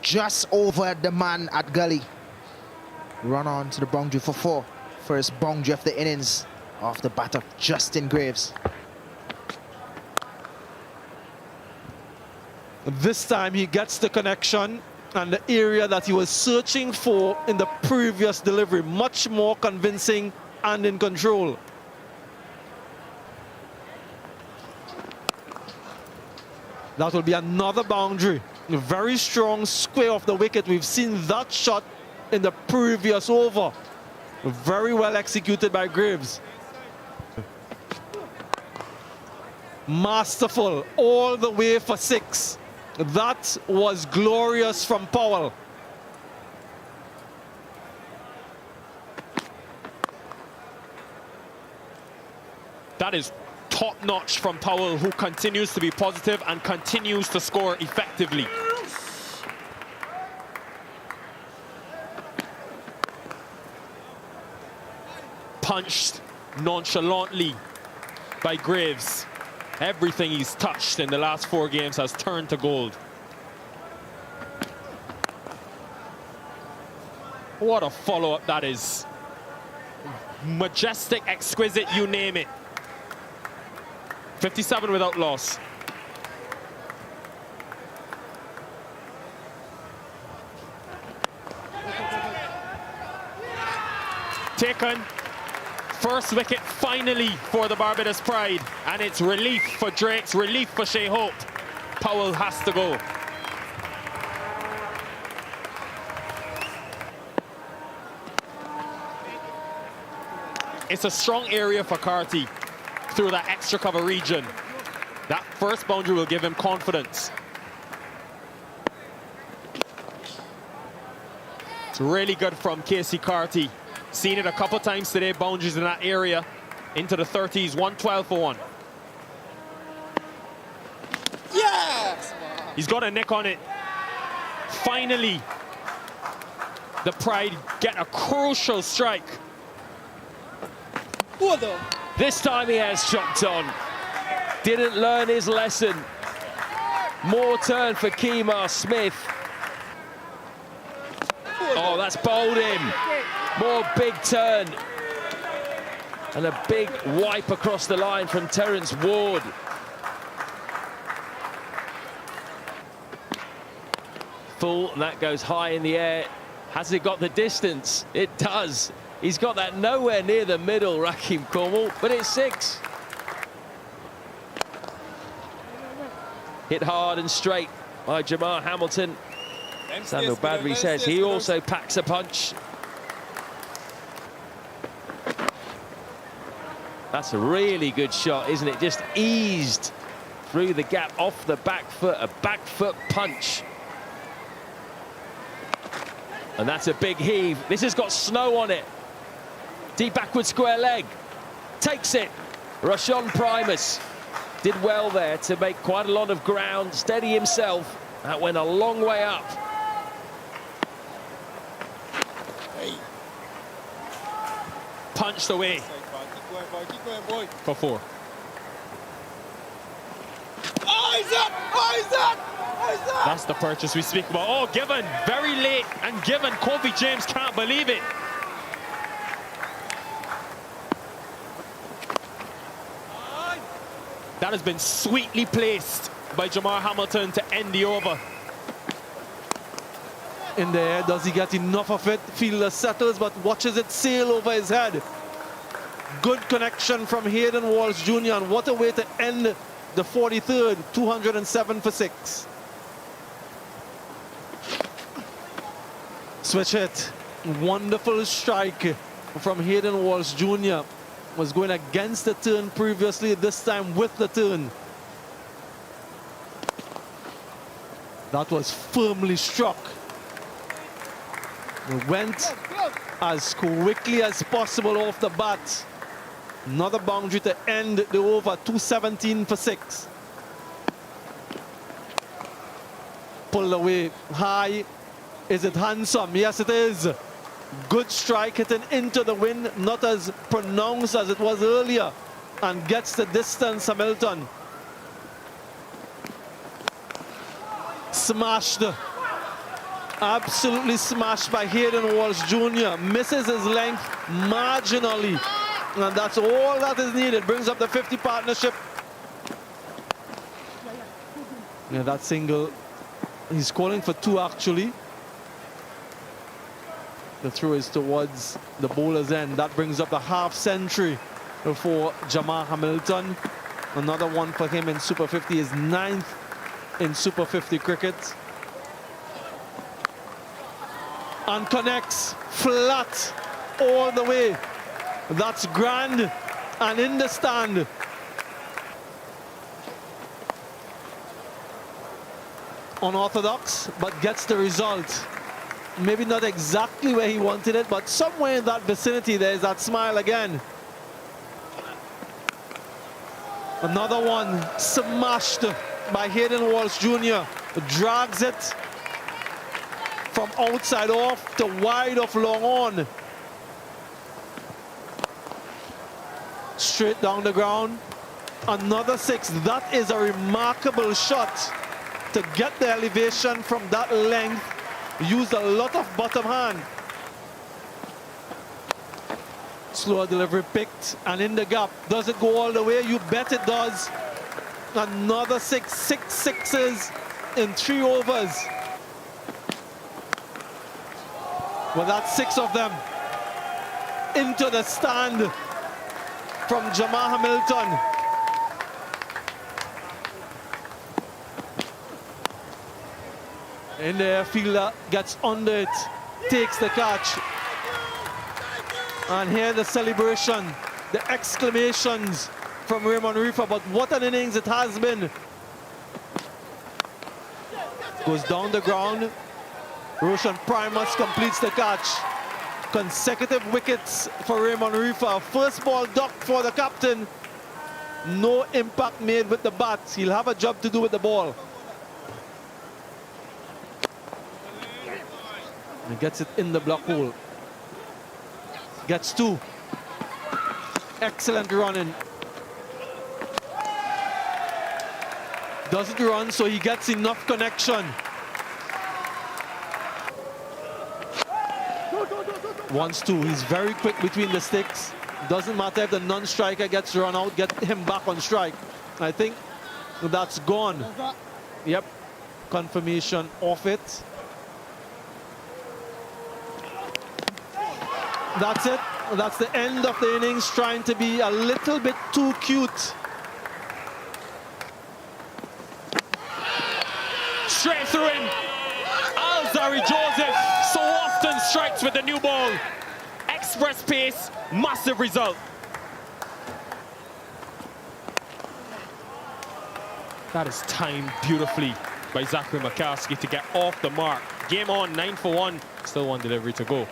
S10: just over the man at gully. Run on to the boundary for 4. First boundary of the innings off the bat of Justin Graves.
S8: This time he gets the connection and the area that he was searching for in the previous delivery. Much more convincing and in control. That will be another boundary. A very strong square of the wicket. We've seen that shot in the previous over. Very well executed by Graves. Masterful all the way for 6. That was glorious from Powell.
S4: That is top-notch from Powell, who continues to be positive and continues to score effectively. Punched nonchalantly by Graves. Everything he's touched in the last 4 games has turned to gold. What a follow-up that is. Majestic, exquisite, you name it. 57 without loss. Taken. First wicket finally for the Barbados Pride, and it's relief for Drake's, relief for Shea Hope. Powell has to go. It's a strong area for Carty through that extra cover region. That first boundary will give him confidence. It's really good from Casey Carty. Seen it a couple times today, boundaries in that area. Into the 30s, 112 for 1.
S1: Yes!
S4: He's got a nick on it. Finally, the Pride get a crucial strike.
S3: This time he has chopped on. Didn't learn his lesson. More turn for Kemar Smith. Oh, that's bowled him. More big turn. And a big wipe across the line from Terence Ward. Full, and that goes high in the air. Has it got the distance? It does. He's got that nowhere near the middle, Raheem Cornwall, but it's 6. Hit hard and straight by Jamar Hamilton. Samuel Badri says he also packs a punch. That's a really good shot, isn't it? Just eased through the gap off the back foot, a back foot punch. And that's a big heave. This has got snow on it. Deep backward square leg. Takes it. Rashawn Primus did well there to make quite a lot of ground, steady himself. That went a long way up.
S4: Punched away. For 4. That's the purchase we speak about. Oh, given very late, and given Kobe James can't believe it. That has been sweetly placed by Jamar Hamilton to end the over.
S8: In the air, does he get enough of it? Fielder settles, but watches it sail over his head. Good connection from Hayden Walsh Jr. And what a way to end the 43rd, 207 for 6. Switch hit. Wonderful strike from Hayden Walsh Jr. Was going against the turn previously, this time with the turn. That was firmly struck. It went as quickly as possible off the bat. Another boundary to end the over, 217 for 6. Pulled away high. Is it handsome? Yes, it is. Good strike hitting into the wind, not as pronounced as it was earlier, and gets the distance, Hamilton. Smashed. Absolutely smashed by Hayden Walsh Jr. Misses his length marginally. And that's all that is needed. Brings up the 50 partnership. Yeah, that single, he's calling for 2 actually. The throw is towards the bowler's end. That brings up the half century for Jamal Hamilton. Another one for him in Super 50, is 9th in Super 50 cricket. And connects flat all the way. That's grand and in the stand. Unorthodox, but gets the result. Maybe not exactly where he wanted it, but somewhere in that vicinity there's that smile again. Another one smashed by Hayden Walsh Jr. Drags it from outside off to wide of long on. Straight down the ground. Another 6. That is a remarkable shot to get the elevation from that length. Used a lot of bottom hand. Slower delivery picked and in the gap. Does it go all the way? You bet it does. Another 6 sixes in 3 overs. Well, that's 6 of them into the stand from Jamal Hamilton. In there, fielder gets under it, takes the catch. And here the celebration, the exclamations from Raymond Reefer, but what an innings it has been. Goes down the ground. Roshan Primus completes the catch. Consecutive wickets for Raymond Reefer. First ball ducked for the captain. No impact made with the bat. He'll have a job to do with the ball. He gets it in the block hole. Gets 2. Excellent running. Doesn't run, so he gets enough connection. Wants to. He's very quick between the sticks. Doesn't matter if the non-striker gets run out, get him back on strike. I think that's gone. Yep. Confirmation of it. That's it. That's the end of the innings, trying to be a little bit too cute.
S4: Straight through him. Alzari Joseph so often strikes with the new ball. Express pace, massive result. That is timed beautifully by Zachary McCaskey to get off the mark. Game on, 9 for 1. Still 1 delivery to go.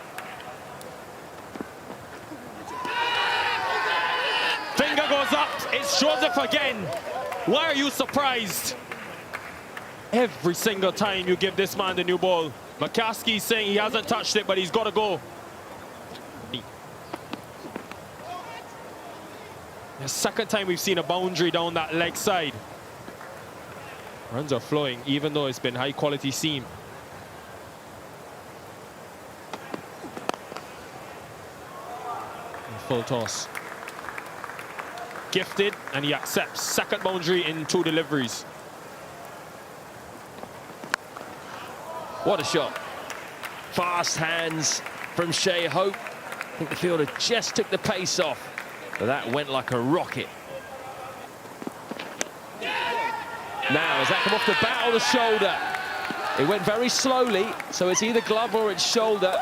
S4: Finger goes up. It's Joseph again. Why are you surprised? Every single time you give this man the new ball. McCaskey's saying he hasn't touched it, but he's got to go. The second time we've seen a boundary down that leg side. Runs are flowing, even though it's been high quality seam. Full toss. Gifted, and he accepts. Second boundary in 2 deliveries.
S3: What a shot. Fast hands from Shea Hope. I think the fielder just took the pace off, but that went like a rocket. Now, has that come off the bat or the shoulder? It went very slowly, so it's either glove or it's shoulder.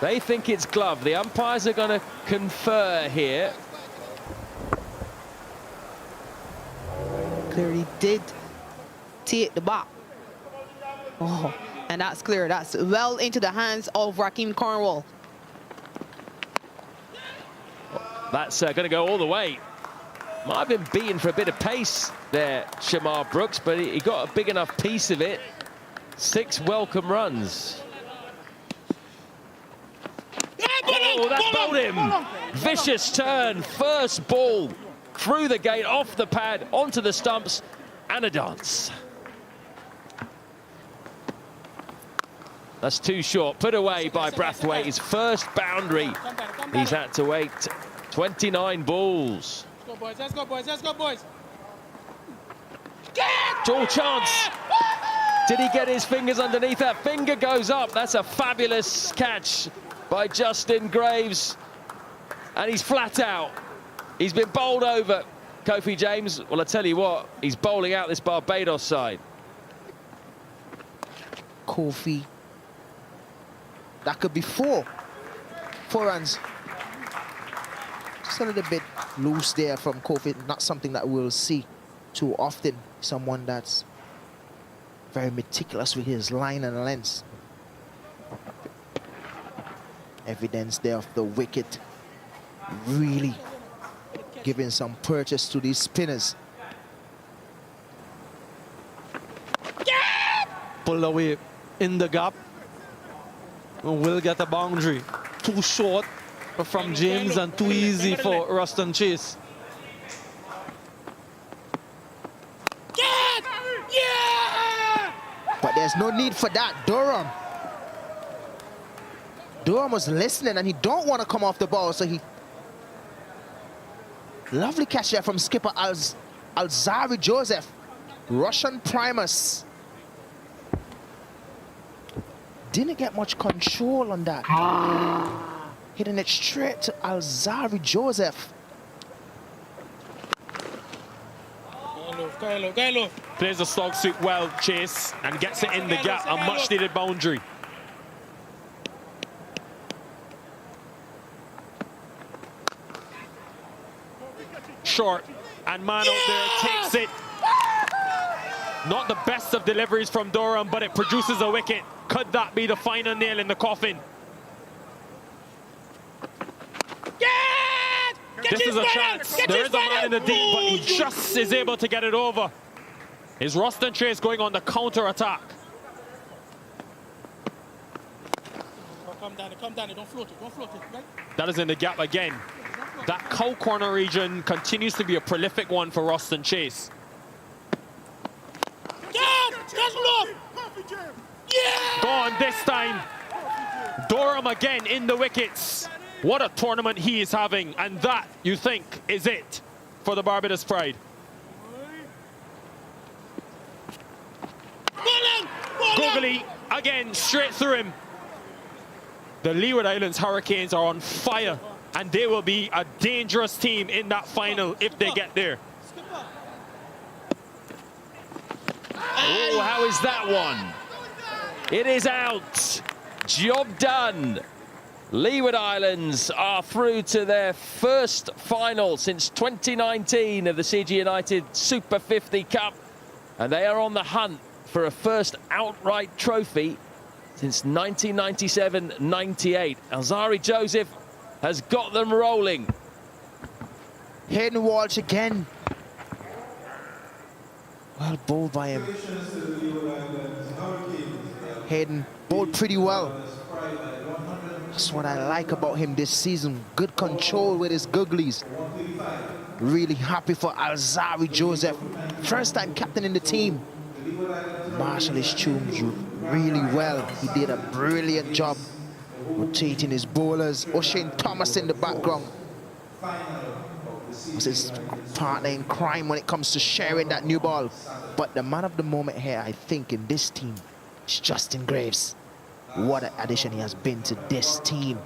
S3: They think it's glove. The umpires are going to confer here.
S9: Clearly did take the bat. Oh, and that's clear. That's well into the hands of Raheem Cornwall.
S3: That's going to go all the way. Might have been beaten for a bit of pace there, Shamar Brooks, but he got a big enough piece of it. 6 welcome runs. Oh, that bowled him. Vicious turn. First ball through the gate, off the pad, onto the stumps, and a dance. That's too short. Put away by Brathwaite. His first boundary. He's had to wait 29 balls.
S1: Let's go, boys. Let's go, boys. Let's go, boys.
S3: All chance. Did he get his fingers underneath that? Finger goes up. That's a fabulous catch by Justin Graves. And he's flat out. He's been bowled over. Kofi James, well, I tell you what, he's bowling out this Barbados side.
S10: Kofi. That could be four runs. Just a little bit loose there from Kofi. Not something that we'll see too often. Someone that's very meticulous with his line and length. Evidence there of the wicket really giving some purchase to these spinners.
S8: Pull away in the gap. Will get a boundary. Too short from James and too easy for Ruston Chase.
S10: But there's no need for that. Durham was listening and he don't want to come off the ball, so he... Lovely catch there from skipper Alzari Joseph. Russian Primus. Didn't get much control on that. Hitting it straight to Alzari Joseph.
S4: Plays the slog suit well, Chase, and gets it in the gap. A much-needed boundary. Short, and man out there takes it. Not the best of deliveries from Durham, but it produces a wicket. Could that be the final nail in the coffin? This is a chance. There is a man in the deep, but he just is able to get it over. Is Ruston Chase going on the counter-attack?
S1: Come down, don't float it, right?
S4: That is in the gap again. That cow corner region continues to be a prolific one for Ruston Chase. Gone this time. Durham again in the wickets. What a tournament he is having, and that, you think, is it for the Barbados Pride. Googly again, straight through him. The Leeward Islands Hurricanes are on fire, and they will be a dangerous team in that final if they get there. Oh, how is that one? It is out. Job done. Leeward Islands are through to their first final since 2019 of the CG United Super 50 Cup, and they are on the hunt for a first outright trophy since 1997-98. Alzari Joseph has got them rolling.
S10: Hayden Walsh again. Well bowled by him. Hayden bowled pretty well. That's what I like about him this season. Good control with his googlies. Really happy for Alzari Joseph. First time captain in the team. Marshall his tunes really well. He did a brilliant job rotating his bowlers. O'Shane Thomas in the background was his partner in crime when it comes to sharing that new ball. But the man of the moment here, I think, in this team is Justin Graves. What an addition he has been to this team.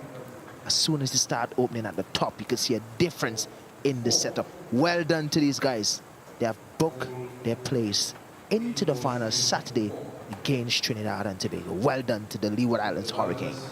S10: As soon as he started opening at the top, you could see a difference in the setup. Well done to these guys. They have booked their place into the final Saturday against Trinidad and Tobago. Well done to the Leeward Islands Hurricanes.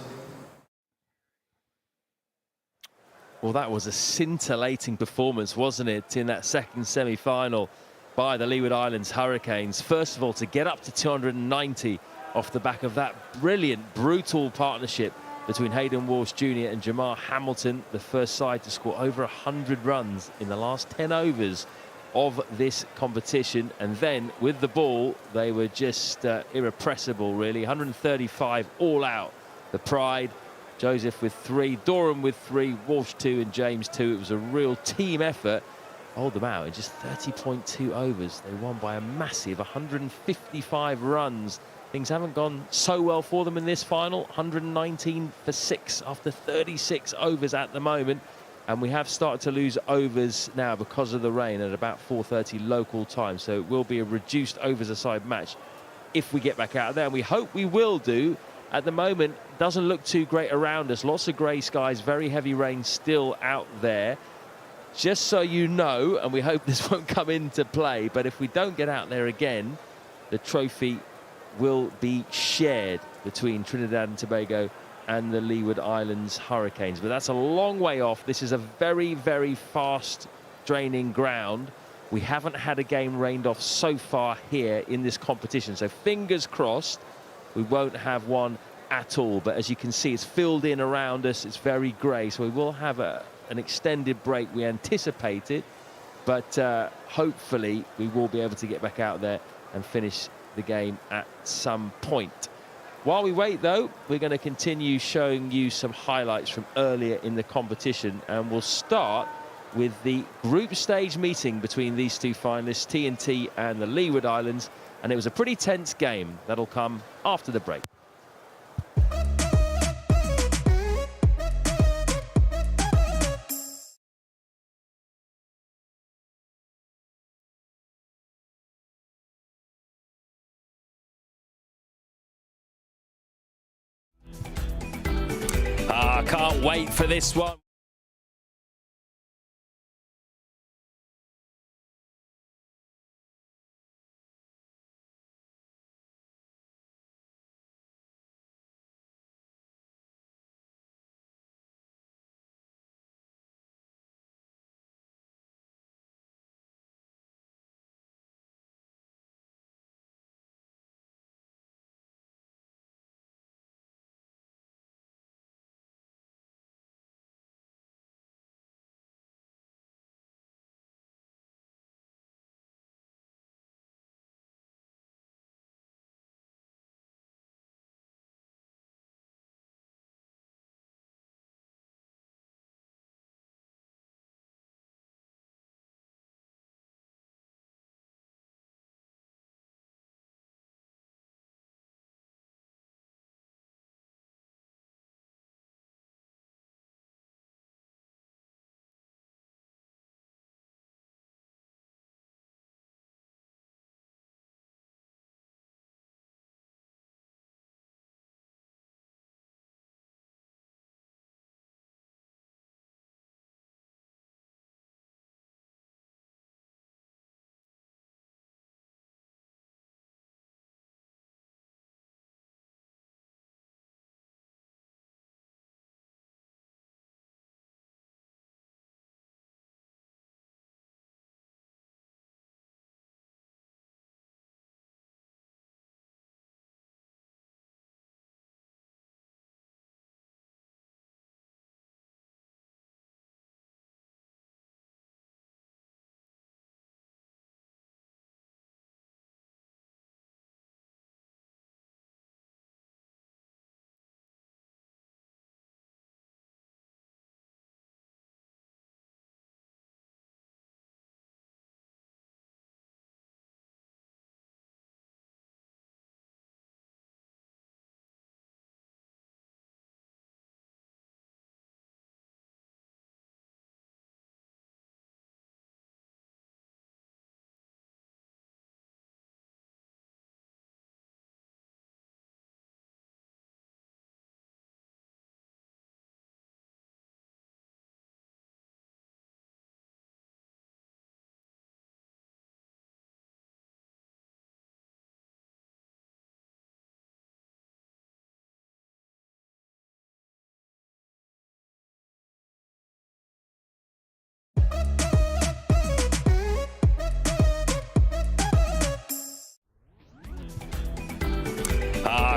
S3: Well, that was a scintillating performance, wasn't it, in that second semi-final by the Leeward Islands Hurricanes. First of all, to get up to 290 off the back of that brilliant, brutal partnership between Hayden Walsh Jr. and Jamar Hamilton, the first side to score over 100 runs in the last 10 overs of this competition. And then with the ball, they were just irrepressible, really. 135 all out. The Pride, Joseph with 3, Durham with 3, Walsh 2 and James 2. It was a real team effort. Hold them out in just 30.2 overs. They won by a massive 155 runs things haven't gone so well for them in this final. 119 for 6 after 36 overs at the moment. And we have started to lose overs now because of the rain at about 4:30 local time. So it will be a reduced overs-a-side match if we get back out of there. And we hope we will do. At the moment, doesn't look too great around us. Lots of grey skies, very heavy rain still out there. Just so you know, and we hope this won't come into play, but if we don't get out there again, the trophy will be shared between Trinidad and Tobago and the Leeward Islands Hurricanes. But that's a long way off. This is a very, very fast draining ground. We haven't had a game rained off so far here in this competition. So fingers crossed we won't have one at all. But as you can see, it's filled in around us. It's very grey. So we will have an extended break. We anticipate it. But hopefully we will be able to get back out there and finish the game at some point. While we wait, though, we're going to continue showing you some highlights from earlier in the competition. And we'll start with the group stage meeting between these two finalists, T&T and the Leeward Islands. And it was a pretty tense game. That'll come after the break. Can't wait for this one.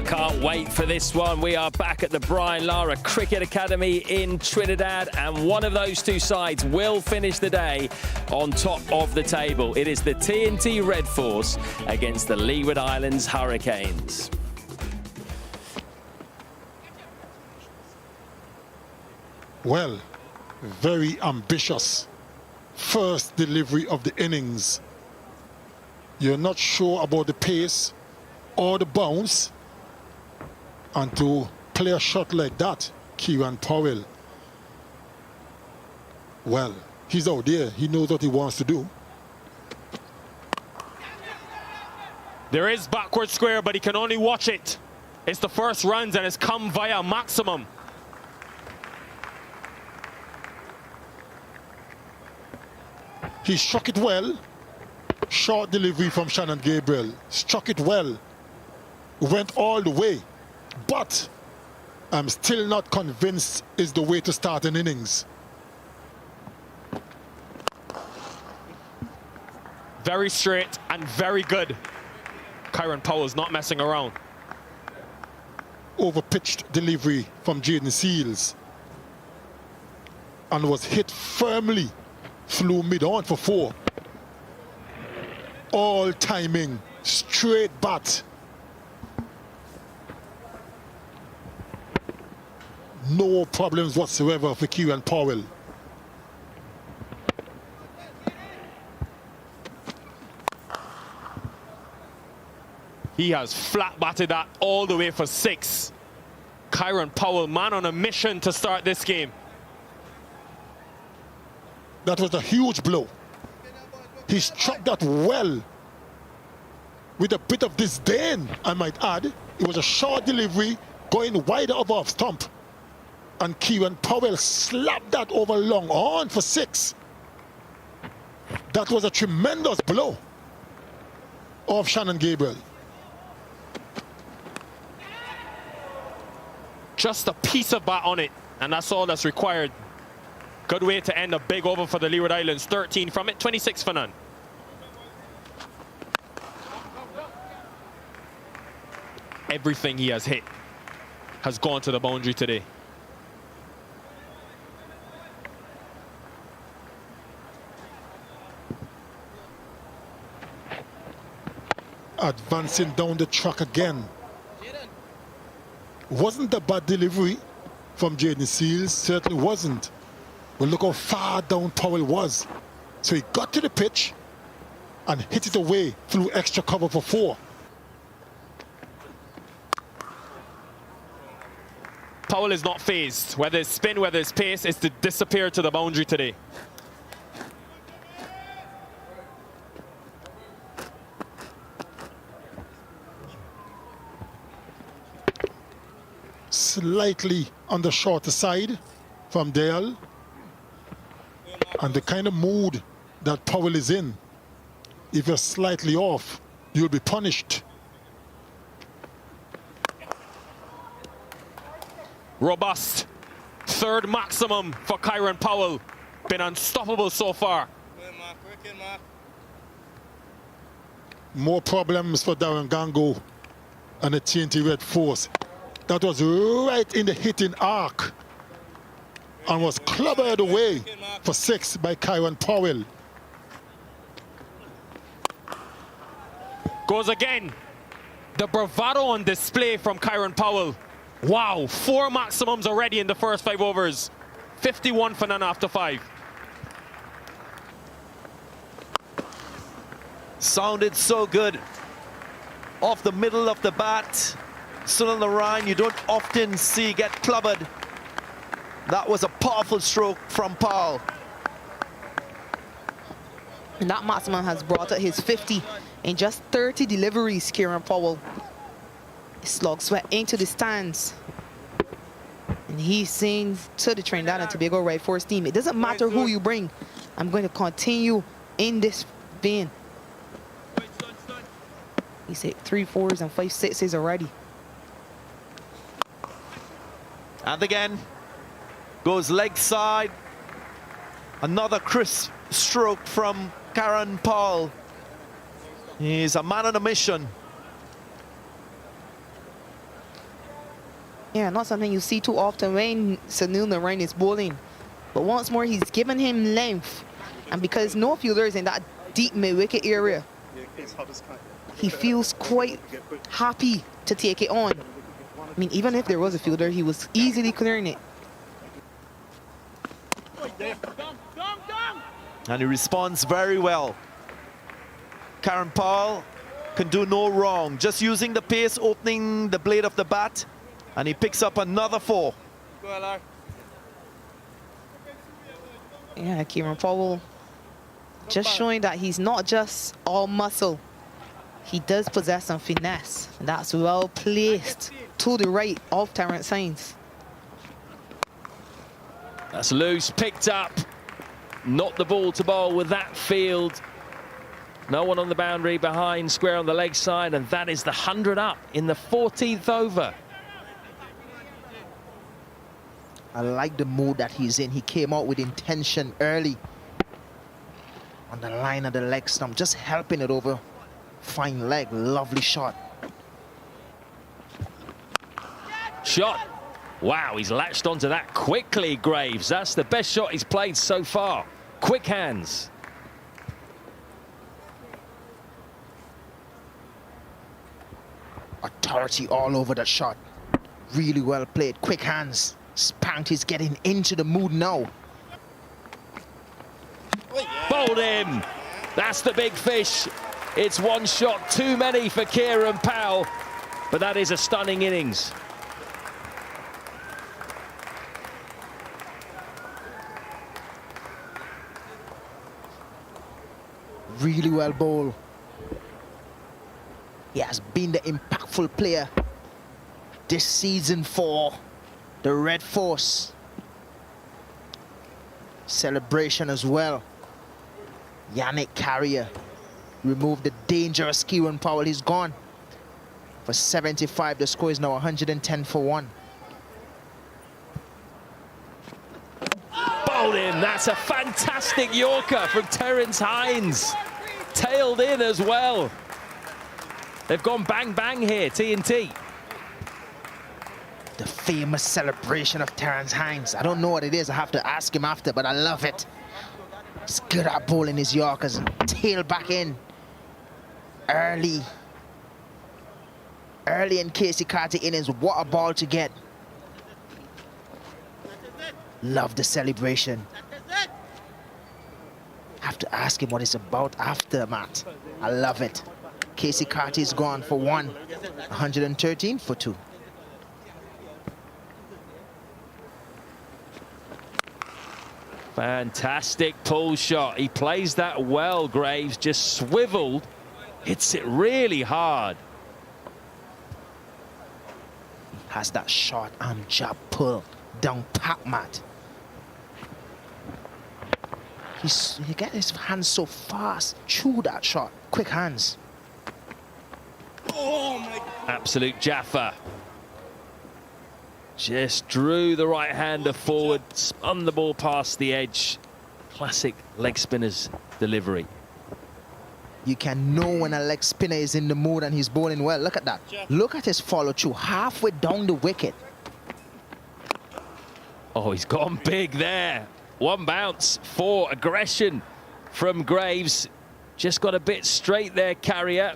S3: Can't wait for this one. We are back at the Brian Lara Cricket Academy in Trinidad, and one of those two sides will finish the day on top of the table. It is the T&T Red Force against the Leeward Islands Hurricanes.
S6: Well, very ambitious first delivery of the innings. You're not sure about the pace, or the bounce, and to play a shot like that, Kieran Powell, well, he's out there. He knows what he wants to do.
S4: There is backward square, but he can only watch it. It's the first runs, and it's come via maximum.
S6: He struck it well. Short delivery from Shannon Gabriel. Struck it well. Went all the way. But I'm still not convinced is the way to start an innings.
S4: Very straight and very good. Kieran Powell's not messing around.
S6: Overpitched delivery from Jaden Seals. And was hit firmly. Flew mid-on for 4. All timing. Straight bat. No problems whatsoever for Kieran Powell.
S4: He has flat batted that all the way for 6. Kieran Powell, man on a mission to start this game.
S6: That was a huge blow. He struck that well. With a bit of disdain, I might add. It was a short delivery going wide of off stump. And Kieran Powell slapped that over long on for 6. That was a tremendous blow of Shannon Gabriel.
S4: Just a piece of bat on it, and that's all that's required. Good way to end a big over for the Leeward Islands. 13 from it, 26 for none. Everything he has hit has gone to the boundary today.
S6: Advancing down the track again. Wasn't a bad delivery from Jaden Seals, certainly wasn't. But look how far down Powell was. So he got to the pitch and hit it away through extra cover for 4.
S4: Powell is not phased. Whether it's spin, whether it's pace, it's to disappear to the boundary today.
S6: Slightly on the shorter side from Dale. And the kind of mood that Powell is in, if you're slightly off, you'll be punished.
S4: Robust. 3rd maximum for Kieran Powell. Been unstoppable so far.
S6: More problems for Darren Gango and the TNT Red Force. That was right in the hitting arc and was clobbered away for 6 by Kieran Powell.
S4: Goes again. The bravado on display from Kieran Powell. Wow, 4 maximums already in the first 5 overs. 51 for none after 5.
S2: Sounded so good. Off the middle of the bat. Still on the line, you don't often see get clobbered. That was a powerful stroke from Powell.
S9: And that maximum has brought out his 50 in just 30 deliveries, Kieran Powell. His slugs went into the stands. And he's saying to the Trinidad and Tobago Red Force team, it doesn't matter who you bring. I'm going to continue in this vein. He said 3 4s and 5 6s already.
S2: And again, goes leg side. Another crisp stroke from Kieran Powell. He's a man on a mission.
S9: Yeah, not something you see too often when Sunil Narain is bowling. But once more, he's given him length. And because no fielder is in that deep mid-wicket area, he feels quite happy to take it on. I mean, even if there was a fielder, he was easily clearing it.
S2: And he responds very well. Kieran Powell can do no wrong. Just using the pace, opening the blade of the bat, and he picks up another 4.
S1: Go, LR.
S9: Yeah, Kieran Powell just showing that he's not just all muscle. He does possess some finesse. That's well placed to the right of Terrence Hines.
S3: That's loose, picked up. Not the ball to bowl with that field. No one on the boundary behind, square on the leg side, and that is the 100 up in the 14th over.
S10: I like the mood that he's in. He came out with intention early on the line of the leg stump, just helping it over. Fine leg, lovely shot.
S3: Shot. Wow, he's latched onto that quickly, Graves. That's the best shot he's played so far. Quick hands.
S10: Authority all over the shot. Really well played. Quick hands. Spanked is getting into the mood now.
S3: Bowled him. That's the big fish. It's one shot too many for Kieran Powell, but that is a stunning innings.
S10: Really well bowled. He has been the impactful player this season for the Red Force. Celebration as well. Yannick Carrier removed the dangerous Kieran Powell. He's gone for 75. The score is now 110 for 1.
S3: Bowled him. That's a fantastic Yorker from Terrence Hines. Tailed in as well. They've gone bang bang here, T&T.
S10: The famous celebration of Terrence Hines. I don't know what it is. I have to ask him after, but I love it. He's good at bowling his Yorkers and tail back in. Early in Casey Carty innings. What a ball to get. Love the celebration. Have to ask him what it's about after, Matt. I love it. Casey Carty is gone for 1. 113 for 2.
S3: Fantastic pull shot. He plays that well, Graves. Just swiveled. Hits it really hard.
S10: Has that short arm jab pull down pat, Matt. He gets his hands so fast through that shot. Quick hands.
S1: Oh my God.
S3: Absolute Jaffa. Just drew the right-hander forward, spun the ball past the edge. Classic leg spinner's delivery.
S10: You can know when a leg spinner is in the mood and he's bowling well. Look at that. Look at his follow-through, halfway down the wicket.
S3: Oh, he's gone big there. One bounce for aggression from Graves. Just got a bit straight there, Carrier.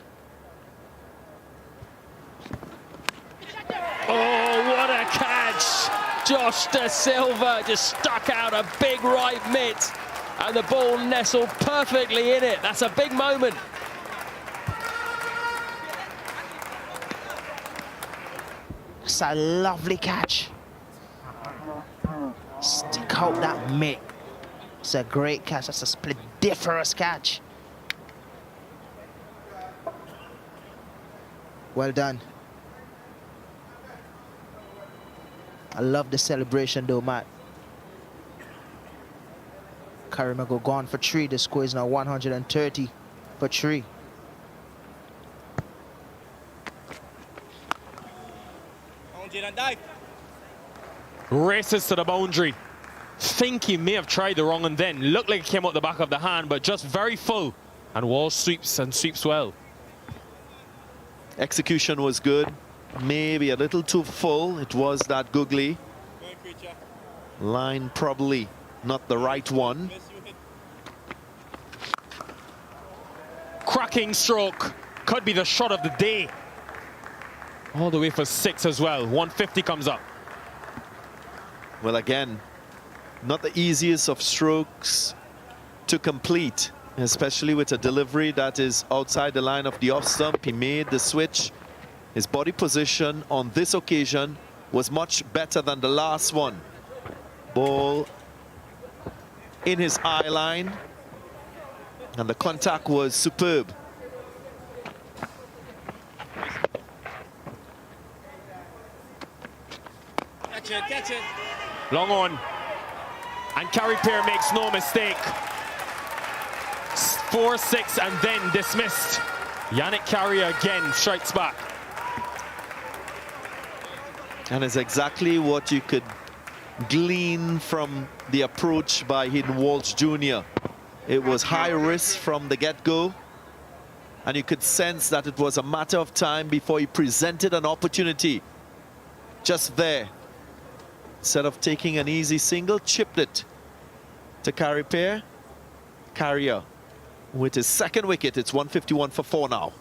S3: Oh, what a catch. Josh De Silva just stuck out a big right mitt and the ball nestled perfectly in it. That's a big moment.
S10: It's a lovely catch. Stick out that mitt. It's a great catch. That's a splendiferous catch. Well done. I love the celebration though, Matt. Karimago gone for 3. The score is now 130 for 3.
S4: Races to the boundary. Think he may have tried the wrong and then. Looked like it came out the back of the hand, but just very full. And Wall sweeps and sweeps well.
S2: Execution was good. Maybe a little too full. It was that googly. Line probably not the right one.
S4: Cracking stroke. Could be the shot of the day. All the way for 6 as well. 150 comes up.
S2: Well, again, not the easiest of strokes to complete especially with a delivery that is outside the line of the off stump. He made the switch. His body position on this occasion was much better than the last one. Ball in his eye line, and the contact was superb.
S1: Catch it.
S4: Long on. And Carey Pear makes no mistake. 4-6 and then dismissed. Yannick Carrier again strikes back.
S2: And it's exactly what you could glean from the approach by Hayden Walsh Jr. It was high risk from the get-go, and you could sense that it was a matter of time before he presented an opportunity. Just there. Instead of taking an easy single, chipped it to Carey Pear. Carrier with his second wicket. It's 151 for 4 now.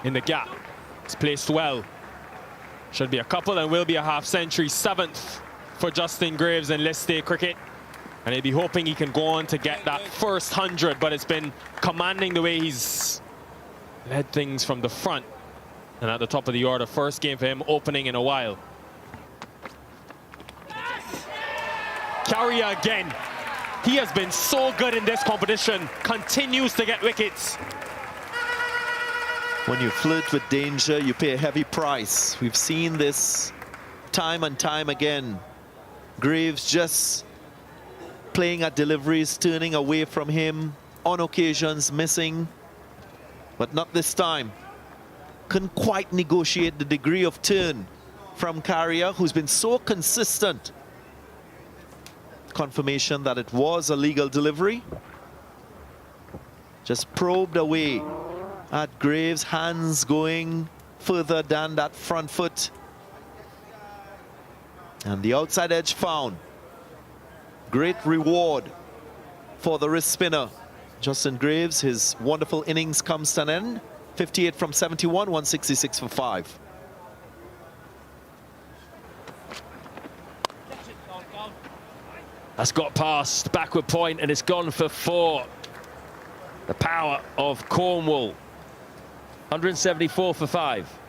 S4: In the gap, it's placed well. Should be a couple and will be a half century. 7th for Justin Graves in List Day cricket. And he'll be hoping he can go on to get that first 100, but it's been commanding the way he's led things from the front. And at the top of the order, first game for him opening in a while. Carrier again. He has been so good in this competition, continues to get wickets.
S2: When you flirt with danger, you pay a heavy price. We've seen this time and time again. Graves just playing at deliveries, turning away from him, on occasions missing, but not this time. Couldn't quite negotiate the degree of turn from Carrier, who's been so consistent. Confirmation that it was a legal delivery. Just probed away at Graves, hands going further than that front foot. And the outside edge found. Great reward for the wrist spinner. Justin Graves, his wonderful innings comes to an end. 58 from 71, 166 for 5.
S3: That's got past backward point and it's gone for 4. The power of Cornwall. 174 for 5.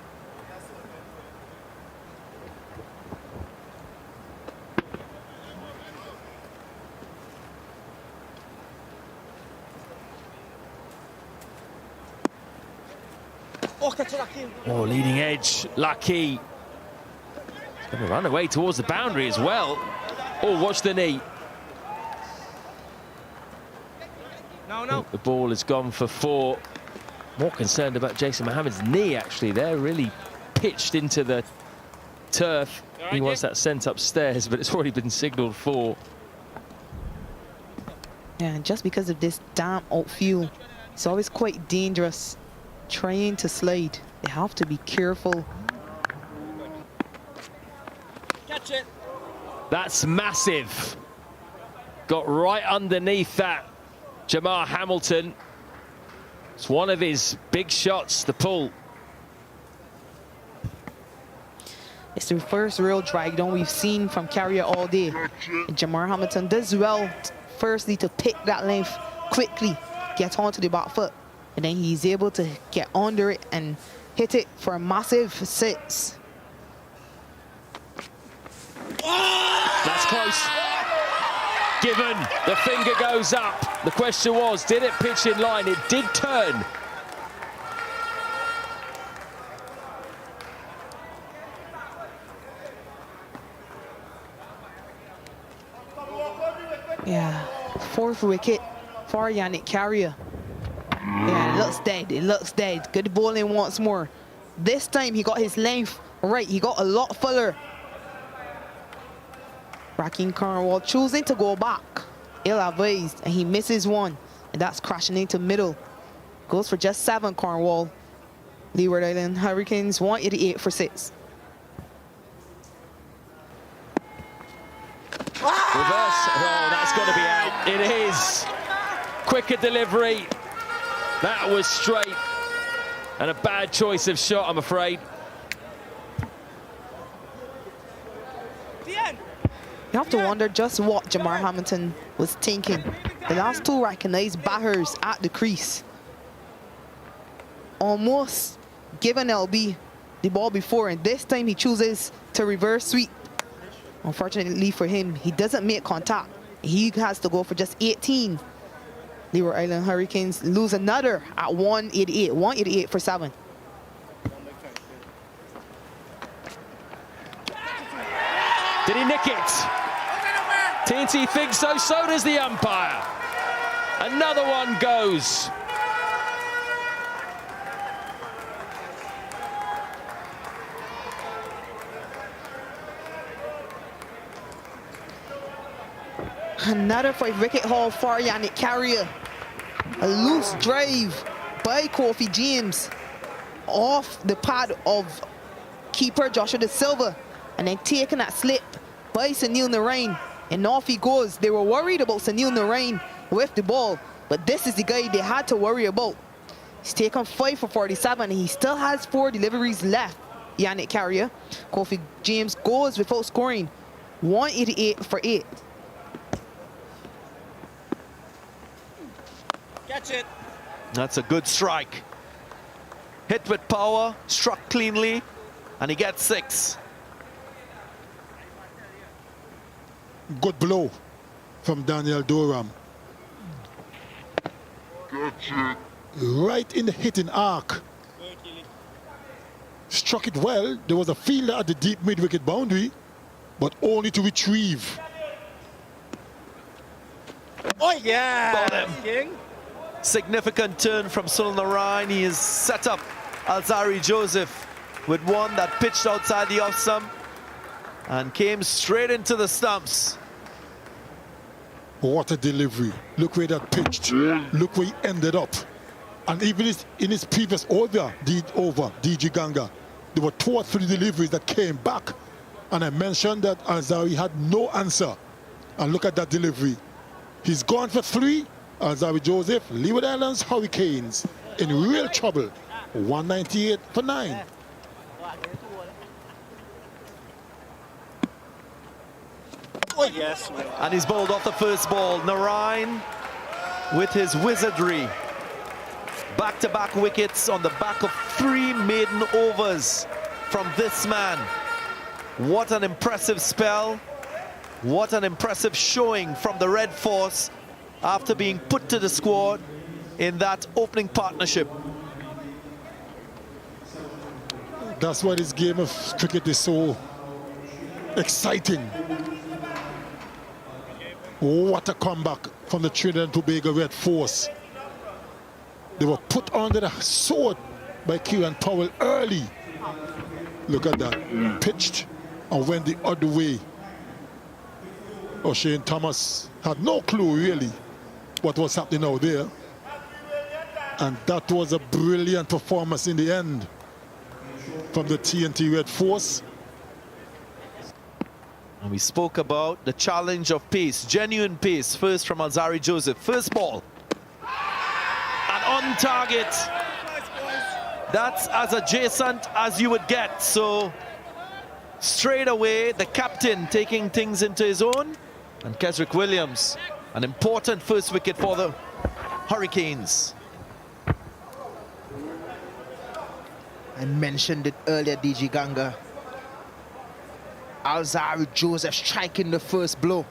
S3: Oh, leading edge, Lucky. Going to run away towards the boundary as well. Oh, watch the knee.
S1: No.
S3: The ball has gone for 4. More concerned about Jason Mohammed's knee, actually. They're really pitched into the turf. He wants that sent upstairs, but it's already been signalled 4.
S9: Yeah, and just because of this damp outfield, it's always quite dangerous trying to slide. They have to be careful.
S1: Catch it.
S3: That's massive. Got right underneath that. Jamar Hamilton. It's one of his big shots, the pull.
S9: It's the first real drag down we've seen from Carrier all day. And Jamar Hamilton does well, firstly, to pick that length quickly, get onto the back foot, and then he's able to get under it and hit it for a massive 6.
S3: That's close. Given the finger goes up. The question was, did it pitch in line? It did turn.
S9: Yeah, 4th wicket for Yannick Carrier. Yeah, it looks dead. It looks dead. Good bowling once more. This time he got his length right. He got a lot fuller. Raheem Cornwall choosing to go back. Ill-advised, and he misses one. And that's crashing into middle. Goes for just 7, Cornwall. Leeward Island Hurricanes 188 for 6.
S3: Reverse. Oh, that's got to be out. It is. Quicker delivery. That was straight. And a bad choice of shot, I'm afraid.
S9: You have to wonder just what Jamar Hamilton was thinking. The last two recognized batters at the crease. Almost given LB the ball before, and this time he chooses to reverse sweep. Unfortunately for him, he doesn't make contact. He has to go for just 18. Leeward Island Hurricanes lose another at 188. 188 for 7.
S3: Did he nick it? TNT thinks so, so does the umpire. Another one goes.
S9: Another 5-wicket haul for Yannick Carrier. A loose drive by Kofi James off the pad of keeper Joshua De Silva, and then taking that slip by Sunil Narain, and off he goes. They were worried about Sunil Narain with the ball, but this is the guy they had to worry about. He's taken 5 for 47, and he still has 4 deliveries left, Yannick Carrier. Kofi James goes without scoring. 188 for 8.
S1: Catch it.
S2: That's a good strike. Hit with power, struck cleanly, and he gets 6.
S6: Good blow from Daniel Durham. Right in the hitting arc. Struck it well. There was a fielder at the deep mid-wicket boundary, but only to retrieve.
S1: Oh yeah!
S2: Got him. Significant turn from Sunil Narain. He is set up Alzari Joseph with one that pitched outside the off stump and came straight into the stumps.
S6: What a delivery. Look where that pitched. Look where he ended up. And even in his previous over, DG Ganga, there were 2 or 3 deliveries that came back. And I mentioned that Alzari had no answer. And look at that delivery. He's gone for 3. Alzari Joseph, Leeward Islands Hurricanes in real trouble. 198 for 9.
S1: Oh yes, man.
S2: And he's bowled off the first ball. Narain with his wizardry. Back-to-back wickets on the back of 3 maiden overs from this man. What an impressive spell. What an impressive showing from the Red Force after being put to the squad in that opening partnership.
S6: That's why this game of cricket is so exciting. What a comeback from the Trinidad and Tobago Red Force. They were put under the sword by Kieran Powell early. Look at that. Pitched and went the other way. O'Shane Thomas had no clue really what was happening out there. And that was a brilliant performance in the end from the TNT Red Force.
S2: And we spoke about the challenge of pace, genuine pace, first from Alzari Joseph. First ball. And on target. That's as adjacent as you would get. So straight away, the captain taking things into his own. And Kesrick Williams, an important first wicket for the Hurricanes.
S10: I mentioned it earlier, DG Ganga. Alzari Joseph striking the first blow.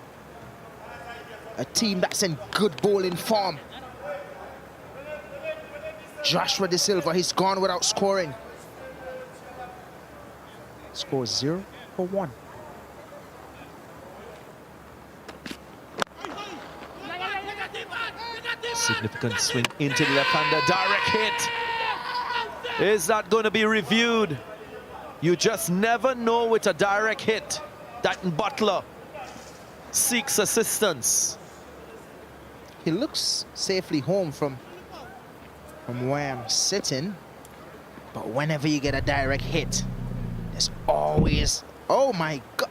S10: A team that's in good bowling form. Joshua De Silva, he's gone without scoring. Score 0 for 1.
S2: Significant swing into the left-hander, direct hit. Is that going to be reviewed? You just never know with a direct hit. Dighton Butler seeks assistance.
S10: He looks safely home from where I'm sitting, but whenever you get a direct hit, there's always, oh my God.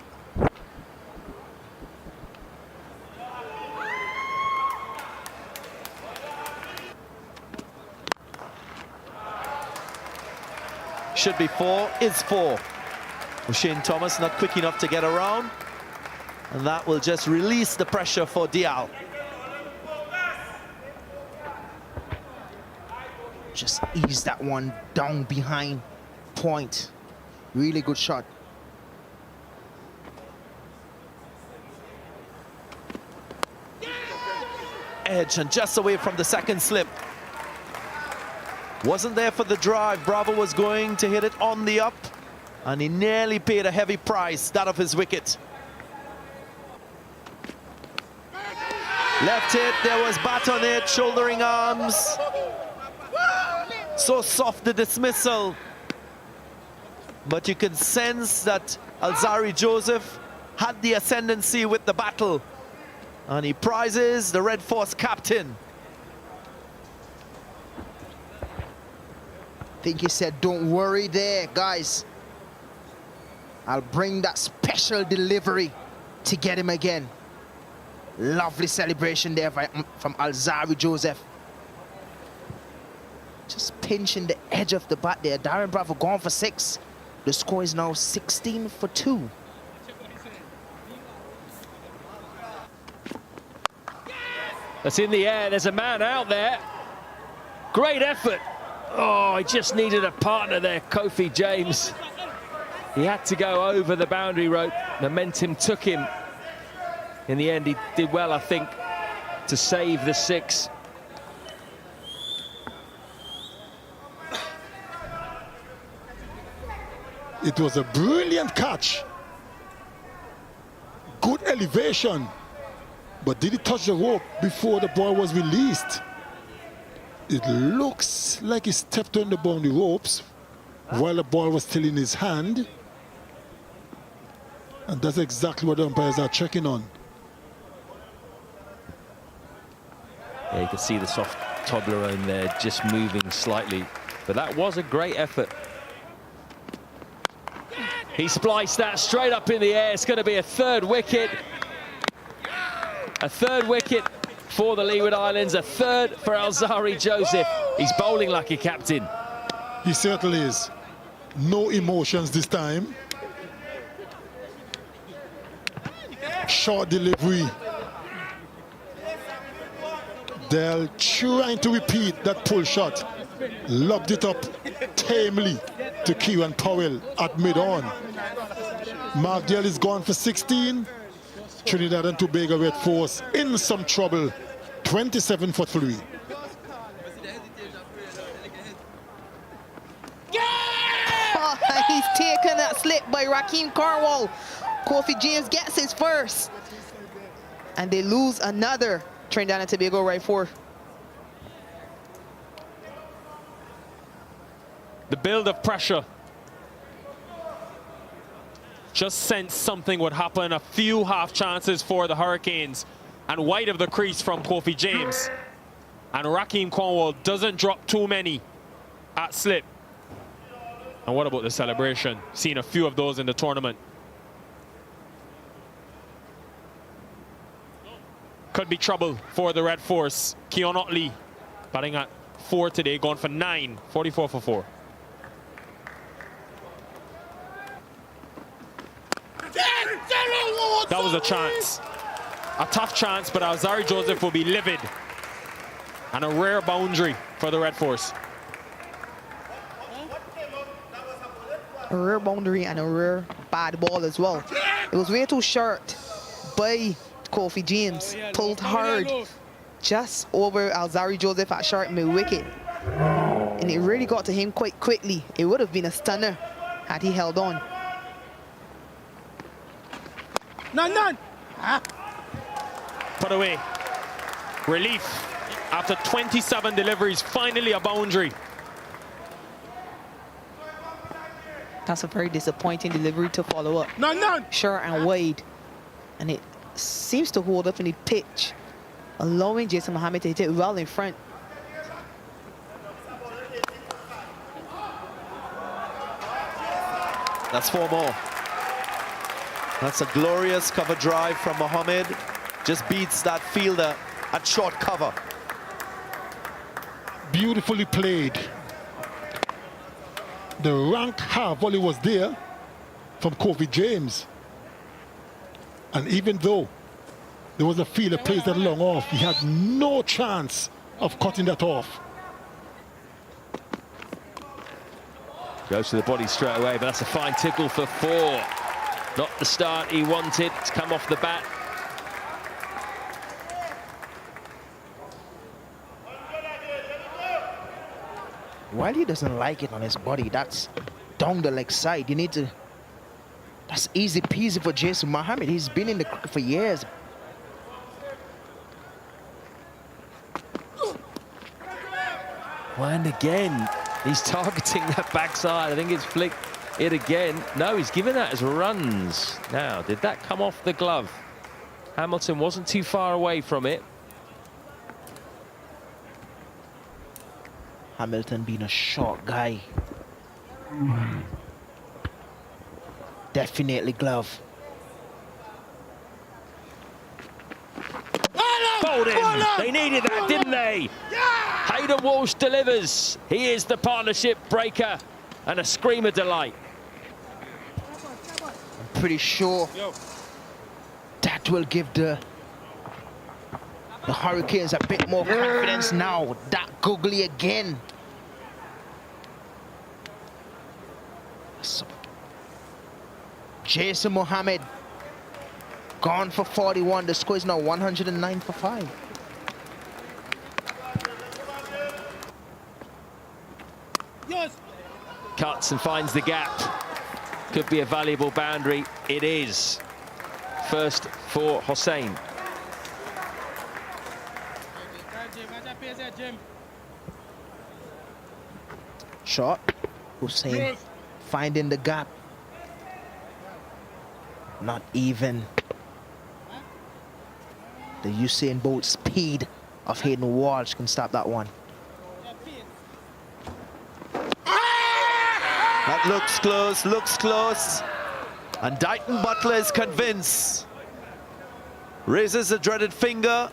S2: Should be 4, is 4. O'Shane Thomas not quick enough to get around. And that will just release the pressure for Dial.
S10: Just ease that one down behind point. Really good shot.
S2: Edge and just away from the second slip. Wasn't there for the drive. Bravo was going to hit it on the up, and he nearly paid a heavy price, that of his wicket. Left hit, there was bat on it, shouldering arms. So soft the dismissal. But you can sense that Alzarri Joseph had the ascendancy with the battle. And he prizes the Red Force captain.
S10: I think he said, don't worry there, guys. I'll bring that special delivery to get him again. Lovely celebration there from Alzarri Joseph. Just pinching the edge of the bat there. Darren Bravo gone for 6. The score is now 16 for 2.
S3: That's in the air. There's a man out there. Great effort. Oh, he just needed a partner there, Kofi James. He had to go over the boundary rope. Momentum took him. In the end, he did well, I think, to save the 6.
S6: It was a brilliant catch. Good elevation. But did he touch the rope before the ball was released? It looks like he stepped on the boundary ropes while the ball was still in his hand. And that's exactly what the umpires are checking on.
S3: Yeah, you can see the soft Toblerone there just moving slightly. But that was a great effort. He spliced that straight up in the air. It's going to be a 3rd wicket. A 3rd wicket for the Leeward Islands. A 3rd for Alzarri Joseph. He's bowling like a captain.
S6: He certainly is. No emotions this time. Short delivery. They're trying to repeat that pull shot. Lobbed it up tamely to Kieran Powell at mid-on. Mark Dale is gone for 16. Trinidad and Tobago Red Force in some trouble. 27 for 3.
S9: Oh, he's taken that slip by Raheem Cornwall. Kofi James gets his first. And they lose another. Trinidad and Tobago Red Force.
S4: The build of pressure. Just sensed something would happen. A few half chances for the Hurricanes. And wide of the crease from Kofi James. And Raheem Cornwall doesn't drop too many at slip. And what about the celebration? Seen a few of those in the tournament. Could be trouble for the Red Force. Keon Otley batting at 4 today, gone for 9, 44 for 4. That was a chance. A tough chance, but Alzarri Joseph will be livid. And a rare boundary for the Red Force.
S9: A rare boundary and a rare bad ball as well. It was way too short by Kofi James. Pulled hard just over Alzarri Joseph at short mid-wicket. And it really got to him quite quickly. It would have been a stunner had he held on.
S13: None.
S4: Put away. Relief. After 27 deliveries, finally a boundary.
S9: That's a very disappointing delivery to follow up.
S13: None.
S9: Short and wide. And it seems to hold up in the pitch, allowing Jason Mohammed to hit it well in front.
S2: That's 4 more. That's a glorious cover drive from Mohammed. Just beats that fielder at short cover.
S6: Beautifully played. The rank half volley was there from Kofi James. And even though there was a fielder plays that long off, he had no chance of cutting that off.
S3: Goes to the body straight away, but that's a fine tickle for 4. Not the start he wanted to come off the bat.
S10: While he doesn't like it on his body, that's down the leg side. You need to... That's easy peasy for Jason Mohammed. He's been in the cricket for years.
S3: And again, he's targeting that backside. I think it's flicked it again. No, he's giving that as runs. Now, did that come off the glove? Hamilton wasn't too far away from it.
S10: Hamilton being a short guy. Definitely glove.
S3: Bowled in. They needed that, didn't they? Hayden Walsh delivers. He is the partnership breaker and a scream of delight.
S10: I'm pretty sure that will give the Hurricanes a bit more confidence now. That googly again. So, Jason Mohammed gone for 41. The score is now 109 for 5.
S3: Cuts and finds the gap. Could be a valuable boundary. It is. First for Hossain.
S10: Shot. Hussein finding the gap. Not even the Usain Bolt speed of Hayden Walsh can stop that one.
S2: That looks close, looks close. And Dighton Butler is convinced. Raises the dreaded finger.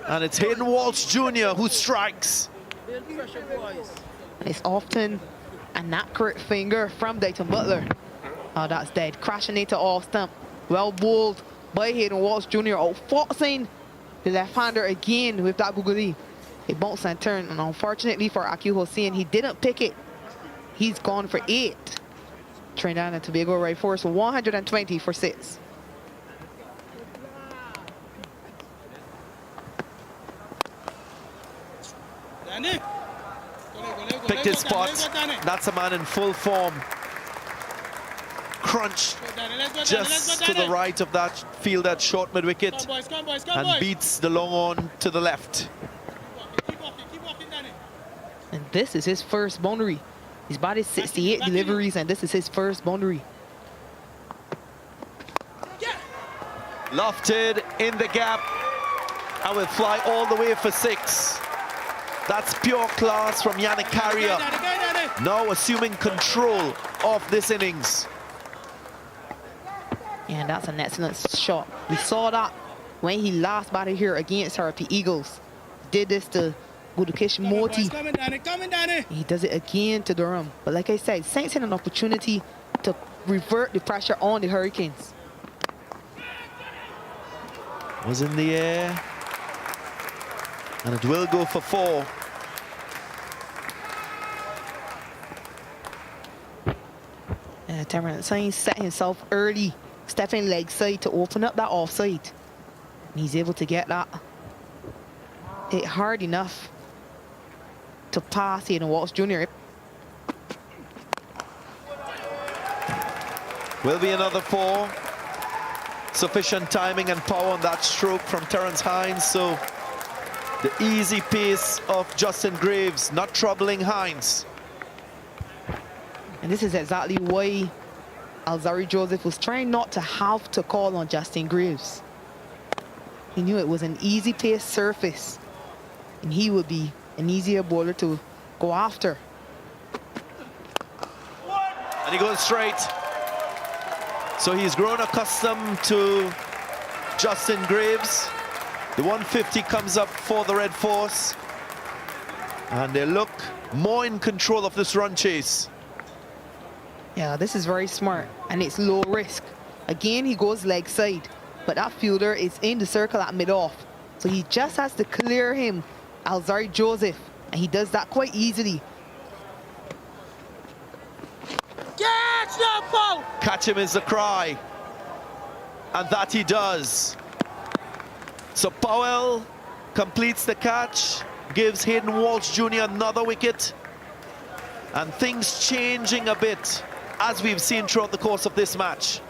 S2: And it's Hayden Walsh Jr. who strikes.
S9: And it's often an accurate finger from Dighton Butler. Oh, that's dead. Crashing into off stump. Well bowled by Hayden Walsh Jr. Outfoxing the left-hander again with that googly. It bounced and turned, and unfortunately for Akil Hossain, he didn't pick it. He's gone for 8. Trinidad and Tobago right force 120 for 6.
S2: Picked his spot. That's a man in full form. Crunch just to the right of that fielder short mid-wicket and beats the long on to the left.
S9: And this is his first boundary. He's batted 68 deliveries, and this is his first boundary.
S2: Lofted in the gap and will fly all the way for 6. That's pure class from Yannick Carrier. Now assuming control of this innings.
S9: And that's an excellent shot. We saw that when he last batted here against RP Eagles. Did this to Gudukesh Moti. He does it again to Durham. But like I said, Saints had an opportunity to revert the pressure on the Hurricanes.
S2: Was in the air. And it will go for 4.
S9: Terrence Sainz set himself early, stepping leg side to open up that offside. And he's able to get that hit hard enough to pass Hayden Walsh Jr.
S2: Will be another 4. Sufficient timing and power on that stroke from Terence Hines. So the easy pace of Justin Graves, not troubling Hines.
S9: And this is exactly why Alzari Joseph was trying not to have to call on Justin Graves. He knew it was an easy pace surface, and he would be an easier bowler to go after.
S2: And he goes straight. So he's grown accustomed to Justin Graves. The 150 comes up for the Red Force. And they look more in control of this run chase.
S9: Yeah, this is very smart, and it's low risk. Again, he goes leg side. but that fielder is in the circle at mid-off. So he just has to clear him, Alzari Joseph, and he does that quite easily.
S13: Catch that ball!
S2: Catch him is the cry. And that he does. So Powell completes the catch, gives Hayden Walsh Jr. another wicket. And things changing a bit, as we've seen throughout the course of this match.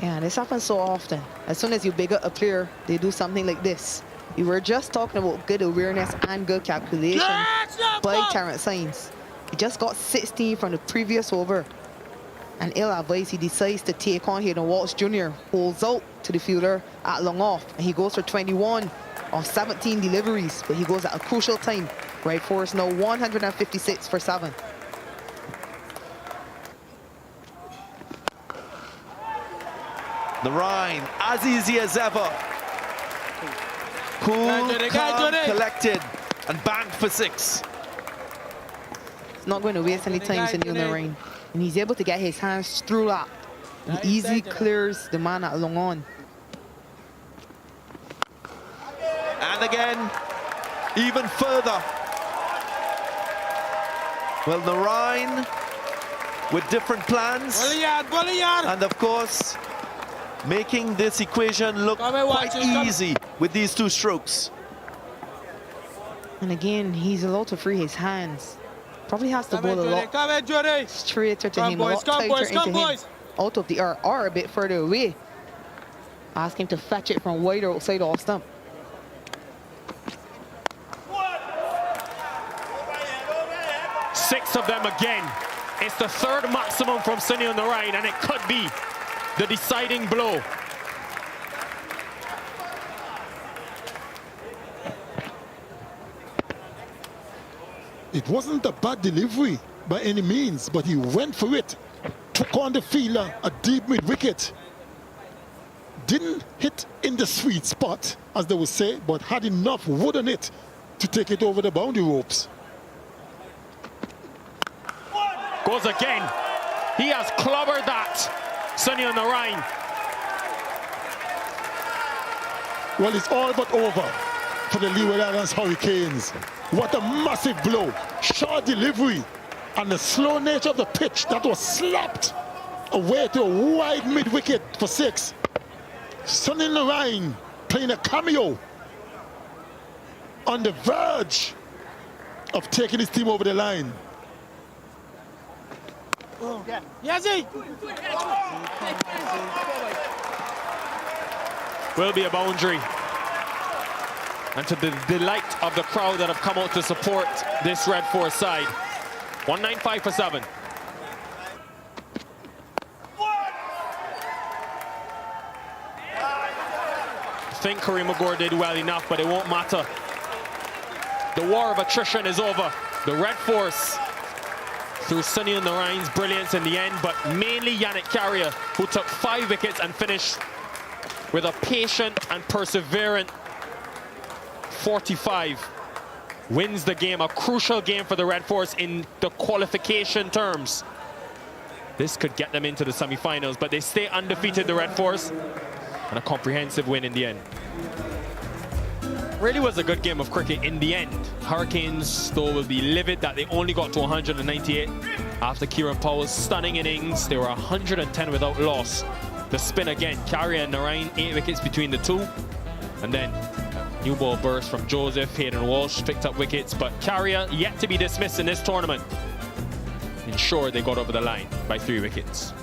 S9: Yeah, this happens so often. As soon as you big up a player, they do something like this. We were just talking about good awareness and good calculation by Terrence Sainz. He just got 16 from the previous over. And ill-advised, he decides to take on Hayden Walsh Jr., holds out to the fielder at long off, and he goes for 21 of 17 deliveries, but he goes at a crucial time. Red Forest now 156 for 7.
S2: The Rhine, as easy as ever. Cool, calm, collected, and banged for 6.
S9: He's not going to waste any time in the rain. And he's able to get his hands through that. He easily clears the man at long on.
S2: And again, even further. Well, the Rhine with different plans. And of course, making this equation look quite easy with these 2 strokes.
S9: And again, he's allowed to free his hands. Probably has to bowl a lot straighter to him, a lot tighter into him. Out of the air or a bit further away. Ask him to fetch it from wider outside off stump.
S4: Six of them again. It's the 3rd maximum from Sunny on the Rhine, and it could be the deciding blow.
S6: It wasn't a bad delivery by any means, but he went for it. Took on the fielder, a deep mid-wicket. Didn't hit in the sweet spot, as they would say, but had enough wood on it to take it over the boundary ropes.
S4: Goes again. He has clobbered that. Sunny on the Rhine.
S6: Well, it's all but over for the Leeward Islands Hurricanes. What a massive blow. Short delivery. And the slow nature of the pitch that was slapped away to a wide mid-wicket for 6. Sunny on the Rhine playing a cameo on the verge of taking his team over the line.
S13: Yazzie!
S4: Will be a boundary. And to the delight of the crowd that have come out to support this Red Force side. 195 for 7. I think Kareem Agor did well enough, but it won't matter. The war of attrition is over. The Red Force, through Sunny on the Rhine's brilliance in the end, but mainly Yannick Carrier, who took 5 wickets and finished with a patient and perseverant 45, wins the game. A crucial game for the Red Force in the qualification terms. This could get them into the semi-finals, but they stay undefeated, the Red Force, and a comprehensive win in the end. Really was a good game of cricket in the end. Hurricanes, though, will be livid that they only got to 198 after Kieran Powell's stunning innings. They were 110 without loss. The spin again, Carrier and Narayan, 8 wickets between the 2. And then new ball burst from Joseph. Hayden Walsh picked up wickets, but Carrier yet to be dismissed in this tournament. Ensured they got over the line by 3 wickets.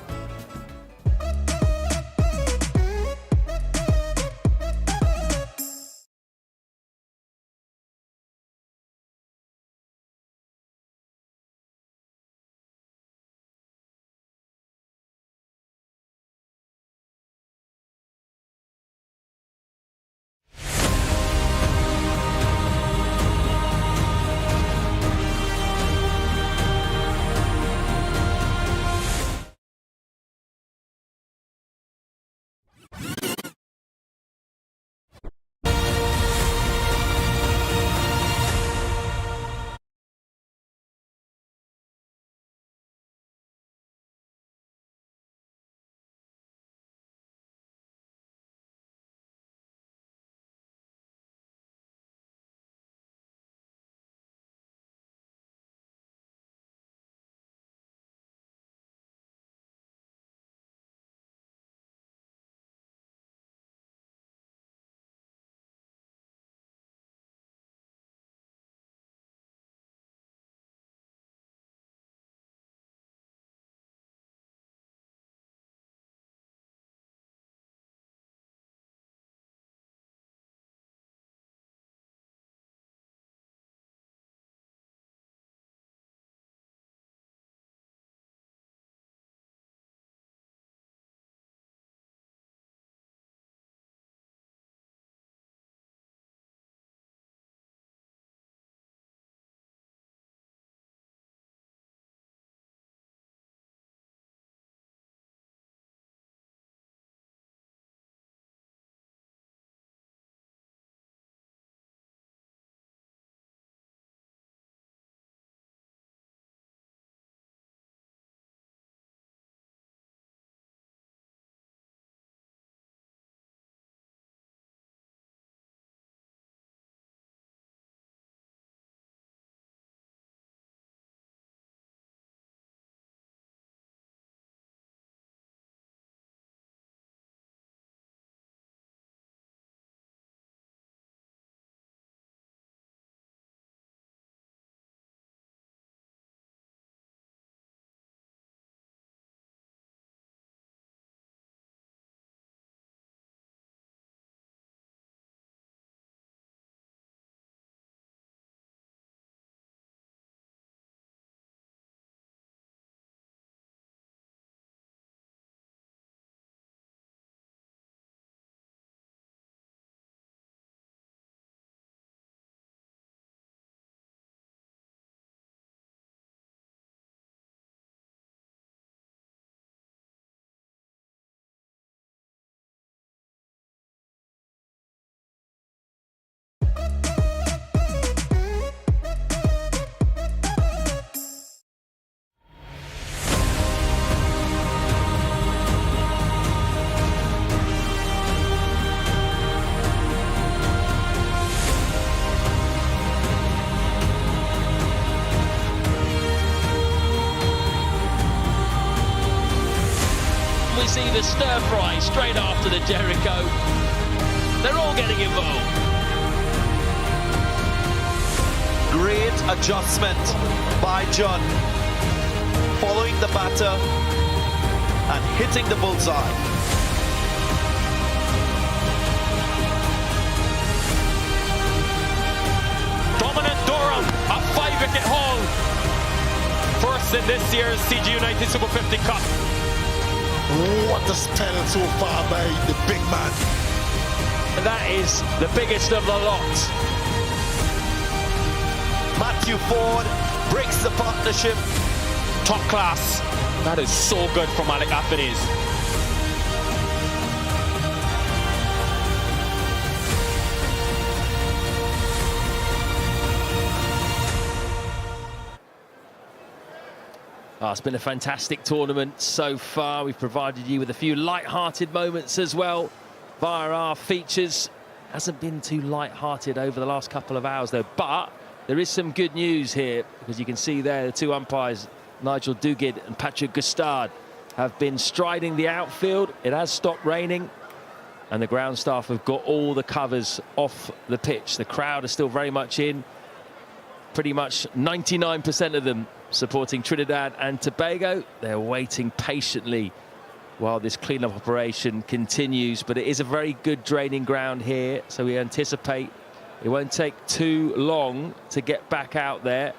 S3: fry straight after the Jericho. They're all getting involved.
S2: Great adjustment by John, following the batter and hitting the bullseye.
S4: Dominant Durham, a 5-wicket haul. First in this year's CG United Super 50 Cup.
S14: What a spell so far by the big man.
S3: And that is the biggest of the lot.
S2: Matthew Ford breaks the partnership.
S4: Top class. That is so good from Alec Athanaze.
S3: It's been a fantastic tournament so far. We've provided you with a few light-hearted moments as well via our features. Hasn't been too light-hearted over the last couple of hours though, but there is some good news here, because you can see there the two umpires, Nigel Duguid and Patrick Gustard, have been striding the outfield. It has stopped raining and the ground staff have got all the covers off the pitch. The crowd are still very much in, pretty much 99% of them supporting Trinidad and Tobago. They're waiting patiently while this cleanup operation continues, but it is a very good draining ground here, so we anticipate it won't take too long to get back out there.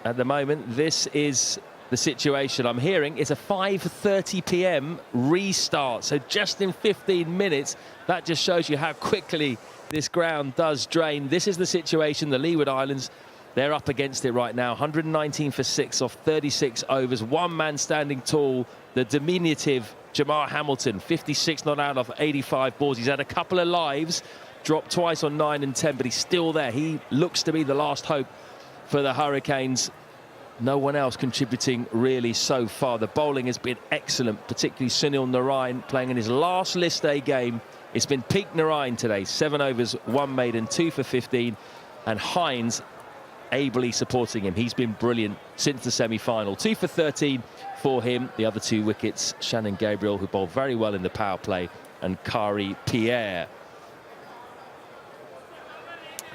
S3: At the moment, this is the situation. I'm hearing it's a 5:30 p.m. restart, so just in 15 minutes. That just shows you how quickly this ground does drain. This is the situation. The Leeward Islands, they're up against it right now. 119 for 6 off 36 overs. One man standing tall, the diminutive Jamar Hamilton, 56 not out off 85 balls. He's had a couple of lives, dropped twice on 9 and 10, but he's still there. He looks to be the last hope for the Hurricanes. No one else contributing really so far. The bowling has been excellent, particularly Sunil Narayan playing in his last list day game. It's been peak Narayan today. 7 overs, 1 maiden, 2 for 15, and Hines ably supporting him. He's been brilliant since the semi-final. 2 for 13 for him. The other 2 wickets, Shannon Gabriel, who bowled very well in the power play, and Kari Pierre.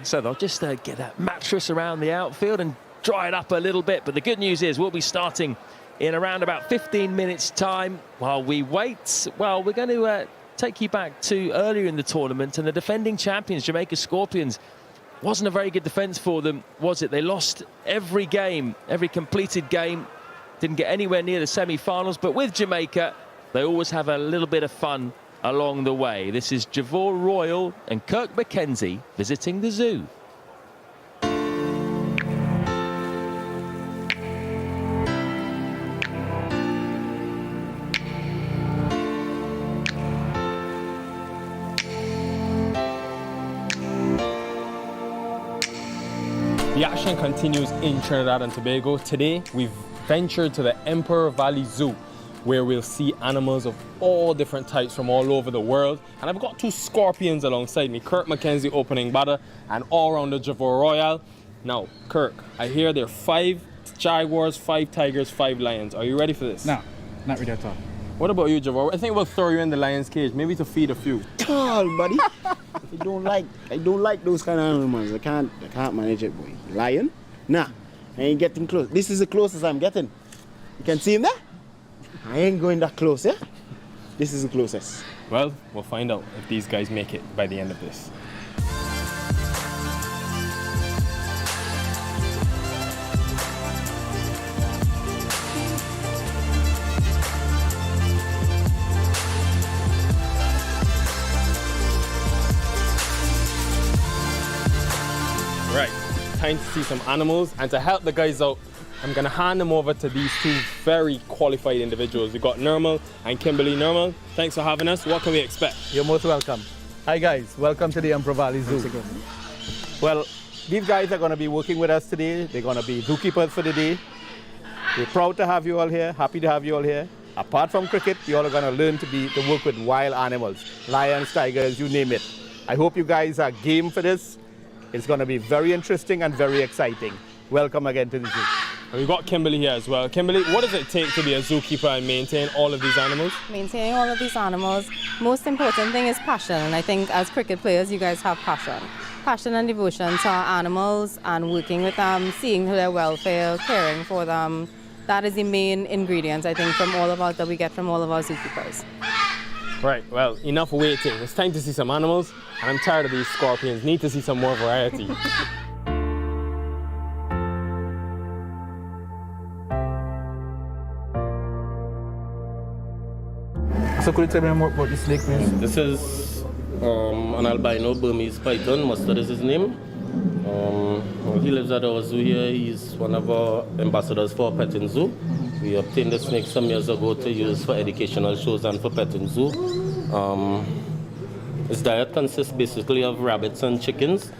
S3: So they'll just get that mattress around the outfield and dry it up a little bit. But the good news is we'll be starting in around about 15 minutes time. While we wait, well, we're going to take you back to earlier in the tournament, and the defending champions, Jamaica Scorpions, wasn't a very good defence for them, was it? They lost every game, every completed game, didn't get anywhere near the semi-finals, but with Jamaica, they always have a little bit of fun along the way. This is Javor Royal and Kirk McKenzie visiting the zoo.
S4: The action continues in Trinidad and Tobago. Today, we've ventured to the Emperor Valley Zoo, where we'll see animals of all different types from all over the world. And I've got 2 scorpions alongside me, Kirk McKenzie opening batter and all-rounder Javor Royal. Now, Kirk, I hear there are 5 jaguars, 5 tigers, 5 lions. Are you ready for this?
S15: No, not ready at all.
S4: What about you, Javor? I think we'll throw you in the lion's cage, maybe to feed a few.
S15: Tall, buddy. I don't like those kind of animals. I can't manage it, boy. Lion? Nah, I ain't getting close. This is the closest I'm getting. You can see him there? I ain't going that close, yeah? This is the closest.
S4: Well, we'll find out if these guys make it by the end of this. Right, time to see some animals, and to help the guys out, I'm gonna hand them over to these 2 very qualified individuals. We've got Nirmal and Kimberly. Nirmal, thanks for having us. What can we expect?
S16: You're most welcome. Hi guys, welcome to the Emperor Valley Zoo. Well, these guys are gonna be working with us today. They're gonna be zookeepers for the day. We're proud to have you all here, happy to have you all here. Apart from cricket, you all are gonna learn to work with wild animals, lions, tigers, you name it. I hope you guys are game for this. It's gonna be very interesting and very exciting. Welcome again to the zoo.
S4: We've got Kimberly here as well. Kimberly, what does it take to be a zookeeper and maintain all of these animals?
S17: Maintaining all of these animals, most important thing is passion. And I think as cricket players, you guys have passion. Passion and devotion to our animals and working with them, seeing their welfare, caring for them. That is the main ingredient, I think, from all of us that we get from all of our zookeepers.
S4: Right, well, enough waiting. It's time to see some animals, and I'm tired of these scorpions. Need to see some more variety.
S18: So could you tell me more about this snake, please?
S19: This is an albino Burmese python. Mustard is his name. He lives at our zoo here. He's one of our ambassadors for Petting Zoo. We obtained the snake some years ago to use for educational shows and for Petting Zoo. His diet consists basically of rabbits and chickens.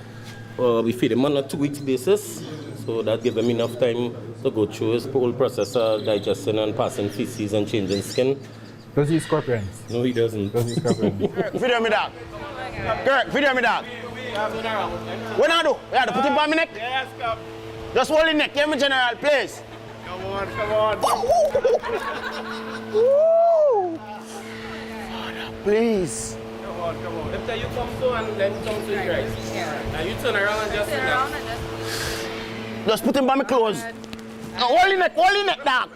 S19: We feed him on a 2-week basis, so that gives him enough time to go through his whole process of digesting and passing feces and changing skin.
S18: Does he eat scorpions?
S19: No, he doesn't.
S18: Does he eat scorpions?
S15: Video me dog. Kirk, video me dog. What I do? Yeah, put him on my neck.
S13: Yes, come.
S15: Just hold the neck, give me general, please.
S13: Come on, come on.
S15: Please.
S19: Come on, come on. After you come to and then come to the rice. Now you turn around and just
S15: Just put him by my clothes. Hold the neck, dog.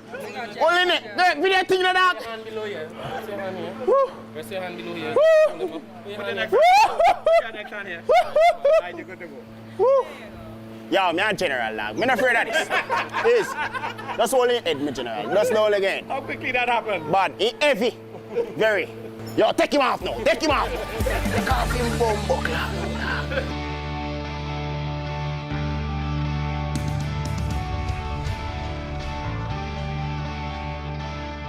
S15: Hold the neck. Kirk, video thing, dog.
S19: Rest your hand below here. Rest your hand here. Rest your hand below here.
S13: Put the next hand here. Right, you're good to go.
S15: Yo, me a general, dog. Me not afraid of this. Please. Just hold your head, me general. Just hold again.
S13: How quickly that happened?
S15: But he heavy. Very. Yo, take him off now. Take him off. Take off him bum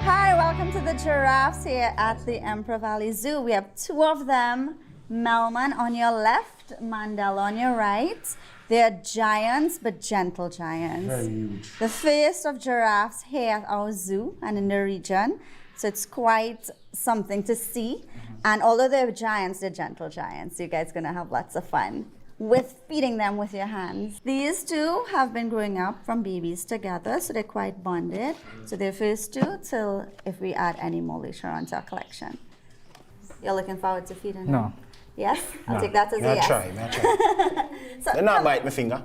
S20: Hi, welcome to the giraffes here at the Emperor Valley Zoo. We have two of them, Melman on your left, Mandela on your right. They're giants, but gentle giants.
S15: Very huge.
S20: The first of giraffes here at our zoo and in the region. So it's quite something to see. And although they're giants, they're gentle giants. You guys are gonna have lots of fun with feeding them with your hands. These two have been growing up from babies together, so they're quite bonded. So they're first two till if we add any more later on to our collection. You're looking forward to feeding them?
S15: No.
S20: Yes? I'll take that as a yes.
S15: May I try.
S20: So,
S15: They're not bite my finger.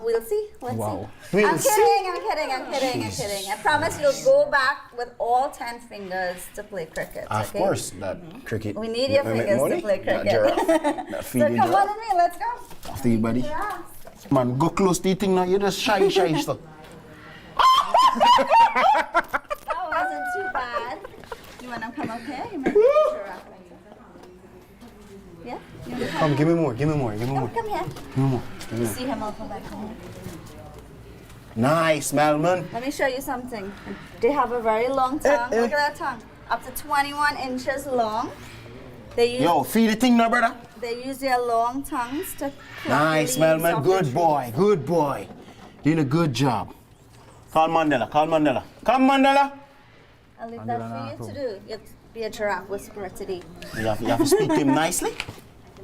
S20: We'll see. Let's
S15: Wow.
S20: see.
S15: We'll
S20: I'm
S15: see.
S20: kidding. I promise you'll go back with all 10 fingers to play cricket.
S15: Of
S20: okay?
S15: course, that cricket.
S20: We need your
S15: make
S20: fingers
S15: money.
S20: to play
S15: That
S20: cricket.
S15: giraffe. That
S20: So
S15: feeding
S20: come
S15: giraffe.
S20: on with me, let's go.
S15: After you, buddy.
S20: Yeah.
S15: Man, go close to the thing now. You just shy stuff.
S20: That wasn't too bad. You want to come up here? You might be a giraffe. Yeah? You wanna
S15: Come, give me more. Give me more.
S20: Come here.
S15: Give me more.
S20: You see him, I'll come back home.
S15: Nice, Melman.
S20: Let me show you something. They have a very long tongue. Look at that tongue. Up to 21 inches long. They use,
S15: Yo, feed the thing now, brother.
S20: they use their long tongues to pluck
S15: Nice,
S20: leaves
S15: Melman.
S20: off the
S15: Good
S20: trees.
S15: boy. Good boy. Doing a good job. Call Mandela. Call Mandela. Come, Mandela.
S20: I'll leave that for you to do. You have to be a giraffe whisperer today.
S15: You have to speak to him nicely.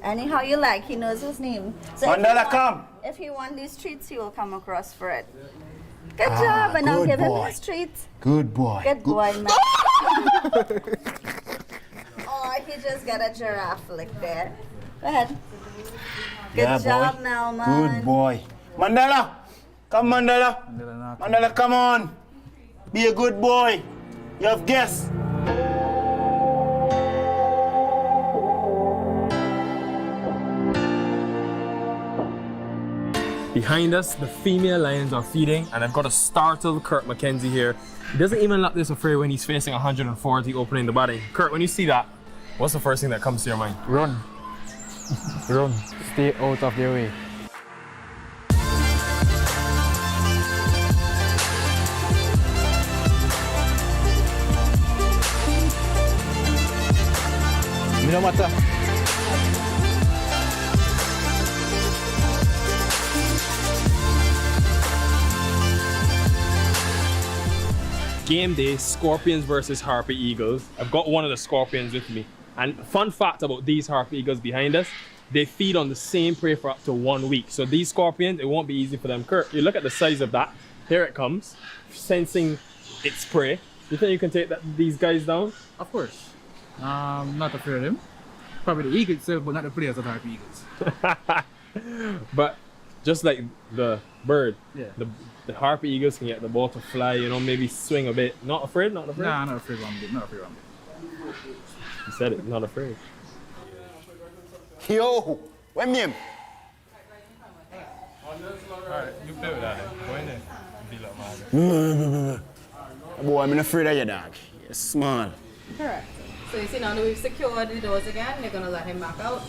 S20: Anyhow you like, he knows his name. So if
S15: Mandela,
S20: you
S15: come.
S20: want, if you want these treats, he will come across for it. Good
S15: Ah,
S20: job, and I'll
S15: good
S20: give him
S15: boy.
S20: his treats.
S15: Good boy.
S20: Good boy, man. Oh, he just got a giraffe lick there. Go ahead. Good
S15: Yeah,
S20: job,
S15: boy.
S20: Melman.
S15: Good boy. Mandela. Come, Mandela. Mandela, come on. Be a good boy. You have guests.
S4: Behind us, the female lions are feeding, and I've got a startled Kurt McKenzie here. He doesn't even look this afraid when he's facing 140 opening the batting. Kurt, when you see that, what's the first thing that comes to your mind?
S18: Run. Run. Stay out of their way. Me no matter.
S4: Game day, Scorpions versus Harpy Eagles. I've got one of the Scorpions with me. And fun fact about these Harpy Eagles behind us, they feed on the same prey for up to 1 week. So these Scorpions, it won't be easy for them. Kurt, you look at the size of that. Here it comes, sensing its prey. You think you can take these guys down?
S21: Of course. Not afraid of them. Probably the eagle itself, but not the players that are eagles.
S4: But just like the bird,
S21: Yeah.
S4: the harpy eagles can get the ball to fly, you know, maybe swing a bit. Not afraid? Not afraid?
S21: Nah, not afraid one bit. Not afraid one bit.
S4: You said it, not afraid.
S15: Yo, when me?
S13: Alright, you play with that then. Go in there. Be like man.
S15: Boy, I'm not afraid of you, dog. You're small.
S17: Correct. So you see now that we've secured the doors again, they're going to let him back out.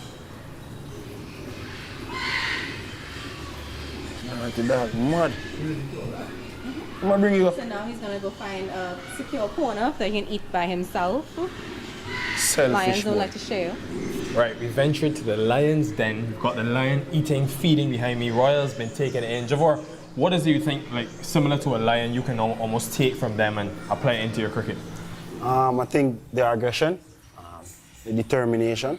S15: Alright, the dog, mad. I'm gonna bring you up.
S17: So now he's going to go find a secure corner that he can eat by himself.
S15: Selfish
S17: Lions don't
S15: boy.
S17: like to share.
S4: Right, we ventured to the lion's den. We've got the lion eating, feeding behind me. Royal's been taking it in. Javor, what is it you think, like, similar to a lion, you can almost take from them and apply it into your cricket?
S15: I think the aggression, the determination,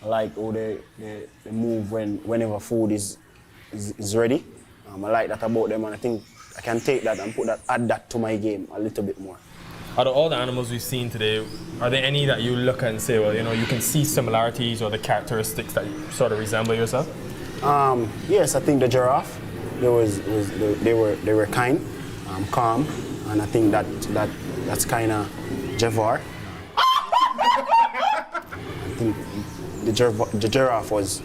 S15: I like how they move whenever food is ready. I like that about them, and I think I can take that and add that to my game a little bit more.
S4: Out of all the animals we've seen today, are there any that you look at and say, well, you know, you can see similarities or the characteristics that sort of resemble yourself?
S15: Yes, I think the giraffe. They were kind, calm, and I think that's kind of Javor. I think the giraffe was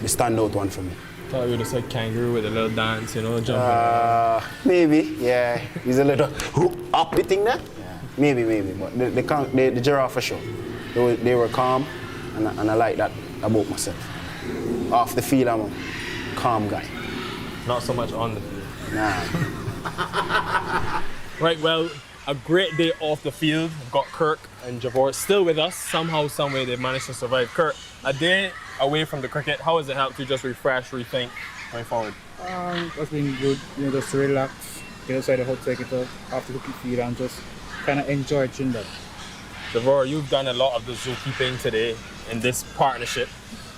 S15: the standout one for me.
S4: I thought you would have said kangaroo with a little dance, you know, jumping.
S15: Maybe, yeah. He's a little up the thing there. Yeah. Maybe, but the giraffe for sure. They were calm, and I like that about myself. Off the field, I'm a calm guy.
S4: Not so much on the field.
S15: Nah.
S4: Right, well, a great day off the field. We've got Kirk and Javor still with us. Somehow, someway, they've managed to survive. Kirk, a day away from the cricket, how has it helped you just refresh, rethink going forward?
S21: It's been good, you know, just to relax, get outside the hot circuit after the field and just kind of enjoy Trinidad.
S4: Javor, you've done a lot of the zookeeping today in this partnership.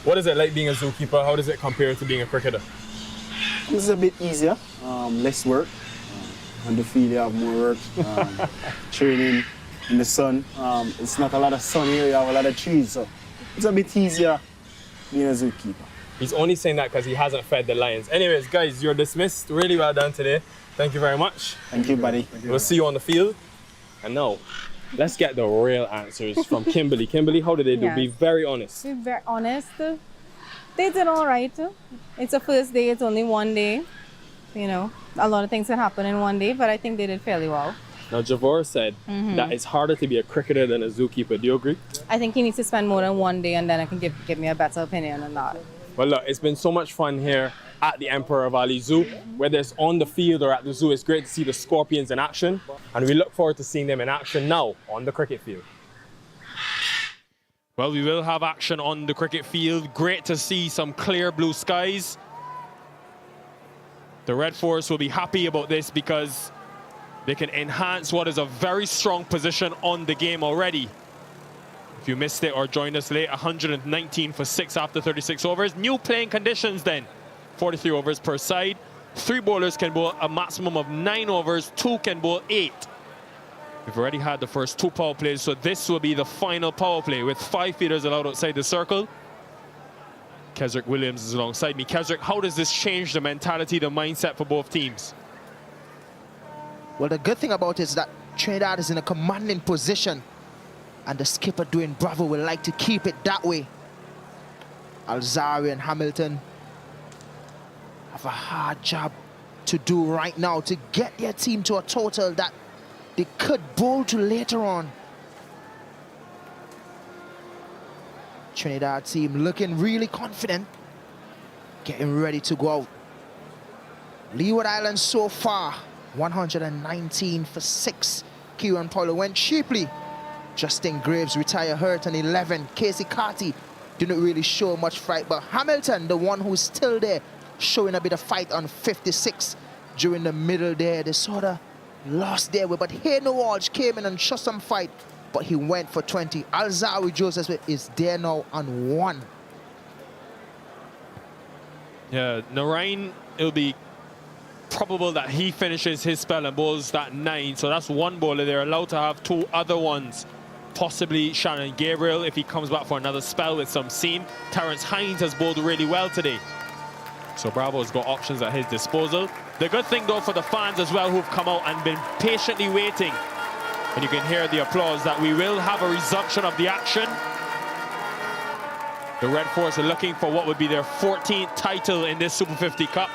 S4: What is it like being a zookeeper? How does it compare to being a cricketer?
S15: It's a bit easier, less work. On the field, you have more work. Training in the sun. It's not a lot of sun here, you have a lot of trees, so it's a bit easier being a zookeeper.
S4: He's only saying that because he hasn't fed the lions. Anyways, guys, you're dismissed. Really well done today. Thank you very much.
S15: Thank you, buddy.
S4: We'll see you on the field. And now, let's get the real answers from Kimberly. Kimberly, how did they do?
S17: Yes.
S4: Be very honest.
S17: To be very honest, they did all right. It's a first day, it's only one day. You know, a lot of things can happen in one day, but I think they did fairly well.
S4: Now, Javor said that it's harder to be a cricketer than a zookeeper. Do you agree?
S17: I think he needs to spend more than one day and then I can give me a better opinion on that.
S4: Well, look, it's been so much fun here at the Emperor Valley Zoo. Whether it's on the field or at the zoo, it's great to see the scorpions in action. And we look forward to seeing them in action now on the cricket field. Well, we will have action on the cricket field. Great to see some clear blue skies. The Red Force will be happy about this because they can enhance what is a very strong position on the game already. If you missed it or joined us late, 119 for 6 after 36 overs. New playing conditions then. 43 overs per side. 3 bowlers can bowl a maximum of 9 overs. 2 can bowl 8. We've already had the first 2 power plays, so this will be the final power play with 5 fielders allowed outside the circle. Kesrick Williams is alongside me. Kesrick, how does this change the mentality, the mindset for both teams?
S10: Well, the good thing about it is that Trinidad is in a commanding position, and the skipper, Dwayne Bravo, will like to keep it that way. Alzari and Hamilton have a hard job to do right now to get their team to a total that they could bowl to later on. Trinidad team looking really confident, getting ready to go out. Leeward Island so far, 119 for 6. Kieran Powell went cheaply. Justin Graves retired hurt on 11. Casey Carty didn't really show much fight, but Hamilton, the one who's still there, showing a bit of fight on 56 during the middle there. They sort of lost there, but Hayden Walsh came in and shot some fight, but he went for 20. Alzari Joseph is there now on 1.
S4: Yeah, Narain, it'll be probable that he finishes his spell and bowls that 9. So that's one bowler. They're allowed to have 2 other ones. Possibly Shannon Gabriel if he comes back for another spell with some seam. Terrence Hines has bowled really well today. So Bravo's got options at his disposal. The good thing though for the fans as well who've come out and been patiently waiting, and you can hear the applause, that we will have a resumption of the action. The Red Force are looking for what would be their 14th title in this Super 50 Cup.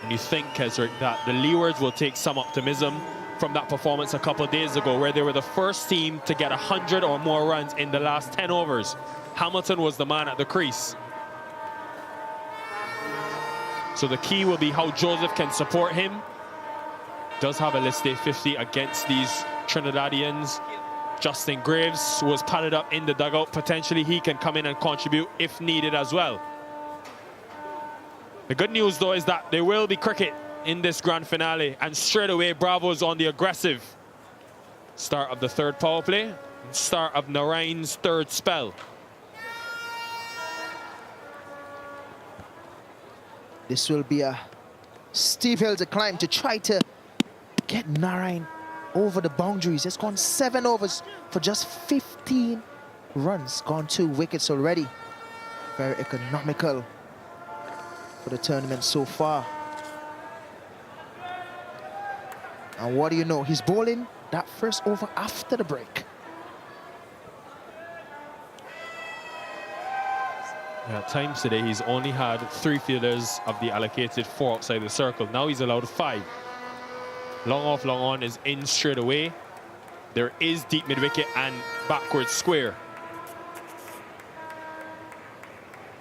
S4: And you think, Kesrick, that the Leewards will take some optimism from that performance a couple of days ago where they were the first team to get 100 or more runs in the last 10 overs. Hamilton was the man at the crease. So the key will be how Joseph can support him. Does have a list day 50 against these Trinidadians. Justin Graves was padded up in the dugout. Potentially he can come in and contribute if needed as well. The good news though is that there will be cricket in this grand finale, and straight away Bravo's on the aggressive. Start of the 3rd power play, start of Narayan's 3rd spell.
S10: This will be a steep hill to climb to try to get Narayan over the boundaries. It's gone 7 overs for just 15 runs. Gone 2 wickets already. Very economical for the tournament so far. And what do you know? He's bowling that first over after the break.
S4: Yeah, at times today he's only had 3 fielders of the allocated 4 outside the circle. Now he's allowed 5. Long off, long on is in straight away. There is deep mid-wicket and backward square.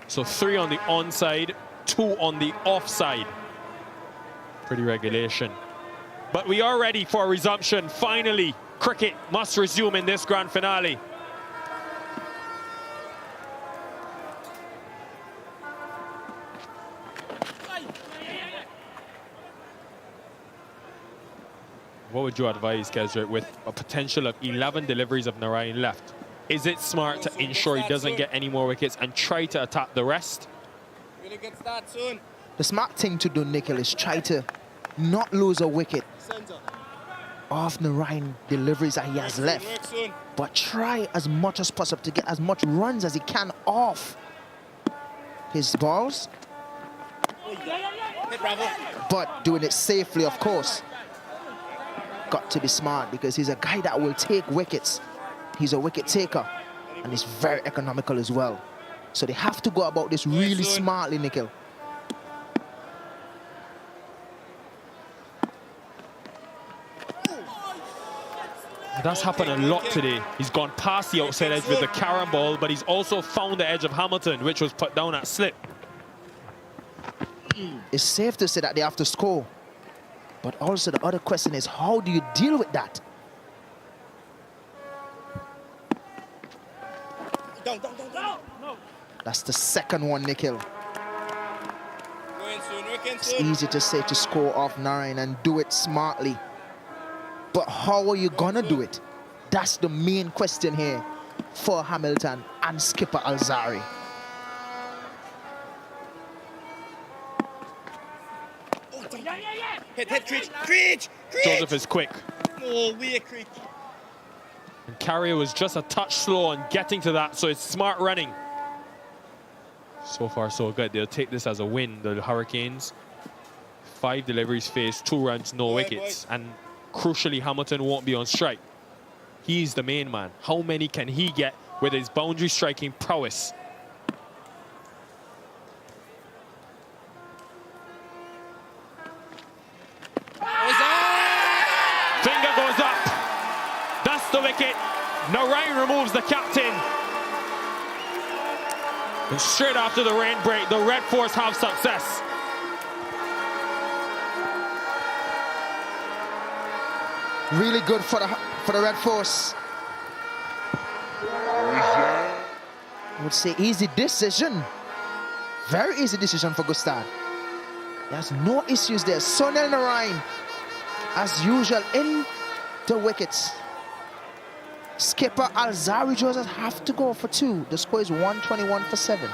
S4: So 3 on the onside, 2 on the offside. Pretty regulation. But we are ready for a resumption. Finally, cricket must resume in this grand finale. What would you advise, Kesrick, with a potential of 11 deliveries of Narayan left? Is it smart to ensure he doesn't get any more wickets and try to attack the rest?
S1: Gonna get started soon.
S10: The smart thing to do, Nikhil, is try to not lose a wicket off Narayan deliveries that he has left, but try as much as possible to get as much runs as he can off his balls, but doing it safely, of course. Got to be smart because he's a guy that will take wickets. He's a wicket taker and he's very economical as well. So they have to go about this really smartly, Nikhil.
S4: That's happened a lot today. He's gone past the outside edge with the carom ball, but he's also found the edge of Hamilton, which was put down at slip.
S10: It's safe to say that they have to score. But also the other question is, how do you deal with that? That's the second one, Nikhil. It's easy to say to score off Narayan and do it smartly. But how are you gonna do it? That's the main question here for Hamilton and skipper Alzari.
S1: Hit, Creech!
S4: Joseph is quick.
S1: Oh, we Creech.
S4: And Carrier was just a touch slow on getting to that, so it's smart running. So far, so good. They'll take this as a win, the Hurricanes. 5 deliveries faced, 2 runs, no wickets. And crucially, Hamilton won't be on strike. He's the main man. How many can he get with his boundary striking prowess? Finger goes up. That's the wicket. Narayan removes the captain. And straight after the rain break, the Red Force have success.
S10: Really good for the Red Force. I would say easy decision. Very easy decision for Gustad. There's no issues there. Sonel Narayan, as usual, in the wickets. Skipper Alzari Joseph have to go for 2. The score is 121 for 7.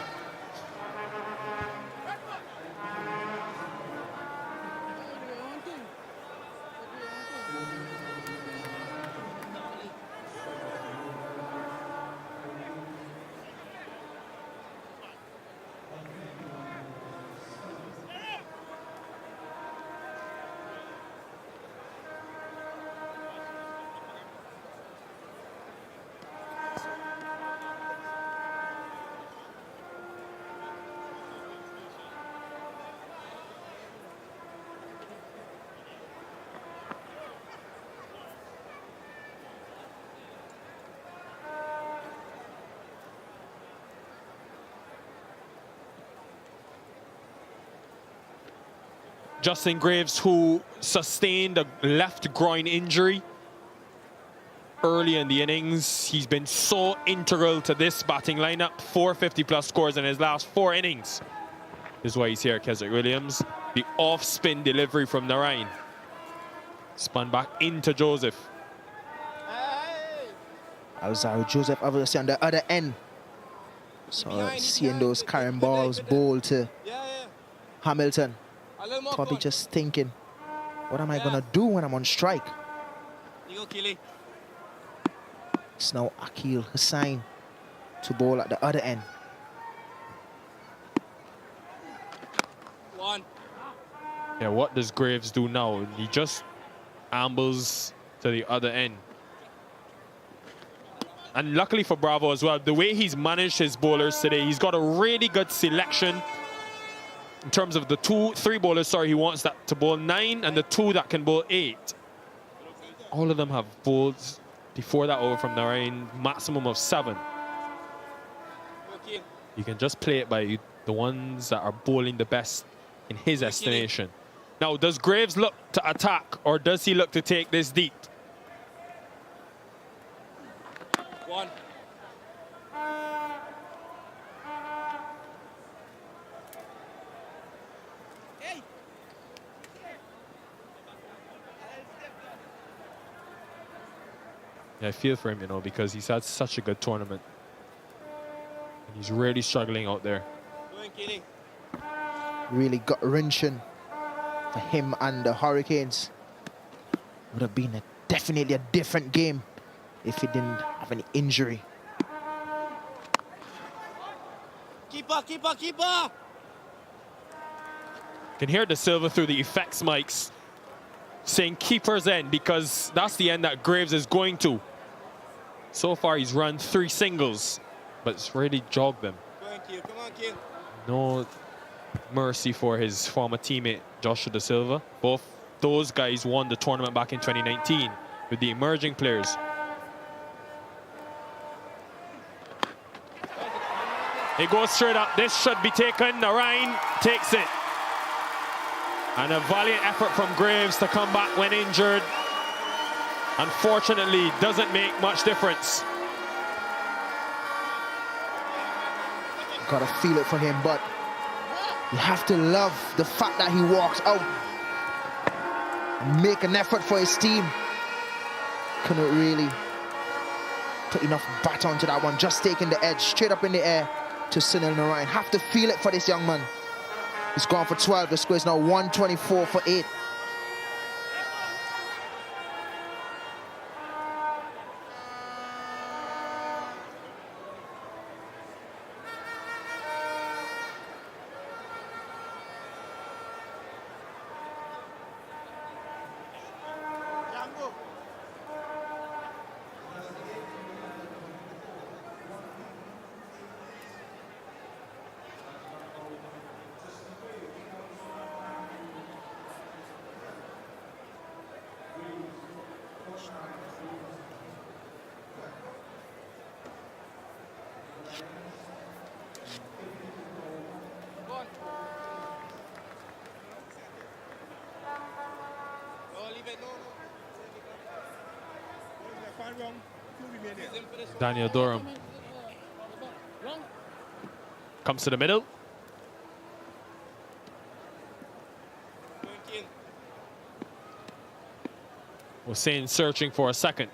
S4: Justin Graves, who sustained a left groin injury early in the innings. He's been so integral to this batting lineup. 450-plus scores in his last 4 innings. This is why he's here, Keswick Williams. The off-spin delivery from Narayan. Spun back into Joseph.
S10: Alzaro Joseph obviously on the other end. So seeing those carrying balls bowl to Hamilton. Probably just thinking, what am I going to do when I'm on strike? It's now Akil Hussain to bowl at the other end.
S4: Yeah, what does Graves do now? He just ambles to the other end. And luckily for Bravo as well, the way he's managed his bowlers today, he's got a really good selection in terms of the 3 bowlers, he wants that to bowl 9 and the 2 that can bowl 8. All of them have bowled before that over from Narayan, maximum of 7. You can just play it by the ones that are bowling the best in his estimation. Now, does Graves look to attack or does he look to take this deep? Yeah, I feel for him, you know, because he's had such a good tournament. And he's really struggling out there.
S10: Really gut-wrenching for him and the Hurricanes. Would have been definitely a different game if he didn't have any injury.
S1: Keeper, keeper, keeper!
S4: Can hear De Silva through the effects mics saying keeper's end because that's the end that Graves is going to. So far he's run 3 singles, but it's really jogged them.
S1: Come on, Q.
S4: No mercy for his former teammate Joshua De Silva. Both those guys won the tournament back in 2019 with the emerging players. It goes straight up. This should be taken. Narayan takes it. And a valiant effort from Graves to come back when injured. Unfortunately, doesn't make much difference.
S10: Gotta feel it for him, but you have to love the fact that he walks out and make an effort for his team. Couldn't really put enough bat onto that one, just taking the edge straight up in the air to Sunil Narayan. Have to feel it for this young man. He's gone for 12. The score is now 124 for 8.
S4: Daniel Durham comes to the middle. Hussain searching for a second.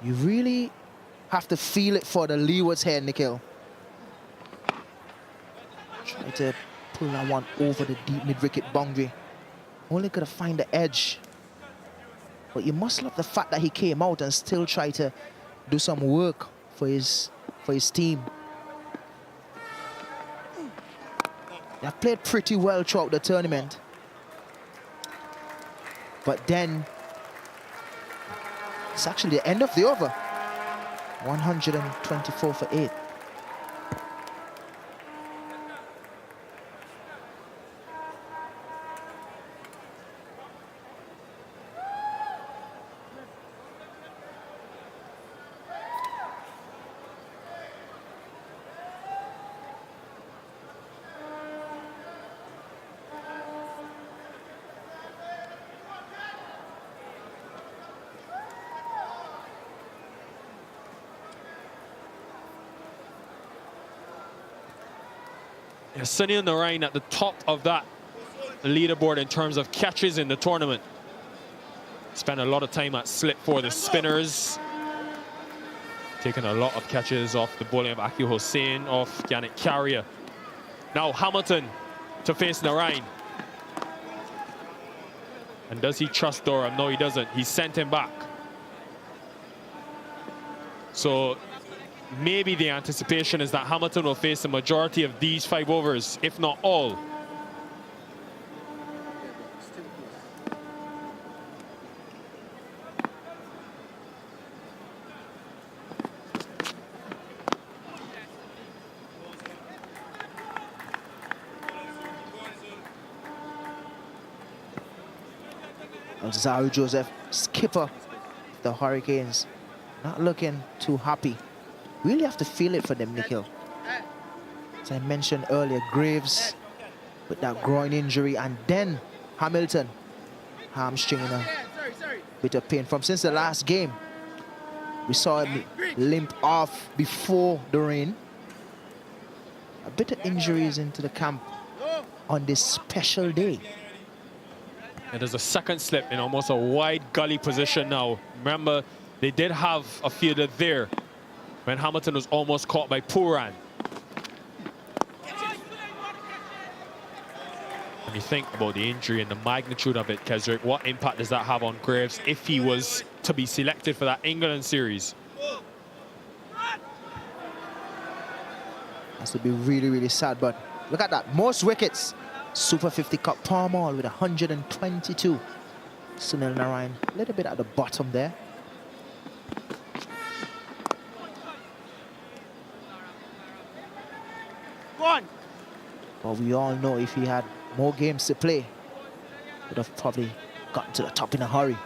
S10: You really have to feel it for the Leeward's here, Nikhil. Try to pull that one over the deep mid-wicket boundary. Only could have find the edge. But you must love the fact that he came out and still tried to do some work for his team. They have played pretty well throughout the tournament. But then, it's actually the end of the over. 124 for 8.
S4: Sunil Narayan at the top of that leaderboard in terms of catches in the tournament. Spent a lot of time at slip for the spinners. Taking a lot of catches off the bowling of Akil Hossain, off Yannick Carrier. Now Hamilton to face Narayan. And does he trust Durham? No, he doesn't. He sent him back. So maybe the anticipation is that Hamilton will face the majority of these 5 overs, if not all.
S10: Alzarri Joseph, skipper, the Hurricanes, not looking too happy. Really have to feel it for them, Nikhil. As I mentioned earlier, Graves with that groin injury, and then Hamilton, hamstring in a bit of pain. From since the last game, we saw him limp off before the rain. A bit of injuries into the camp on this special day.
S4: And there's a second slip in almost a wide gully position now. Remember, they did have a fielder there when Hamilton was almost caught by Puran. When you think about the injury and the magnitude of it, Kesrick, what impact does that have on Graves if he was to be selected for that England series?
S10: Has to be really, really sad, but look at that. Most wickets. Super 50 Cup Palm All with 122. Sunil Narayan, a little bit at the bottom there.
S13: Go on.
S10: But we all know if he had more games to play, would have probably gotten to the top in a hurry.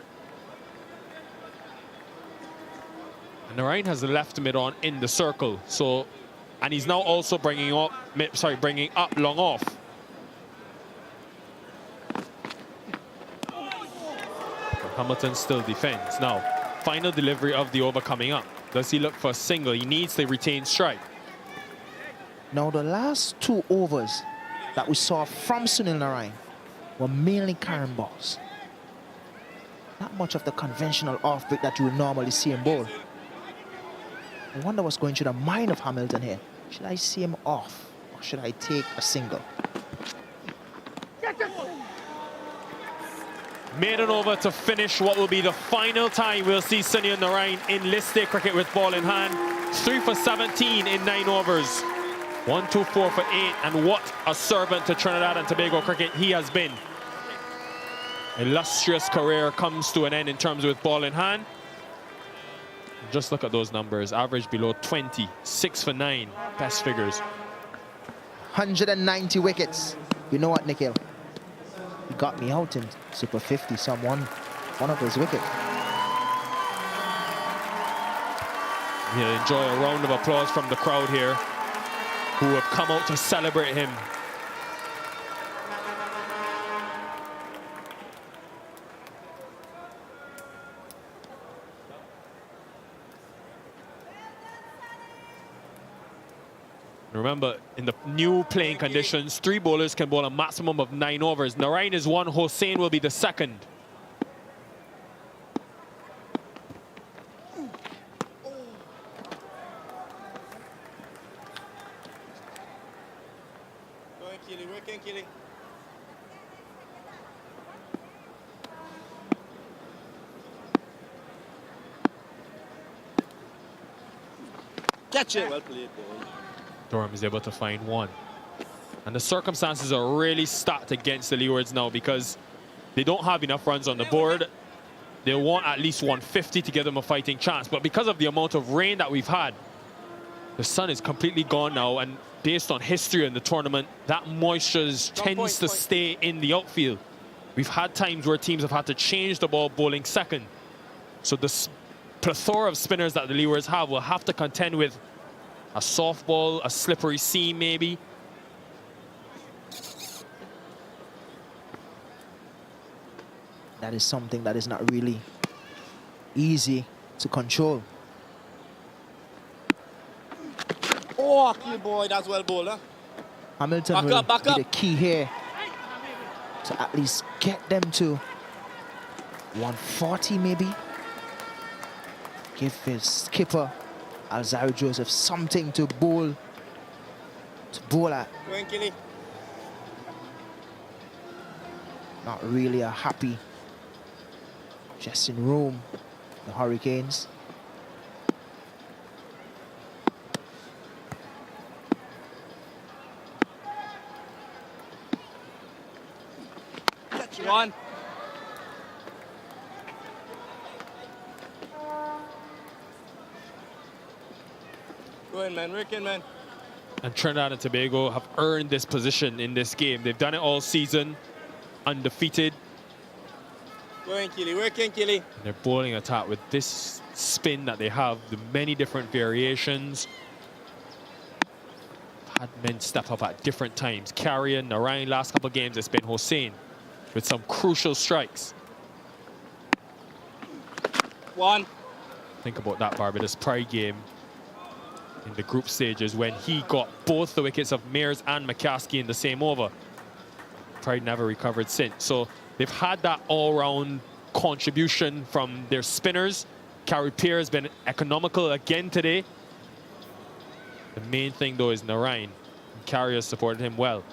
S4: And Narayan has the left mid on in the circle, so, and he's now also bringing up long off. Hamilton still defends. Now, final delivery of the over coming up. Does he look for a single? He needs to retain strike.
S10: Now, the last 2 overs that we saw from Sunil Narayan were mainly carrying balls. Not much of the conventional off-break that you would normally see in bowl. I wonder what's going through the mind of Hamilton here. Should I see him off, or should I take a single?
S4: Maiden over to finish what will be the final time we'll see Sunil Narayan in list day cricket with ball in hand. 3 for 17 in 9 overs. 1, 2, 4 for 8. And what a servant to Trinidad and Tobago cricket he has been. Illustrious career comes to an end in terms of with ball in hand. Just look at those numbers. Average below 20. 6 for 9. Best figures.
S10: 190 wickets. You know what, Nikhil? He got me out in Super 50, one of his wickets.
S4: He'll enjoy a round of applause from the crowd here, who have come out to celebrate him. Remember, in the new playing conditions, 3 bowlers can bowl a maximum of 9 overs. Narayan is 1, Hossain will be the 2nd.
S1: Catch it. Well played, boy.
S4: Durham is able to find 1. And the circumstances are really stacked against the Leewards now because they don't have enough runs on the board. They'll want at least 150 to give them a fighting chance. But because of the amount of rain that we've had, the sun is completely gone now. And based on history in the tournament, that moisture tends to stay in the outfield. We've had times where teams have had to change the ball bowling second. So the plethora of spinners that the Leewards have will have to contend with a softball, a slippery seam maybe.
S10: That is something that is not really easy to control.
S1: Oh, Akil boy, that's well bowled, huh?
S10: Hamilton will be the key here to at least get them to 140 maybe. Give his skipper, Alzari Joseph, something to bowl at. Not really a happy dressing room, the Hurricanes.
S1: One. Go in, man. Work in, man.
S4: And Trinidad and Tobago have earned this position in this game. They've done it all season, undefeated.
S1: Go in, Keely. Work in, Keely.
S4: And their bowling attack with this spin that they have, the many different variations. Had men step up at different times. Carrier, Narayan, last couple of games it's been Hossein with some crucial strikes.
S1: One.
S4: Think about that Barbados Pride game in the group stages when he got both the wickets of Mears and McCaskey in the same over. Pride never recovered since. So they've had that all-round contribution from their spinners. Carey Pierre has been economical again today. The main thing, though, is Narayan. Carrier supported him well.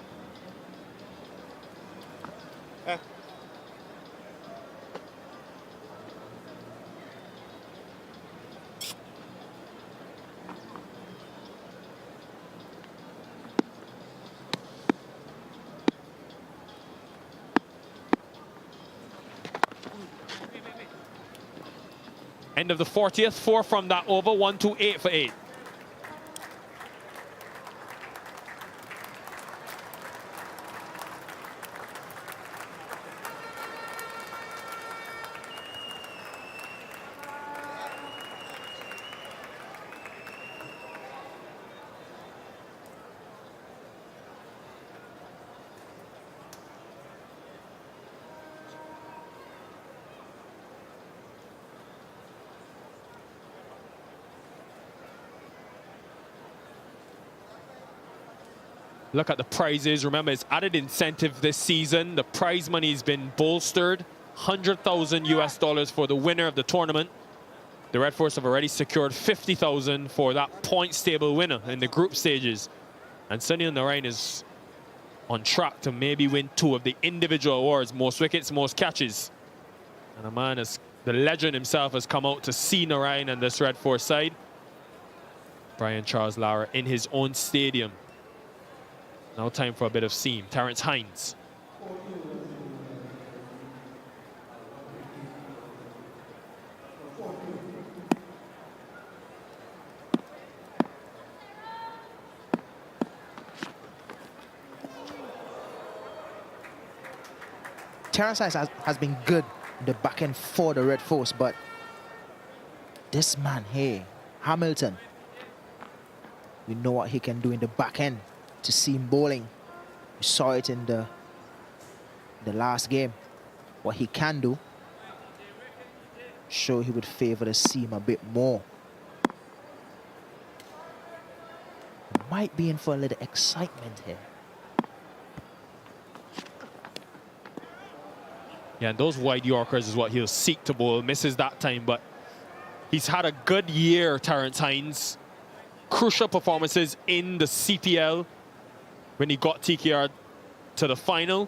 S4: End of the 40th, 4 from that over, 1, 2, 8 for 8. Look at the prizes. Remember, it's added incentive this season. The prize money has been bolstered. $100,000 US for the winner of the tournament. The Red Force have already secured $50,000 for that points table winner in the group stages. And Sunil Narayan is on track to maybe win 2 of the individual awards, most wickets, most catches. And a man, the legend himself, has come out to see Narayan and this Red Force side. Brian Charles Lara in his own stadium. Now time for a bit of seam. Terrence Hines.
S10: Terrence Hines has been good in the back end for the Red Force, but this man here, Hamilton, we know what he can do in the back end. To seam bowling, we saw it in the last game. What he can do, sure he would favor the seam a bit more. Might be in for a little excitement here.
S4: Yeah, and those wide Yorkers is what he'll seek to bowl. Misses that time, but he's had a good year, Terrence Hines. Crucial performances in the CPL. When he got TKR to the final.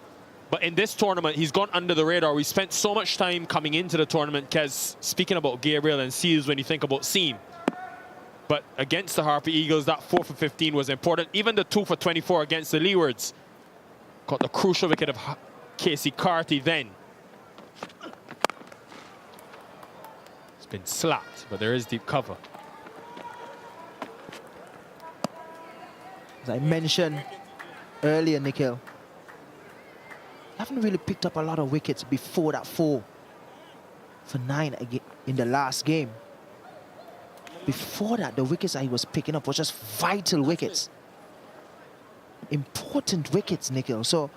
S4: But in this tournament, he's gone under the radar. We spent so much time coming into the tournament, Kez, speaking about Gabriel and Seals when you think about seam. But against the Harper Eagles, that 4 for 15 was important. Even the 2 for 24 against the Leewards. Got the crucial wicket of Casey Carty then. It's been slapped, but there is deep cover.
S10: As I mentioned earlier, Nikhil, haven't really picked up a lot of wickets before that 4 for 9 again in the last game. Before that, the wickets that he was picking up was just vital wickets. Important wickets, Nikhil. So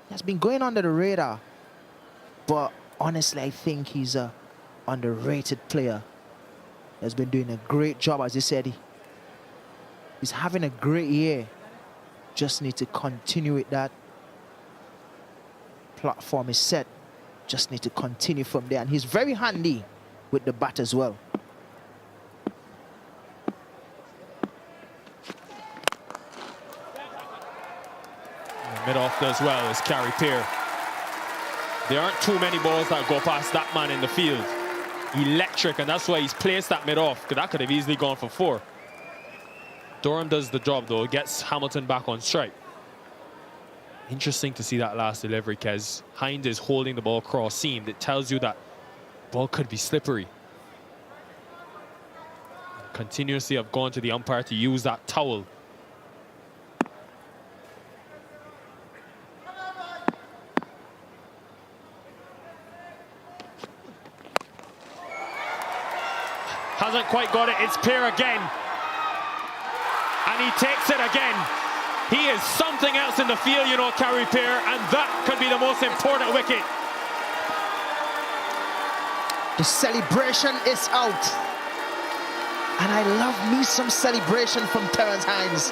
S10: he has been going under the radar. But honestly, I think he's a underrated player. He has been doing a great job, as he said. He's having a great year. Just need to continue with that. Platform is set. Just need to continue from there. And he's very handy with the bat as well.
S4: Mid-off does well as Carey Peer. There aren't too many balls that go past that man in the field. Electric, and that's why he's placed that mid-off, because that could have easily gone for 4. Durham does the job, though. Gets Hamilton back on strike. Interesting to see that last delivery, Kez. Hines is holding the ball cross-seamed. It tells you that ball could be slippery. Continuously have gone to the umpire to use that towel. Hasn't quite got it. It's Peer again. And he takes it again. He is something else in the field, you know, Carey Peer, and that could be the most important wicket.
S10: The celebration is out. And I love me some celebration from Terrence Hines.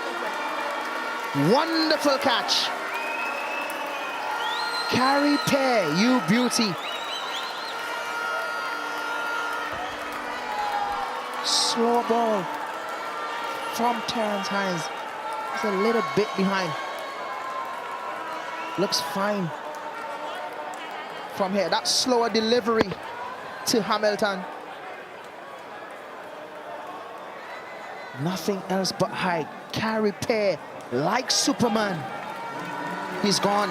S10: Wonderful catch. Carey Peer, you beauty. Slow ball from Terrence Hines. He's a little bit behind. Looks fine from here. That slower delivery to Hamilton. Nothing else but high. Carey Peer, like Superman. He's gone.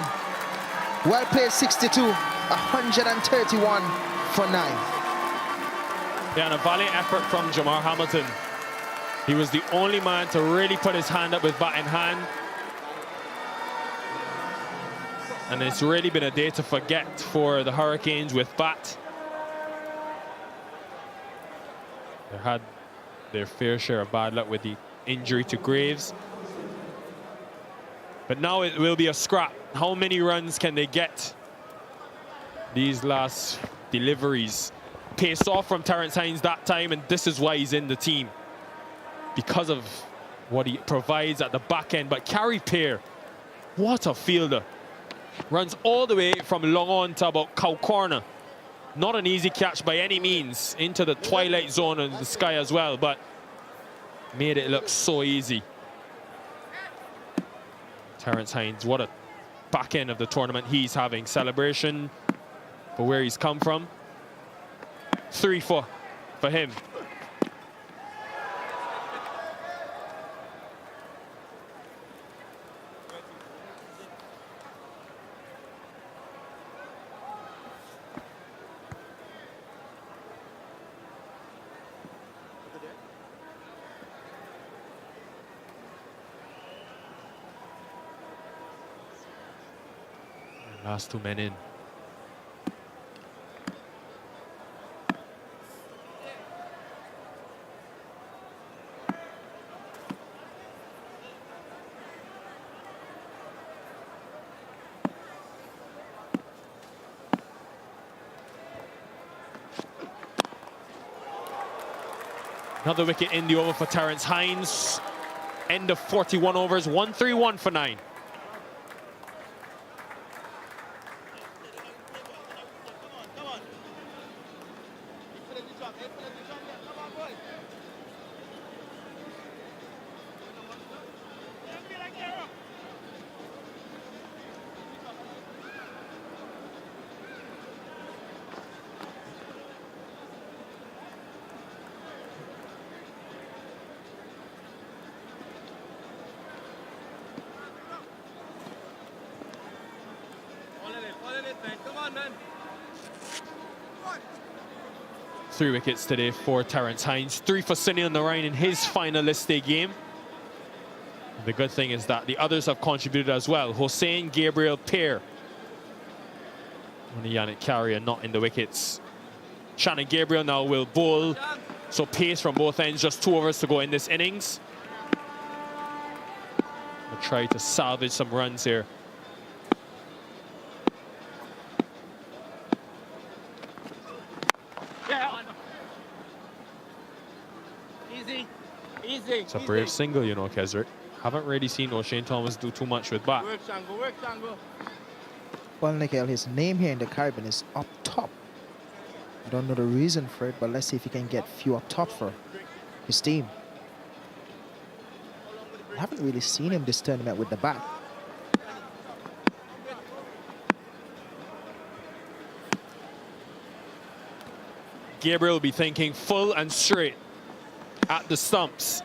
S10: Well played, 62. 131 for 9.
S4: Yeah, and a valiant effort from Jamar Hamilton. He was the only man to really put his hand up with bat in hand. And it's really been a day to forget for the Hurricanes with bat. They had their fair share of bad luck with the injury to Graves. But now it will be a scrap. How many runs can they get? These last deliveries. Paced off from Terrence Hines that time, and this is why he's in the team, because of what he provides at the back end. But Carey Peer, what a fielder. Runs all the way from long on to about cow corner. Not an easy catch by any means, into the twilight zone of the sky as well, but made it look so easy. Terrence Hines, what a back end of the tournament he's having. Celebration for where he's come from. 3-4 for him. Last 2 men in. Another wicket in the over for Terrence Hines. End of 41 overs, 131 for 9.
S1: Come on, man.
S4: 3 wickets today for Terrence Hines. 3 for Sunil Narayan in his final list day game. The good thing is that the others have contributed as well. Hossein, Gabriel, Peer. Only Yannick Carrier not in the wickets. Shannon Gabriel now will bowl. So pace from both ends, just 2 overs to go in this innings. We'll try to salvage some runs here.
S1: Easy.
S4: It's a brave single, you know, Kesrick. Haven't really seen O'Shane Thomas do too much with bat.
S1: Work, Shango, work, Shango.
S10: Well, Nikhil, his name here in the Caribbean is up top. I don't know the reason for it, but let's see if he can get few up top for his team. I haven't really seen him this tournament with the bat.
S4: Gabriel will be thinking full and straight at the stumps.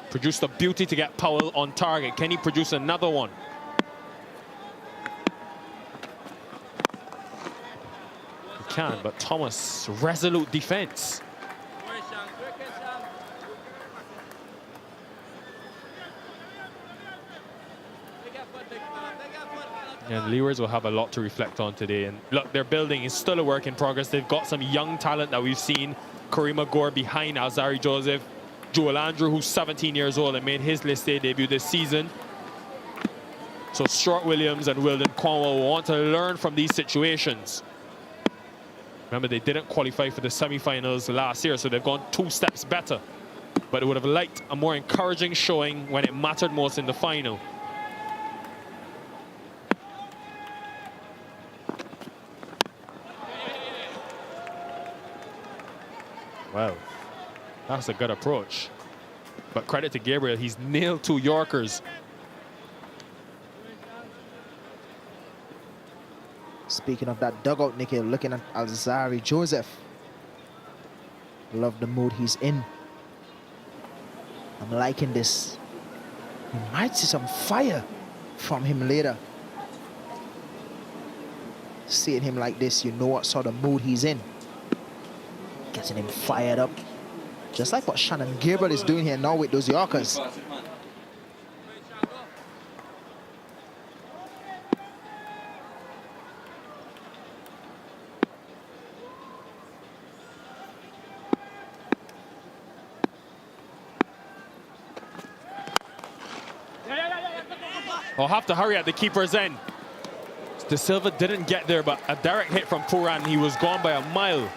S4: Produced a beauty to get Powell on target. Can he produce another one? He can, but Thomas, resolute defense. And Leewards will have a lot to reflect on today. And look, their building is still a work in progress. They've got some young talent that we've seen. Karima Gore behind Alzari Joseph. Joel Andrew, who's 17 years old and made his List A debut this season. So Stuart Williams and Wilden Cornwall will want to learn from these situations. Remember, they didn't qualify for the semi-finals last year, so they've gone 2 steps better. But it would have liked a more encouraging showing when it mattered most in the final. Well, that's a good approach. But credit to Gabriel, he's nailed 2 Yorkers.
S10: Speaking of that dugout, Nikhil, looking at Alzari Joseph. Love the mood he's in. I'm liking this. We might see some fire from him later. Seeing him like this, you know what sort of mood he's in. Getting him fired up. Just like what Shannon Gabriel is doing here now with those Yorkers.
S4: I'll have to hurry at the keeper's end. De Silva didn't get there, but a direct hit from Puran, he was gone by a mile.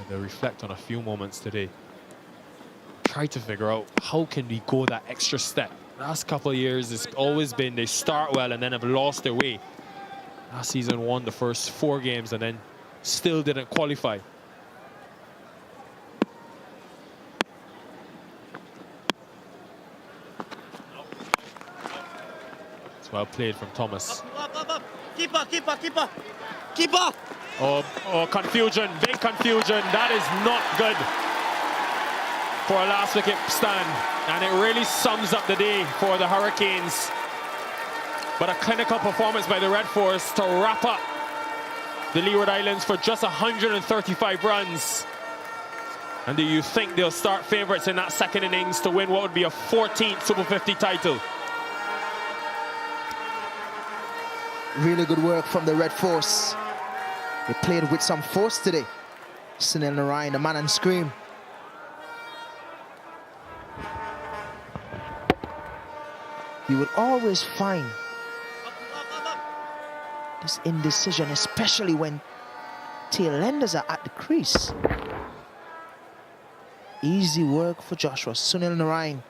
S4: They'll reflect on a few moments today. Try to figure out how can we go that extra step. Last couple of years, it's always been they start well and then have lost their way. Last season won the first 4 games and then still didn't qualify. It's well played from Thomas.
S1: Up. Keeper, keeper, keeper. Keeper.
S4: Oh, confusion, big confusion. That is not good for a last wicket stand. And it really sums up the day for the Hurricanes. But a clinical performance by the Red Force to wrap up the Leeward Islands for just 135 runs. And do you think they'll start favourites in that second innings to win what would be a 14th Super 50 title?
S10: Really good work from the Red Force. They played with some force today. Sunil Narayan, the man on screen. You will always find this indecision, especially when tail-enders are at the crease. Easy work for Joshua. Sunil Narayan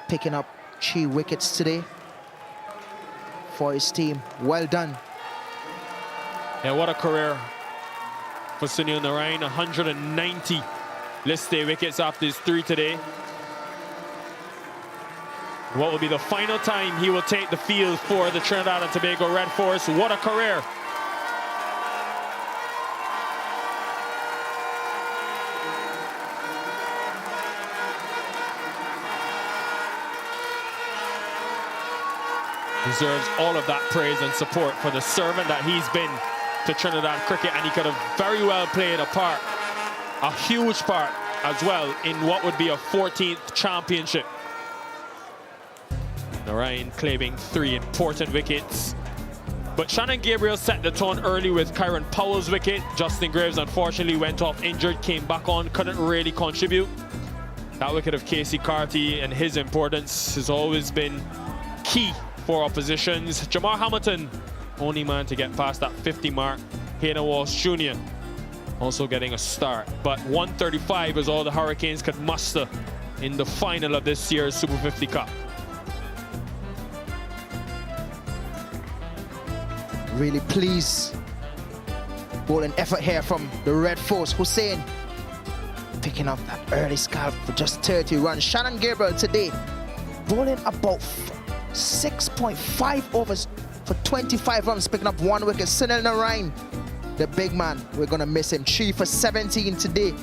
S10: picking up 3 wickets today for his team. Well done.
S4: Yeah, what a career for Sunil Narayan. 190 List A wickets after his 3 today. What will be the final time he will take the field for the Trinidad and Tobago Red Force? What a career. Deserves all of that praise and support for the servant that he's been to Trinidad cricket, and he could have very well played a part, a huge part as well, in what would be a 14th championship. Narayan claiming 3 important wickets. But Shannon Gabriel set the tone early with Kyron Powell's wicket. Justin Graves unfortunately went off injured, came back on, couldn't really contribute. That wicket of Casey Carty and his importance has always been key for oppositions. Jamar Hamilton, only man to get past that 50 mark. Hayden Walsh Jr. also getting a start. But 135 is all the Hurricanes could muster in the final of this year's Super 50 Cup.
S10: Really pleased. Bowling effort here from the Red Force. Hussein picking up that early scalp for just 30 runs. Shannon Gabriel today bowling about 6.5 overs for 25 runs, picking up 1 wicket. Sunil Narain, the big man, we're gonna miss him. 3 for 17 today.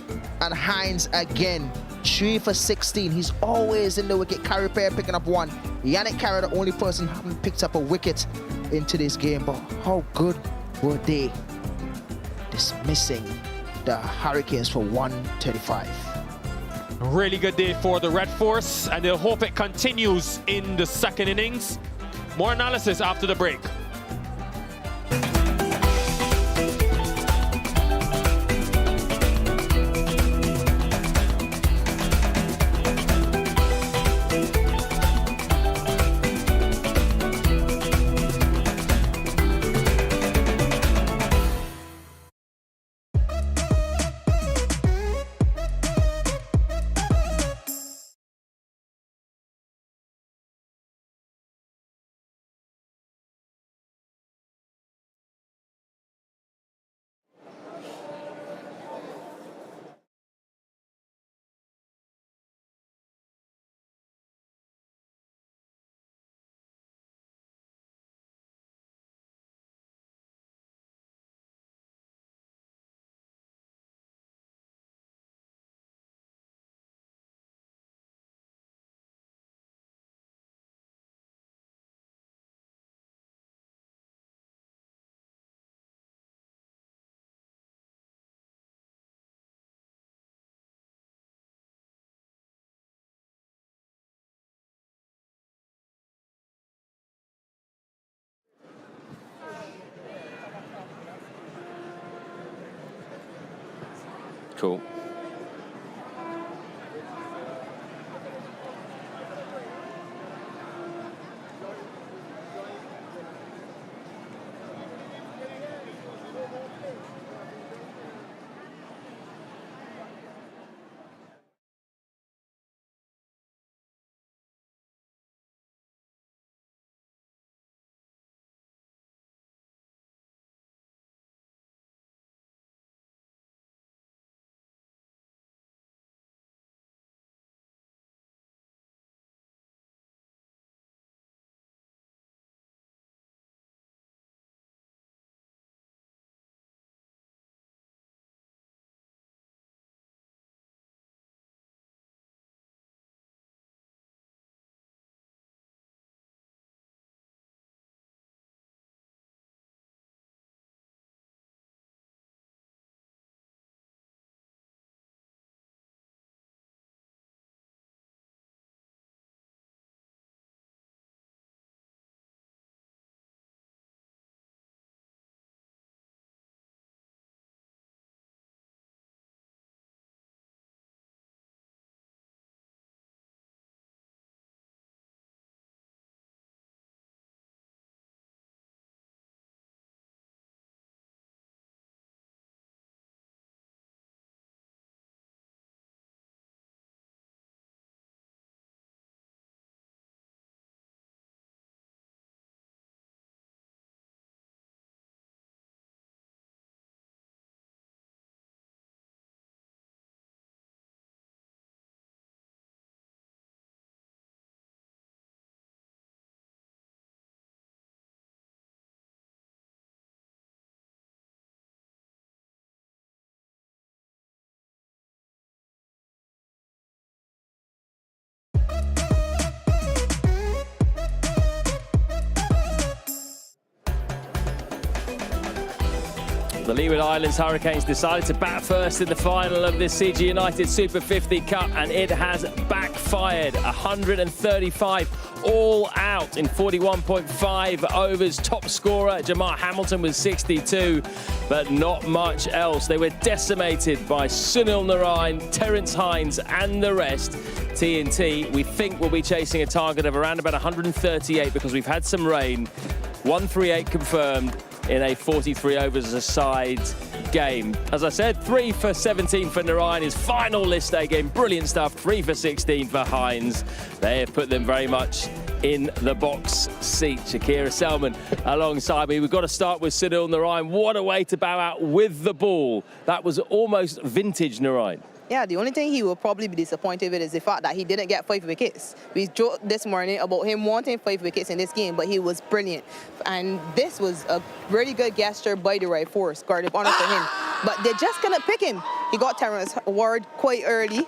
S10: And Hines again, 3 for 16. He's always in the wicket. Carey Pair picking up 1. Yannick Carey, the only person who haven't picked up a wicket in today's game. But how good were they dismissing the Hurricanes for 135?
S4: A really good day for the Red Force, and they'll hope it continues in the second innings. More analysis after the break.
S3: Cool. The Leeward Islands Hurricanes decided to bat first in the final of this CG United Super 50 Cup, and it has backfired. 135 all out in 41.5 overs. Top scorer Jamar Hamilton with 62, but not much else. They were decimated by Sunil Narayan, Terence Hines, and the rest. TNT, we think, will be chasing a target of around about 138 because we've had some rain. 138 confirmed in a 43 overs a side game. As I said, 3 for 17 for Narayan, his final list day game. Brilliant stuff. 3 for 16 for Hines. They have put them very much in the box seat. Shakira Selman alongside me. We've got to start with Sunil Narayan. What a way to bow out with the ball. That was almost vintage Narayan.
S9: Yeah, the only thing he will probably be disappointed with is the fact that he didn't get 5 wickets. We joked this morning about him wanting 5 wickets in this game, but he was brilliant. And this was a really good gesture by the right force, guarded honor for him. But they just couldn't pick him. He got Terence Ward quite early,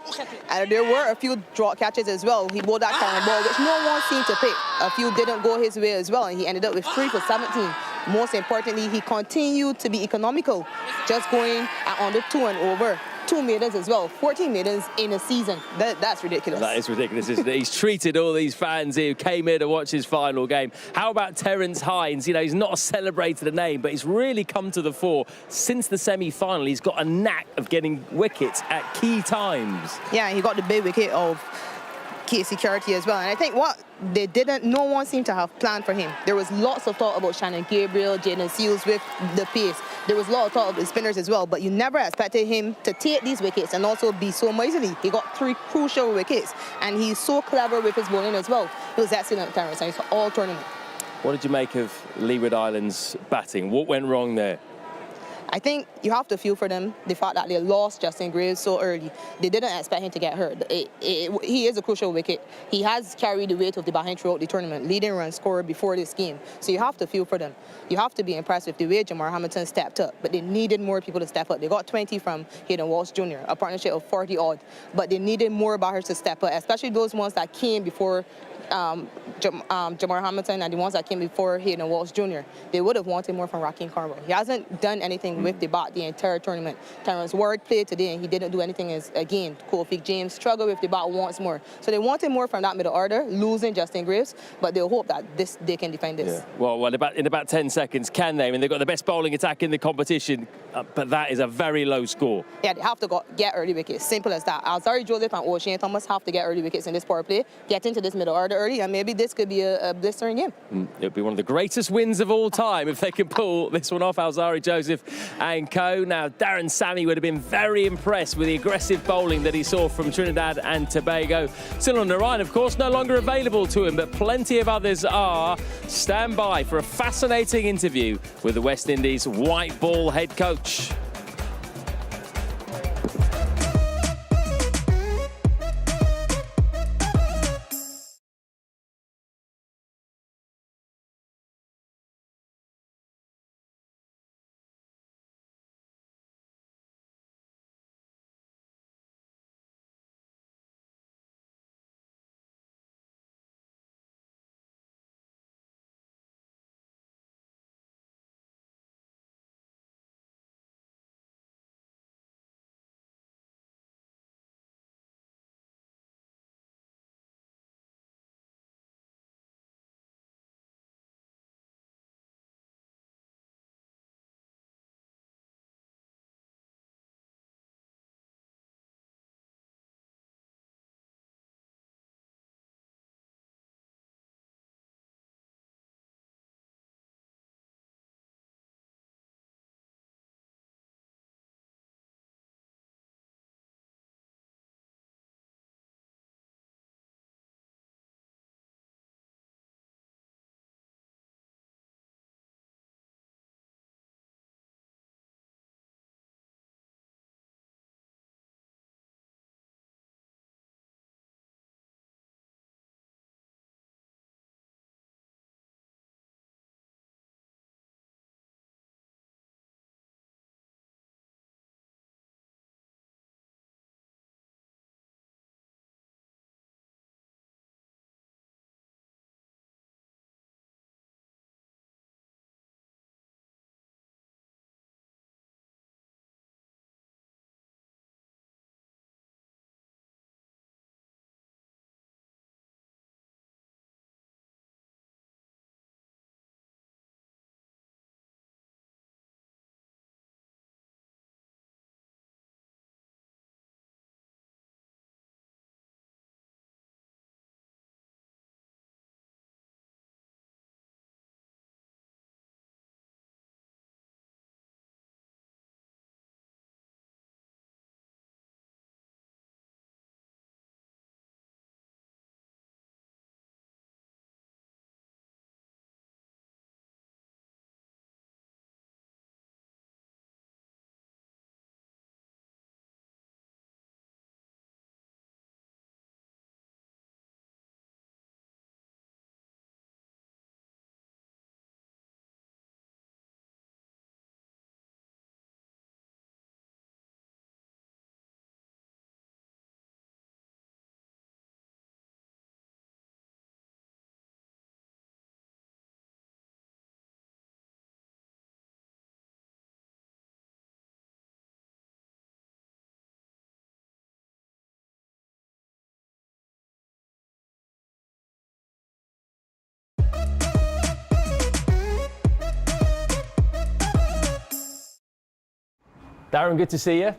S9: and there were a few drop catches as well. He bowled that Terence ball, which no one seemed to pick. A few didn't go his way as well, and he ended up with 3 for 17. Most importantly, he continued to be economical, just going at under 2 and over. 2 maidens as well, 14 maidens in a season. That's ridiculous.
S3: That is ridiculous, isn't it? He's treated all these fans who came here to watch his final game. How about Terence Hines? You know, he's not celebrated a name, but he's really come to the fore since the semi-final. He's got a knack of getting wickets at key times.
S9: Yeah, he got the big wicket of Casey Carty as well. And I think what they didn't, no one seemed to have planned for him. There was lots of talk about Shannon Gabriel, Jaden Seals with the pace. There was a lot of talk of the spinners as well, but you never expected him to take these wickets and also be so miserly. He got 3 crucial wickets, and he's so clever with his bowling as well. It was excellent, Terence, and it's all tournament.
S3: What did you make of Leeward Islands batting? What went wrong there?
S9: I think you have to feel for them, the fact that they lost Justin Graves so early. They didn't expect him to get hurt. He is a crucial wicket. He has carried the weight of the behind throughout the tournament, leading run scorer before this game. So you have to feel for them. You have to be impressed with the way Jamar Hamilton stepped up, but they needed more people to step up. They got 20 from Hayden Walsh Jr., a partnership of 40-odd, but they needed more batters to step up, especially those ones that came before Jamar Hamilton and the ones that came before Hayden Walsh Jr. They would have wanted more from Rakeem Carwell. He hasn't done anything with the bat the entire tournament. Terence Ward played today and he didn't do anything again. Kofi James struggled with the bat once more. So they wanted more from that middle order, losing Justin Graves, but they'll hope that they can defend this.
S3: Yeah. Well, in about 10 seconds, can they? I mean, they've got the best bowling attack in the competition, but that is a very low score.
S9: Yeah, they have to get early wickets. Simple as that. Alzari Joseph and O'Shane Thomas have to get early wickets in this power play, get into this middle order early, and maybe this could be a blistering game.
S3: It would be one of the greatest wins of all time if they can pull this one off, Alzari Joseph and co. Now, Darren Sammy would have been very impressed with the aggressive bowling that he saw from Trinidad and Tobago. Sunil Narayan, of course, no longer available to him, but plenty of others are. Stand by for a fascinating interview with the West Indies white ball head coach. Darren, good to see you.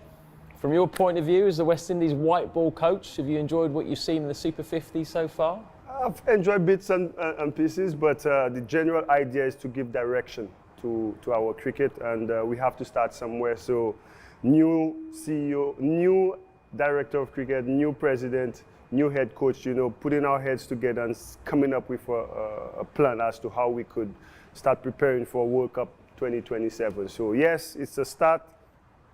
S3: From your point of view as the West Indies white ball coach, have you enjoyed what you've seen in the Super 50 so far?
S5: I've enjoyed bits and pieces, but the general idea is to give direction to our cricket, and we have to start somewhere. So new CEO, new director of cricket, new president, new head coach, you know, putting our heads together and coming up with a plan as to how we could start preparing for World Cup 2027. So yes, it's a start.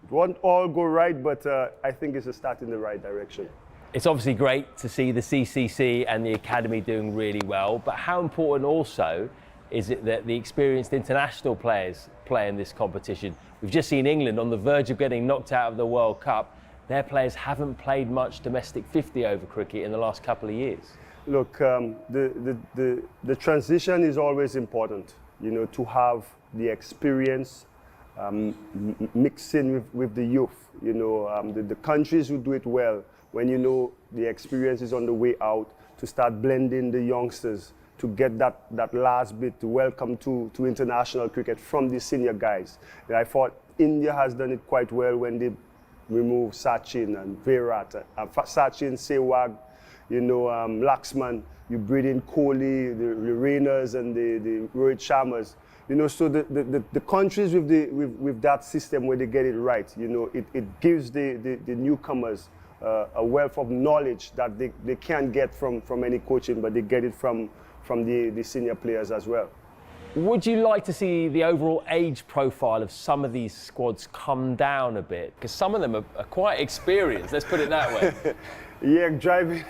S5: It won't all go right, but I think it's a start in the right direction.
S3: It's obviously great to see the CCC and the Academy doing really well, but how important also is it that the experienced international players play in this competition? We've just seen England on the verge of getting knocked out of the World Cup. Their players haven't played much domestic 50 over cricket in the last couple of years.
S5: Look, the transition is always important, you know, to have the experience mixing with the youth. You know, the countries who do it well, when you know the experience is on the way out, to start blending the youngsters, to get that last bit to welcome to international cricket from the senior guys. And I thought India has done it quite well when they remove Sachin and Virat, Sachin, Sehwag, you know, Laxman. You breed in Kohli, the Rainers and the Rohit Sharmas. You know, so the countries with that system where they get it right, you know, it gives the newcomers a wealth of knowledge that they can't get from any coaching, but they get it from the senior players as well.
S3: Would you like to see the overall age profile of some of these squads come down a bit? Because some of them are quite experienced, let's put it that way.
S5: Yeah, driving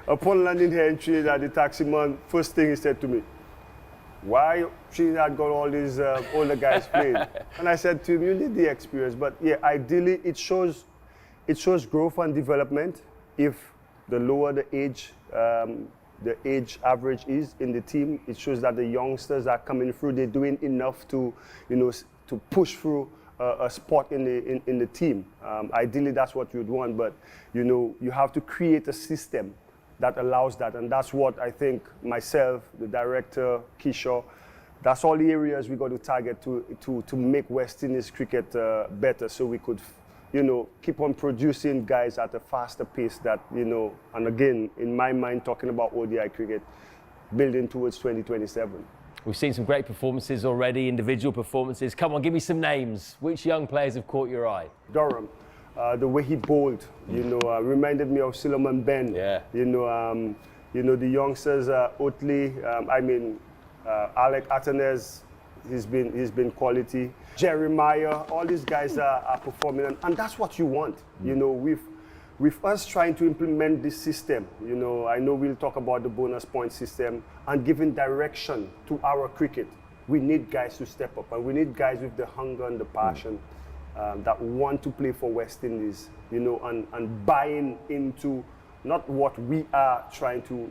S5: upon landing here in Trinidad, the taxi man, first thing he said to me, why Trinidad got all these older guys playing? And I said to him, you need the experience. But yeah, ideally it shows growth and development. If the lower the age average is in the team, it shows that the youngsters are coming through. They're doing enough to, you know, to push through a spot in the team. Ideally, that's what you'd want. But you know, you have to create a system that allows that, and that's what I think myself, the director, Kishore, that's all the areas we got to target to make West Indies cricket better, so we could, you know, keep on producing guys at a faster pace that, you know, and again, in my mind, talking about ODI cricket, building towards 2027.
S3: We've seen some great performances already, individual performances. Come on, give me some names. Which young players have caught your eye?
S5: Durham. The way he bowled, you know, reminded me of Suleiman Ben.
S3: Yeah.
S5: You know, the youngsters, Otley, Alec Atanez, he's been quality. Jeremiah, all these guys are performing, and that's what you want. You know, with us trying to implement this system, you know, I know we'll talk about the bonus point system and giving direction to our cricket. We need guys to step up, and we need guys with the hunger and the passion. That want to play for West Indies, you know, and buying into not what we are trying to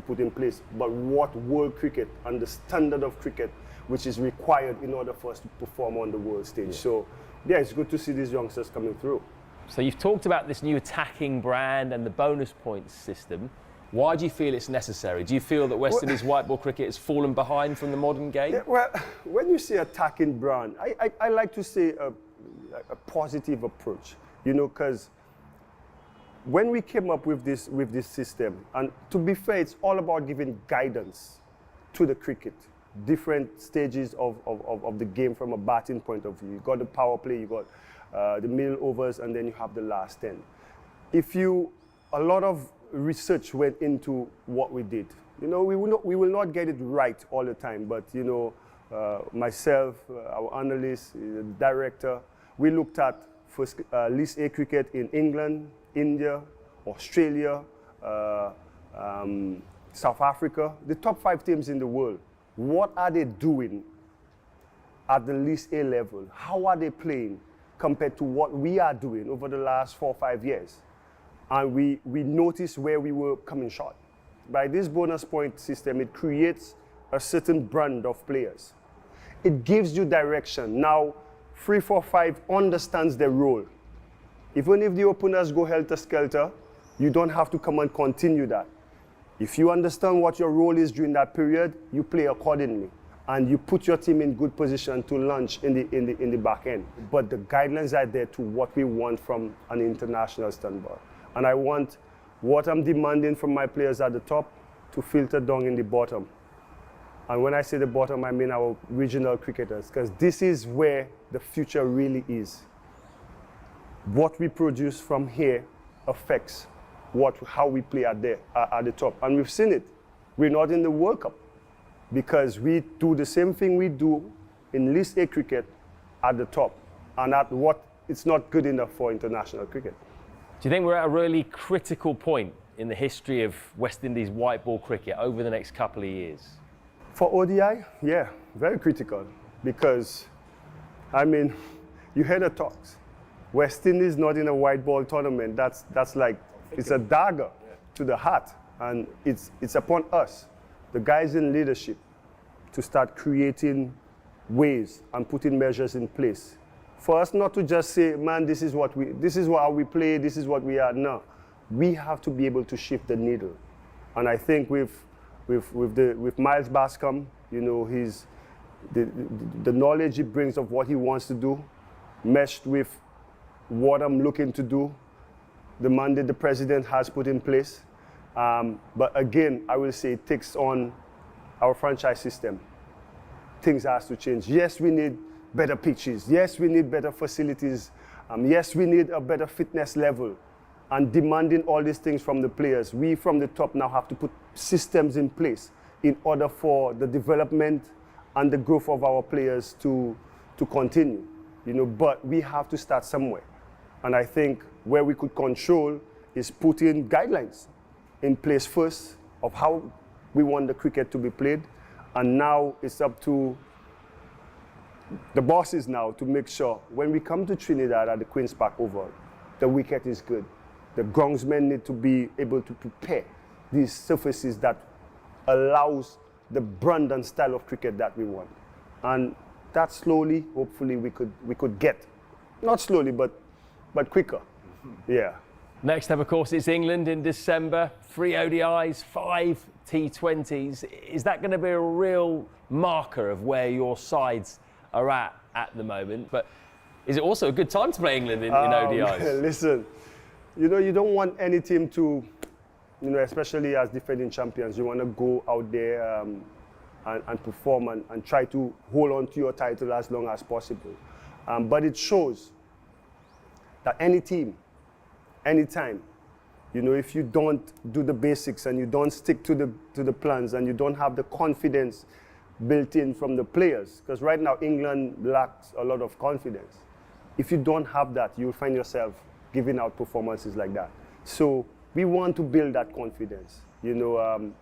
S5: put in place, but what world cricket and the standard of cricket which is required in order for us to perform on the world stage. Yeah. So, yeah, it's good to see these youngsters coming through.
S3: So you've talked about this new attacking brand and the bonus points system. Why do you feel it's necessary? Do you feel that West Indies white ball cricket has fallen behind from the modern game?
S5: Yeah, well, when you say attacking brand, I like to say a positive approach, you know, because when we came up with this system, and to be fair, it's all about giving guidance to the cricket, different stages of the game from a batting point of view. You got the power play, you got the middle overs, and then you have the last 10. A lot of research went into what we did. You know, we will not get it right all the time, but you know, myself, our analyst, the director, we looked at first List A cricket in England, India, Australia, South Africa, the top 5 teams in the world. What are they doing at the List A level? How are they playing compared to what we are doing over the last 4 or 5 years? And we noticed where we were coming short. By this bonus point system, it creates a certain brand of players. It gives you direction. Now, 3, 4, 5 understands their role. Even if the openers go helter-skelter, you don't have to come and continue that. If you understand what your role is during that period, you play accordingly. and you put your team in good position to launch in the back end. But the guidelines are there to what we want from an international standpoint. And I want what I'm demanding from my players at the top to filter down in the bottom. And when I say the bottom, I mean our regional cricketers, because this is where the future really is. What we produce from here affects how we play at the top. And we've seen it. We're not in the World Cup because we do the same thing we do in List A cricket at the top. And at what it's not good enough for international cricket.
S3: Do you think we're at a really critical point in the history of West Indies white ball cricket over the next couple of years?
S5: For ODI, yeah, very critical. Because, I mean, you hear the talks. West Indies not in a white ball tournament, that's like, it's a dagger to the heart. And it's upon us, the guys in leadership, to start creating ways and putting measures in place. For us not to just say, man, this is how we play, this is what we are. No, we have to be able to shift the needle. And I think with Miles Bascom, you know, the knowledge he brings of what he wants to do, meshed with what I'm looking to do, the mandate the president has put in place. But again, I will say it takes on our franchise system. Things has to change. Yes, we need better pitches. Yes, we need better facilities. Yes, we need a better fitness level. And demanding all these things from the players. We from the top now have to put systems in place in order for the development and the growth of our players to continue. You know, but we have to start somewhere. And I think where we could control is putting guidelines in place first of how we want the cricket to be played. And now it's up to the bosses now to make sure when we come to Trinidad at the Queen's Park Oval, the wicket is good. The groundsmen need to be able to prepare these surfaces that allows the brand and style of cricket that we want. And that slowly, hopefully, we could get. Not slowly, but quicker. Yeah.
S3: Next up, of course, it's England in December. 3 ODIs, 5 T20s. Is that going to be a real marker of where your sides are at the moment? But is it also a good time to play England in ODIs?
S5: Listen, you know, you don't want any team to, you know, especially as defending champions, you want to go out there and perform and try to hold on to your title as long as possible. But it shows that any team, anytime, you know, if you don't do the basics and you don't stick to the plans and you don't have the confidence built in from the players, because right now England lacks a lot of confidence. If you don't have that, you'll find yourself giving out performances like that. So we want to build that confidence. You know,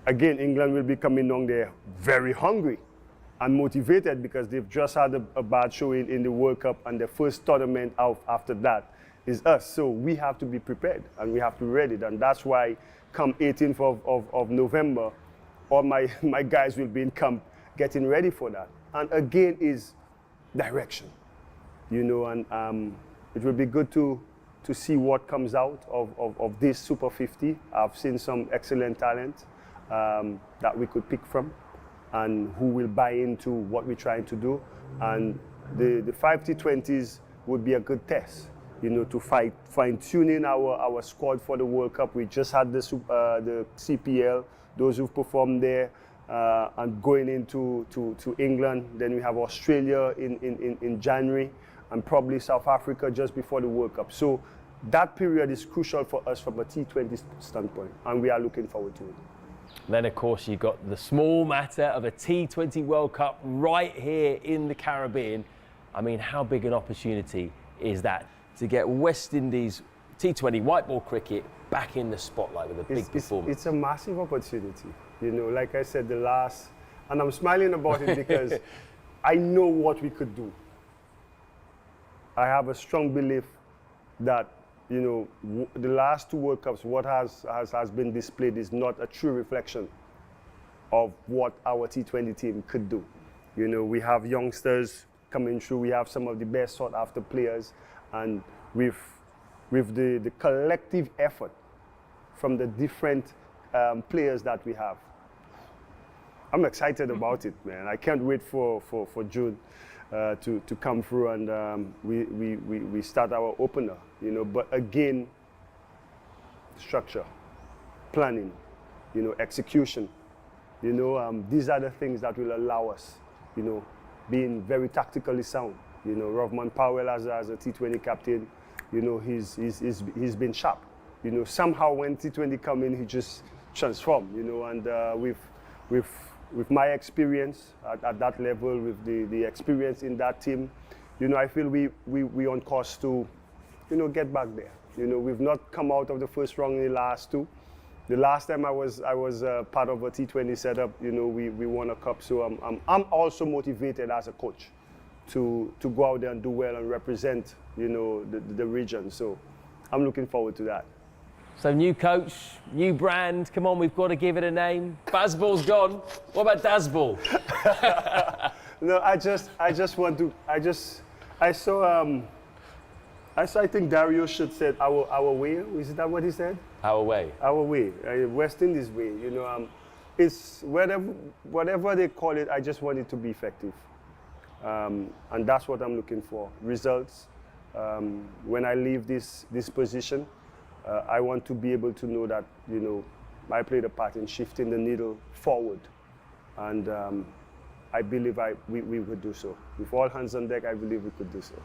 S5: again, England will be coming on there very hungry and motivated because they've just had a bad showing in the World Cup, and their first tournament out after that is us. So we have to be prepared and we have to be ready. And that's why come 18th of November, all my guys will be in camp getting ready for that. And again is direction, you know, and it will be good to see what comes out of this Super 50. I've seen some excellent talent that we could pick from and who will buy into what we're trying to do. And the 5 T20s would be a good test, you know, to fine-tuning our squad for the World Cup. We just had the CPL, those who've performed there, and going into England. Then we have Australia in January, and probably South Africa just before the World Cup. So that period is crucial for us from a T20 standpoint, and we are looking forward to it.
S3: Then, of course, you've got the small matter of a T20 World Cup right here in the Caribbean. I mean, how big an opportunity is that to get West Indies T20 white ball cricket back in the spotlight with a big performance?
S5: It's a massive opportunity. You know, like I said, and I'm smiling about it because I know what we could do. I have a strong belief that, you know, the last 2 World Cups, what has been displayed is not a true reflection of what our T20 team could do. You know, we have youngsters coming through, we have some of the best sought after players, and with the collective effort from the different players that we have, I'm excited about it, man. I can't wait for June to come through and we start our opener, you know. But again, structure, planning, you know, execution, you know, these are the things that will allow us, you know, being very tactically sound. You know, Rovman Powell as a T20 captain, you know, he's been sharp. You know, somehow when T20 come in, he just transformed, you know, and with my experience at that level, with the experience in that team, you know, I feel we on course to, you know, get back there. You know, we've not come out of the first round in the last two. The last time I was part of a T20 setup, you know, we won a cup. So I'm also motivated as a coach to go out there and do well and represent, you know, the region. So I'm looking forward to that.
S3: So new coach, new brand. Come on, we've got to give it a name. Bazball's gone. What about Dazball?
S5: No, I think Dario should said our way. Is that what he said?
S3: Our way.
S5: Our way. West Indies way. You know, it's whatever they call it. I just want it to be effective, and that's what I'm looking for. Results. When I leave this position, I want to be able to know that, you know, I played a part in shifting the needle forward, and I believe we would do so. With all hands on deck, I believe we could do so.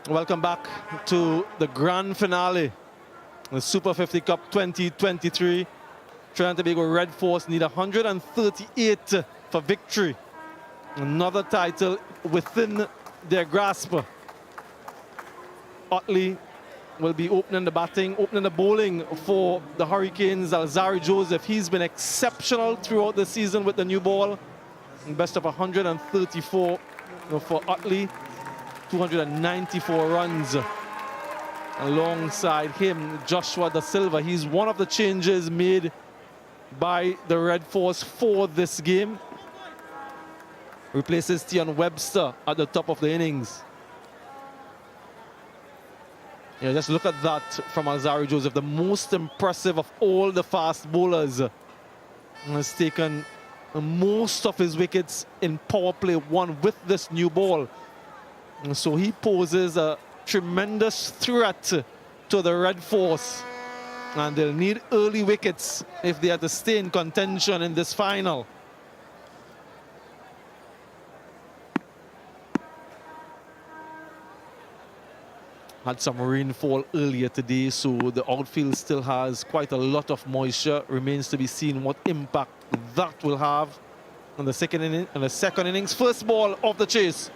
S2: Welcome back to the grand finale, the Super 50 Cup 2023. Trinidad Tobago Red Force need 138 for victory. Another title within their grasp. Utley will be opening the batting, opening the bowling for the Hurricanes. Alzarri Joseph, he's been exceptional throughout the season with the new ball. Best of 134 for Utley, 294 runs. Alongside him, Joshua Da Silva. He's one of the changes made by the Red Force for this game. Replaces Tian Webster at the top of the innings. Yeah, just look at that from Alzarri Joseph, the most impressive of all the fast bowlers. Has taken most of his wickets in power play 1 with this new ball. And so he poses a tremendous threat to the Red Force. And they'll need early wickets if they are to stay in contention in this final. Had some rainfall earlier today, so the outfield still has quite a lot of moisture. Remains to be seen what impact that will have on the second innings. First ball of the chase.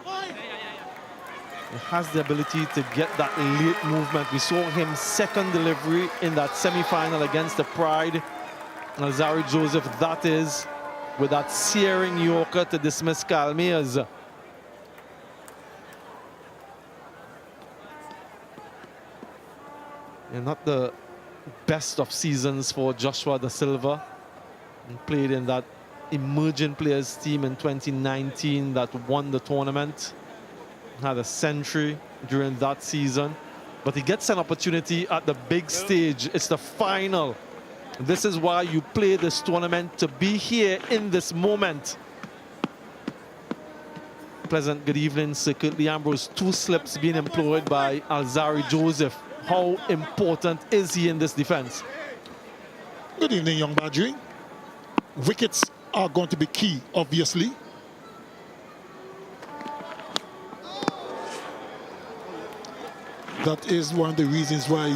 S2: He has the ability to get that late movement. We saw him second delivery in that semi-final against the Pride. Alzarri Joseph, that is, with that searing Yorker to dismiss Kyle Mayers. And not the best of seasons for Joshua Da Silva. He played in that emerging players team in 2019 that won the tournament. Had a century during that season. But he gets an opportunity at the big stage. It's the final. This is why you play this tournament, to be here in this moment. Pleasant good evening, Sir Curtly Ambrose. 2 slips being employed by Alzarri Joseph. How important is he in this defense?
S6: Good evening, young Badgering. Wickets are going to be key, obviously. That is one of the reasons why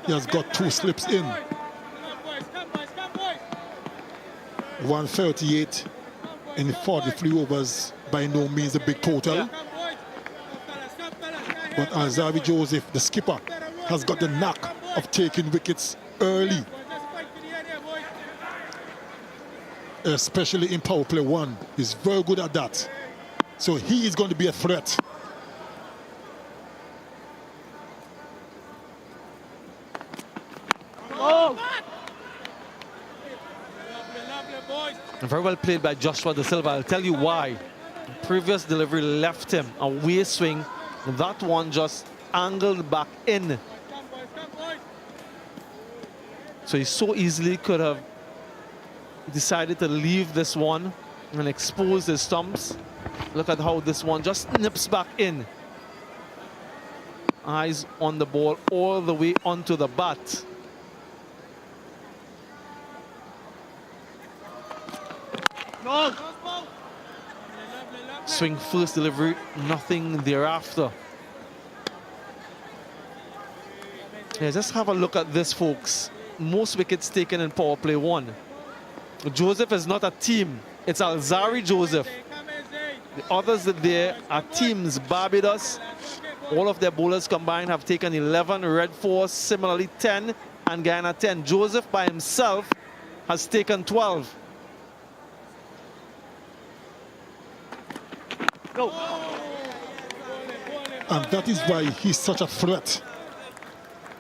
S6: he has got 2 slips in. 138 in 43 overs, by no means a big total. But Alzarri Joseph, the skipper, has got the knack of taking wickets early, especially in power play 1. He's very good at that. So he is going to be a threat.
S2: Very well played by Joshua Da Silva. I'll tell you why. The previous delivery left him a way swing. That one just angled back in. So he so easily could have decided to leave this one and expose his stumps. Look at how this one just nips back in. Eyes on the ball all the way onto the bat.
S13: No.
S2: Swing first delivery, nothing thereafter. Yeah, just have a look at this, folks. Most wickets taken in power play 1. Joseph is not a team. It's Alzarri Joseph. The others there are teams. Barbados, all of their bowlers combined have taken 11. Red Force, similarly 10. And Guyana 10. Joseph by himself has taken 12.
S13: Go.
S6: And that is why he's such a threat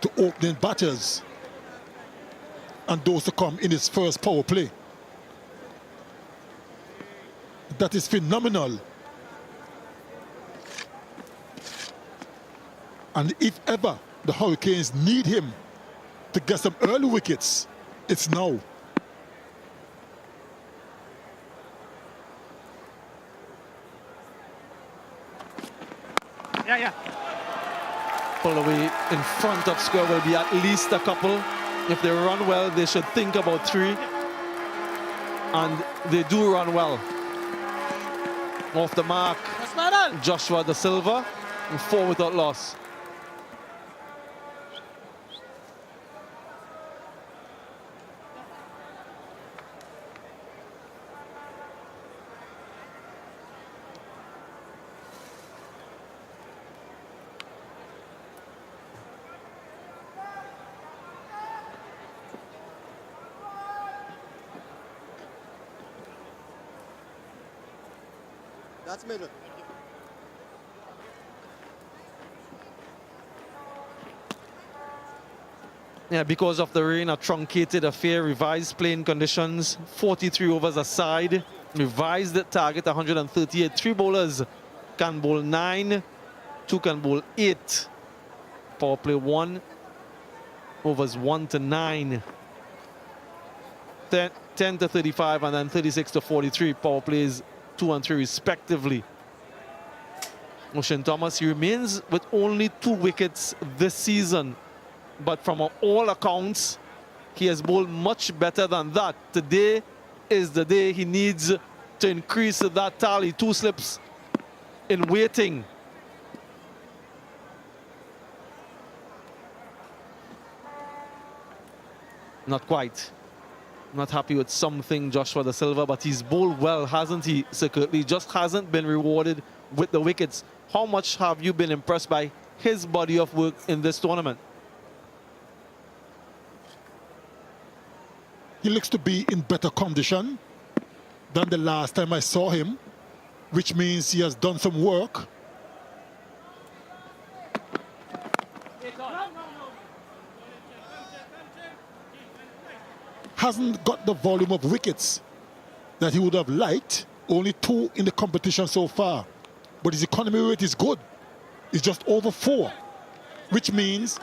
S6: to opening batters and those to come in his first power play. That is phenomenal. And if ever the Hurricanes need him to get some early wickets, it's now.
S13: Yeah.
S2: Pull away in front of square will be at least a couple. If they run well, they should think about 3. And they do run well. Off the mark, Joshua Da Silva, and 4 without loss.
S7: That's middle.
S2: Yeah, because of the rain, a truncated affair, revised playing conditions, 43 overs aside, revised the target 138. 3 bowlers can bowl 9, 2 can bowl 8. Power play 1, overs 1 to 9. 10 to 35 and then 36 to 43. Power plays 2 and 3 respectively. Ocean Thomas, he remains with only 2 wickets this season. But from all accounts, he has bowled much better than that. Today is the day he needs to increase that tally. 2 slips in waiting. Not quite. Not happy with something, Joshua Da Silva, but he's bowled well, hasn't he, Sir Curtly? Just hasn't been rewarded with the wickets. How much have you been impressed by his body of work in this tournament?
S6: He looks to be in better condition than the last time I saw him, which means he has done some work. Hasn't got the volume of wickets that he would have liked. Only 2 in the competition so far. But his economy rate is good. It's just over 4, which means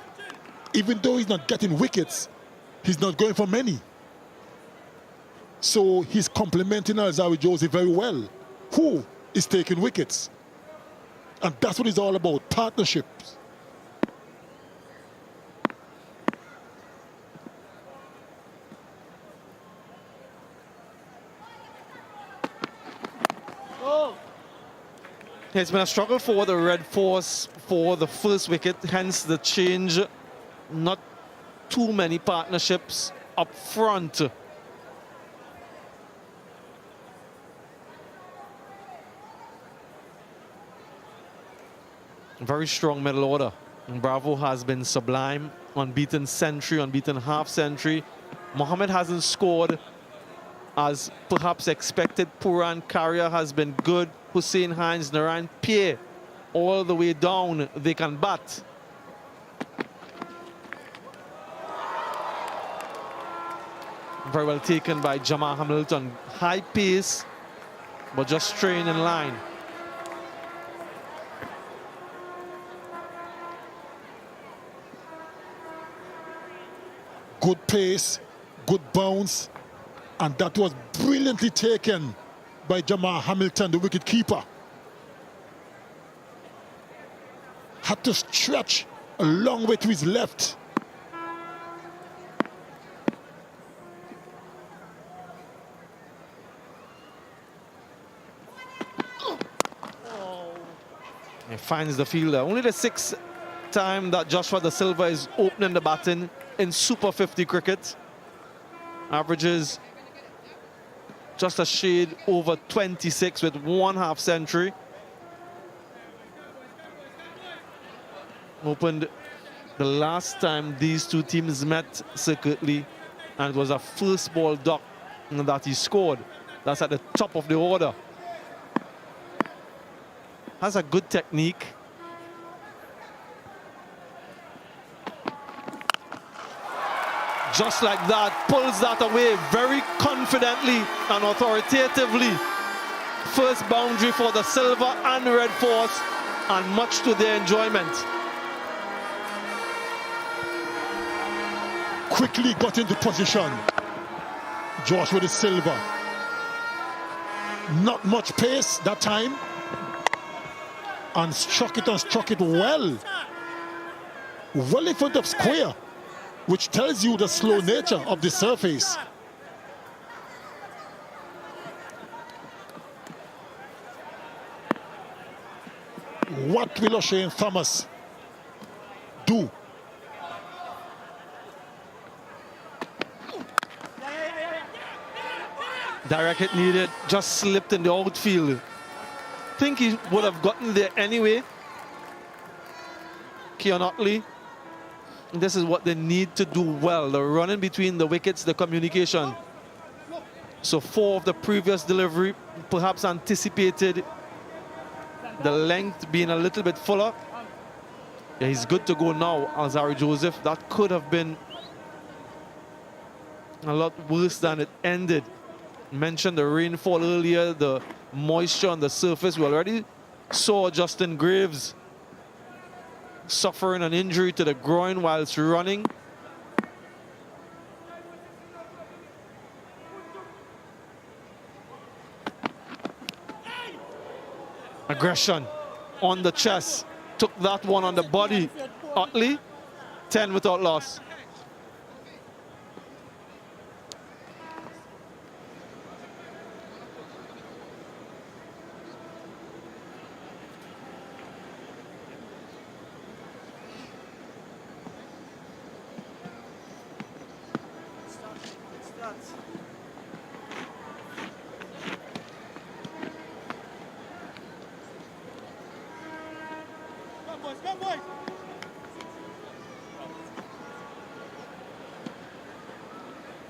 S6: even though he's not getting wickets, he's not going for many. So he's complementing Alzarri Josie very well, who is taking wickets. And that's what it's all about, partnerships.
S2: It's been a struggle for the Red Force for the first wicket, hence the change. Not too many partnerships up front. Very strong middle order. And Bravo has been sublime. Unbeaten century, unbeaten half century. Mohammed hasn't scored as perhaps expected. Puran Karya has been good. Hussein Hines, Narayan Pierre, all the way down, they can bat. Very well taken by Jamal Hamilton. High pace, but just staying in line.
S6: Good pace, good bounce, and that was brilliantly taken by Jamal Hamilton, the wicket keeper. Had to stretch a long way to his left.
S2: He finds the fielder. Only the 6th time that Joshua Da Silva is opening the batting in Super 50 cricket. Averages just a shade over 26 with 1 half century. Opened the last time these 2 teams met secretly, and it was a first ball duck that he scored. That's at the top of the order. Has a good technique. Just like that, pulls that away very confidently and authoritatively. First boundary for the Silver and Red Force, and much to their enjoyment.
S6: Quickly got into position. Joshua Da Silva. Not much pace that time. And struck it well. Well in front of square, which tells you the slow nature of the surface. What will O'Shane Thomas do?
S2: Direct hit needed, just slipped in the outfield. Think he would have gotten there anyway. Keon Otley. This is what they need to do well. The running between the wickets, the communication. So 4 of the previous delivery, perhaps anticipated the length being a little bit fuller. Yeah, he's good to go now, Alzari Joseph. That could have been a lot worse than it ended. Mentioned the rainfall earlier, the moisture on the surface. We already saw Justin Graves suffering an injury to the groin whilst running. Aggression on the chest. Took that one on the body. Utley, 10 without loss.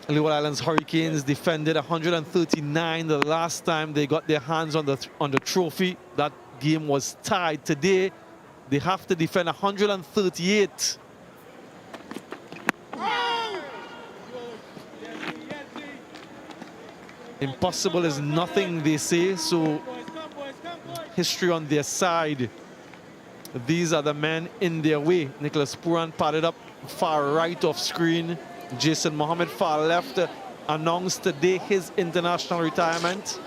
S2: Leeward Islands Hurricanes defended 139 the last time they got their hands on the trophy. That game was tied. Today, they have to defend 138. Impossible is nothing, they say, so history on their side. These are the men in their way. Nicholas Puran padded up far right off screen. Jason Mohammed far left announced today his international retirement.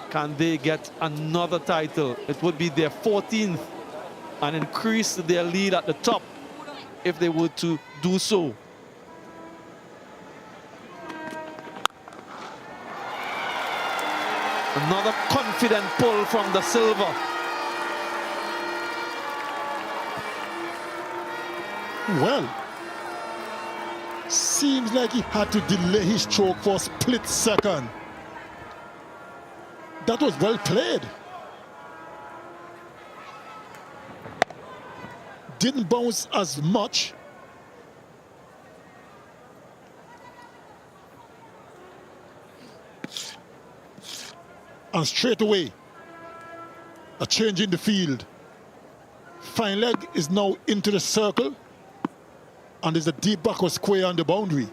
S2: Can they get another title? It would be their 14th and increase their lead at the top if they were to do so. Another confident pull from the silver.
S6: Well, seems like he had to delay his stroke for a split second. That was well played. Didn't bounce as much. And straight away, a change in the field. Fine leg is now into the circle. And there's a deep backward square on the boundary.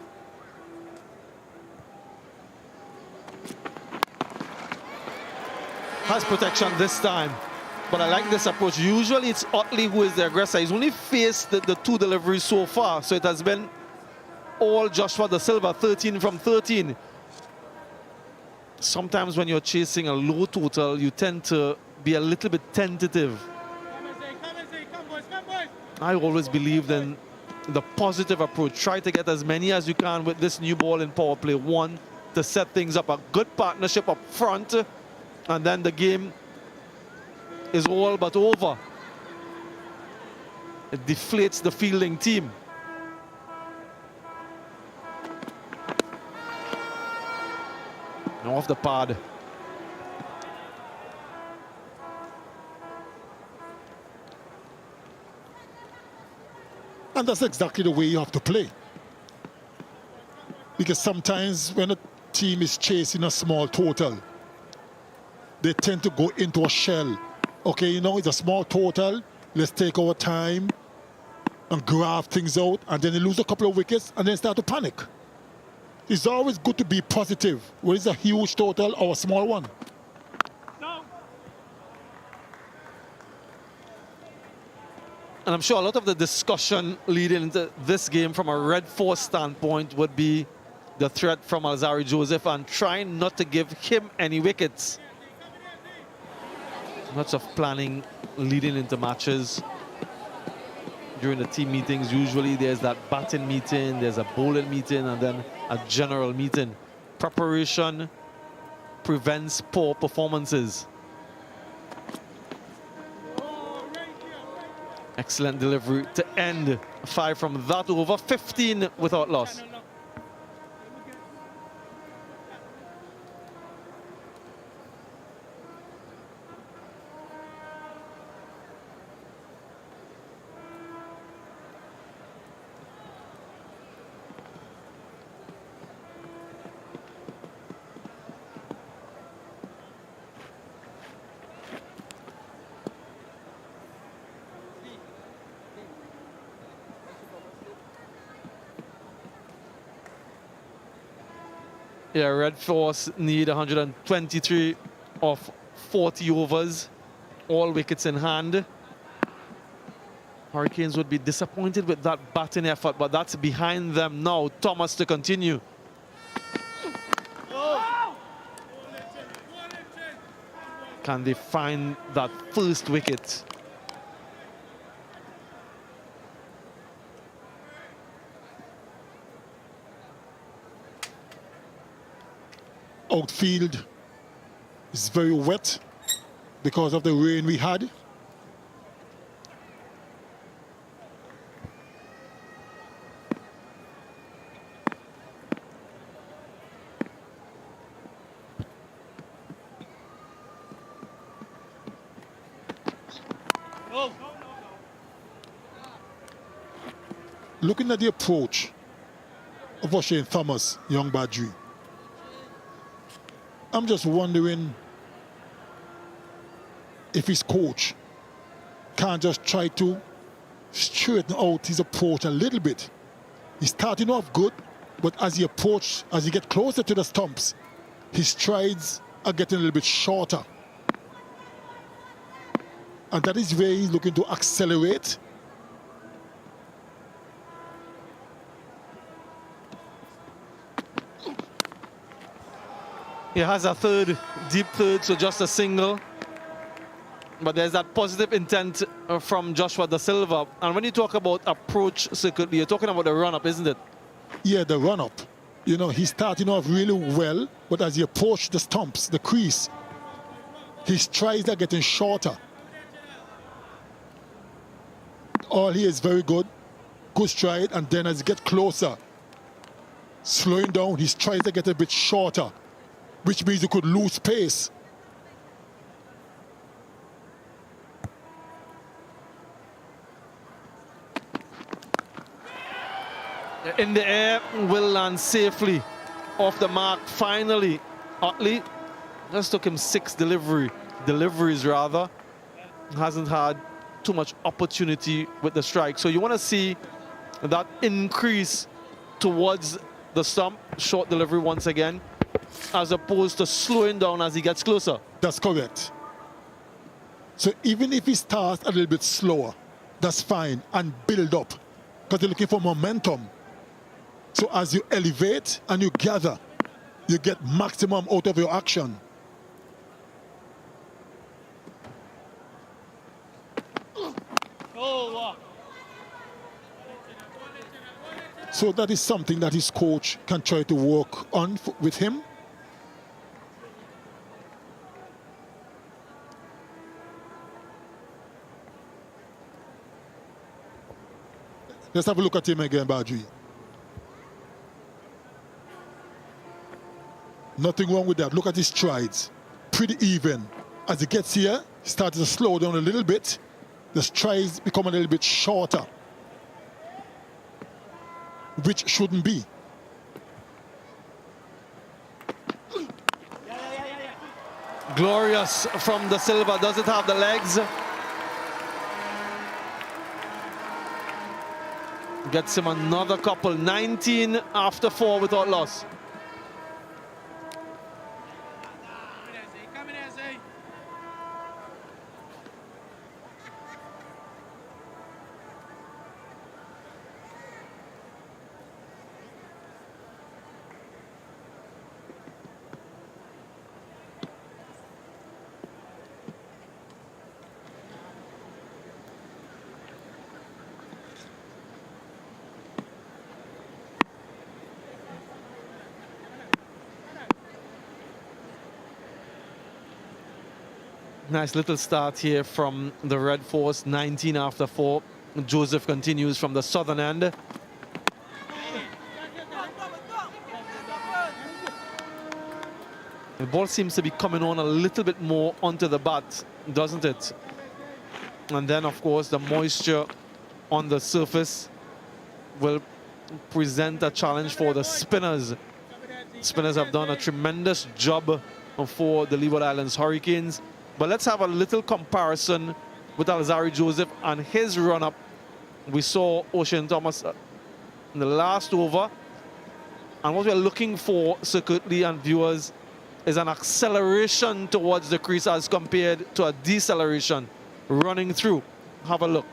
S2: Has protection this time, but I like this approach. Usually it's Utley who is the aggressor. He's only faced the two deliveries so far, so it has been all Joshua Da Silva, 13 from 13. Sometimes when you're chasing a low total, you tend to be a little bit tentative. I always believed in the positive approach. Try to get as many as you can with this new ball in power play. One, to set things up, a good partnership up front, and then the game is all but over. It deflates the fielding team. Now off the pad.
S6: And that's exactly the way you have to play. Because sometimes when a team is chasing a small total, they tend to go into a shell. Okay, you know, it's a small total. Let's take our time and grab things out. And then they lose a couple of wickets and then start to panic. It's always good to be positive, whether it's a huge total or a small one.
S2: And I'm sure a lot of the discussion leading into this game from a red force standpoint would be the threat from Alzari Joseph and trying not to give him any wickets. Lots of planning leading into matches. During the team meetings, usually there's that batting meeting, there's a bowling meeting, and then a general meeting. Preparation prevents poor performances. Excellent delivery to end 5 from that over, 15 without loss.
S7: Yeah, Red Force need 123 of 40 overs, all wickets in hand. Hurricanes would be disappointed with that batting effort, but that's behind them now. Thomas to continue. Can they find that first wicket?
S6: Outfield is very wet because of the rain we had. Looking at the approach of O'Shane Thomas, young Badri, I'm just wondering if his coach can't just try to straighten out his approach a little bit. He's starting off good, but as he gets closer to the stumps, his strides are getting a little bit shorter. And that is where he's looking to accelerate.
S7: He has a third, deep third, so just a single. But there's that positive intent from Joshua Da Silva. And when you talk about approach circuitly, you're talking about the run-up, isn't it?
S6: Yeah, the run-up. You know, he's starting off really well, but as he approaches the stumps, the crease, his strides are getting shorter. All here is very good. Good stride, and then as he gets closer, slowing down, his strides are getting a bit shorter, which means you could lose pace.
S7: In the air, will land safely off the mark. Finally, Utley just took him 6 deliveries rather. Hasn't had too much opportunity with the strike. So you want to see that increase towards the stump, short delivery once again, as opposed to slowing down as he gets closer.
S6: That's correct. So even if he starts a little bit slower, that's fine, and build up, because they're looking for momentum. So as you elevate and you gather, you get maximum out of your action. So that is something that his coach can try to work on with him. Let's have a look at him again, Badri. Nothing wrong with that. Look at his strides. Pretty even. As he gets here, he starts to slow down a little bit. The strides become a little bit shorter, which shouldn't be.
S7: Glorious from Da Silva. Does it have the legs? Gets him another couple. 19 after 4 without loss. Nice little start here from the Red Force, 19 after 4. Joseph continues from the southern end. The ball seems to be coming on a little bit more onto the bat, doesn't it? And then, of course, the moisture on the surface will present a challenge for the spinners. Spinners have done a tremendous job for the Leeward Islands Hurricanes. But let's have a little comparison with Alzarri Joseph and his run-up. We saw O'Shane Thomas in the last over, And what we're looking for, secretly, and viewers, is an acceleration towards the crease as compared to a deceleration running through. Have a look.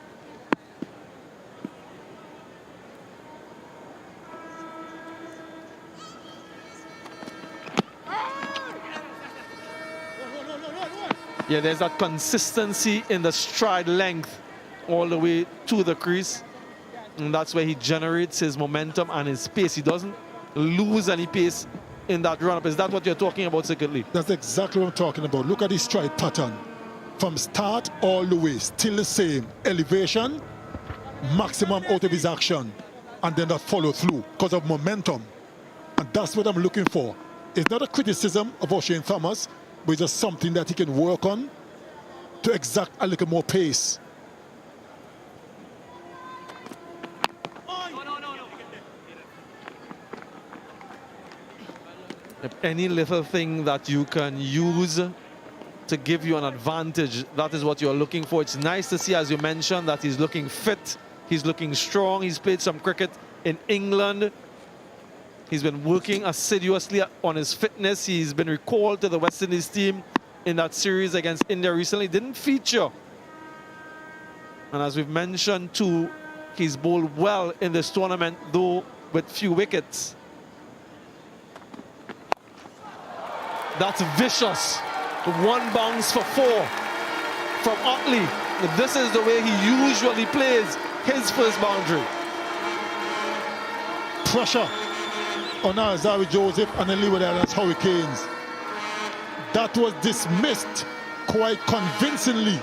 S7: Yeah, there's that consistency in the stride length all the way to the crease. And that's where he generates his momentum and his pace. He doesn't lose any pace in that run-up. Is that what you're talking about, secretly?
S6: That's exactly what I'm talking about. Look at his stride pattern. From start all the way, still the same. Elevation, maximum out of his action, and then that follow through because of momentum. And that's what I'm looking for. It's not a criticism of O'Shane Thomas, but it's just something that he can work on to exact a little more pace.
S7: If any little thing that you can use to give you an advantage, that is what you're looking for. It's nice to see, as you mentioned, that he's looking fit, he's looking strong. He's played some cricket in England. He's been working assiduously on his fitness. He's been recalled to the West Indies team in that series against India recently. Didn't feature. And as we've mentioned too, he's bowled well in this tournament, though with few wickets. That's vicious. One bounce for 4 from Otley. This is the way he usually plays his first boundary.
S6: Pressure on Alzari Joseph and the Leeward Islands Hurricanes. That was dismissed quite convincingly.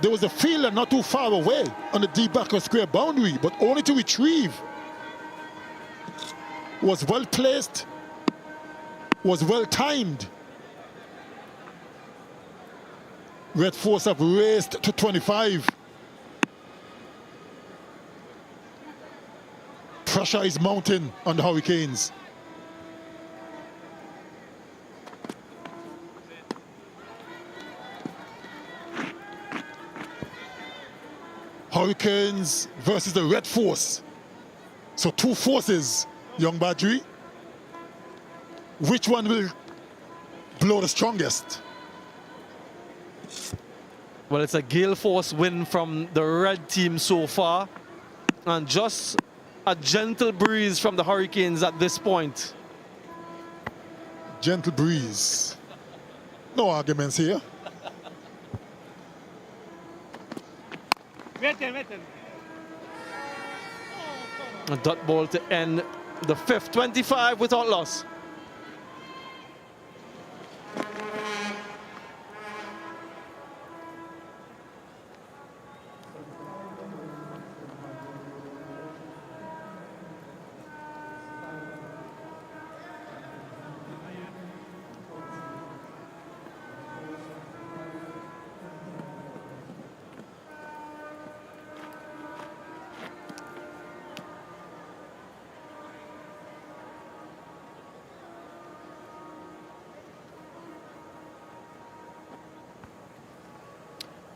S6: There was a fielder not too far away on the deep back of square boundary, but only to retrieve. Was well placed, was well timed. Red Force have raced to 25. Pressure is mounting on the Hurricanes. Hurricanes versus the Red Force. So 2 forces, young Badri. Which one will blow the strongest?
S7: Well, it's a gale force win from the red team so far. And just a gentle breeze from the Hurricanes at this point.
S6: Gentle breeze. No arguments here.
S7: A dot ball to end the 5th, 25 without loss.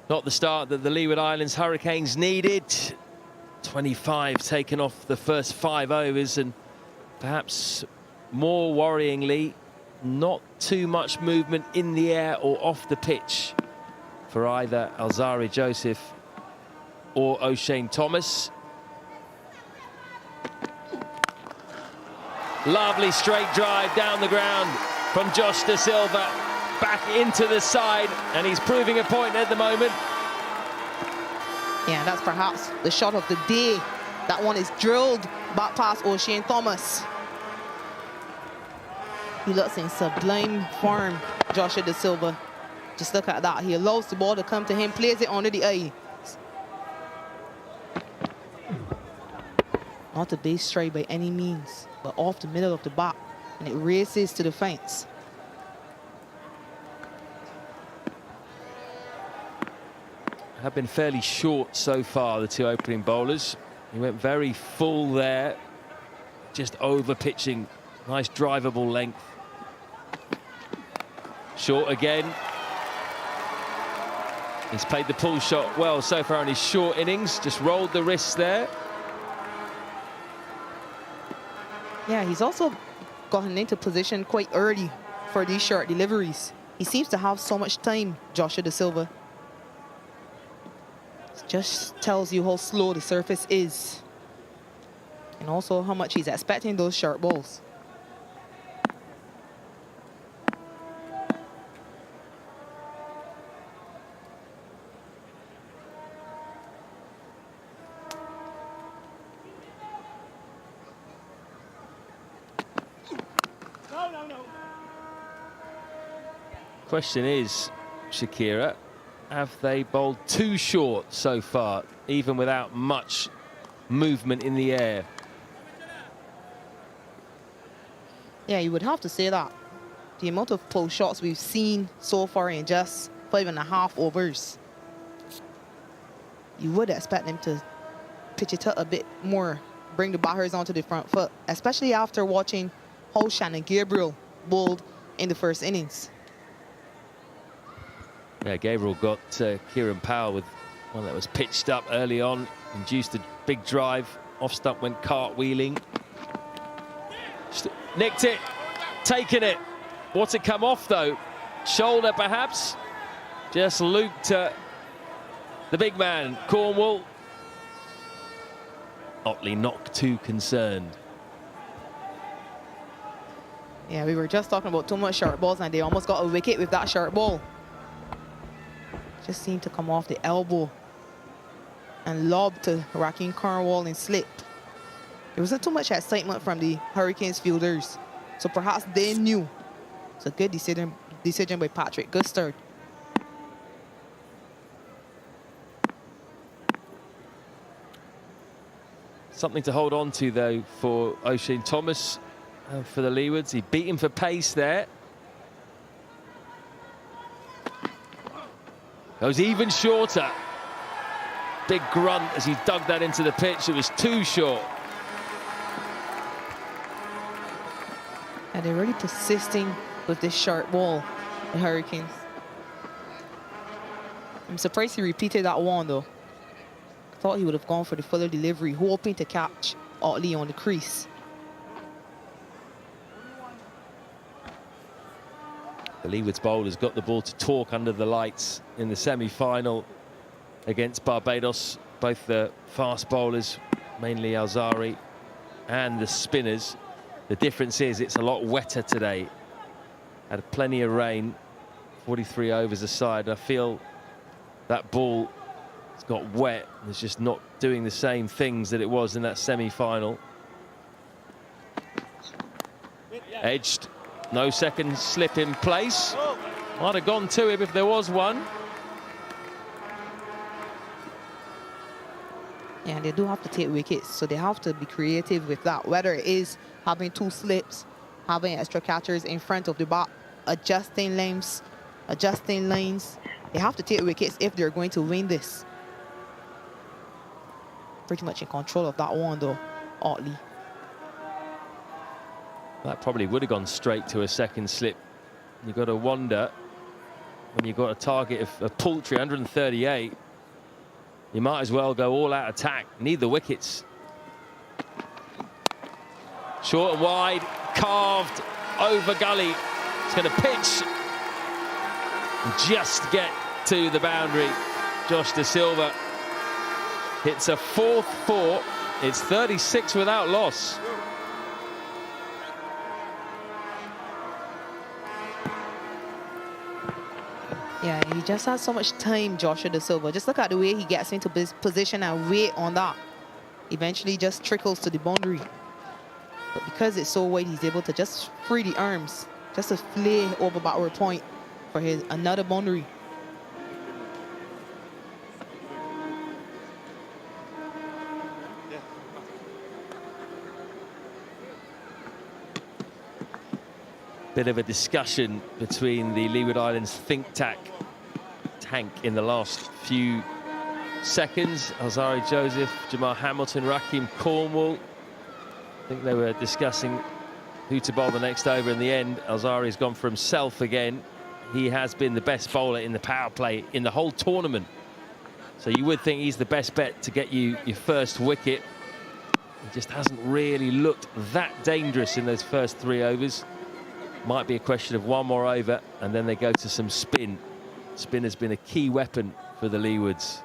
S3: Not the start that the Leeward Islands Hurricanes needed. 25 taken off the first 5 overs, and perhaps more worryingly, not too much movement in the air or off the pitch for either Alzari Joseph or O'Shane Thomas. Lovely straight drive down the ground from Josh Da Silva. Back into the side, and he's proving a point at the moment.
S9: Yeah, that's perhaps the shot of the day. That one is drilled back past O'Shane Thomas. He looks in sublime form, Joshua Da Silva. Just look at that. He allows the ball to come to him, plays it under the eye. Not a base strike by any means, but off the middle of the bat, and it races to the fence.
S3: Have been fairly short so far, the 2 opening bowlers. He went very full there, just over pitching. Nice drivable length. Short again. He's played the pull shot well so far in his short innings, just rolled the wrists there.
S9: Yeah, he's also gotten into position quite early for these short deliveries. He seems to have so much time, Joshua Da Silva. It just tells you how slow the surface is. And also how much he's expecting those short balls.
S3: Question is, Shakira, have they bowled too short so far, even without much movement in the air?
S9: Yeah, you would have to say that. The amount of pull shots we've seen so far in just 5.5 overs, you would expect them to pitch it up a bit more, bring the batters onto the front foot, especially after watching how Shannon Gabriel bowled in the first innings.
S3: Yeah, Gabriel got Kieran Powell with one that was pitched up early on, induced a big drive, off stump went cartwheeling. Nicked it, taken it. What's it come off though? Shoulder perhaps? Just looped the big man, Cornwall. Otley not too concerned.
S9: Yeah, we were just talking about too much short balls and they almost got a wicket with that short ball. Just seemed to come off the elbow and lob to Raheem Cornwall and slip. There wasn't too much excitement from the Hurricanes fielders, so perhaps they knew. It's a good decision by Patrick. Good start.
S3: Something to hold on to though for O'Shane Thomas for the Leewards. He beat him for pace there. Goes even shorter. Big grunt as he dug that into the pitch. It was too short.
S9: And they're really persisting with this short ball, the Hurricanes. I'm surprised he repeated that one though. I thought he would have gone for the fuller delivery, hoping to catch Otley on the crease.
S3: The Leeward's bowlers got the ball to talk under the lights in the semi-final against Barbados. Both the fast bowlers, mainly Alzari, and the spinners. The difference is it's a lot wetter today. Had plenty of rain, 43 overs aside. I feel that ball has got wet. It's just not doing the same things that it was in that semi-final. Edged. No second slip in place. Might have gone to him if there was one.
S9: Yeah, they do have to take wickets, so they have to be creative with that. Whether it is having 2 slips, having extra catchers in front of the bat, adjusting lanes, adjusting lanes. They have to take wickets if they're going to win this. Pretty much in control of that one though, Otley.
S3: That probably would have gone straight to a second slip. You've got to wonder, when you've got a target of a paltry 138, you might as well go all out attack. Need the wickets. Short and wide, carved over gully. It's going to pitch and just get to the boundary. Josh Da Silva hits a 4th 4. It's 36 without loss.
S9: Yeah, he just has so much time, Joshua Da Silva. Just look at the way he gets into his position and wait on that. Eventually just trickles to the boundary. But because it's so wide, he's able to just free the arms, just to flay over backward point for his another boundary.
S3: Bit of a discussion between the Leeward Islands think tank in the last few seconds. Alzari Joseph, Jamal Hamilton, Raheem Cornwall. I think they were discussing who to bowl the next over. In the end, Alzari's gone for himself again. He has been the best bowler in the power play in the whole tournament. So you would think he's the best bet to get you your first wicket. He just hasn't really looked that dangerous in those first 3 overs. Might be a question of one more over, and then they go to some spin. Spin has been a key weapon for the Leewards.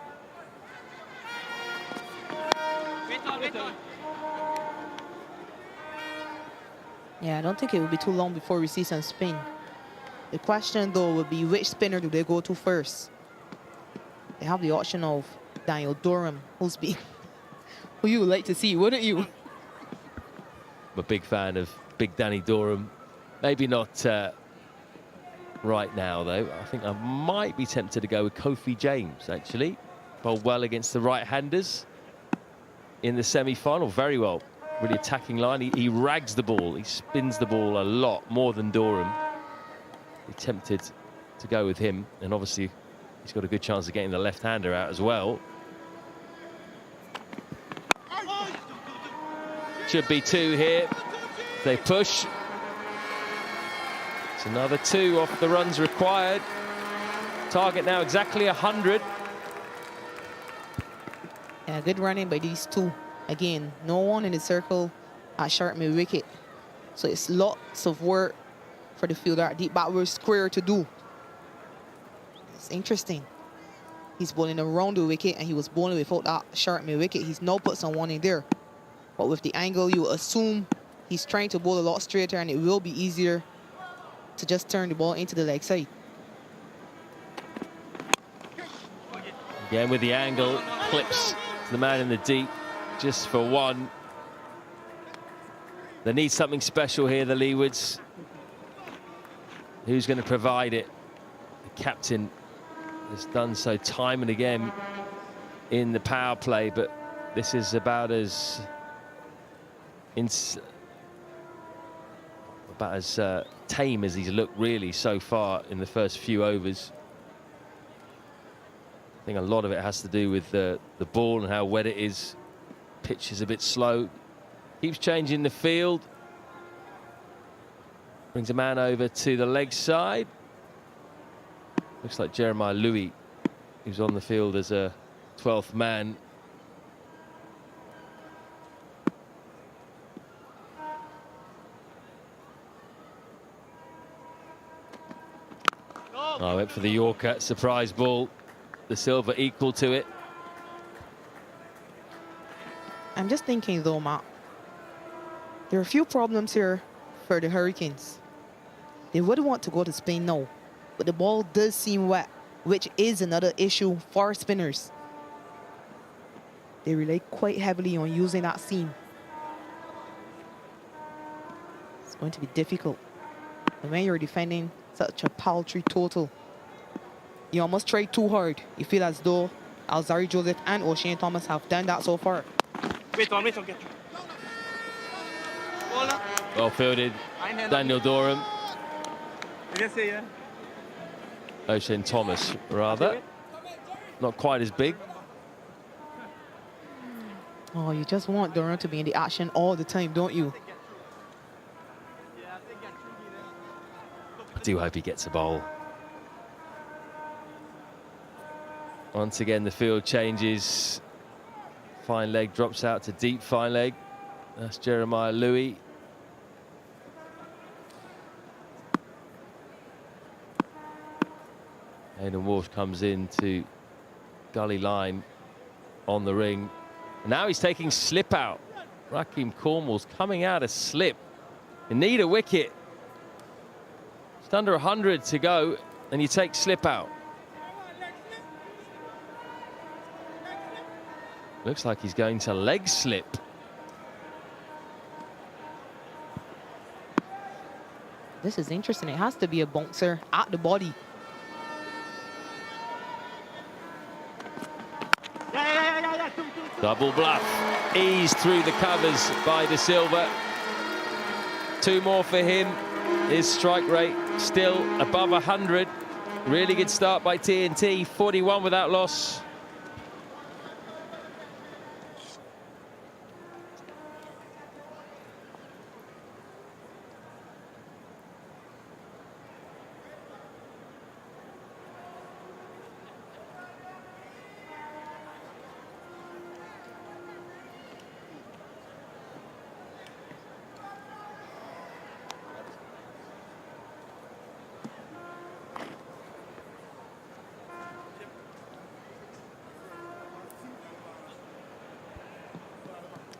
S9: Yeah, I don't think it will be too long before we see some spin. The question, though, would be which spinner do they go to first? They have the option of Daniel Durham, who you would like to see, wouldn't you?
S3: I'm a big fan of Big Danny Durham. Maybe not right now, though. I think I might be tempted to go with Kofi James, actually. Bowled well against the right-handers in the semi-final. Very well. Really attacking line. He rags the ball. He spins the ball a lot more than Durham. Be tempted to go with him, and obviously he's got a good chance of getting the left-hander out as well. Should be 2 here. They push. It's another 2 off the runs required. Target now exactly 100.
S9: Yeah, good running by these two. Again, no one in the circle at sharp mid wicket. So it's lots of work for the fielder at deep backward square to do. It's interesting. He's bowling around the wicket, and he was bowling without that sharp mid wicket. He's now put someone in there. But with the angle, you assume he's trying to bowl a lot straighter, and it will be easier to just turn the ball into the leg side.
S3: Again with the angle, clips the man in the deep just for 1. They need something special here, the Leewards. Who's going to provide it? The captain has done so time and again in the power play, but this is about as tame as he's looked really so far in the first few overs. I think a lot of it has to do with the ball and how wet it is. Pitch is a bit slow. Keeps changing the field. Brings a man over to the leg side. Looks like Jeremiah Louis, who's on the field as a 12th man. I went for the Yorker, surprise ball. The silver equal to it.
S9: I'm just thinking, though, Matt, there are a few problems here for the Hurricanes. They would want to go to Spain now, but the ball does seem wet, which is another issue for spinners. They rely quite heavily on using that seam. It's going to be difficult. And when you're defending such a paltry total, you almost try too hard. You feel as though Alzarri Joseph and O'Shane Thomas have done that so far.
S13: Wait on, get.
S3: Well fielded, Daniel Durham. O'Shane Thomas, rather. Not quite as big.
S9: Oh, you just want Durham to be in the action all the time, don't you?
S3: I do hope he gets a bowl. Once again, the field changes. Fine leg drops out to deep fine leg. That's Jeremiah Louis. Aidan Walsh comes into gully line on the ring. Now he's taking slip out. Raheem Cornwall's coming out of slip. You need a wicket. Just under 100 to go, and you take slip out. Looks like he's going to leg slip.
S9: This is interesting. It has to be a bouncer at the body.
S3: Double bluff. Eased through the covers by De Silva. 2 more for him. His strike rate still above 100. Really good start by TNT. 41 without loss.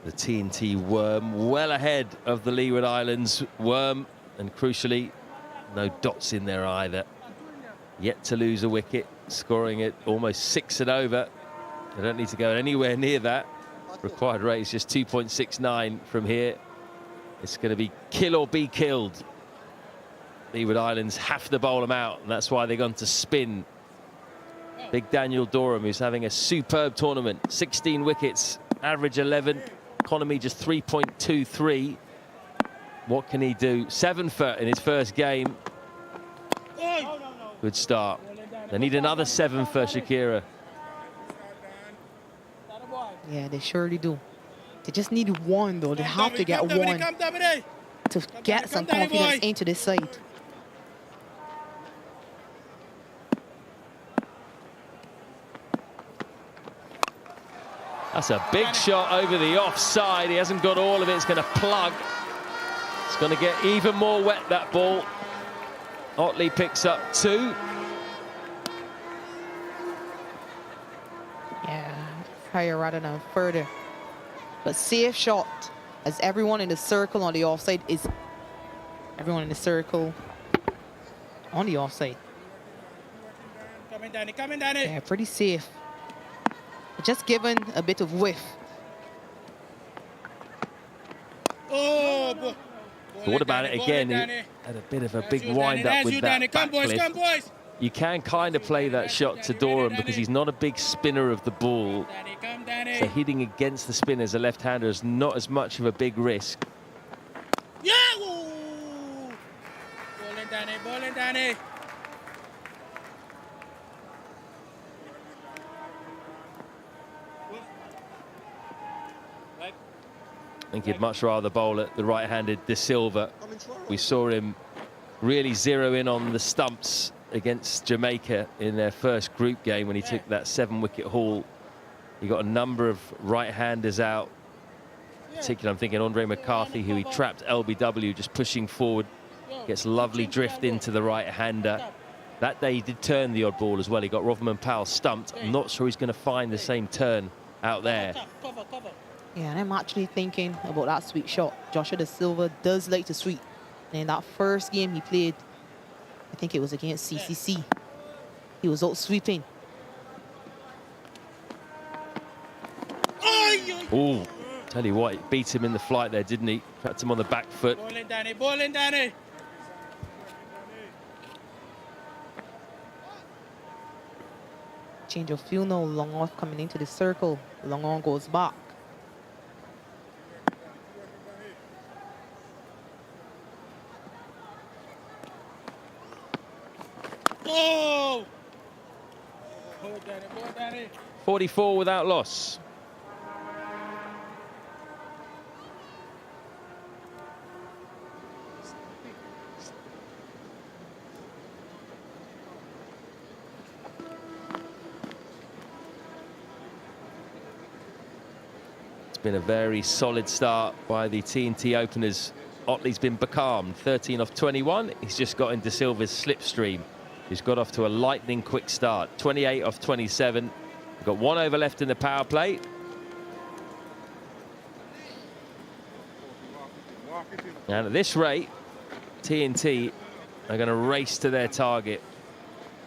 S3: The TNT Worm well ahead of the Leeward Islands Worm, and crucially, no dots in there either. Yet to lose a wicket, scoring it almost 6 and over. They don't need to go anywhere near that. Required rate is just 2.69 from here. It's going to be kill or be killed. Leeward Islands have to bowl them out, and that's why they've gone to spin. Big Daniel Dorham, who's having a superb tournament. 16 wickets, average 11, economy just 3.23. What can he do? 7 for in his first game. Good start. They need another 7 for Shakira.
S9: Yeah, they surely do. They just need one, though. They have to get one to get some confidence into this side.
S3: That's a big shot over the offside. He hasn't got all of it. It's going to plug. It's going to get even more wet, that ball. Otley picks up 2.
S9: Yeah, higher rather than further. But safe shot, as everyone in the circle on the offside is everyone in the circle on the offside.
S13: Coming, Danny.
S9: Yeah, pretty safe. Just given a bit of whiff.
S13: Oh,
S3: Thought about it again. He had a bit of a big wind-up with that back cliff. You can kind of play that shot to Dorham because he's not a big spinner of the ball. So hitting against the spin as a left-hander is not as much of a big risk.
S13: Yeah! Bowling, Danny.
S3: I think he'd much rather bowl at the right-handed De Silva. We saw him really zero in on the stumps against Jamaica in their first group game when he took that 7-wicket haul. He got a number of right-handers out. Particularly, I'm thinking Andre McCarthy, who he trapped LBW, just pushing forward. Gets lovely drift into the right-hander. That day he did turn the odd ball as well. He got Roverman Powell stumped. I'm not sure he's going to find the same turn out there.
S9: Yeah, and I'm actually thinking about that sweep shot. Joshua De Silva does like to sweep. And in that first game he played, I think it was against CCC, he was out sweeping.
S3: Oh, tell you what, it beat him in the flight there, didn't he? Trapped him on the back foot.
S13: Bowling, Danny.
S9: Change of field now, long off coming into the circle. Long on goes back.
S13: Oh!
S3: 44 without loss. It's been a very solid start by the TNT openers. Otley's been becalmed, 13 off 21. He's just got into Silva's slipstream. He's got off to a lightning quick start, 28 off 27. We've got 1 over left in the power play. And at this rate, TNT are going to race to their target.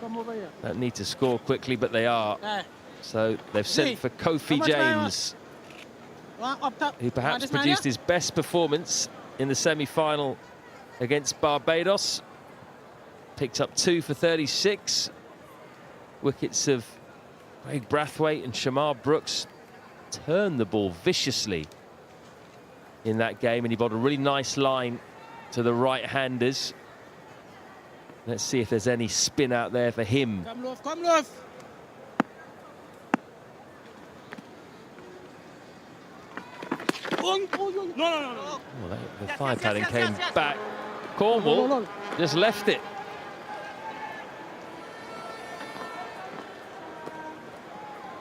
S3: Don't need to score quickly, but they are. So they've sent for Kofi James, who perhaps produced his best performance in the semi-final against Barbados. Picked up 2 for 36. Wickets of Craig Brathwaite and Shamar Brooks turned the ball viciously in that game, and he bowled a really nice line to the right-handers. Let's see if there's any spin out there for him.
S13: Come love. No.
S3: Oh, the thigh padding came back. Cornwall just left it.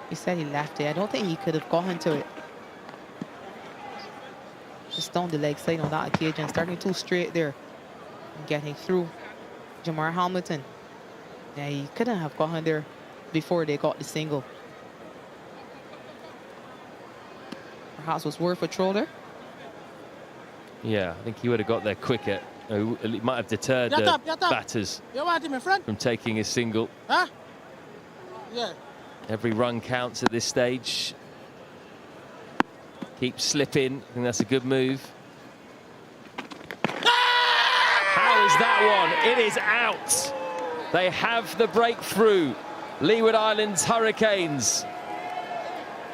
S9: He said he left it. I don't think he could have gotten to it. Just down the leg side on that occasion, starting too straight there and getting through. Jamar Hamilton, yeah, he couldn't have gotten there before they got the single. perhaps was worth a throw there.
S3: Yeah, I think he would have got there quicker. It might have deterred the batters
S13: You want him in front?
S3: from taking a single.
S13: Huh? Yeah.
S3: Every run counts at this stage. Keep slipping. I think that's a good move. How is that one? It is out. They have the breakthrough. Leeward Islands Hurricanes.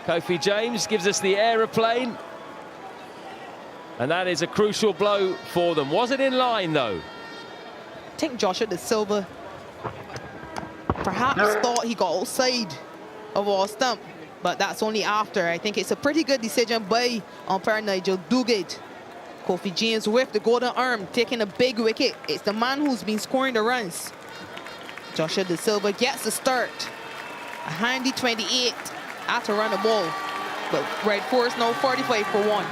S3: Kofi James gives us the aeroplane. And that is a crucial blow for them. Was it in line, though?
S9: I think Joshua De Silva perhaps thought he got outside of our stump, but that's only after. I think it's a pretty good decision by umpire Nigel Duguid. Kofi James with the golden arm, taking a big wicket. It's the man who's been scoring the runs. Joshua De Silva gets the start. A handy 28 after run the ball. But Red Force now 45 for 1.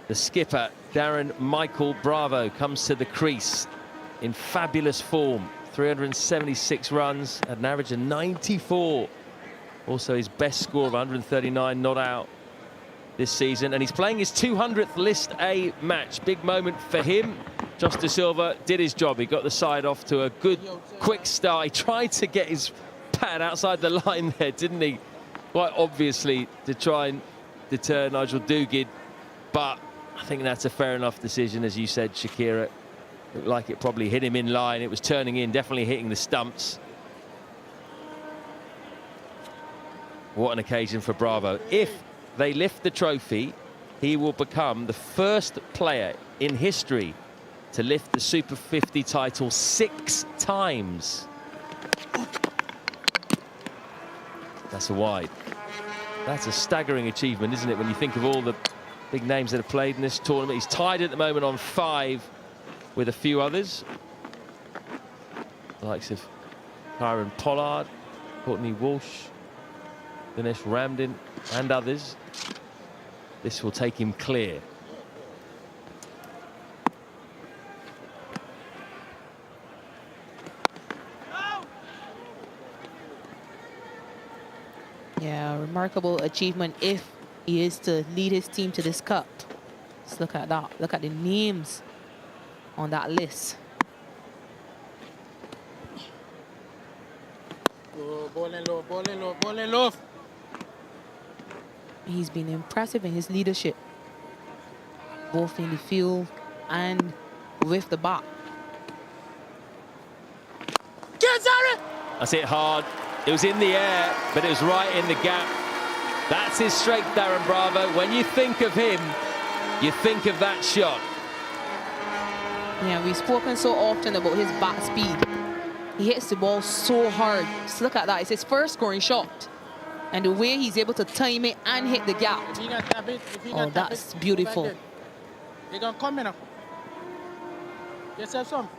S3: The skipper, Darren Michael Bravo, comes to the crease in fabulous form. 376 runs at an average of 94. Also his best score of 139 not out this season. And he's playing his 200th List A match. Big moment for him. Josh De Silva did his job. He got the side off to a good, quick start. He tried to get his pad outside the line there, didn't he? Quite obviously to try and deter Nigel Duguid. But I think that's a fair enough decision, as you said, Shakira. Looked like it probably hit him in line. It was turning in, definitely hitting the stumps. What an occasion for Bravo. If they lift the trophy, he will become the first player in history to lift the Super 50 title 6 times. That's a wide. That's a staggering achievement, isn't it, when you think of all the big names that have played in this tournament. He's tied at the moment on 5 with a few others. The likes of Kyron Pollard, Courtney Walsh, Dinesh Ramdin and others. This will take him clear.
S9: Yeah, remarkable achievement if he is to lead his team to this cup. Let's look at that. Look at the names on that list.
S13: Bowling low, bowling low, bowling low.
S9: He's been impressive in his leadership, both in the field and with the bat.
S3: That's it hard. It was in the air, but it was right in the gap. That's his strength, Darren Bravo. When you think of him, you think of that shot.
S9: Yeah, we've spoken so often about his bat speed. He hits the ball so hard. Just look at that. It's his first scoring shot. And the way he's able to time it and hit the gap. Oh, that's beautiful.
S13: They're going to come in now. Get some.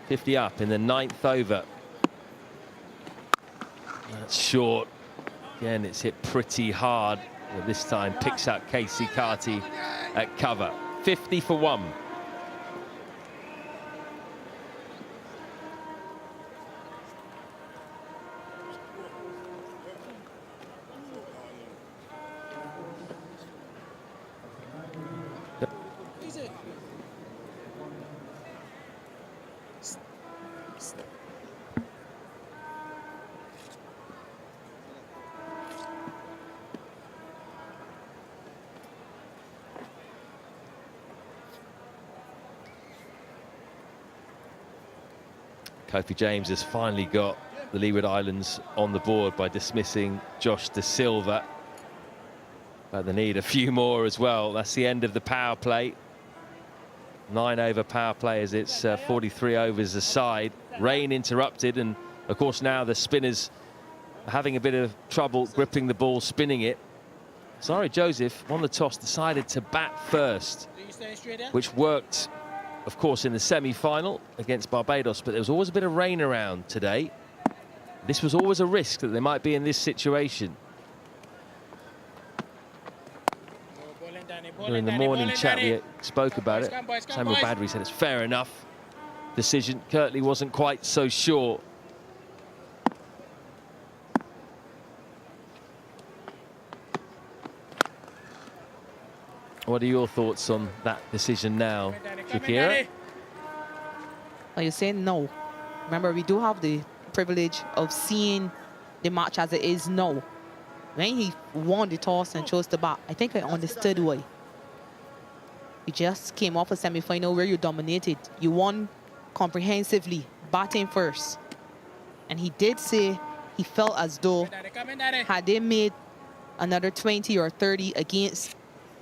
S3: 50 up in the 9th over. That's short. Again, it's hit pretty hard. But this time picks up Casey Carty at cover. 50 for 1. Kofi James has finally got
S11: the Leeward Islands on the board by dismissing Josh De Silva. But they need a few more as well. That's the end of the power play. 9 over power play as it's 43 overs aside. Rain interrupted, and of course now the spinners are having a bit of trouble gripping the ball, spinning it. Alzarri Joseph won the toss, decided to bat first, which worked, of course, in the semi-final against Barbados, but there was always a bit of rain around today. This was always a risk that they might be in this situation. In the morning chat, we spoke about it. Samuel Badri said it's fair enough decision. Kirtley wasn't quite so sure. What are your thoughts on that decision now, Shakira?
S9: Are you saying no? Remember, we do have the privilege of seeing the match as it is now. When he won the toss and chose to bat, I think I understood why. You just came off a semi-final where you dominated. You won comprehensively, batting first. And he did say he felt as though had they made another 20 or 30 against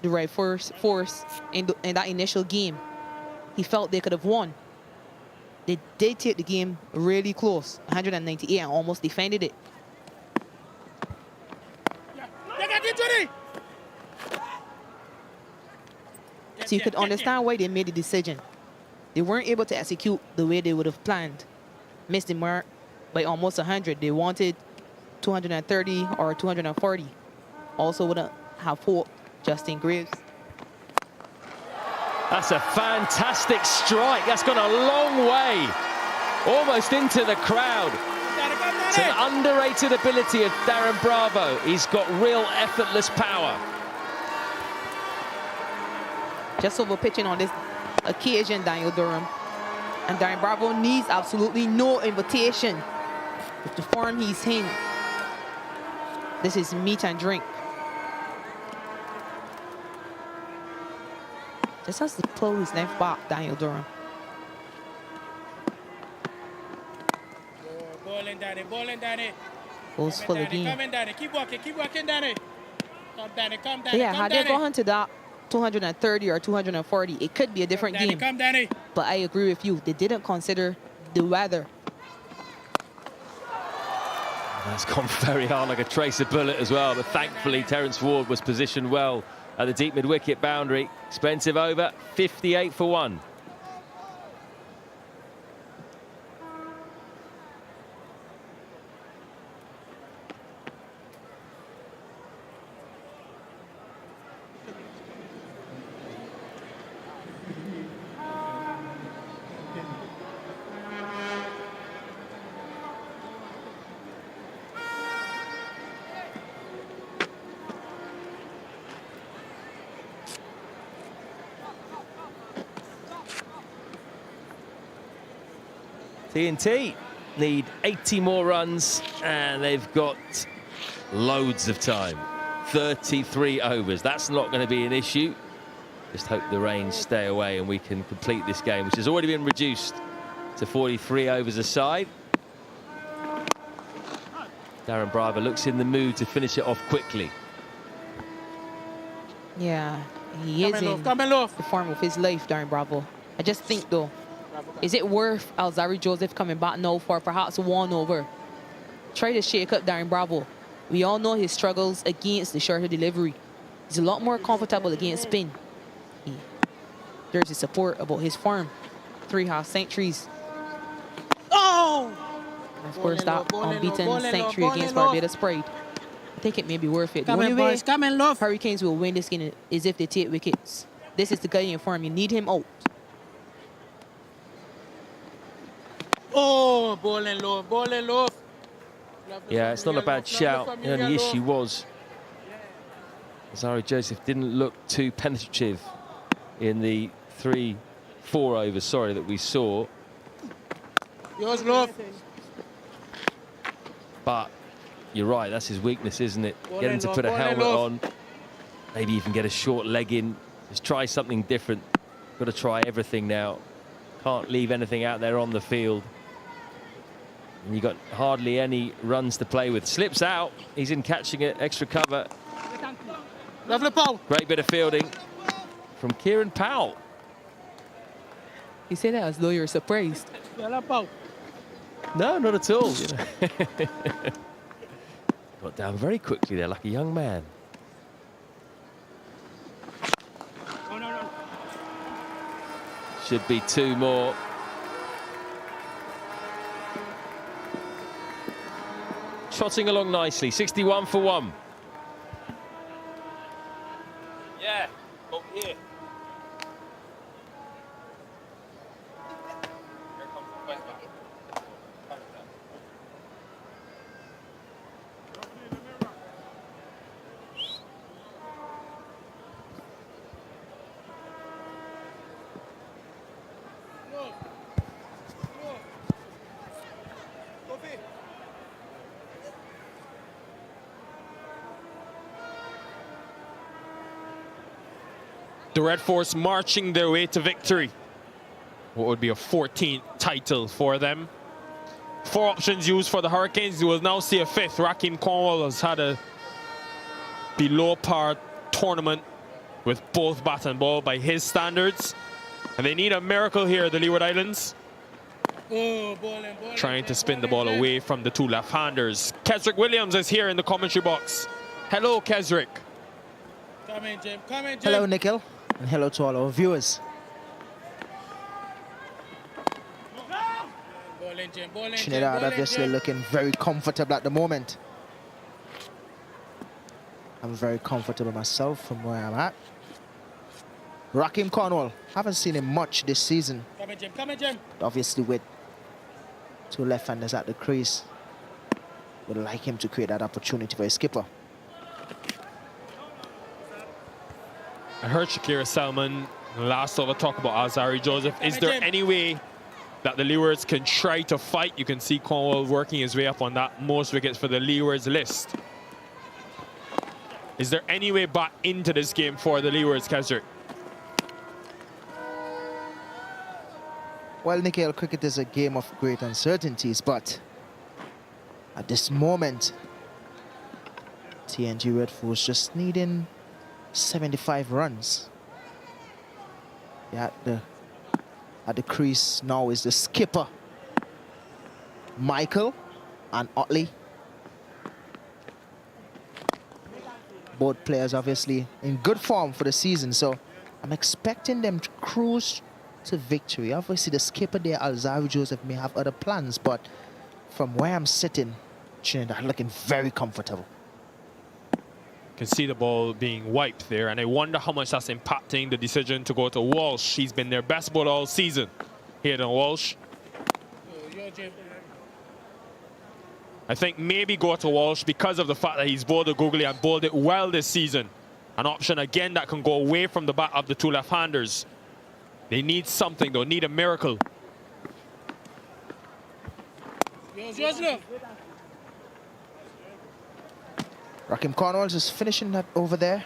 S9: the right force in that initial game, he felt they could have won. They did take the game really close, 198, and almost defended it. So you could understand why they made the decision. They weren't able to execute the way they would have planned. Missed the mark by almost 100. They wanted 230 or 240. Also wouldn't have hope. Justin Greaves.
S11: That's a fantastic strike. That's gone a long way, almost into the crowd. It's an underrated ability of Darren Bravo. He's got real effortless power.
S9: Just over pitching on this occasion, Daniel Durham. And Darren Bravo needs absolutely no invitation. With the form he's in, this is meat and drink. Just has to pull his left back, Daniel Durham.
S13: Bowling, Danny, bowling, Danny.
S9: Goes full again.
S13: Come in, Danny. Keep walking, Danny. Come, Danny, come, Danny.
S9: So yeah,
S13: come,
S9: had
S13: Danny.
S9: they gone to that 230 or 240, it could be a different
S13: Danny,
S9: game.
S13: come, Danny.
S9: But I agree with you. They didn't consider the weather.
S11: That's gone very hard, like a tracer bullet as well. But thankfully, Terence Ward was positioned well at the deep mid-wicket boundary. Expensive over, 58 for 1. TNT need 80 more runs, and they've got loads of time. 33 overs. That's not going to be an issue. Just hope the rains stay away and we can complete this game, which has already been reduced to 43 overs aside. Darren Bravo looks in the mood to finish it off quickly.
S9: Yeah, he is in the form of his life, Darren Bravo. I just think, though, is it worth Alzarri Joseph coming back now for perhaps 1 over? Try to shake up Darren Bravo. We all know his struggles against the shorter delivery. He's a lot more comfortable against spin. There's a support about his form. 3 half centuries.
S13: Oh!
S9: And of course, that unbeaten century against Barbados Pride. I think it may be worth it. The only way Hurricanes will win this game is if they take wickets. This is the guy in form. You need him out.
S13: Oh, bowling low.
S11: Yeah, it's not a bad shout. The only issue was Alzarri Joseph didn't look too penetrative in the 3-4 overs, that we saw.
S13: Yours, love.
S11: But you're right, that's his weakness, isn't it?
S13: Ball
S11: Get him
S13: in
S11: to
S13: low,
S11: put a
S13: ball in
S11: helmet
S13: low.
S11: on. Maybe even get a short leg in. Just try something different. Got to try everything now. Can't leave anything out there on the field. And you got hardly any runs to play with. Slips out. He's in catching it. Extra cover.
S7: Lovely Powell.
S11: Great bit of fielding from Kieran Powell.
S9: You say that as though you're surprised.
S11: No, not at all. You know. Got down very quickly there, like a young man. Should be 2 more. Trotting along nicely, 61 for 1.
S4: Yeah, over here. The Red Force marching their way to victory. What would be a 14th title for them. 4 options used for the Hurricanes. You will now see a 5th. Raheem Cornwall has had a below par tournament with both bat and ball by his standards. And they need a miracle here, the Leeward Islands. Trying to spin the ball away from the 2 left-handers. Kesrick Williams is here in the commentary box. Hello, Kesrick.
S13: Come in, Jim. Come in, Jim.
S10: Hello, Nikhil, and hello to all our viewers.
S13: Ball in, Jim. Ball in,
S10: Trinidad
S13: Jim.
S10: obviously looking very comfortable at the moment. I'm very comfortable myself from where I'm at. Raheem Cornwall, haven't seen him much this season.
S13: Come in, Jim. Come in, Jim.
S10: Obviously with 2 left-handers at the crease. Would like him to create that opportunity for his skipper.
S4: I heard Shakira Salmon last over talk about Alzari Joseph. Is there any way that the Leewards can try to fight? You can see Cornwall working his way up on that most wickets for the Leewards list. Is there any way back into this game for the Leewards, Kesrick?
S10: Well, Nikhil, cricket is a game of great uncertainties, but at this moment, TNG Red Force just needing 75 runs. Yeah, at the crease now is the skipper, Michael and Otley. Both players obviously in good form for the season, so I'm expecting them to cruise to victory. Obviously, the skipper there, Alzari Joseph, may have other plans, but from where I'm sitting, Trinidad looking very comfortable.
S4: Can see the ball being wiped there, and I wonder how much that's impacting the decision to go to Walsh. He's been their best bowler all season. Here to Walsh. I think maybe go to Walsh because of the fact that he's bowled a googly and bowled it well this season. An option again that can go away from the bat of the 2 left-handers. They need something, though, need a miracle.
S10: Raheem Cornwall just finishing that over there.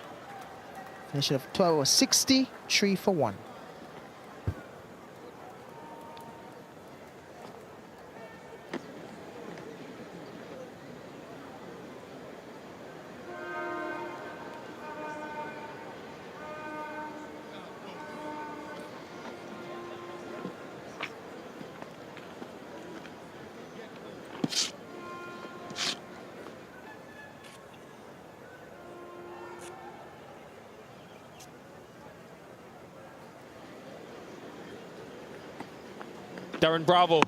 S10: Finishing of 12 or 60, 3 for 1.
S4: Darren Bravo,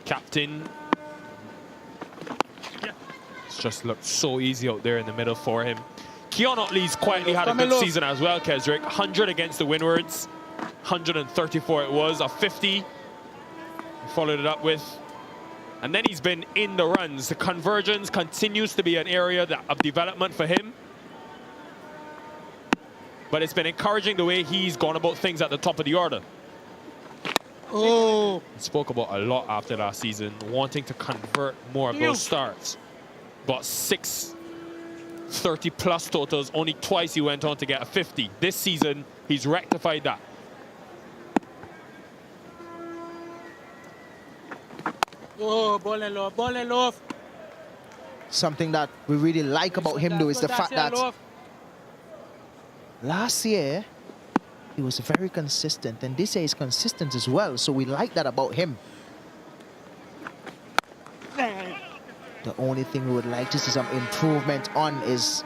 S4: captain. It's just looked so easy out there in the middle for him. Keon Otley's quietly had a good season as well, Kesrick. 100 against the Windwards. 134 it was, a 50. He followed it up with. And then he's been in the runs. The convergence continues to be an area of development for him. But it's been encouraging the way he's gone about things at the top of the order.
S7: Oh,
S4: he spoke about a lot after last season, wanting to convert more of those starts. But 6 30-plus totals, only twice he went on to get a 50. This season, he's rectified that.
S13: Oh, ball and low, ball and low.
S10: Something that we really like about him, though, is the fact that last year he was very consistent, and this year he's consistent as well. So we like that about him. The only thing we would like to see some improvement on is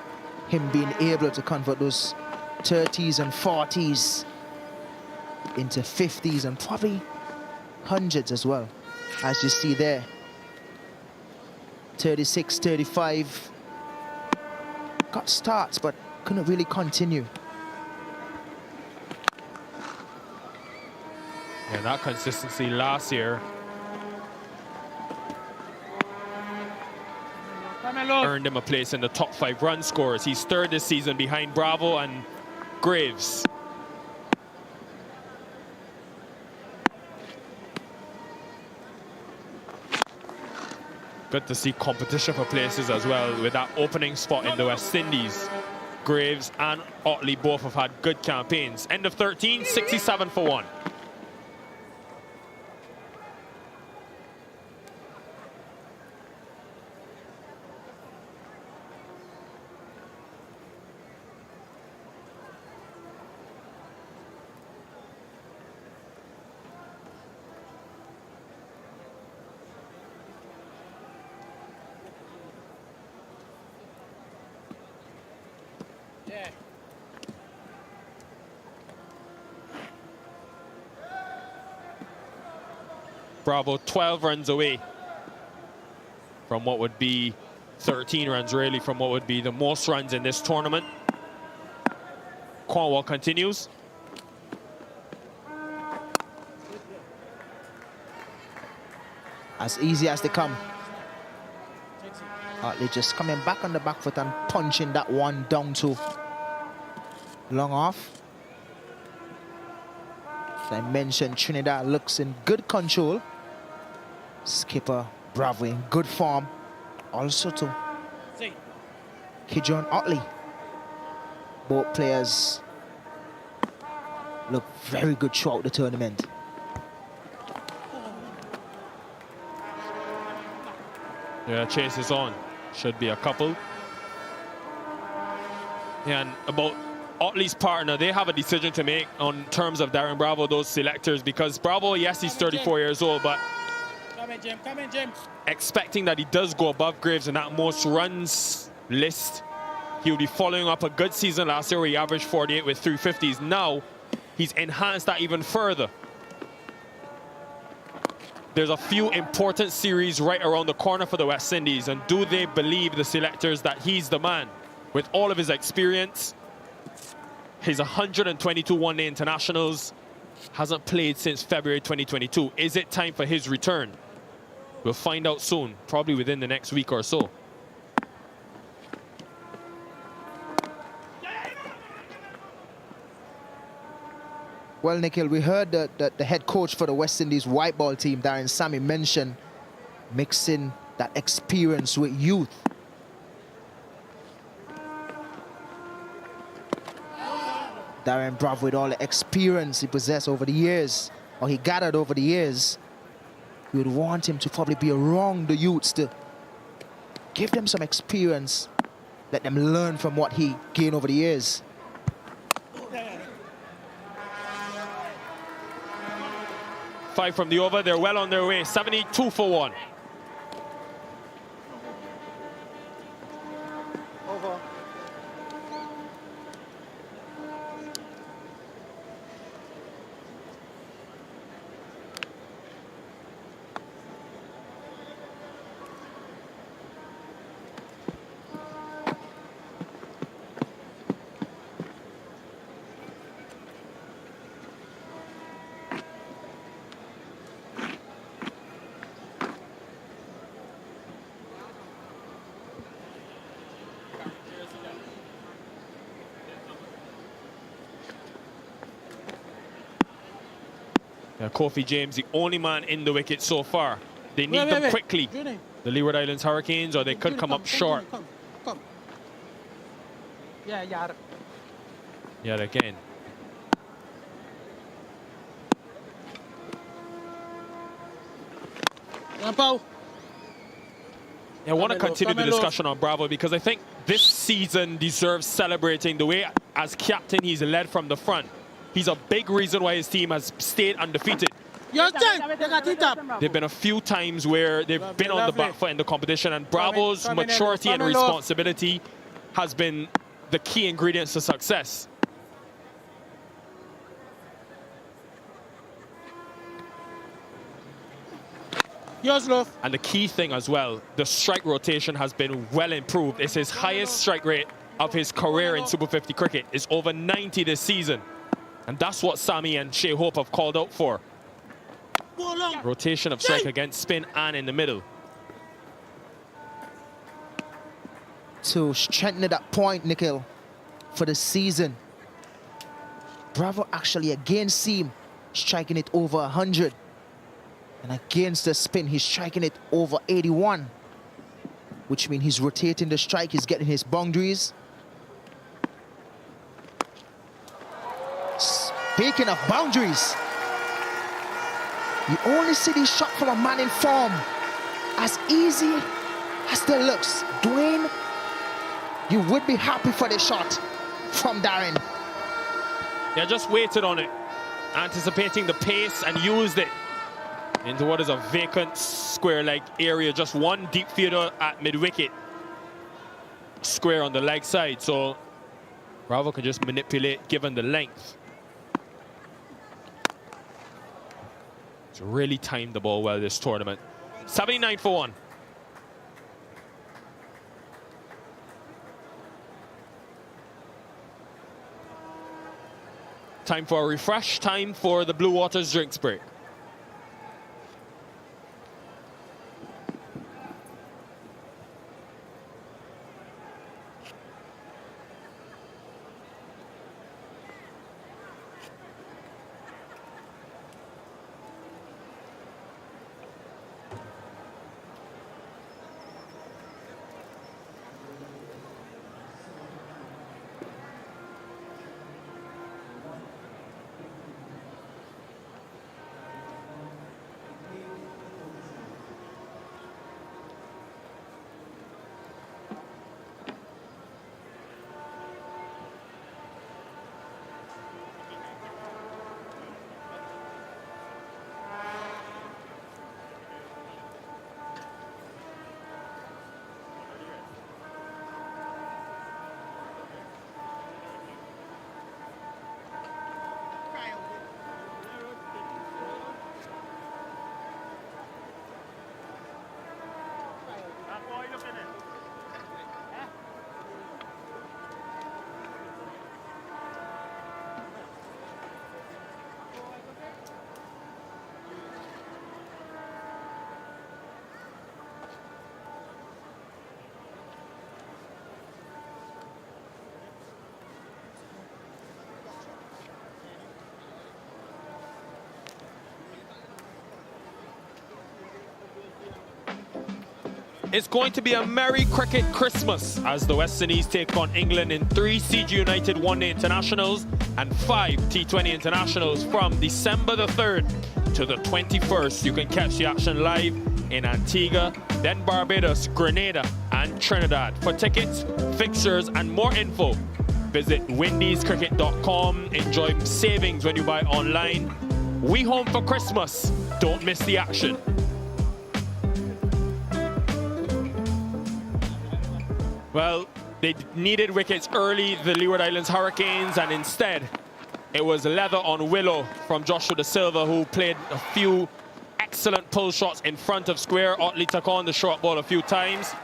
S10: him being able to convert those 30s and 40s into 50s and probably 100s as well, as you see there. 36, 35. Got starts, but couldn't really continue.
S4: Yeah, that consistency last year earned him a place in the top 5 run scorers. He's third this season behind Bravo and Graves. Good to see competition for places as well with that opening spot in the West Indies. Graves and Otley both have had good campaigns. End of 13, 67 for 1. Bravo 12 runs away from what would be 13 runs, really, from what would be the most runs in this tournament. Cornwall continues.
S10: As easy as they come. Hartley just coming back on the back foot and punching that one down to long off. As I mentioned, Trinidad looks in good control. Skipper Bravo in good form. Also to Kijon Otley. Both players look very good throughout the tournament.
S4: Yeah, chase is on. Should be a couple. Yeah, and about Otley's partner, they have a decision to make on terms of Darren Bravo, those selectors, because Bravo, yes, he's 34 years old, but
S13: Come in, Jim.
S4: expecting that he does go above Graves in that most runs list. He'll be following up a good season last year where he averaged 48 with 350s. Now, he's enhanced that even further. There's a few important series right around the corner for the West Indies, and do they believe the selectors that he's the man? With all of his experience, his 122 one-day internationals, hasn't played since February 2022. Is it time for his return? We'll find out soon, probably within the next week or so.
S10: Well, Nikhil, we heard that the head coach for the West Indies white ball team, Darren Sammy, mentioned mixing that experience with youth. Darren Bravo, with all the experience he possessed over the years, or he gathered over the years, we would want him to probably be around the youths to give them some experience, let them learn from what he gained over the years.
S4: Five from the over, they're well on their way, 72 for 1. Kofi James, the only man in the wicket so far. They need them quickly, the Leeward Islands Hurricanes, or they could come up short.
S13: Come. Yeah.
S4: Yet again. I want to continue the discussion on Bravo because I think this season deserves celebrating. The way as captain he's led from the front. He's a big reason why his team has stayed undefeated. There've been a few times where they've been on the back foot in the competition, and Bravo's maturity and responsibility has been the key ingredients to success. And the key thing as well, the strike rotation has been well improved. It's his highest strike rate of his career in Super 50 cricket. It's over 90 this season. And that's what Sammy and Shea Hope have called out for. Rotation of strike against spin and in the middle.
S10: To strengthen that point, Nikhil, for the season. Bravo actually against seam, striking it over 100. And against the spin, he's striking it over 81. Which means he's rotating the strike, he's getting his boundaries. Speaking of boundaries, you only see this shot from a man in form. As easy as it looks, Dwayne, you would be happy for the shot from Darren.
S4: They just waited on it, anticipating the pace and used it into what is a vacant square-like area. Just one deep fielder at mid-wicket. Square on the leg side, so Bravo can just manipulate given the length. It's really timed the ball well this tournament. 79 for 1. Time for a refresh, time for the Blue Waters drinks break. It's going to be a merry cricket Christmas as the West Indies take on England in 3 CG United one-day internationals and 5 T20 internationals from December the 3rd to the 21st. You can catch the action live in Antigua, then Barbados, Grenada, and Trinidad. For tickets, fixtures, and more info, visit windiescricket.com. Enjoy savings when you buy online. We home for Christmas. Don't miss the action. Well, they needed wickets early, the Leeward Islands Hurricanes, and instead it was leather on willow from Joshua Da Silva, who played a few excellent pull shots in front of square. Otley took on the short ball a few times.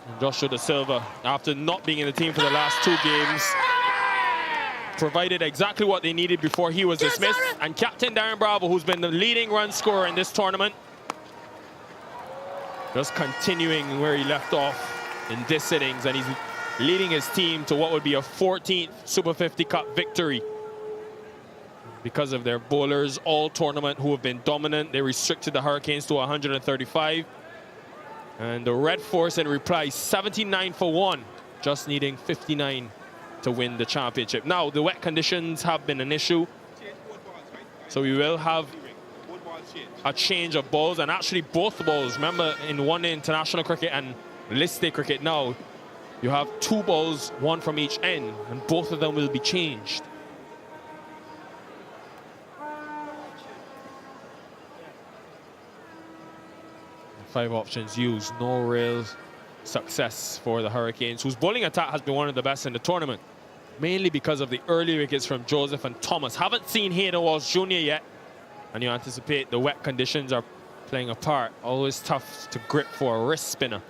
S4: And Joshua Da Silva, after not being in the team for the last 2 games, provided exactly what they needed before he was dismissed. And Captain Darren Bravo, who's been the leading run scorer in this tournament, just continuing where he left off in this innings, and he's leading his team to what would be a 14th Super 50 Cup victory. Because of their bowlers all tournament who have been dominant, they restricted the Hurricanes to 135. And the Red Force in reply, 79 for 1, just needing 59 to win the championship. Now, the wet conditions have been an issue, so we will have a change of balls, and actually both balls. Remember, in one-day international cricket and list day cricket now, you have 2 balls, 1 from each end, and both of them will be changed. Five options used, no real success for the Hurricanes, whose bowling attack has been one of the best in the tournament, mainly because of the early wickets from Joseph and Thomas. Haven't seen Hayden Walsh Jr. yet, and you anticipate the wet conditions are playing a part. Always tough to grip for a wrist spinner.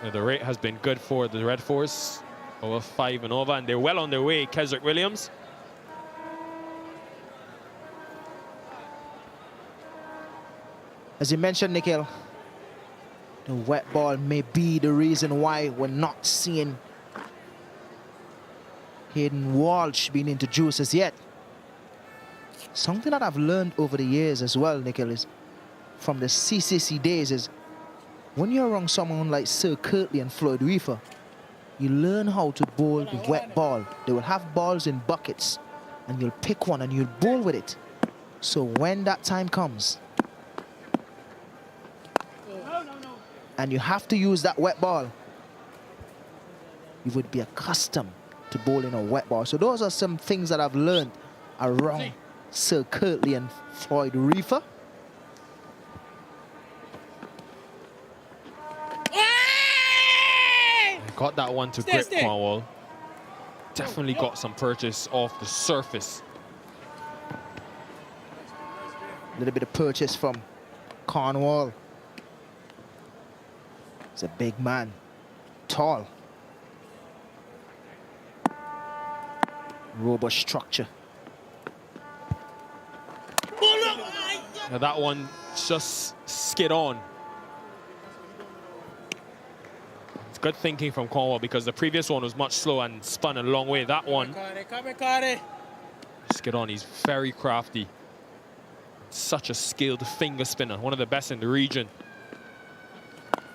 S4: Now, the rate has been good for the Red Force, over 5 and over, and they're well on their way. Kesrick Williams.
S10: As you mentioned, Nikhil, the wet ball may be the reason why we're not seeing Hayden Walsh being introduced as yet. Something that I've learned over the years as well, Nikhil, is from the CCC days is when you're around someone like Sir Kirtley and Floyd Reefer, you learn how to bowl the wet ball. They will have balls in buckets, and you'll pick one and you'll bowl with it. So when that time comes, and you have to use that wet ball, you would be accustomed to bowling a wet ball. So those are some things that I've learned around Sir Kirtley and Floyd Reefer.
S4: Got that one to grip, Cornwall. Definitely got some purchase off the surface.
S10: A little bit of purchase from Cornwall. He's a big man, tall. Robust structure.
S4: Now that one just skid on. It's good thinking from Cornwall because the previous one was much slower and spun a long way. That one skid on. He's very crafty. Such a skilled finger spinner, one of the best in the region.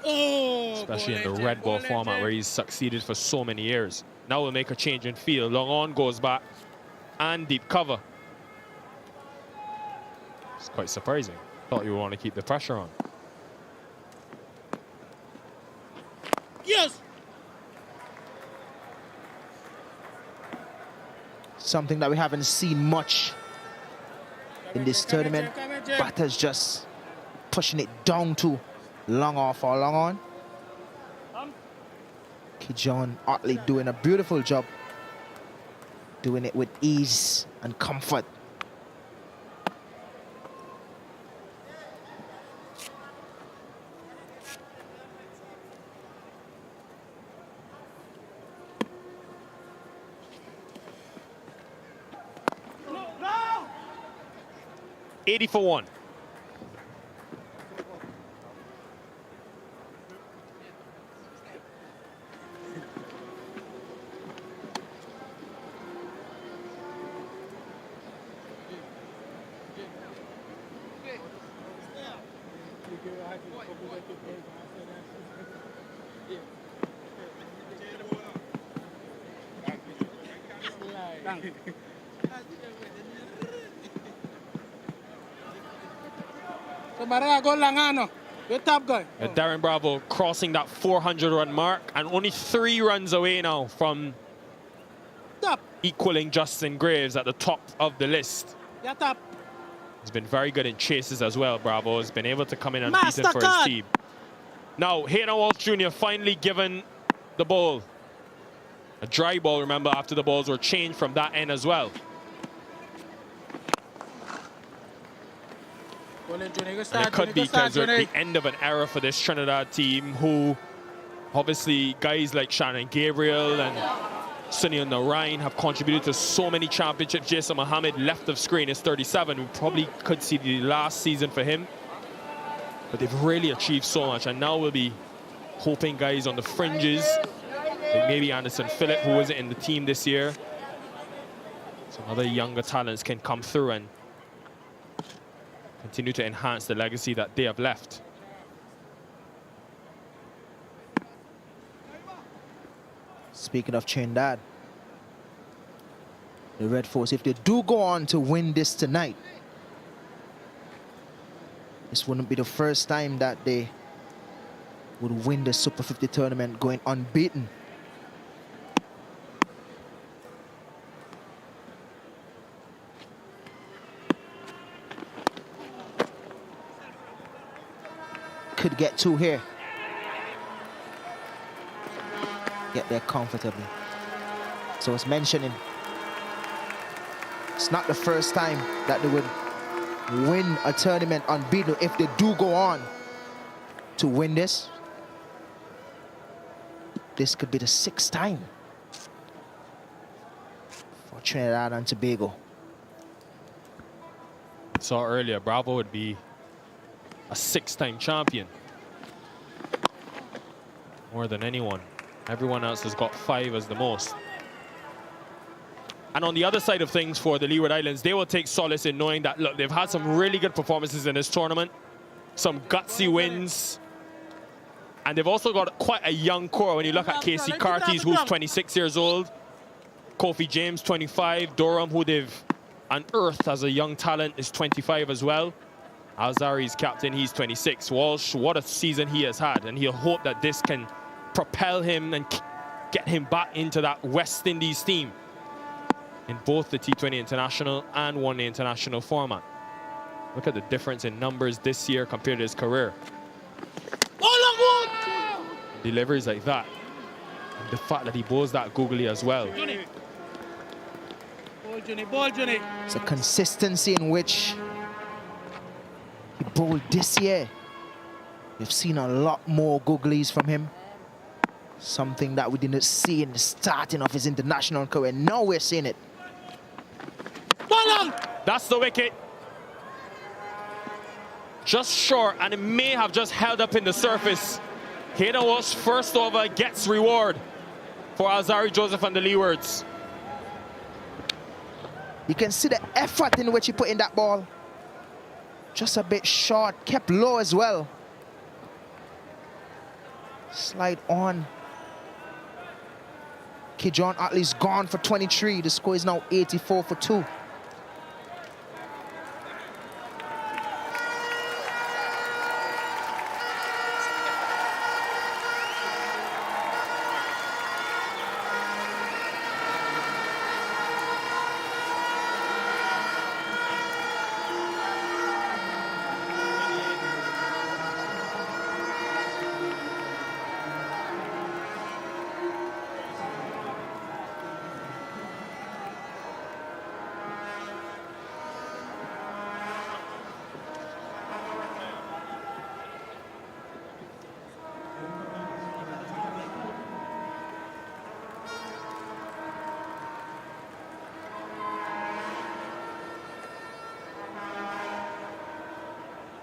S4: Especially in the red ball format where he's succeeded for so many years. Now we'll make a change in field. Long on, goes back, and deep cover. It's quite surprising. Thought you would want to keep the pressure on.
S10: Yes. Something that we haven't seen much in this tournament. Batters just pushing it down to long off or long on. John Otley doing a beautiful job, doing it with ease and comfort.
S4: No! 80 for 1. Darren Bravo crossing that 400-run mark and only 3 runs away now from equaling Justin Graves at the top of the list. He's been very good in chases as well, Bravo. Has been able to come in and beat him for his team. Now, Hayden Walsh Jr. finally given the ball. A dry ball, remember, after the balls were changed from that end as well. And it could be because at the end of an era for this Trinidad team, who obviously guys like Shannon Gabriel and Sunil Narayan have contributed to so many championships. Jason Mohammed left of screen is 37. We probably could see the last season for him. But they've really achieved so much, and now we'll be hoping guys on the fringes, like maybe Anderson Phillip, who wasn't in the team this year. Some other younger talents can come through and continue to enhance the legacy that they have left.
S10: Speaking of Trinidad, The Red Force, if they do go on to win this tonight, this wouldn't be the first time that they would win the Super 50 tournament going unbeaten. Could get two here. Get there comfortably. So it's mentioning it's not the first time that they would win a tournament unbeaten if they do go on to win this. This could be the 6th time for Trinidad and Tobago.
S4: Saw earlier, Bravo would be a 6-time champion. More than anyone. Everyone else has got 5 as the most. And on the other side of things for the Leeward Islands, they will take solace in knowing that, look, they've had some really good performances in this tournament. Some gutsy wins. And they've also got quite a young core when you look at Casey Carties, who's 26 years old. Kofi James, 25. Durham, who they've unearthed as a young talent, is 25 as well. Alzari's captain, he's 26. Walsh, what a season he has had. And he'll hope that this can propel him and get him back into that West Indies team in both the T20 International and One Day International format. Look at the difference in numbers this year compared to his career. Deliveries like that. And the fact that he bowls that googly as well.
S10: It's a consistency in which he bowled this year. We've seen a lot more googlies from him. Something that we didn't see in the starting of his international career. Now we're seeing it.
S4: That's the wicket. Just short, and it may have just held up in the surface. Hayden Walsh, first over, gets reward for Alzari Joseph and the Leewards.
S10: You can see the effort in which he put in that ball. Just a bit short, kept low as well. Slide on. Kijon Utley's gone for 23. The score is now 84 for 2.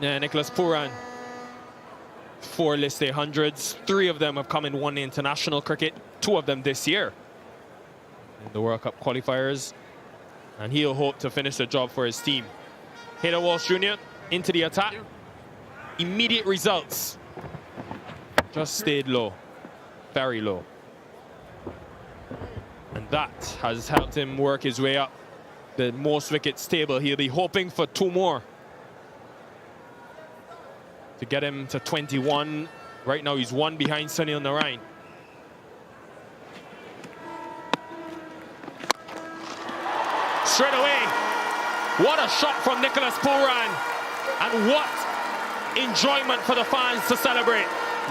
S4: Yeah, Nicholas Pooran, 4 list A hundreds. 3 of them have come in One Day International cricket. 2 of them this year in the World Cup qualifiers. And he'll hope to finish the job for his team. Hayden Walsh Jr. into the attack. Immediate results. Just stayed low. Very low. And that has helped him work his way up the most wickets table. He'll be hoping for 2 more to get him to 21. Right now he's 1 behind Sunil Narain. Straight away, what a shot from Nicholas Pooran, and what enjoyment for the fans to celebrate.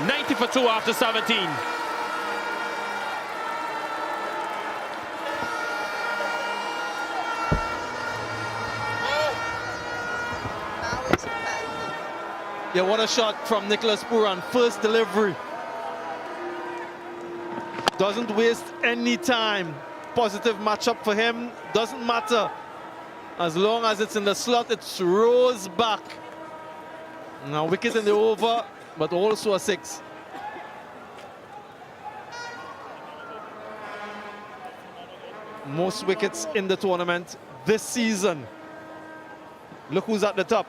S4: 90 for 2 after 17.
S7: Yeah, what a shot from Nicholas Pooran. First delivery. Doesn't waste any time. Positive matchup for him. Doesn't matter. As long as it's in the slot, it's rolls back. Now wicket in the over, but also a 6. Most wickets in the tournament this season. Look who's at the top.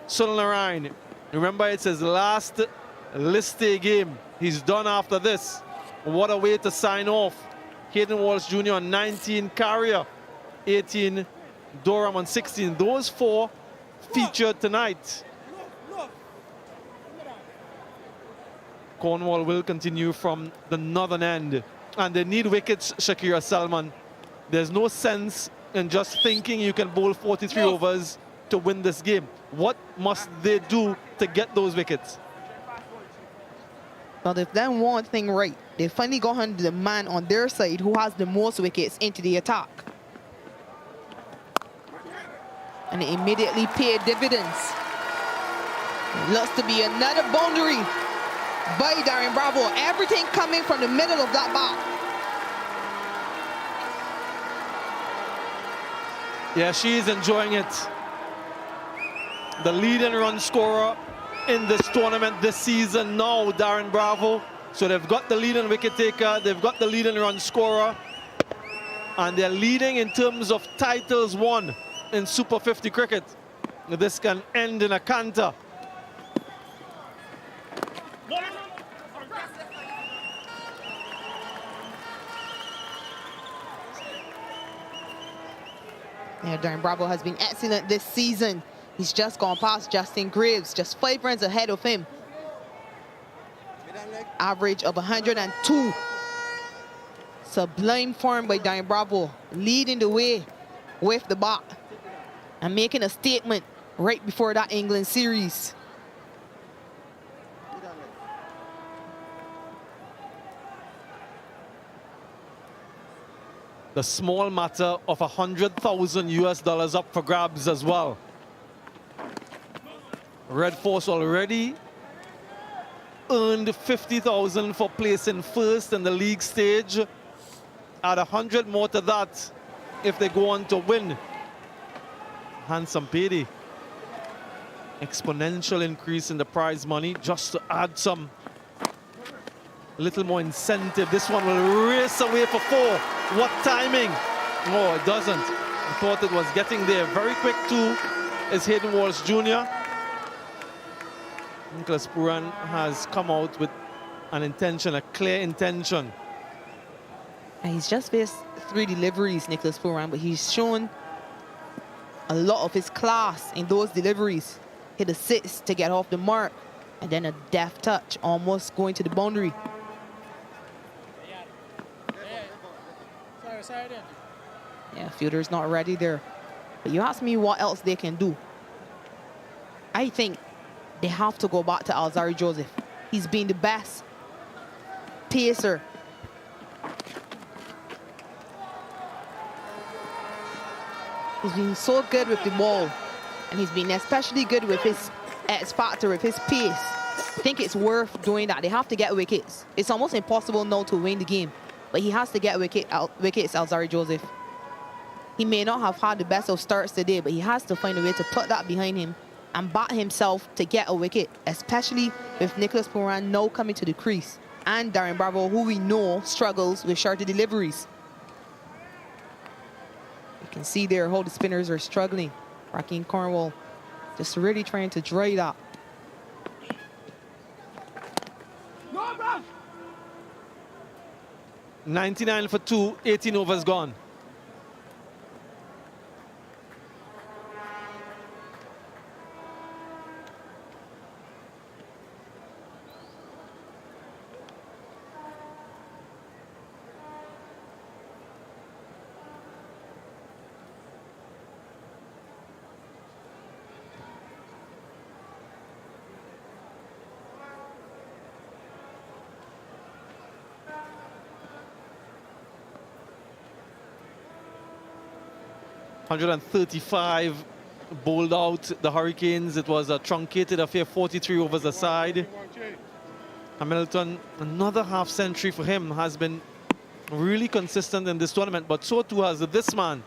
S7: Sunil Narain. Remember, it's his last list A game. He's done after this. What a way to sign off Hayden Walsh Jr. on 19, Carrier 18, Durham on 16. Those four featured tonight. Cornwall will continue from the northern end, and they need wickets, Shakira Salman. There's no sense in just thinking you can bowl 43 overs to win this game. What must they do to get those wickets?
S9: But if they want one thing right, they finally got the man on their side who has the most wickets into the attack. And it immediately paid dividends. It looks to be another boundary by Darren Bravo. Everything coming from the middle of that bar.
S7: Yeah, she's enjoying it. The leading run scorer in this tournament this season now, Darren Bravo. So they've got the leading wicket taker, they've got the leading run scorer, and they're leading in terms of titles won in Super 50 cricket. This can end in a canter.
S9: Yeah, Darren Bravo has been excellent this season. He's just gone past Justin Graves, just 5 runs ahead of him. Average of 102. Sublime form by Darren Bravo, leading the way with the bat and making a statement right before that England series.
S7: The small matter of $100,000 up for grabs as well. Red Force already earned $50,000 for placing first in the league stage. Add 100 more to that if they go on to win. Handsome payday. Exponential increase in the prize money just to add some little more incentive. This one will race away for 4. What timing? No, it doesn't. I thought it was getting there. Very quick too is Hayden Walsh Jr. Nicholas Puran has come out with an intention, a clear intention.
S9: And he's just faced 3 deliveries, Nicholas Puran, but he's shown a lot of his class in those deliveries. Hit a 6 to get off the mark, and then a deft touch, almost going to the boundary. Yeah, fielder's not ready there. But you ask me what else they can do. I think they have to go back to Alzari Joseph. He's been the best pacer. He's been so good with the ball, and he's been especially good with his X factor, with his pace. I think it's worth doing that. They have to get wickets. It's almost impossible now to win the game, but he has to get wickets, Alzari Joseph. He may not have had the best of starts today, but he has to find a way to put that behind him and bat himself to get a wicket, especially with Nicholas Puran now coming to the crease, and Darren Bravo, who we know struggles with shorter deliveries. You can see there how the spinners are struggling. Raheem Cornwall just really trying to dry that.
S7: No, 99 for 2, 18 overs gone. .135 bowled out the Hurricanes. It was a truncated affair, 43 overs aside. Hamilton, another half century for him, has been really consistent in this tournament, but so too has this man.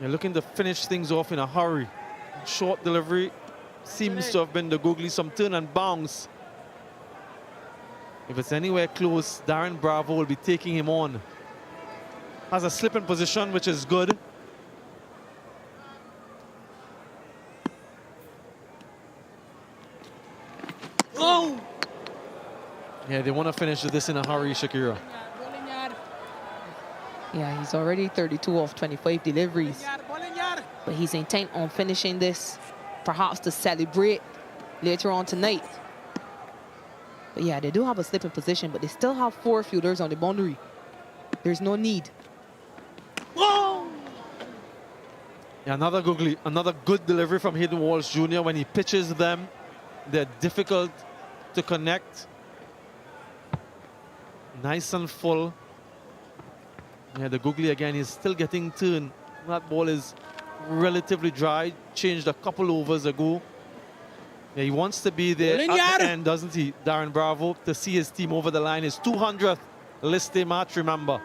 S7: You're looking to finish things off in a hurry. Short delivery seems to have been the googly, some turn and bounce. If it's anywhere close, Darren Bravo will be taking him on. Has a slip in position, which is good. Oh! Yeah, they want to finish this in a hurry, Shakira.
S9: Yeah, he's already 32 off 25 deliveries. But he's intent on finishing this, perhaps to celebrate later on tonight. But yeah, they do have a slipping position, but they still have 4 fielders on the boundary. There's no need.
S7: Whoa! Yeah, another good delivery from Hayden Walsh Jr. When he pitches them, they're difficult to connect. Nice and full. Yeah, the googly again is still getting turned. That ball is relatively dry. Changed a couple overs ago. Yeah, he wants to be there at the end, doesn't he, Darren Bravo, to see his team over the line. His 200th list day match, remember.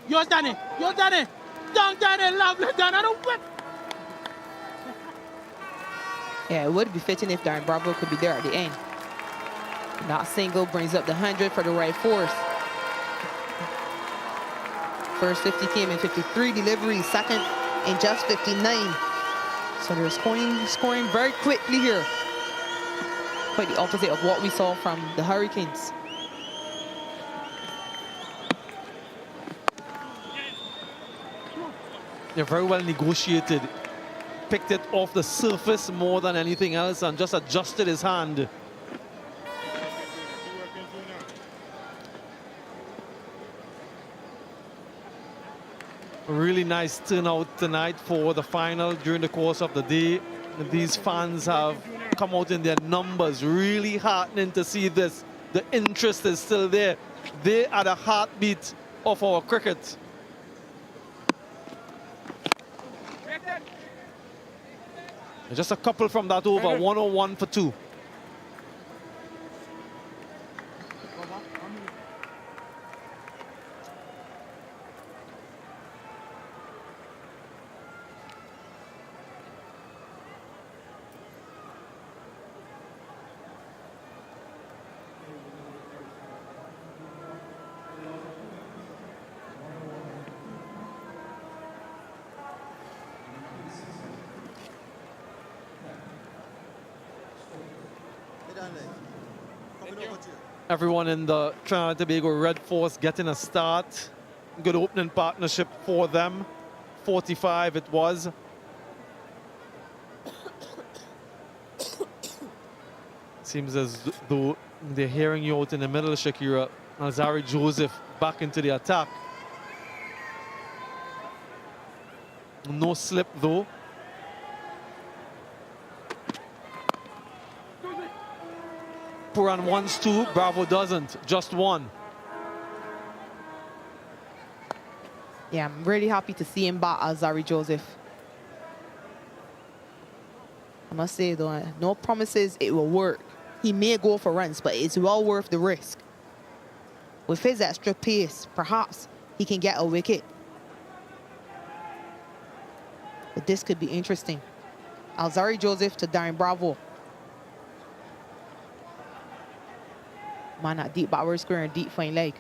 S13: Yours, Danny. Yours, Danny. Down, Danny. Lovely, Danny. I don't whip.
S9: Yeah, it would be fitting if Darren Bravo could be there at the end. That single brings up the 100 for the right force. First 50 came in 53 deliveries, second in just 59. So they're scoring very quickly here. Quite the opposite of what we saw from the Hurricanes.
S7: They're very well negotiated. Picked it off the surface more than anything else and just adjusted his hand. A really nice turnout tonight for the final during the course of the day. These fans have come out in their numbers. Really heartening to see this. The interest is still there. They are the heartbeat of our cricket. Just a couple from that over, 101 for 2. Everyone in the Trinidad Tobago Red Force getting a start. Good opening partnership for them. 45 it was. Seems as though they're hearing you out in the middle, Shakira. Alzari Joseph back into the attack. No slip though. Puran wants to, Bravo doesn't, just 1.
S9: Yeah, I'm really happy to see him back, Alzari Joseph. I must say though, no promises it will work. He may go for runs, but it's well worth the risk. With his extra pace, perhaps he can get a wicket. But this could be interesting. Alzari Joseph to Darren Bravo. Man at deep backward square and deep fine leg.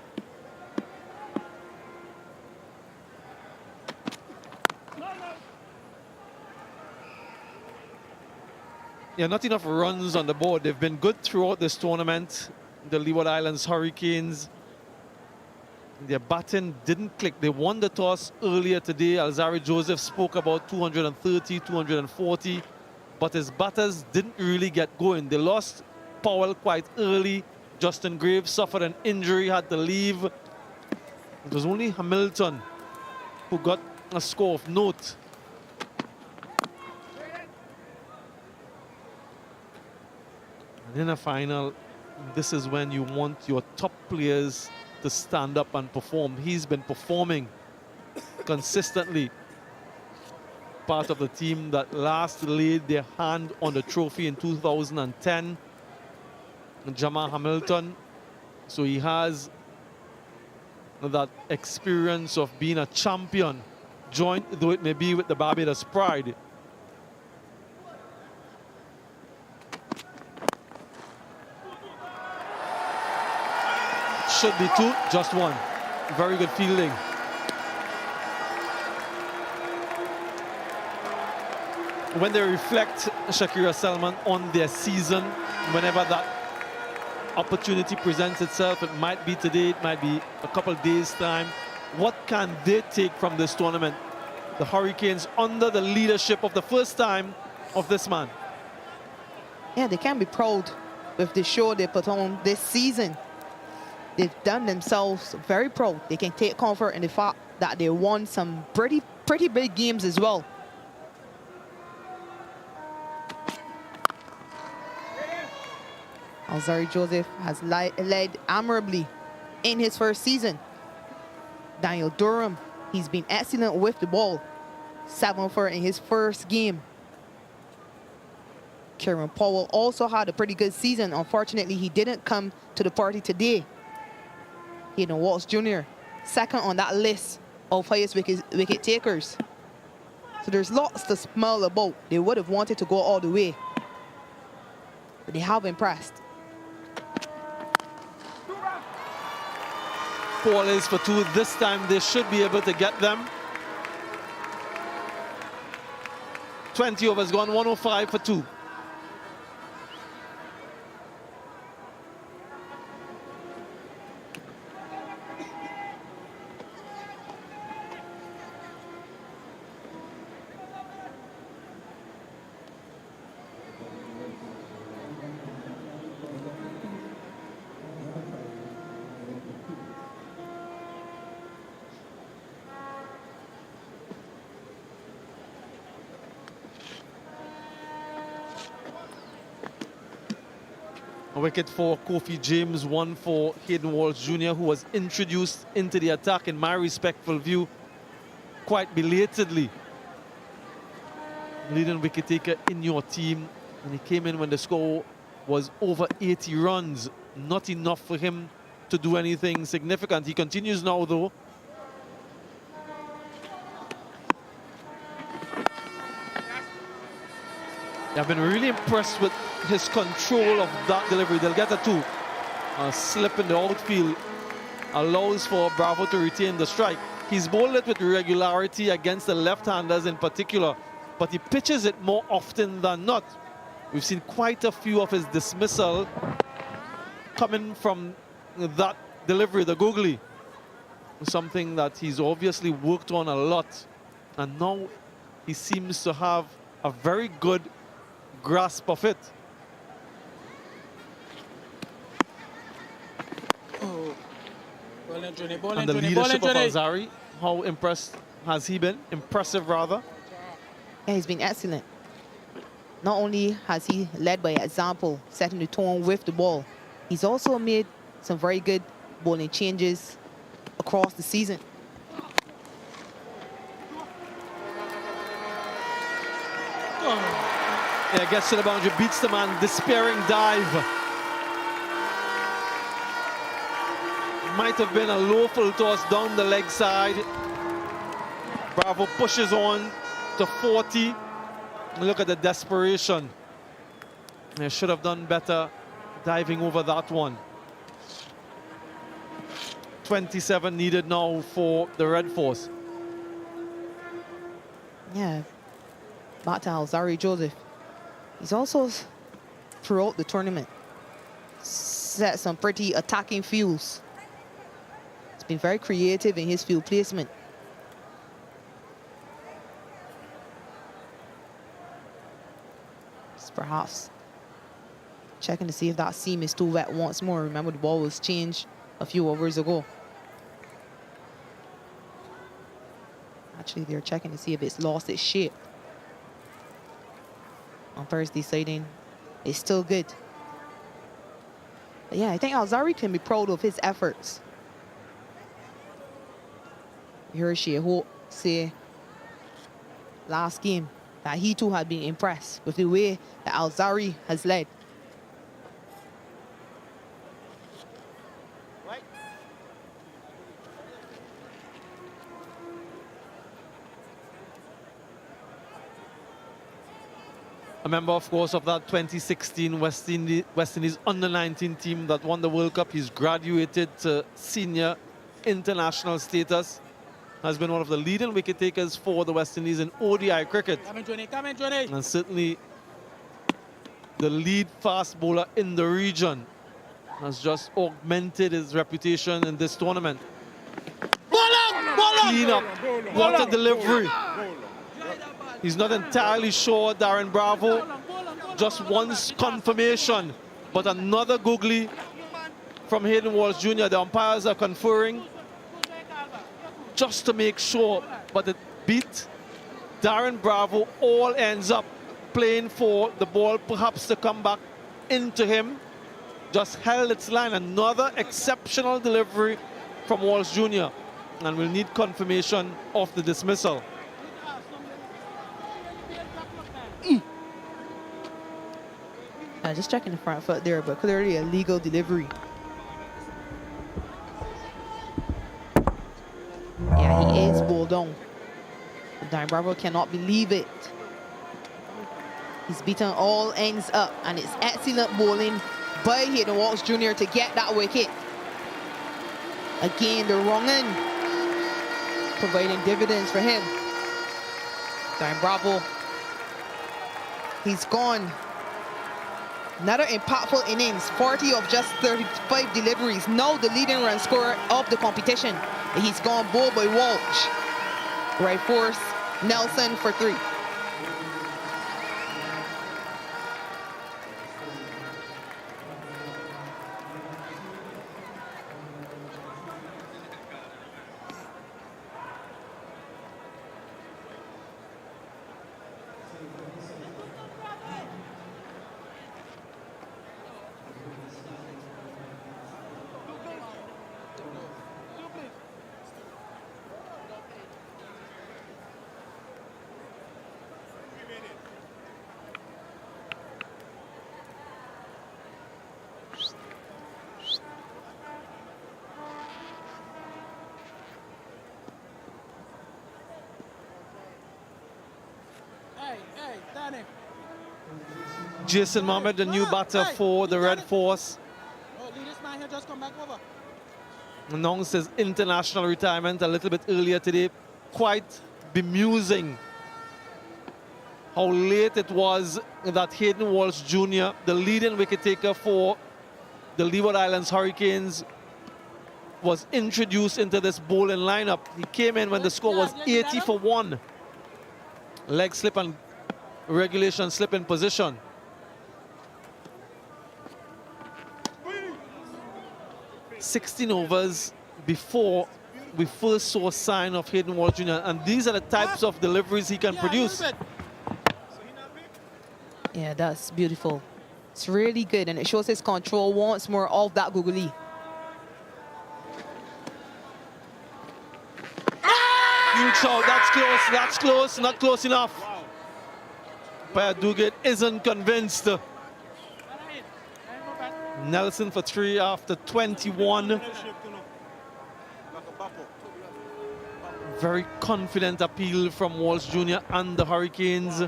S7: Yeah, not enough runs on the board. They've been good throughout this tournament. The Leeward Islands Hurricanes. Their batting didn't click. They won the toss earlier today. Alzari Joseph spoke about 230, 240. But his batters didn't really get going. They lost Powell quite early. Justin Graves suffered an injury, had to leave. It was only Hamilton who got a score of note. And in a final, this is when you want your top players to stand up and perform. He's been performing consistently. Part of the team that last laid their hand on the trophy in 2010. Jamal Hamilton, so he has that experience of being a champion, joint though it may be with the Barbados Pride. Should be 2, just 1. Very good fielding. when they reflect, Shakira Selman, on their season, whenever that opportunity presents itself, it might be today, it might be a couple days' time, what can they take from this tournament? The Hurricanes under the leadership of the first time of this man.
S9: Yeah, they can be proud with the show they put on this season. They've done themselves very proud. They can take comfort in the fact that they won some pretty big games as well. Alzarri Joseph has led admirably in his first season. Daniel Durham, he's been excellent with the ball. 7 for in his first game. Kieran Powell also had a pretty good season. Unfortunately, he didn't come to the party today. Hayden Walsh Jr., second on that list of highest wicket takers. So there's lots to smile about. They would have wanted to go all the way, but they have impressed.
S7: Ball is for 2. This time they should be able to get them. 20 overs gone, 105 for 2. A wicket for Kofi James, 1 for Hayden Walsh Jr., who was introduced into the attack, in my respectful view, quite belatedly. Leading wicket taker in your team, and he came in when the score was over 80 runs. Not enough for him to do anything significant. He continues now, though. I've been really impressed with his control of that delivery. They'll get a 2. A slip in the outfield allows for Bravo to retain the strike. He's bowled it with regularity against the left-handers in particular, but he pitches it more often than not. We've seen quite a few of his dismissal coming from that delivery, the googly. Something that he's obviously worked on a lot. And now he seems to have a very good grasp of it. And the leadership of Alzarri, how impressed has he been? Impressive, rather.
S9: Yeah, he's been excellent. Not only has he led by example, setting the tone with the ball, he's also made some very good bowling changes across the season.
S7: Yeah, gets to the boundary, beats the man, despairing dive. Might have been a low full toss down the leg side. Bravo pushes on to 40. Look at the desperation. They should have done better diving over that one. 27 needed now for the Red Force.
S9: Yeah, back to Alzarri Joseph. He's also, throughout the tournament, set some pretty attacking fields. He's been very creative in his field placement. Just perhaps checking to see if that seam is too wet once more. Remember, the ball was changed a few overs ago. Actually, they're checking to see if it's lost its shape. Umpires deciding it's still good. But yeah, I think Alzarri can be proud of his efforts. You heard Sheho say last game that he too had been impressed with the way that Alzarri has led.
S7: A member, of course, of that 2016 West Indies under-19 team that won the World Cup. He's graduated to senior international status. has been one of the leading wicket takers for the West Indies in ODI cricket.
S13: Come in, Johnny. Come in, Johnny.
S7: And certainly the lead fast bowler in the region. Has just augmented his reputation in this tournament. Clean up. What a delivery. He's not entirely sure, Darren Bravo. Just wants confirmation. But another googly from Hayden Walsh Jr. The umpires are conferring just to make sure. But it beat Darren Bravo. All ends up playing for the ball, perhaps to come back into him. Just held its line. Another exceptional delivery from Walsh Jr. And we'll need confirmation of the dismissal.
S9: Just checking the front foot there, but clearly a legal delivery. Yeah, he is bowled down. Darren Bravo cannot believe it. He's beaten all ends up, and it's excellent bowling by Hayden Walsh Jr. to get that wicket. Again, the wrong end, providing dividends for him. Darren Bravo, he's gone. Another impactful innings, 40 of just 35 deliveries. Now the leading run scorer of the competition. He's gone bowled by Walsh. Right force, Nelson for 3.
S7: Jason Mohammed, the new batter for the Red Force, announced his international retirement a little bit earlier today. Quite bemusing how late it was that Hayden Walsh Jr., the leading wicket taker for the Leeward Islands Hurricanes, was introduced into this bowling lineup. He came in when the score was 80 for 1. Leg slip and regulation slip in position. "16 overs before we first saw a sign of Hayden Walsh Jr. And these are the types of deliveries he can produce.
S9: Yeah, that's beautiful. It's really good, and it shows his control once more of that googly.
S7: Huge shot, that's close, not close enough. Umpire Duguid isn't convinced. Nelson for 3 after 21. Very confident appeal from Walsh Jr. and the Hurricanes.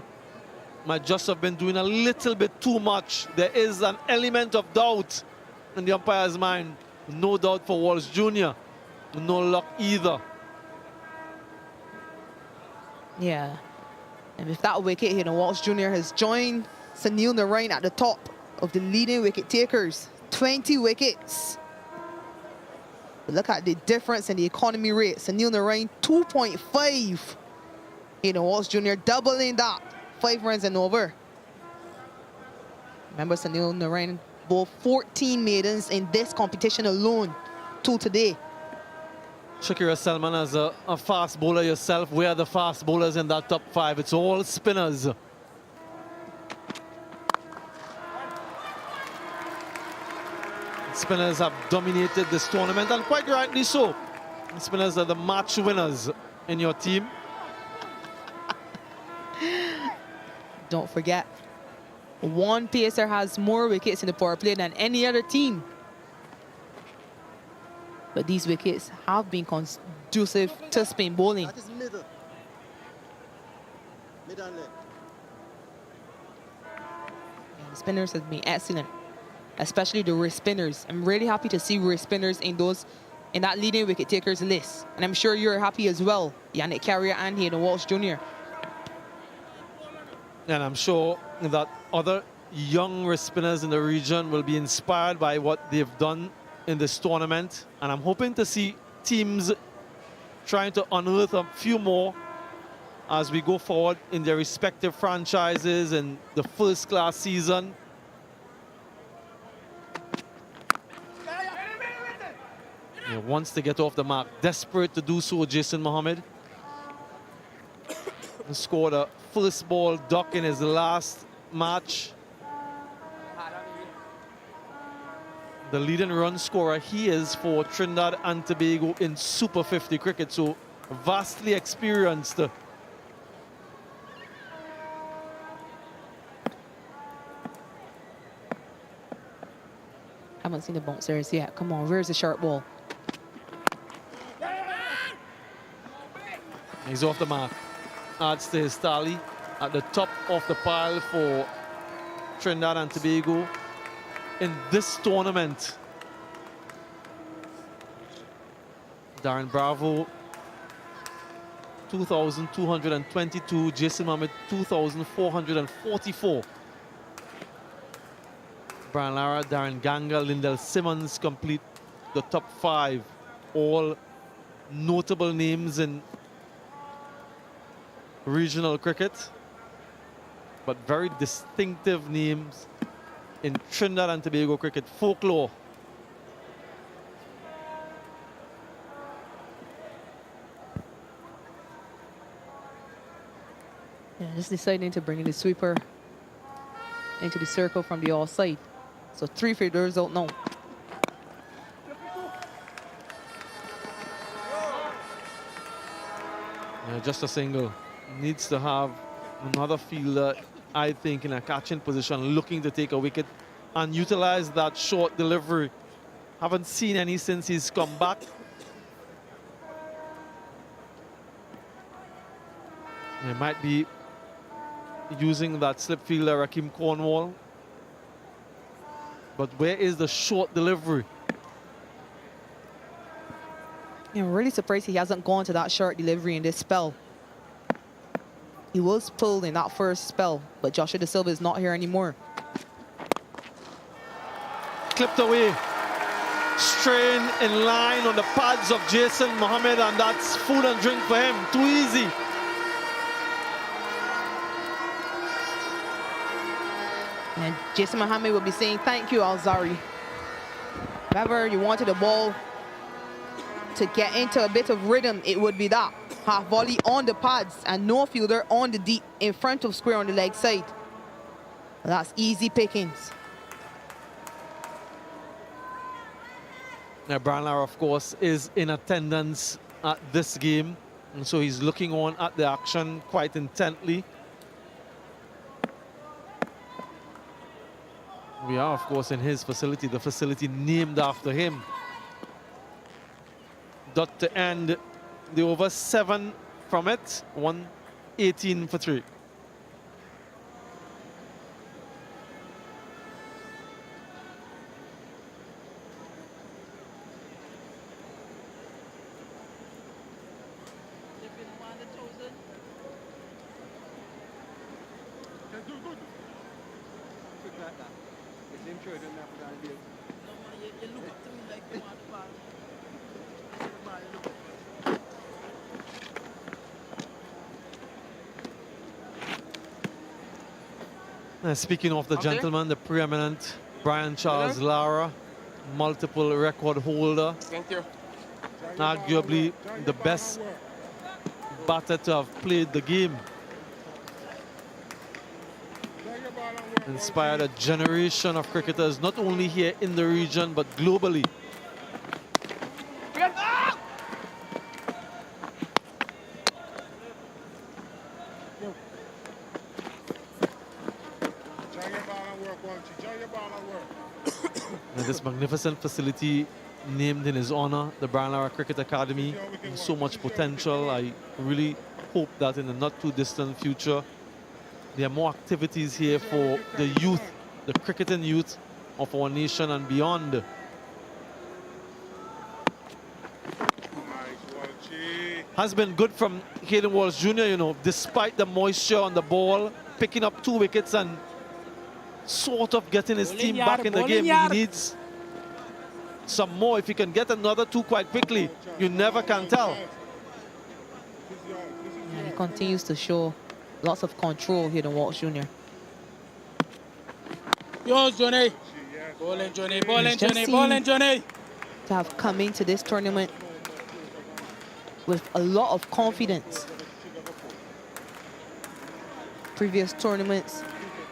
S7: Might just have been doing a little bit too much. There is an element of doubt in the umpire's mind. No doubt for Walsh Jr. No luck either.
S9: Yeah. And with that wicket, you know, Walsh Jr. has joined Sunil Narain at the top of the leading wicket takers. 20 wickets. But look at the difference in the economy rate. Sunil Narain, 2.5. You know, Walsh Jr. doubling that. 5 runs and over. Remember, Sunil Narain bowled 14 maidens in this competition alone. 2 today.
S7: Shakira Selman, as a fast bowler yourself, where are the fast bowlers in that top 5? It's all spinners. Spinners have dominated this tournament, and quite rightly so. Spinners are the match winners in your team.
S9: Don't forget, one pacer has more wickets in the power play than any other team. But these wickets have been conducive to spin bowling.
S15: That is middle. Mid and leg.
S9: The spinners have been excellent, especially the wrist spinners. I'm really happy to see wrist spinners in those in that leading wicket takers list. And I'm sure you're happy as well, Yannick Carrier and Hayden Walsh Jr.
S7: And I'm sure that other young spinners in the region will be inspired by what they've done in this tournament. And I'm hoping to see teams trying to unearth a few more as we go forward in their respective franchises in the first-class season. He wants to get off the mark, desperate to do so, Jason Mohammed. He scored a first ball duck in his last match. The leading run scorer he is for Trinidad and Tobago in Super 50 cricket, so vastly experienced.
S9: Haven't seen the bouncers yet. Come on, where's the sharp ball?
S7: He's off the mark. Adds to his tally at the top of the pile for Trinidad and Tobago in this tournament. Darren Bravo, 2,222. Jason Mohammed, 2,444. Brian Lara, Darren Ganga, Lindell Simmons complete the top 5. All notable names in regional cricket, but very distinctive names in Trinidad and Tobago cricket folklore.
S9: Yeah, just deciding to bring in the sweeper into the circle from the offside. So 3 fielders out now.
S7: Just a single. Needs to have another fielder, I think, in a catching position, looking to take a wicket and utilize that short delivery. Haven't seen any since he's come back. He might be using that slip fielder, Rakeem Cornwall. But where is the short delivery?
S9: I'm really surprised he hasn't gone to that short delivery in this spell. He was pulled in that first spell, but Joshua Da Silva is not here anymore.
S7: Clipped away. Strain in line on the pads of Jason Mohammed, and that's food and drink for him. Too easy.
S9: And Jason Mohammed will be saying, thank you, Alzari. Whenever you wanted the ball to get into a bit of rhythm, it would be that. Half volley on the pads and no fielder on the deep in front of square on the leg side. That's easy pickings.
S7: Now, Brian Lara, of course, is in attendance at this game, and so he's looking on at the action quite intently. We are, of course, in his facility, the facility named after him. Dot to end the over 7 from it, 118 for 3. Speaking of the gentleman, the preeminent Brian Charles Lara, multiple record holder, arguably the best batter to have played the game. Inspired a generation of cricketers, not only here in the region, but globally. This magnificent facility named in his honor, the Brian Lara Cricket Academy. So much potential. I really hope that in the not too distant future there are more activities here for the youth, the cricketing youth of our nation and beyond. has been good from Hayden Walsh Jr., you know, despite the moisture on the ball, picking up 2 wickets and sort of getting his team back in the game. He needs some more. If he can get another 2 quite quickly, you never can tell.
S9: Yeah, he continues to show lots of control here in Walsh Jr.
S13: Yours, Johnny. Bowling, Johnny. Bowling, Johnny. Bowling, Johnny.
S9: To have come into this tournament with a lot of confidence. Previous tournaments,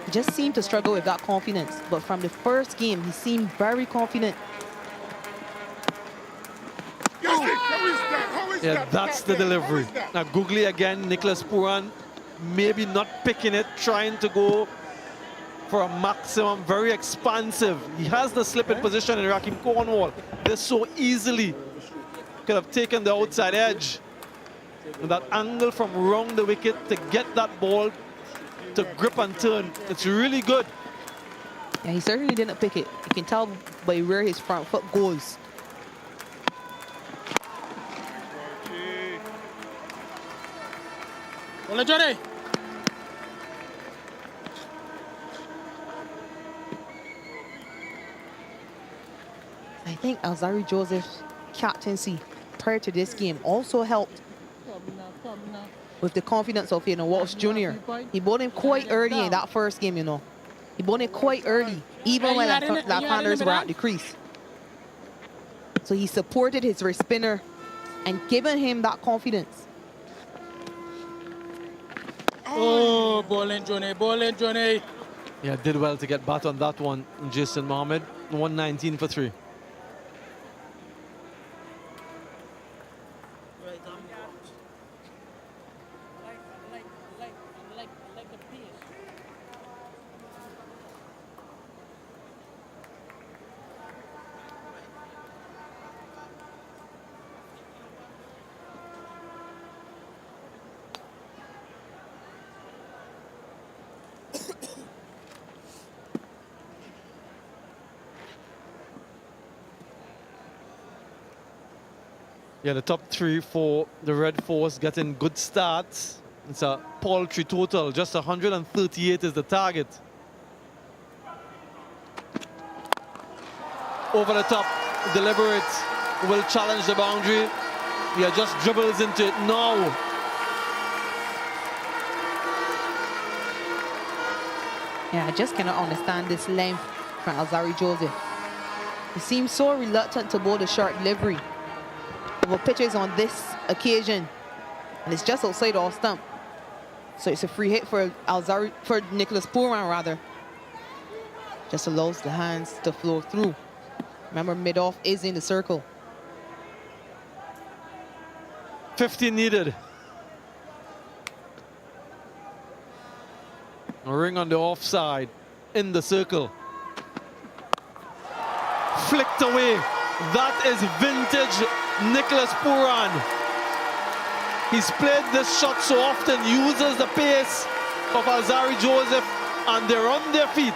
S9: he just seemed to struggle with that confidence. But from the first game, he seemed very confident.
S7: Yeah, that's the delivery. Now, googly again, Nicholas Pooran maybe not picking it, trying to go for a maximum, very expansive. He has the slip in position in Raheem Cornwall. They so easily could have taken the outside edge. And that angle from around the wicket to get that ball to grip and turn, it's really good.
S9: Yeah, he certainly didn't pick it. You can tell by where his front foot goes.
S13: Bowling, Johnny.
S9: I think Alzari Joseph's captaincy prior to this game also helped with the confidence of Walsh Jr. He bowled him quite early in that first game, you know. He bowled him quite early, even when left-handers were at the crease. So he supported his wrist spinner and given him that confidence.
S13: Oh, bowling, Johnny. Bowling, Johnny.
S7: Yeah, did well to get bat on that one, Jason Mohammed. 119 for 3. Yeah, the top 3 for the Red Force getting good starts. It's a paltry total, just 138 is the target. Over the top, deliberate, will challenge the boundary. Yeah, just dribbles into it now.
S9: Yeah, I just cannot understand this length from Alzari Joseph. He seems so reluctant to bowl the short delivery over pitches on this occasion, and it's just outside off stump. So it's a free hit for Nicholas Pooran rather. Just allows the hands to flow through. Remember, mid-off is in the circle.
S7: 50 needed. A ring on the offside, in the circle. Flicked away. That is vintage Nicholas Pooran. He's played this shot so often, uses the pace of Alzari Joseph, and they're on their feet.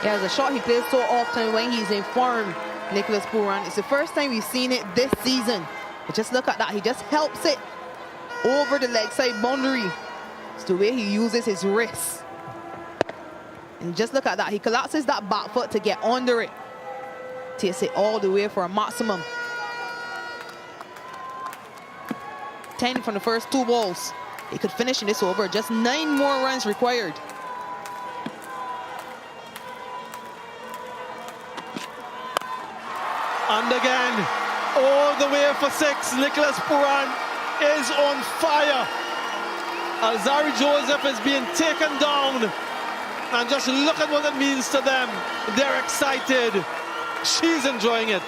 S9: Yeah, it's a shot he plays so often when he's in form, Nicholas Pooran. It's the first time we've seen it this season. But just look at that, he just helps it over the leg side boundary. It's the way he uses his wrist. And just look at that, he collapses that back foot to get under it. Takes it all the way for a maximum. 10 from the first 2 balls. He could finish in this over, just 9 more runs required.
S7: And again, all the way for 6. Nicholas Pooran is on fire. Alzari Joseph is being taken down. And just look at what it means to them. They're excited. She's enjoying it.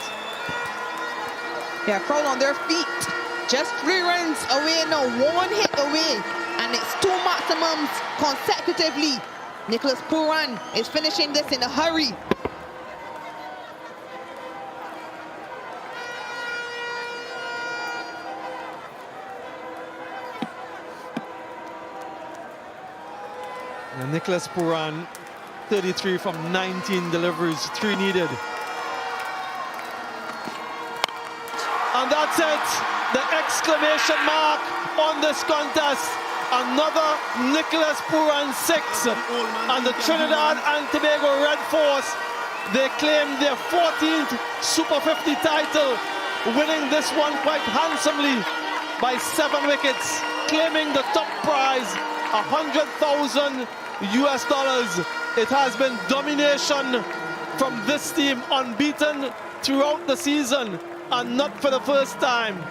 S9: Yeah, crowd on their feet. Just 3 runs away now, 1 hit away. And it's 2 maximums consecutively. Nicholas Pooran is finishing this in a hurry.
S7: And Nicholas Pooran, 33 from 19 deliveries, 3 needed. And that's it. The exclamation mark on this contest. Another Nicholas Pooran 6. And the Trinidad and Tobago Red Force, they claim their 14th Super 50 title, winning this one quite handsomely by 7 wickets, claiming the top prize, $100,000 US. It has been domination from this team, unbeaten throughout the season, and not for the first time.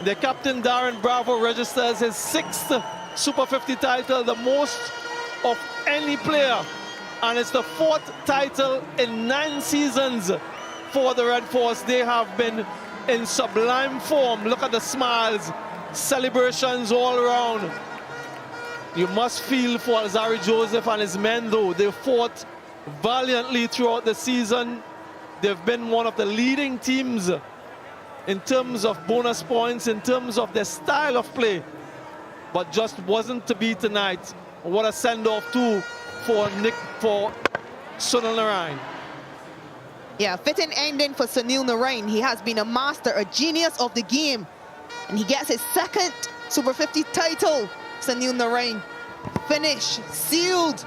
S7: The captain Darren Bravo registers his 6th Super 50 title, the most of any player, and it's the 4th title in 9 seasons for the Red Force. They have been in sublime form. Look at the smiles, celebrations all around. You must feel for Alzari Joseph and his men, though. They fought valiantly throughout the season. They've been one of the leading teams in terms of bonus points, in terms of their style of play, but just wasn't to be tonight. What a send-off too for Sunil Narain.
S9: Yeah, fitting ending for Sunil Narain. He has been a master, a genius of the game, and he gets his 2nd Super 50 title. Sunil Narain finish sealed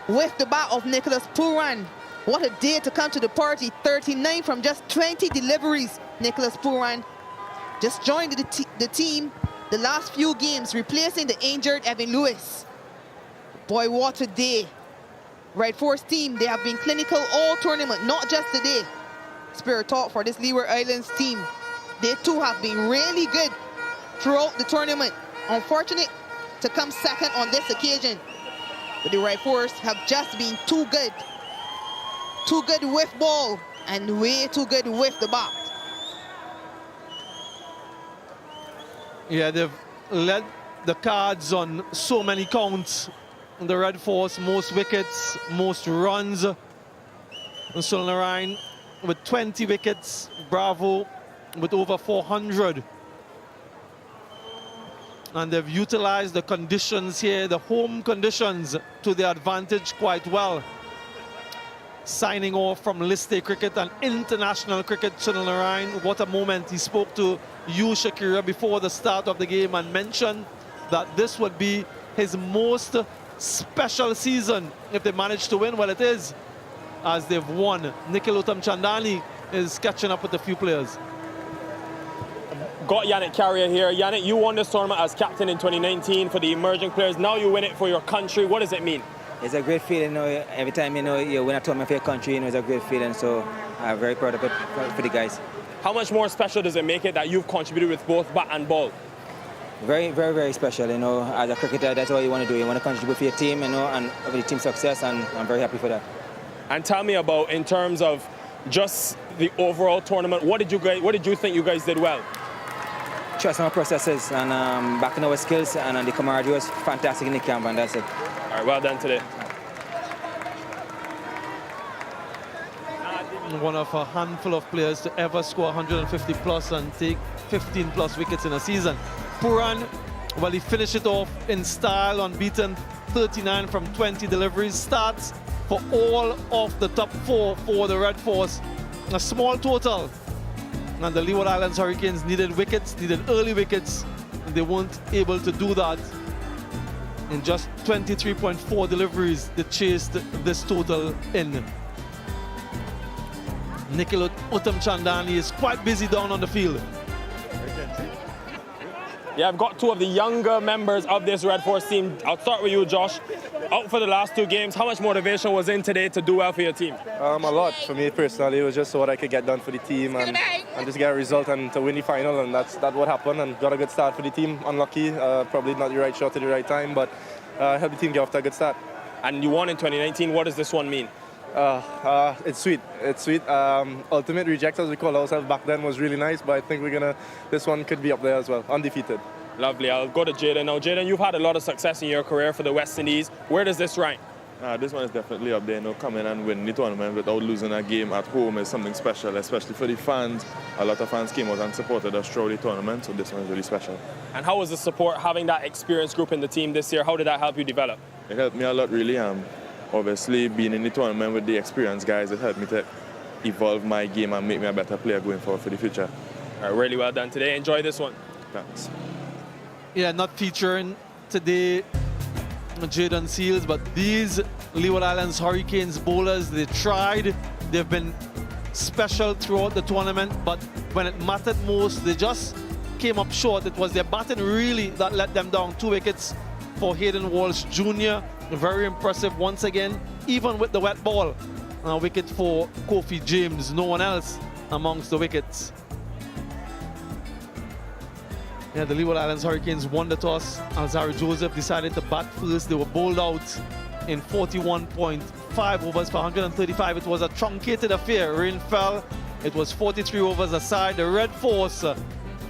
S9: with the bat of Nicholas Pooran. What a day to come to the party. 39 from just 20 deliveries. Nicholas Pooran just joined the team the last few games, replacing the injured Evan Lewis. Boy, what a day. Red Force team, they have been clinical all tournament, not just today. Spirit talk for this Leeward Islands team. They too have been really good throughout the tournament. Unfortunate to come 2nd on this occasion. But the Red Force have just been too good. Too good with ball and way too good with the bat.
S7: Yeah, they've led the cards on so many counts. The Red Force, most wickets, most runs. And Sunil Narain with 20 wickets. Bravo with over 400. And they've utilized the conditions here, the home conditions, to their advantage quite well. Signing off from List A cricket and international cricket, Sunil Narain. What a moment. He spoke to you, Shakira, before the start of the game and mentioned that this would be his most special season if they manage to win. Well, it is, as they've won. Nikhil Chandani is catching up with a few players.
S4: Got Yannick Carrier here. Yannick, you won this tournament as captain in 2019 for the emerging players. Now you win it for your country. What does it mean?
S12: It's a great feeling, you know, every time, you know, you win a tournament for your country, you know, it's a great feeling. So I'm very proud of it for the guys.
S4: How much more special does it make it that you've contributed with both bat and ball?
S12: Very, very, very special, you know. As a cricketer, that's all you want to do. You want to contribute for your team, you know, and for the team's success, and I'm very happy for that.
S4: And tell me about, in terms of just the overall tournament, what did you think you guys did well?
S12: Trust our processes and backing our skills, and the camaraderie was fantastic in the camp, and that's it.
S4: All right, well done today.
S7: One of a handful of players to ever score 150 plus and take 15 plus wickets in a season. Pooran, well, he finished it off in style, unbeaten, 39 from 20 deliveries. Starts for all of the top 4 for the Red Force. A small total. And the Leeward Islands Hurricanes needed wickets, needed early wickets. And they weren't able to do that. In just 23.4 deliveries, they chased this total in. Nikhil Chandani is quite busy down on the field.
S4: Yeah, I've got 2 of the younger members of this Red Force team. I'll start with you, Josh. Out for the last 2 games, how much motivation was in today to do well for your team?
S22: A lot. For me personally, it was just what I could get done for the team and just get a result and to win the final, and that's what happened, and got a good start for the team. Unlucky, probably not the right shot at the right time, but helped the team get off to a good start.
S4: And you won in 2019. What does this one mean?
S22: It's sweet. It's sweet. Ultimate reject, as we call ourselves back then, was really nice, but I think this one could be up there as well, undefeated.
S4: Lovely. I'll go to Jaden now. Jaden, you've had a lot of success in your career for the West Indies. Where does this rank?
S23: This one is definitely up there. Come in and win the tournament without losing a game at home is something special, especially for the fans. A lot of fans came out and supported us throughout the tournament, so this one is really special.
S4: And how was the support, having that experienced group in the team this year? How did that help you develop?
S23: It helped me a lot, really. Obviously, being in the tournament with the experienced guys, it helped me to evolve my game and make me a better player going forward for the future.
S4: Really well done today. Enjoy this one.
S23: Thanks.
S7: Yeah, not featuring today Jaden Seals, but these Leeward Islands Hurricanes bowlers, they tried. They've been special throughout the tournament, but when it mattered most, they just came up short. It was their batting really that let them down. 2 wickets for Hayden Walsh Jr. Very impressive once again, even with the wet ball. A wicket for Kofi James, no one else amongst the wickets. Yeah, the Leeward Islands Hurricanes won the toss. Alzari Joseph decided to bat first. They were bowled out in 41.5 overs for 135. It was a truncated affair. Rain fell. It was 43 overs aside. The Red Force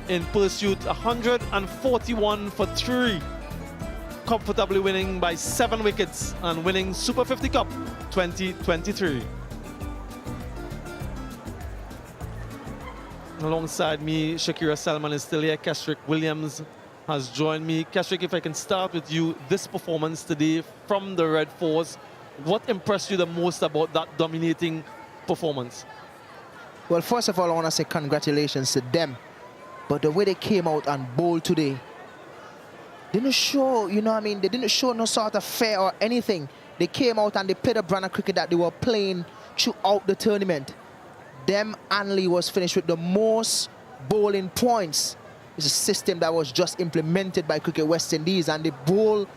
S7: in pursuit, 141 for 3. Comfortably winning by 7 wickets and winning Super 50 Cup 2023. Alongside me, Shakira Selman is still here. Kesrick Williams has joined me. Kesrick, if I can start with you, this performance today from the Red Force, what impressed you the most about that dominating performance?
S10: Well, first of all, I want to say congratulations to them. But the way they came out and bowled today didn't show, you know what I mean? They didn't show no sort of fear or anything. They came out and they played a brand of cricket that they were playing throughout the tournament. Them Anley was finished with the most bowling points. It's a system that was just implemented by Cricket West Indies, and they bowl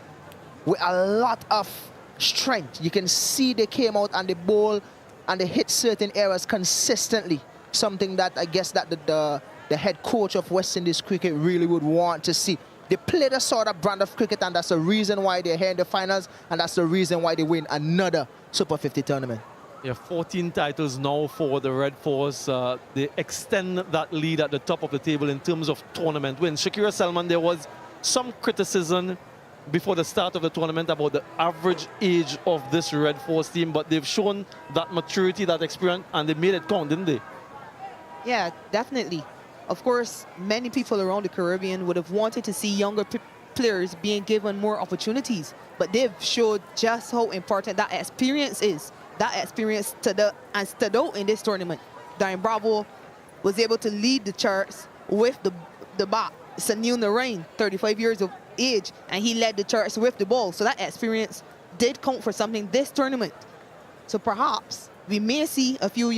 S10: with a lot of strength. You can see they came out and they bowl and they hit certain areas consistently. Something that I guess that the head coach of West Indies cricket really would want to see. They played a sort of brand of cricket, and that's the reason why they're here in the finals, and that's the reason why they win another Super 50 tournament.
S7: Yeah, 14 titles now for the Red Force. They extend that lead at the top of the table in terms of tournament wins. Shakira Selman, there was some criticism before the start of the tournament about the average age of this Red Force team, but they've shown that maturity, that experience, and they made it count, didn't they?
S9: Yeah, definitely. Of course, many people around the Caribbean would have wanted to see younger players being given more opportunities, but they've showed just how important that experience is. That experience stood out in this tournament. Darren Bravo was able to lead the charts with the bat. Sunil Narain, 35 years of age, and he led the charts with the ball. So that experience did count for something this tournament. So perhaps we may see a few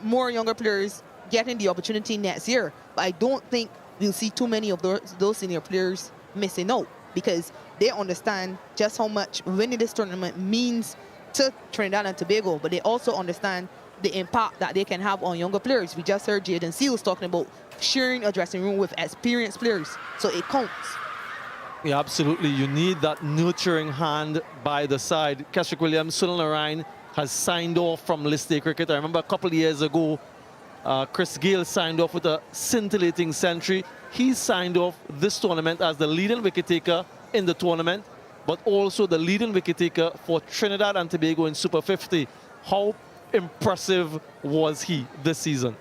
S9: more younger players getting the opportunity next year. But I don't think we'll see too many of those senior players missing out, because they understand just how much winning this tournament means to Trinidad and Tobago, but they also understand the impact that they can have on younger players. We just heard Jaden Seals talking about sharing a dressing room with experienced players, so it counts.
S7: Yeah, absolutely. You need that nurturing hand by the side. Kesrick Williams, Sunil Narain has signed off from List A cricket. I remember a couple of years ago, Chris Gale signed off with a scintillating century. He signed off this tournament as the leading wicket taker in the tournament, but also the leading wicket taker for Trinidad and Tobago in Super 50. How impressive was he this season?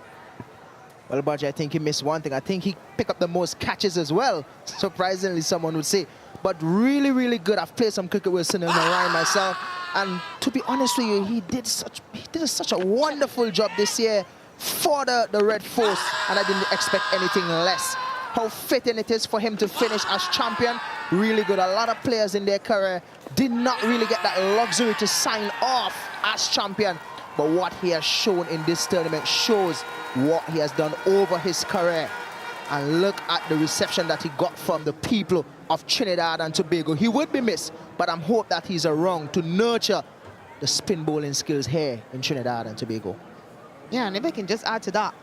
S10: Well, Baji, I think he missed one thing. I think he picked up the most catches as well. Surprisingly, someone would say. But really, really good. I've played some cricket with Sunil Narain myself. And to be honest with you, he did such a wonderful job this year for the Red Force. And I didn't expect anything less. How fitting it is for him to finish as champion. Really good. A lot of players in their career did not really get that luxury to sign off as champion. But what he has shown in this tournament shows what he has done over his career. And look at the reception that he got from the people of Trinidad and Tobago. He would be missed, but I'm hope that he's around to nurture the spin bowling skills here in Trinidad and Tobago.
S9: Yeah, and if I can just add to that,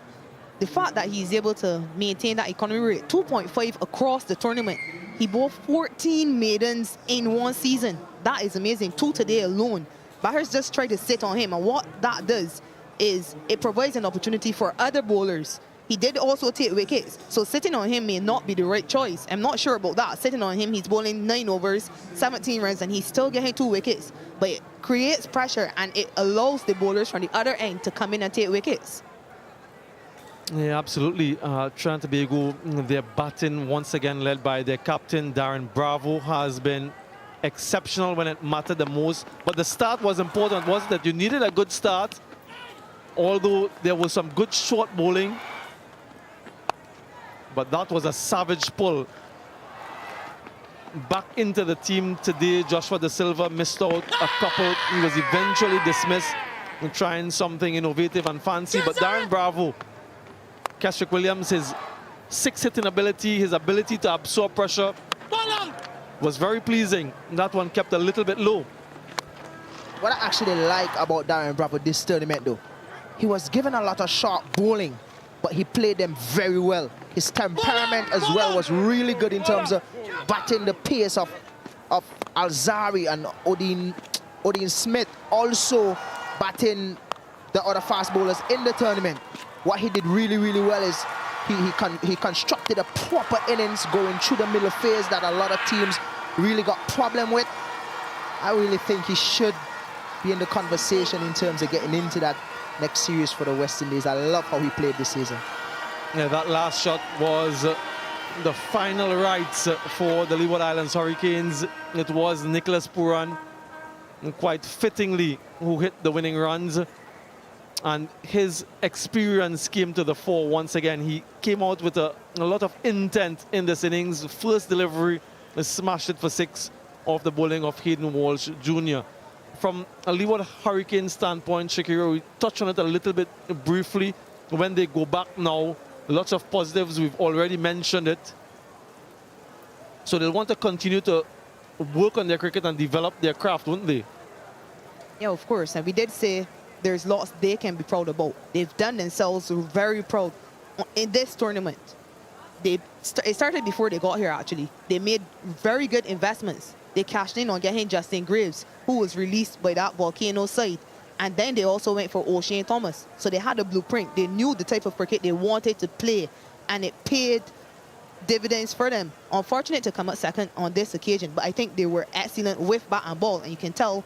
S9: the fact that he's able to maintain that economy rate, 2.5 across the tournament. He bowled 14 maidens in one season. That is amazing, 2 today alone. Batters just try to sit on him, and what that does is it provides an opportunity for other bowlers. He did also take wickets, so sitting on him may not be the right choice. I'm not sure about that. Sitting on him, he's bowling 9 overs, 17 runs, and he's still getting 2 wickets. But it creates pressure, and it allows the bowlers from the other end to come in and take wickets.
S7: Yeah, absolutely. Trinidad and Tobago, their batting once again led by their captain, Darren Bravo, has been exceptional when it mattered the most. But the start was important, wasn't it? You needed a good start, although there was some good short bowling. But that was a savage pull. Back into the team today, Joshua Da Silva missed out a couple. He was eventually dismissed and trying something innovative and fancy. But Darren Bravo, Keswick Williams, his six-hitting ability, his ability to absorb pressure was very pleasing. That one kept a little bit low.
S10: What I actually like about Darren Bravo this tournament, though, he was given a lot of sharp bowling, but he played them very well. His temperament as well was really good in terms of batting the pace of Alzari and Odin Smith, also batting the other fast bowlers in the tournament. What he did really, really well is he constructed a proper innings going through the middle phase that a lot of teams really got problem with. I really think he should be in the conversation in terms of getting into that next series for the West Indies. I love how he played this season.
S7: Yeah, that last shot was the final rights for the Leeward Islands Hurricanes. It was Nicholas Puran, quite fittingly, who hit the winning runs. And his experience came to the fore once again. He came out with a lot of intent in this innings. First delivery, smashed it for 6 off the bowling of Hayden Walsh Jr. From a Leeward Hurricane standpoint, Shakira, we touched on it a little bit briefly. When they go back now, lots of positives. We've already mentioned it. So they'll want to continue to work on their cricket and develop their craft, wouldn't they?
S9: Yeah, of course. And we did say there's lots they can be proud about. They've done themselves very proud in this tournament. It started before they got here, actually. They made very good investments. They cashed in on getting Justin Graves, who was released by that Volcano side. And then they also went for O'Shane Thomas. So they had a blueprint. They knew the type of cricket they wanted to play, and it paid dividends for them. Unfortunate to come up second on this occasion, but I think they were excellent with bat and ball, and you can tell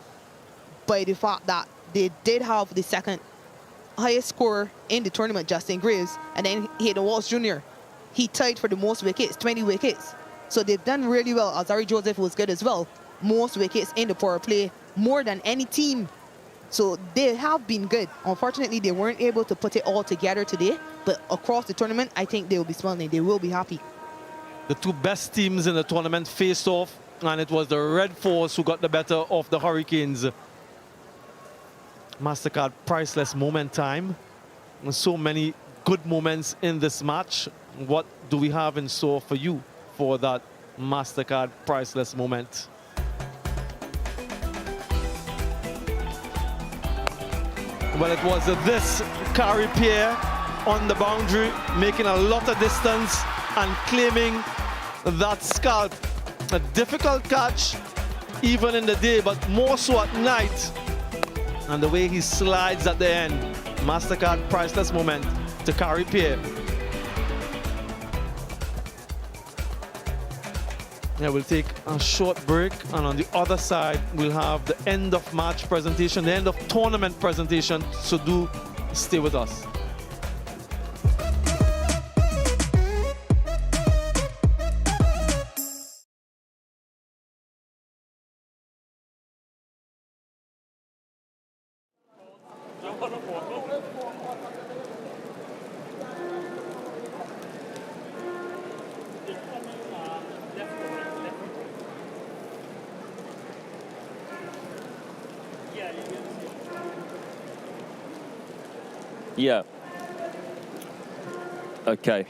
S9: by the fact that they did have the second highest scorer in the tournament, Justin Graves, and then Hayden Walsh Jr. He tied for the most wickets, 20 wickets. So they've done really well. Alzari Joseph was good as well. Most wickets in the power play, more than any team. So they have been good. Unfortunately, they weren't able to put it all together today, but across the tournament, I think they will be smiling. They will be happy.
S7: The two best teams in the tournament faced off, and it was the Red Force who got the better of the Hurricanes. MasterCard priceless moment time. So many good moments in this match. What do we have in store for you for that MasterCard priceless moment? Well, it was this carry pair on the boundary, making a lot of distance and claiming that scalp. A difficult catch, even in the day, but more so at night. And the way he slides at the end, MasterCard priceless moment to carry pair. Yeah, we'll take a short break, and on the other side, we'll have the end of match presentation, the end of tournament presentation, so do stay with us.
S3: Yeah. Okay.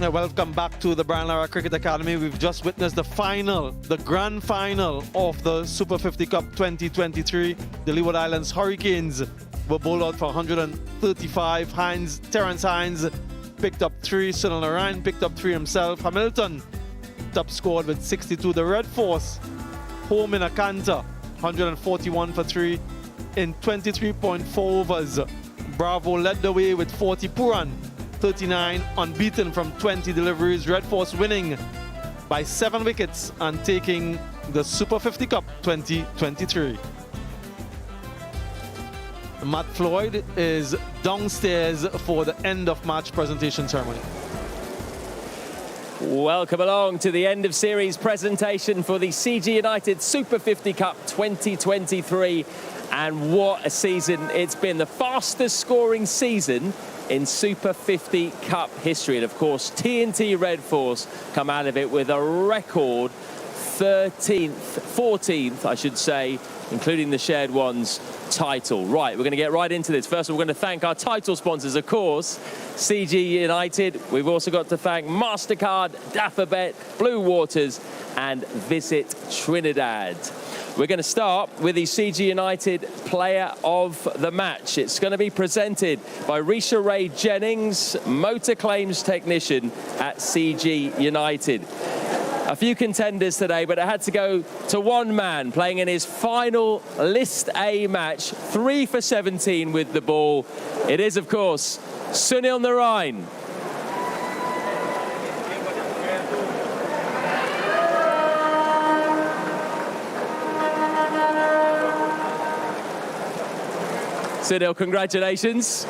S7: Welcome back to the Brian Lara Cricket Academy. We've just witnessed the final, the grand final of the Super 50 Cup 2023. The Leeward Islands Hurricanes were bowled out for 135. Terence Hines picked up 3. Sunil Narayan picked up 3 himself. Hamilton top scored with 62. The Red Force home in a canter, 141 for 3 in 23.4 overs. Bravo led the way with 40. Puran 39, unbeaten from 20 deliveries. Red Force winning by 7 wickets and taking the Super 50 Cup 2023. Matt Floyd is downstairs for the end of match presentation ceremony.
S3: Welcome along to the end of series presentation for the CG United Super 50 Cup 2023. And what a season it's been. The fastest scoring season in Super 50 Cup history. And of course, TNT Red Force come out of it with a record 14th, I should say, including the shared ones, title. Right, we're going to get right into this. First, we're going to thank our title sponsors, of course, CG United. We've also got to thank MasterCard, Dafabet, Blue Waters, and Visit Trinidad. We're going to start with the CG United Player of the Match. It's going to be presented by Risha Ray Jennings, Motor Claims Technician at CG United. A few contenders today, but it had to go to one man playing in his final List A match, 3 for 17 with the ball. It is, of course, Sunil Narayan. Sunil, congratulations.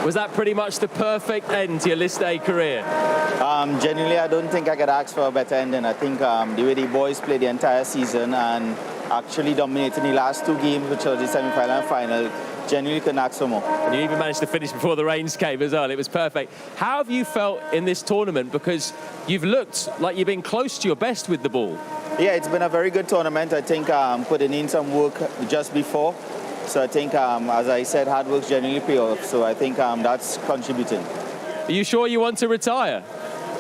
S3: Was that pretty much the perfect end to your List A career?
S8: Genuinely, I don't think I could ask for a better ending. I think the way the boys played the entire season and actually dominating the last 2 games, which are the semi-final and final, genuinely couldn't ask for more.
S3: And you even managed to finish before the rains came as well. It was perfect. How have you felt in this tournament? Because you've looked like you've been close to your best with the ball.
S8: Yeah, it's been a very good tournament. I think putting in some work just before. So I think, as I said, hard work genuinely pay off. So I think that's contributing.
S3: Are you sure you want to retire?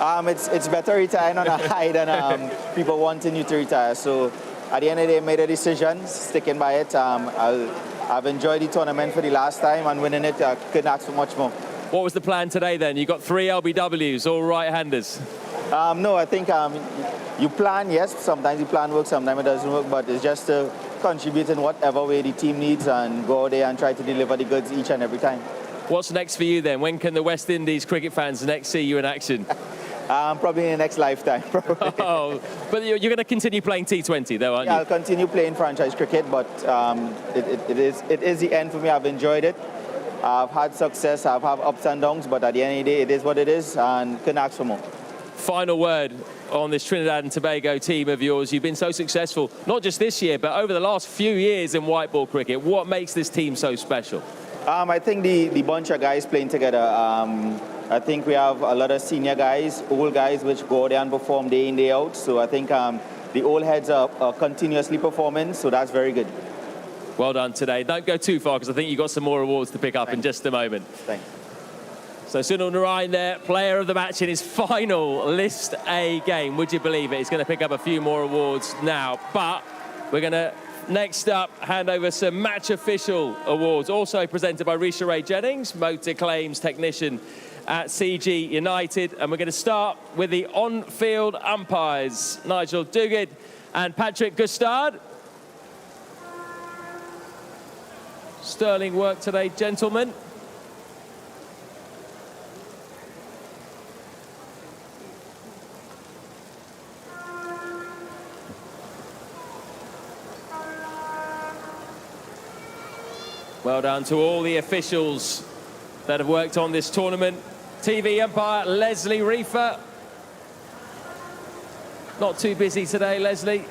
S8: It's better retiring on a high than people wanting you to retire. So at the end of the day, I made a decision, sticking by it. I've enjoyed the tournament for the last time, and winning it, I couldn't ask for much more.
S3: What was the plan today then? You got 3 LBWs, all right-handers.
S8: No, I think you plan, yes. Sometimes you plan works, sometimes it doesn't work, but it's just to contribute in whatever way the team needs and go out there and try to deliver the goods each and every time.
S3: What's next for you then? When can the West Indies cricket fans next see you in action?
S8: Probably in the next lifetime.
S3: Oh, but you're going to continue playing T20 though, aren't you?
S8: Yeah, I'll continue playing franchise cricket, but it is the end for me. I've enjoyed it. I've had success, I've had ups and downs, but at the end of the day, it is what it is, and couldn't ask for more.
S3: Final word on this Trinidad and Tobago team of yours. You've been so successful, not just this year, but over the last few years in white ball cricket. What makes this team so special? I think the bunch of guys playing together. I think we have a lot of senior guys, old guys, which go there and perform day in, day out. So I think the old heads are continuously performing, so that's very good. Well done today. Don't go too far, because I think you've got some more awards to pick up in just a moment.
S8: Thanks.
S3: So Sunil Narayan there, player of the match in his final List A game. Would you believe it? He's going to pick up a few more awards now. But we're going to, next up, hand over some match official awards, also presented by Risha Ray Jennings, Motor Claims Technician at CG United. And we're going to start with the on-field umpires, Nigel Duguid and Patrick Gustard. Sterling work today, gentlemen. Well done to all the officials that have worked on this tournament. TV umpire Leslie Reefer. Not too busy today, Leslie.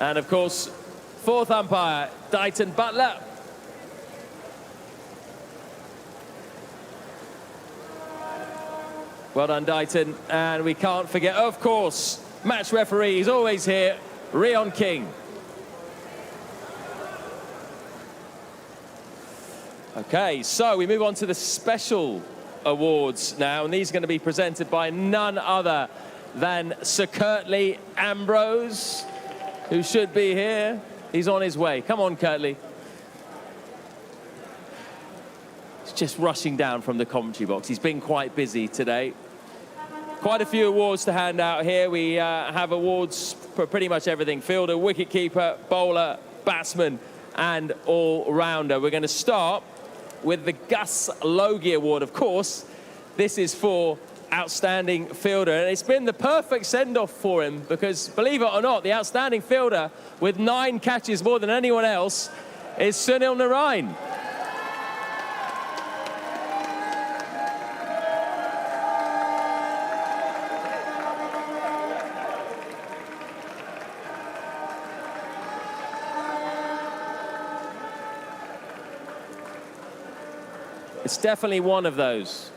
S3: And of course, fourth umpire, Dighton Butler. Well done, Dighton. And we can't forget, of course, match referee is always here, Rion King. Okay, so we move on to the special awards now, and these are going to be presented by none other than Sir Curtly Ambrose, who should be here. He's on his way. Come on, Curtly. He's just rushing down from the commentary box. He's been quite busy today. Quite a few awards to hand out here. We have awards for pretty much everything: fielder, wicketkeeper, bowler, batsman, and all-rounder. We're going to start with the Gus Logie Award. Of course, this is for outstanding fielder, and it's been the perfect send-off for him because, believe it or not, the outstanding fielder with 9 catches more than anyone else is Sunil Narine. It's definitely one of those.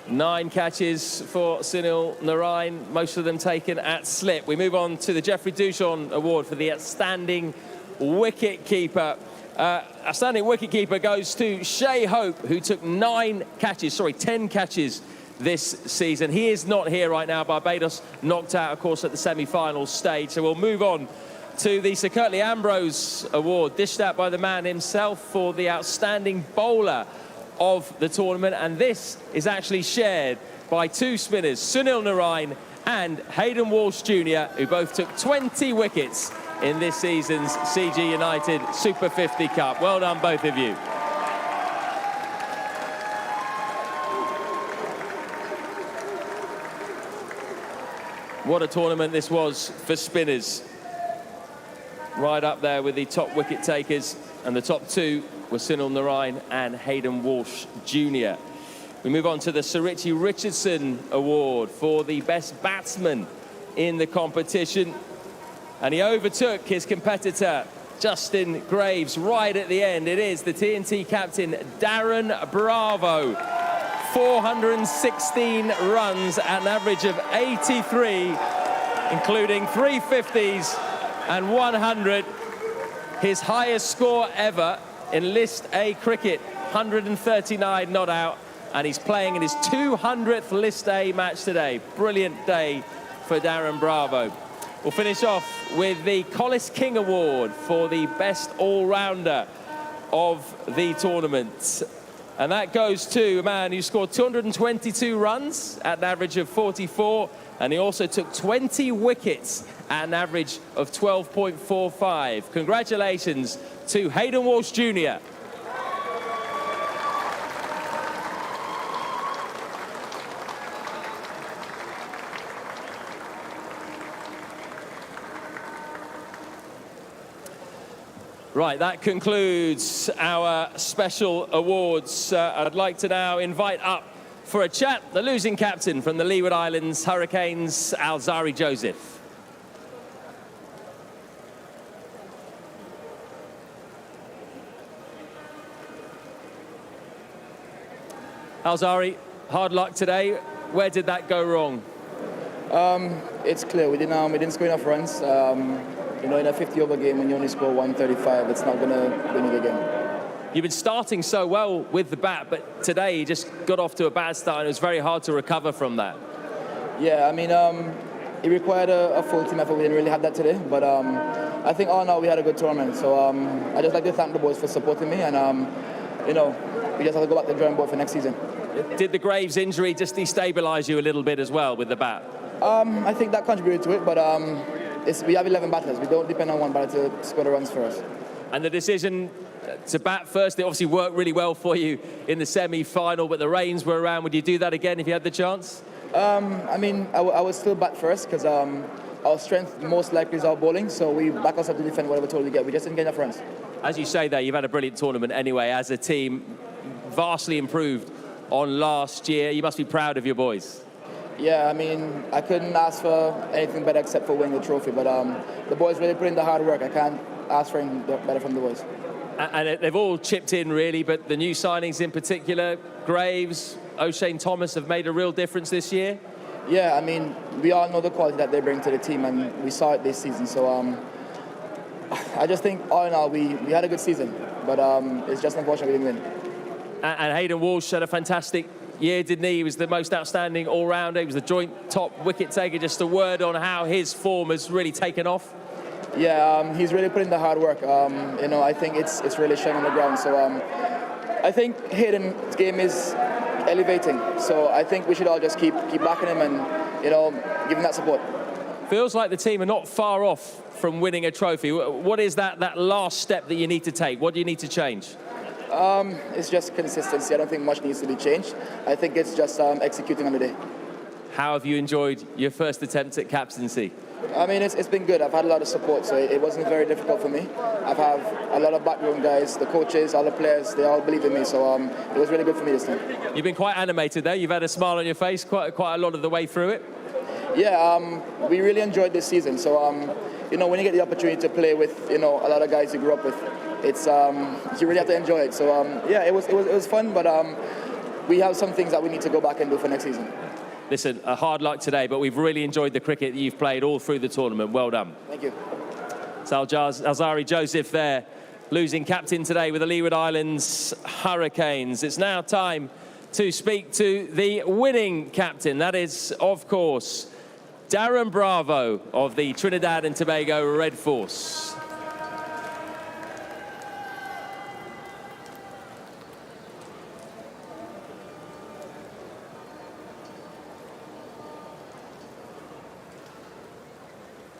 S3: Nine catches for Sunil Narine, most of them taken at slip. We move on to the Geoffrey Duchon Award for the outstanding wicket-keeper. Outstanding wicket-keeper goes to Shea Hope, who took 10 catches this season. He is not here right now. Barbados knocked out, of course, at the semi-final stage. So we'll move on to the Sir Curtly Ambrose Award, dished out by the man himself for the outstanding bowler of the tournament. And this is actually shared by 2 spinners, Sunil Narine and Hayden Walsh Jr., who both took 20 wickets in this season's CG United Super 50 Cup. Well done, both of you. What a tournament this was for spinners. Right up there with the top wicket takers, and the top 2 were Sunil Narine and Hayden Walsh Jr. We move on to the Sir Richie Richardson Award for the best batsman in the competition. And he overtook his competitor, Justin Graves, right at the end. It is the TNT captain, Darren Bravo. 416 runs at an average of 83, including 3 50s and 100. His highest score ever in List A cricket, 139 not out. And he's playing in his 200th List A match today. Brilliant day for Darren Bravo. We'll finish off with the Collis King Award for the best all-rounder of the tournament. And that goes to a man who scored 222 runs at an average of 44, and he also took 20 wickets at an average of 12.45. Congratulations to Hayden Walsh Jr. Right, that concludes our special awards. I'd like to now invite up for a chat the losing captain from the Leeward Islands Hurricanes, Alzarri Joseph. Alzarri, hard luck today. Where did that go wrong?
S14: It's clear we didn't score enough runs. You know, in a 50-over game, when you only score 135, it's not going to win you the game.
S3: You've been starting so well with the bat, but today you just got off to a bad start, and it was very hard to recover from that.
S14: Yeah, I mean, it required a full team effort. We didn't really have that today, but I think all in all we had a good tournament. So I just like to thank the boys for supporting me, and you know, we just have to go back to the drawing board for next season.
S3: Did the Graves injury just destabilise you a little bit as well with the bat?
S14: I think that contributed to it, but we have 11 batters. We don't depend on one batter to score the runs for us.
S3: And the decision to bat first, it obviously worked really well for you in the semi-final, but the rains were around. Would you do that again if you had the chance?
S14: I mean, I would still bat first because our strength most likely is our bowling, so we back ourselves to defend whatever total we get. We just didn't get enough runs.
S3: As you say there, you've had a brilliant tournament anyway as a team, vastly improved on last year. You must be proud of your boys.
S14: Yeah, I mean, I couldn't ask for anything better except for winning the trophy, but the boys really put in the hard work. I can't ask for anything better from the boys.
S3: And they've all chipped in, really, but the new signings in particular, Graves, O'Shane Thomas have made a real difference this year?
S14: Yeah, I mean, we all know the quality that they bring to the team, and we saw it this season. So I just think, all in all, we had a good season, but it's just unfortunate we didn't win.
S3: And Hayden Walsh had a fantastic year, didn't he? He was the most outstanding all-rounder. He was the joint top wicket taker. Just a word on how his form has really taken off.
S14: Yeah, he's really put in the hard work. You know, I think it's really shown on the ground. So I think Hayden's game is elevating. So I think we should all just keep backing him and, you know, give him that support.
S3: Feels like the team are not far off from winning a trophy. What is that last step that you need to take? What do you need to change?
S14: It's just consistency. I don't think much needs to be changed. I think it's just executing on the day.
S3: How have you enjoyed your first attempt at captaincy?
S14: I mean, it's been good. I've had a lot of support, so it wasn't very difficult for me. I've had a lot of backroom guys, the coaches, all the players, they all believe in me, so it was really good for me this time.
S3: You've been quite animated there. You've had a smile on your face quite a lot of the way through it.
S14: Yeah, we really enjoyed this season. So, you know, when you get the opportunity to play with, you know, a lot of guys you grew up with, it's you really have to enjoy it. So, yeah, it was fun, but we have some things that we need to go back and do for next season.
S3: Listen, hard luck today, but we've really enjoyed the cricket that you've played all through the tournament. Well done.
S14: Thank you.
S3: So Alzari Joseph there, losing captain today with the Leeward Islands Hurricanes. It's now time to speak to the winning captain. That is, of course, Darren Bravo of the Trinidad and Tobago Red Force.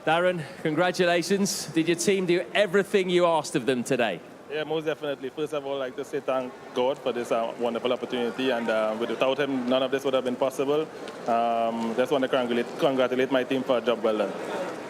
S3: Darren, congratulations. Did your team do everything you asked of them today?
S23: Yeah, most definitely. First of all, I'd like to say thank God for this wonderful opportunity, and without him, none of this would have been possible. Just want to congratulate my team for a job well done.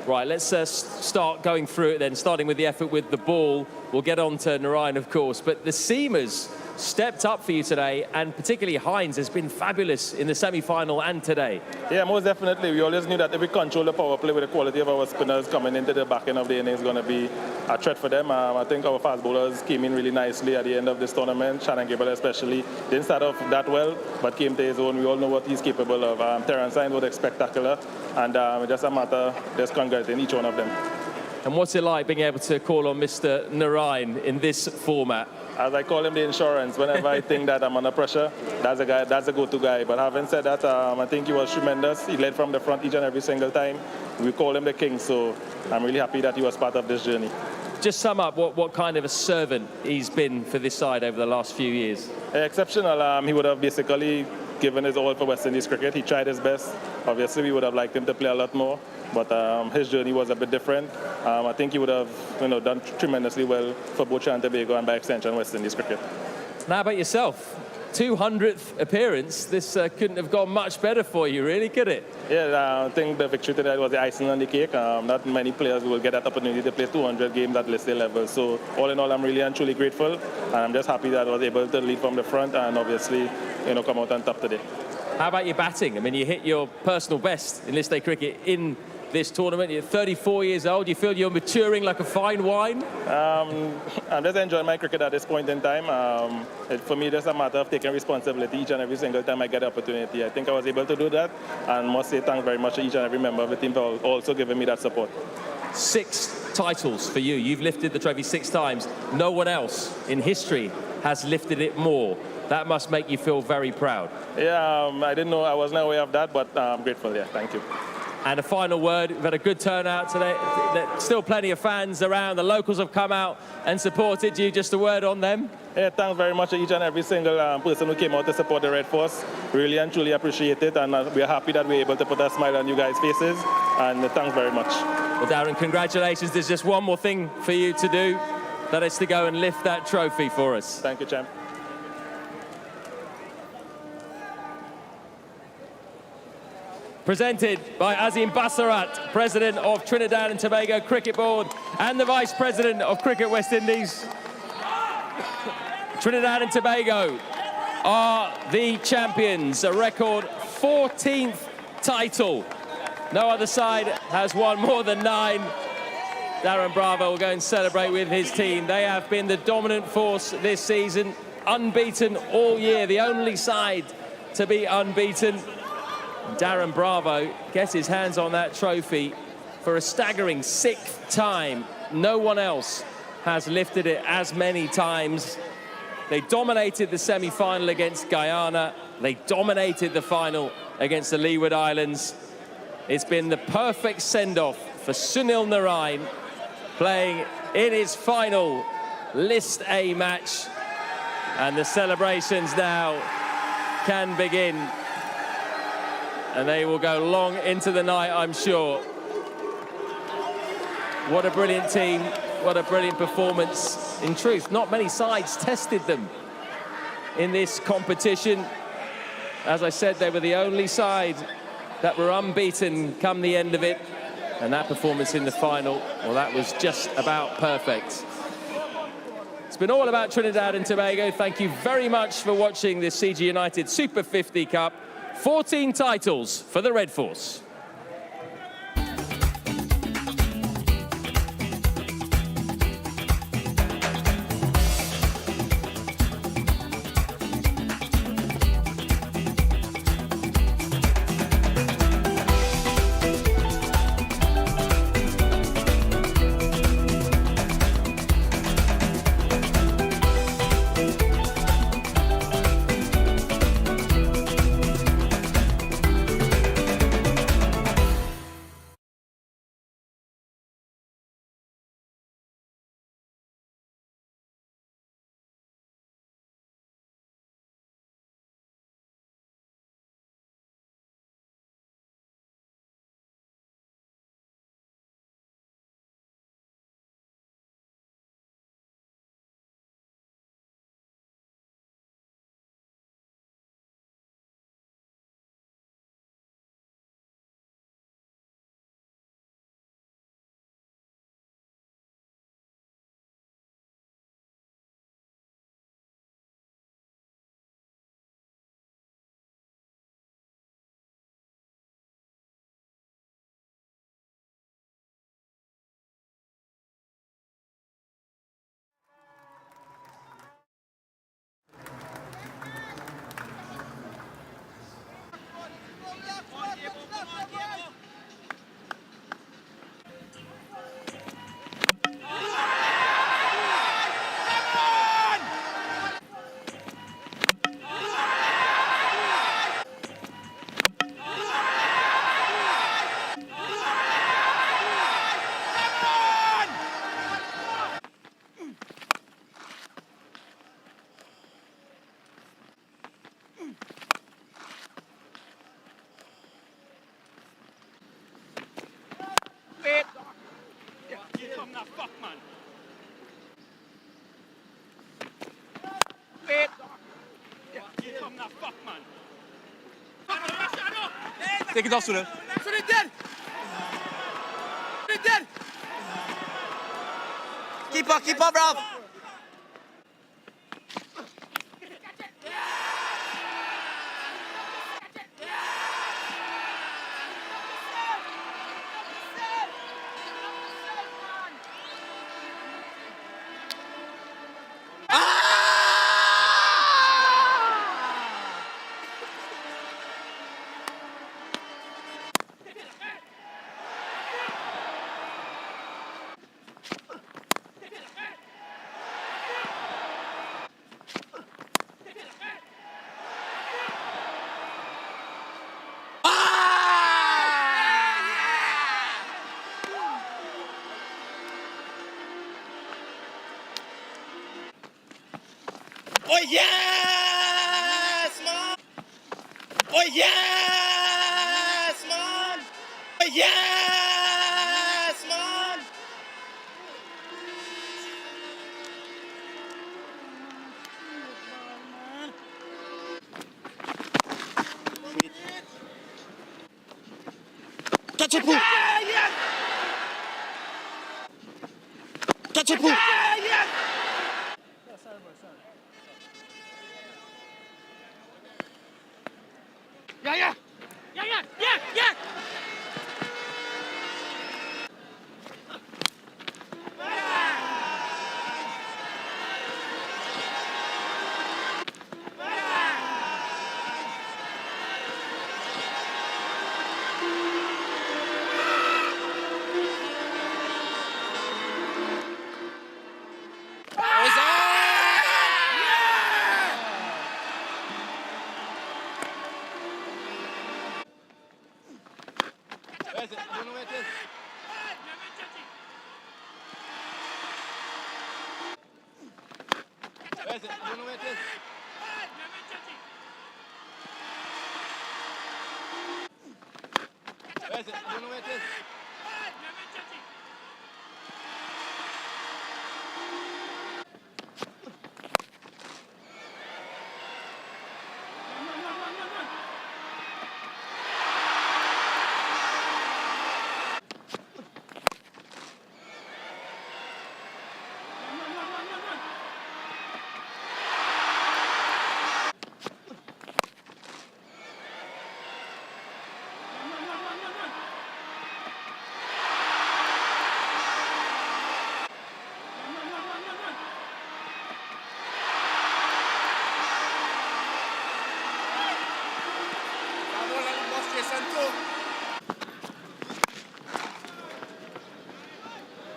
S3: Right, let's start going through it then, starting with the effort with the ball. We'll get on to Narayan, of course, but the seamers stepped up for you today, and particularly Hines has been fabulous in the semi-final and today.
S23: Yeah, most definitely. We always knew that if we control the power play with the quality of our spinners coming into the back end of the innings is going to be a threat for them. I think our fast bowlers came in really nicely at the end of this tournament. Shannon Gable especially didn't start off that well, but came to his own. We all know what he's capable of. Terrence Hines was spectacular, and just a matter of just congratulating each one of them.
S3: And what's it like being able to call on Mr. Narayan in this format?
S23: As I call him, the insurance. Whenever I think that I'm under pressure, that's a go-to guy. But having said that, I think he was tremendous. He led from the front each and every single time. We call him the king, so I'm really happy that he was part of this journey.
S3: Just sum up what kind of a servant he's been for this side over the last few years.
S23: Exceptional. He would have basically given his all for West Indies cricket. He tried his best. Obviously, we would have liked him to play a lot more, but his journey was a bit different. I think he would have done tremendously well for both Trinidad and Tobago and by extension West Indies cricket.
S3: Now about yourself. 200th appearance. This couldn't have gone much better for you, really, could it?
S23: Yeah, I think the victory today was the icing on the cake. Not many players will get that opportunity to play 200 games at listed level. So all in all, I'm really and truly grateful, and I'm just happy that I was able to lead from the front and obviously, come out on top today.
S3: How about your batting? I mean, you hit your personal best in list A cricket in this tournament. You're 34 years old. You feel you're maturing like a fine wine?
S23: I'm just enjoying my cricket at this point in time. For me, it's a matter of taking responsibility each and every single time I get the opportunity. I think I was able to do that, and must say thanks very much to each and every member of the team for also giving me that support. 6 titles for you. You've lifted the trophy 6 times. No one else in history has lifted it more. That must make you feel very proud. Yeah, I didn't know, I wasn't aware of that, but I'm grateful, yeah, thank you. And a final word, we've had a good turnout today. There's still plenty of fans around. The locals have come out and supported you. Just a word on them. Yeah, thanks very much to each and every single person who came out to support the Red Force. Really and truly appreciate it, and we're happy that we're able to put a smile on you guys' faces, and thanks very much. Well, Darren, congratulations. There's just one more thing for you to do. That is to go and lift that trophy for us. Thank you, champ. Presented by Azim Bassarat, President of Trinidad and Tobago Cricket Board and the Vice President of Cricket West Indies. Trinidad and Tobago are the champions, a record 14th title. No other side has won more than 9. Darren Bravo will go and celebrate with his team. They have been the dominant force this season, unbeaten all year, the only side
S3: to be unbeaten. Darren Bravo gets his hands on that trophy for a staggering 6th time. No one else has lifted it as many times. They dominated the semi-final against Guyana. They dominated the final against the Leeward Islands. It's been the perfect send-off for Sunil Narain, playing in his final List A match. And the celebrations now can begin. And they will go long into the night, I'm sure. What a brilliant team, what a brilliant performance. In truth, not many sides tested them in this competition. As I said, they were the only side that were unbeaten come the end of it. And that performance in the final, well, that was just about perfect. It's been all about Trinidad and Tobago. Thank you very much for watching this CG United Super 50 Cup. 14 titles for the Red Force.
S1: Take it off, Sunil.
S13: Sunil dead! Sunil dead!
S1: Keep up, Ralph.
S13: Oh yes, man! Oh yes, man! Oh yes, man!
S1: Catch it, Pooh! Catch it, Pooh!
S13: Yeah!
S1: Where's it? I don't know where it is. Where's it? I don't know where it is. Where's it? I don't know where it is.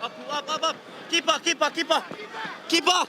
S16: Up, up, up, up. Keeper, keeper, keeper. Keeper.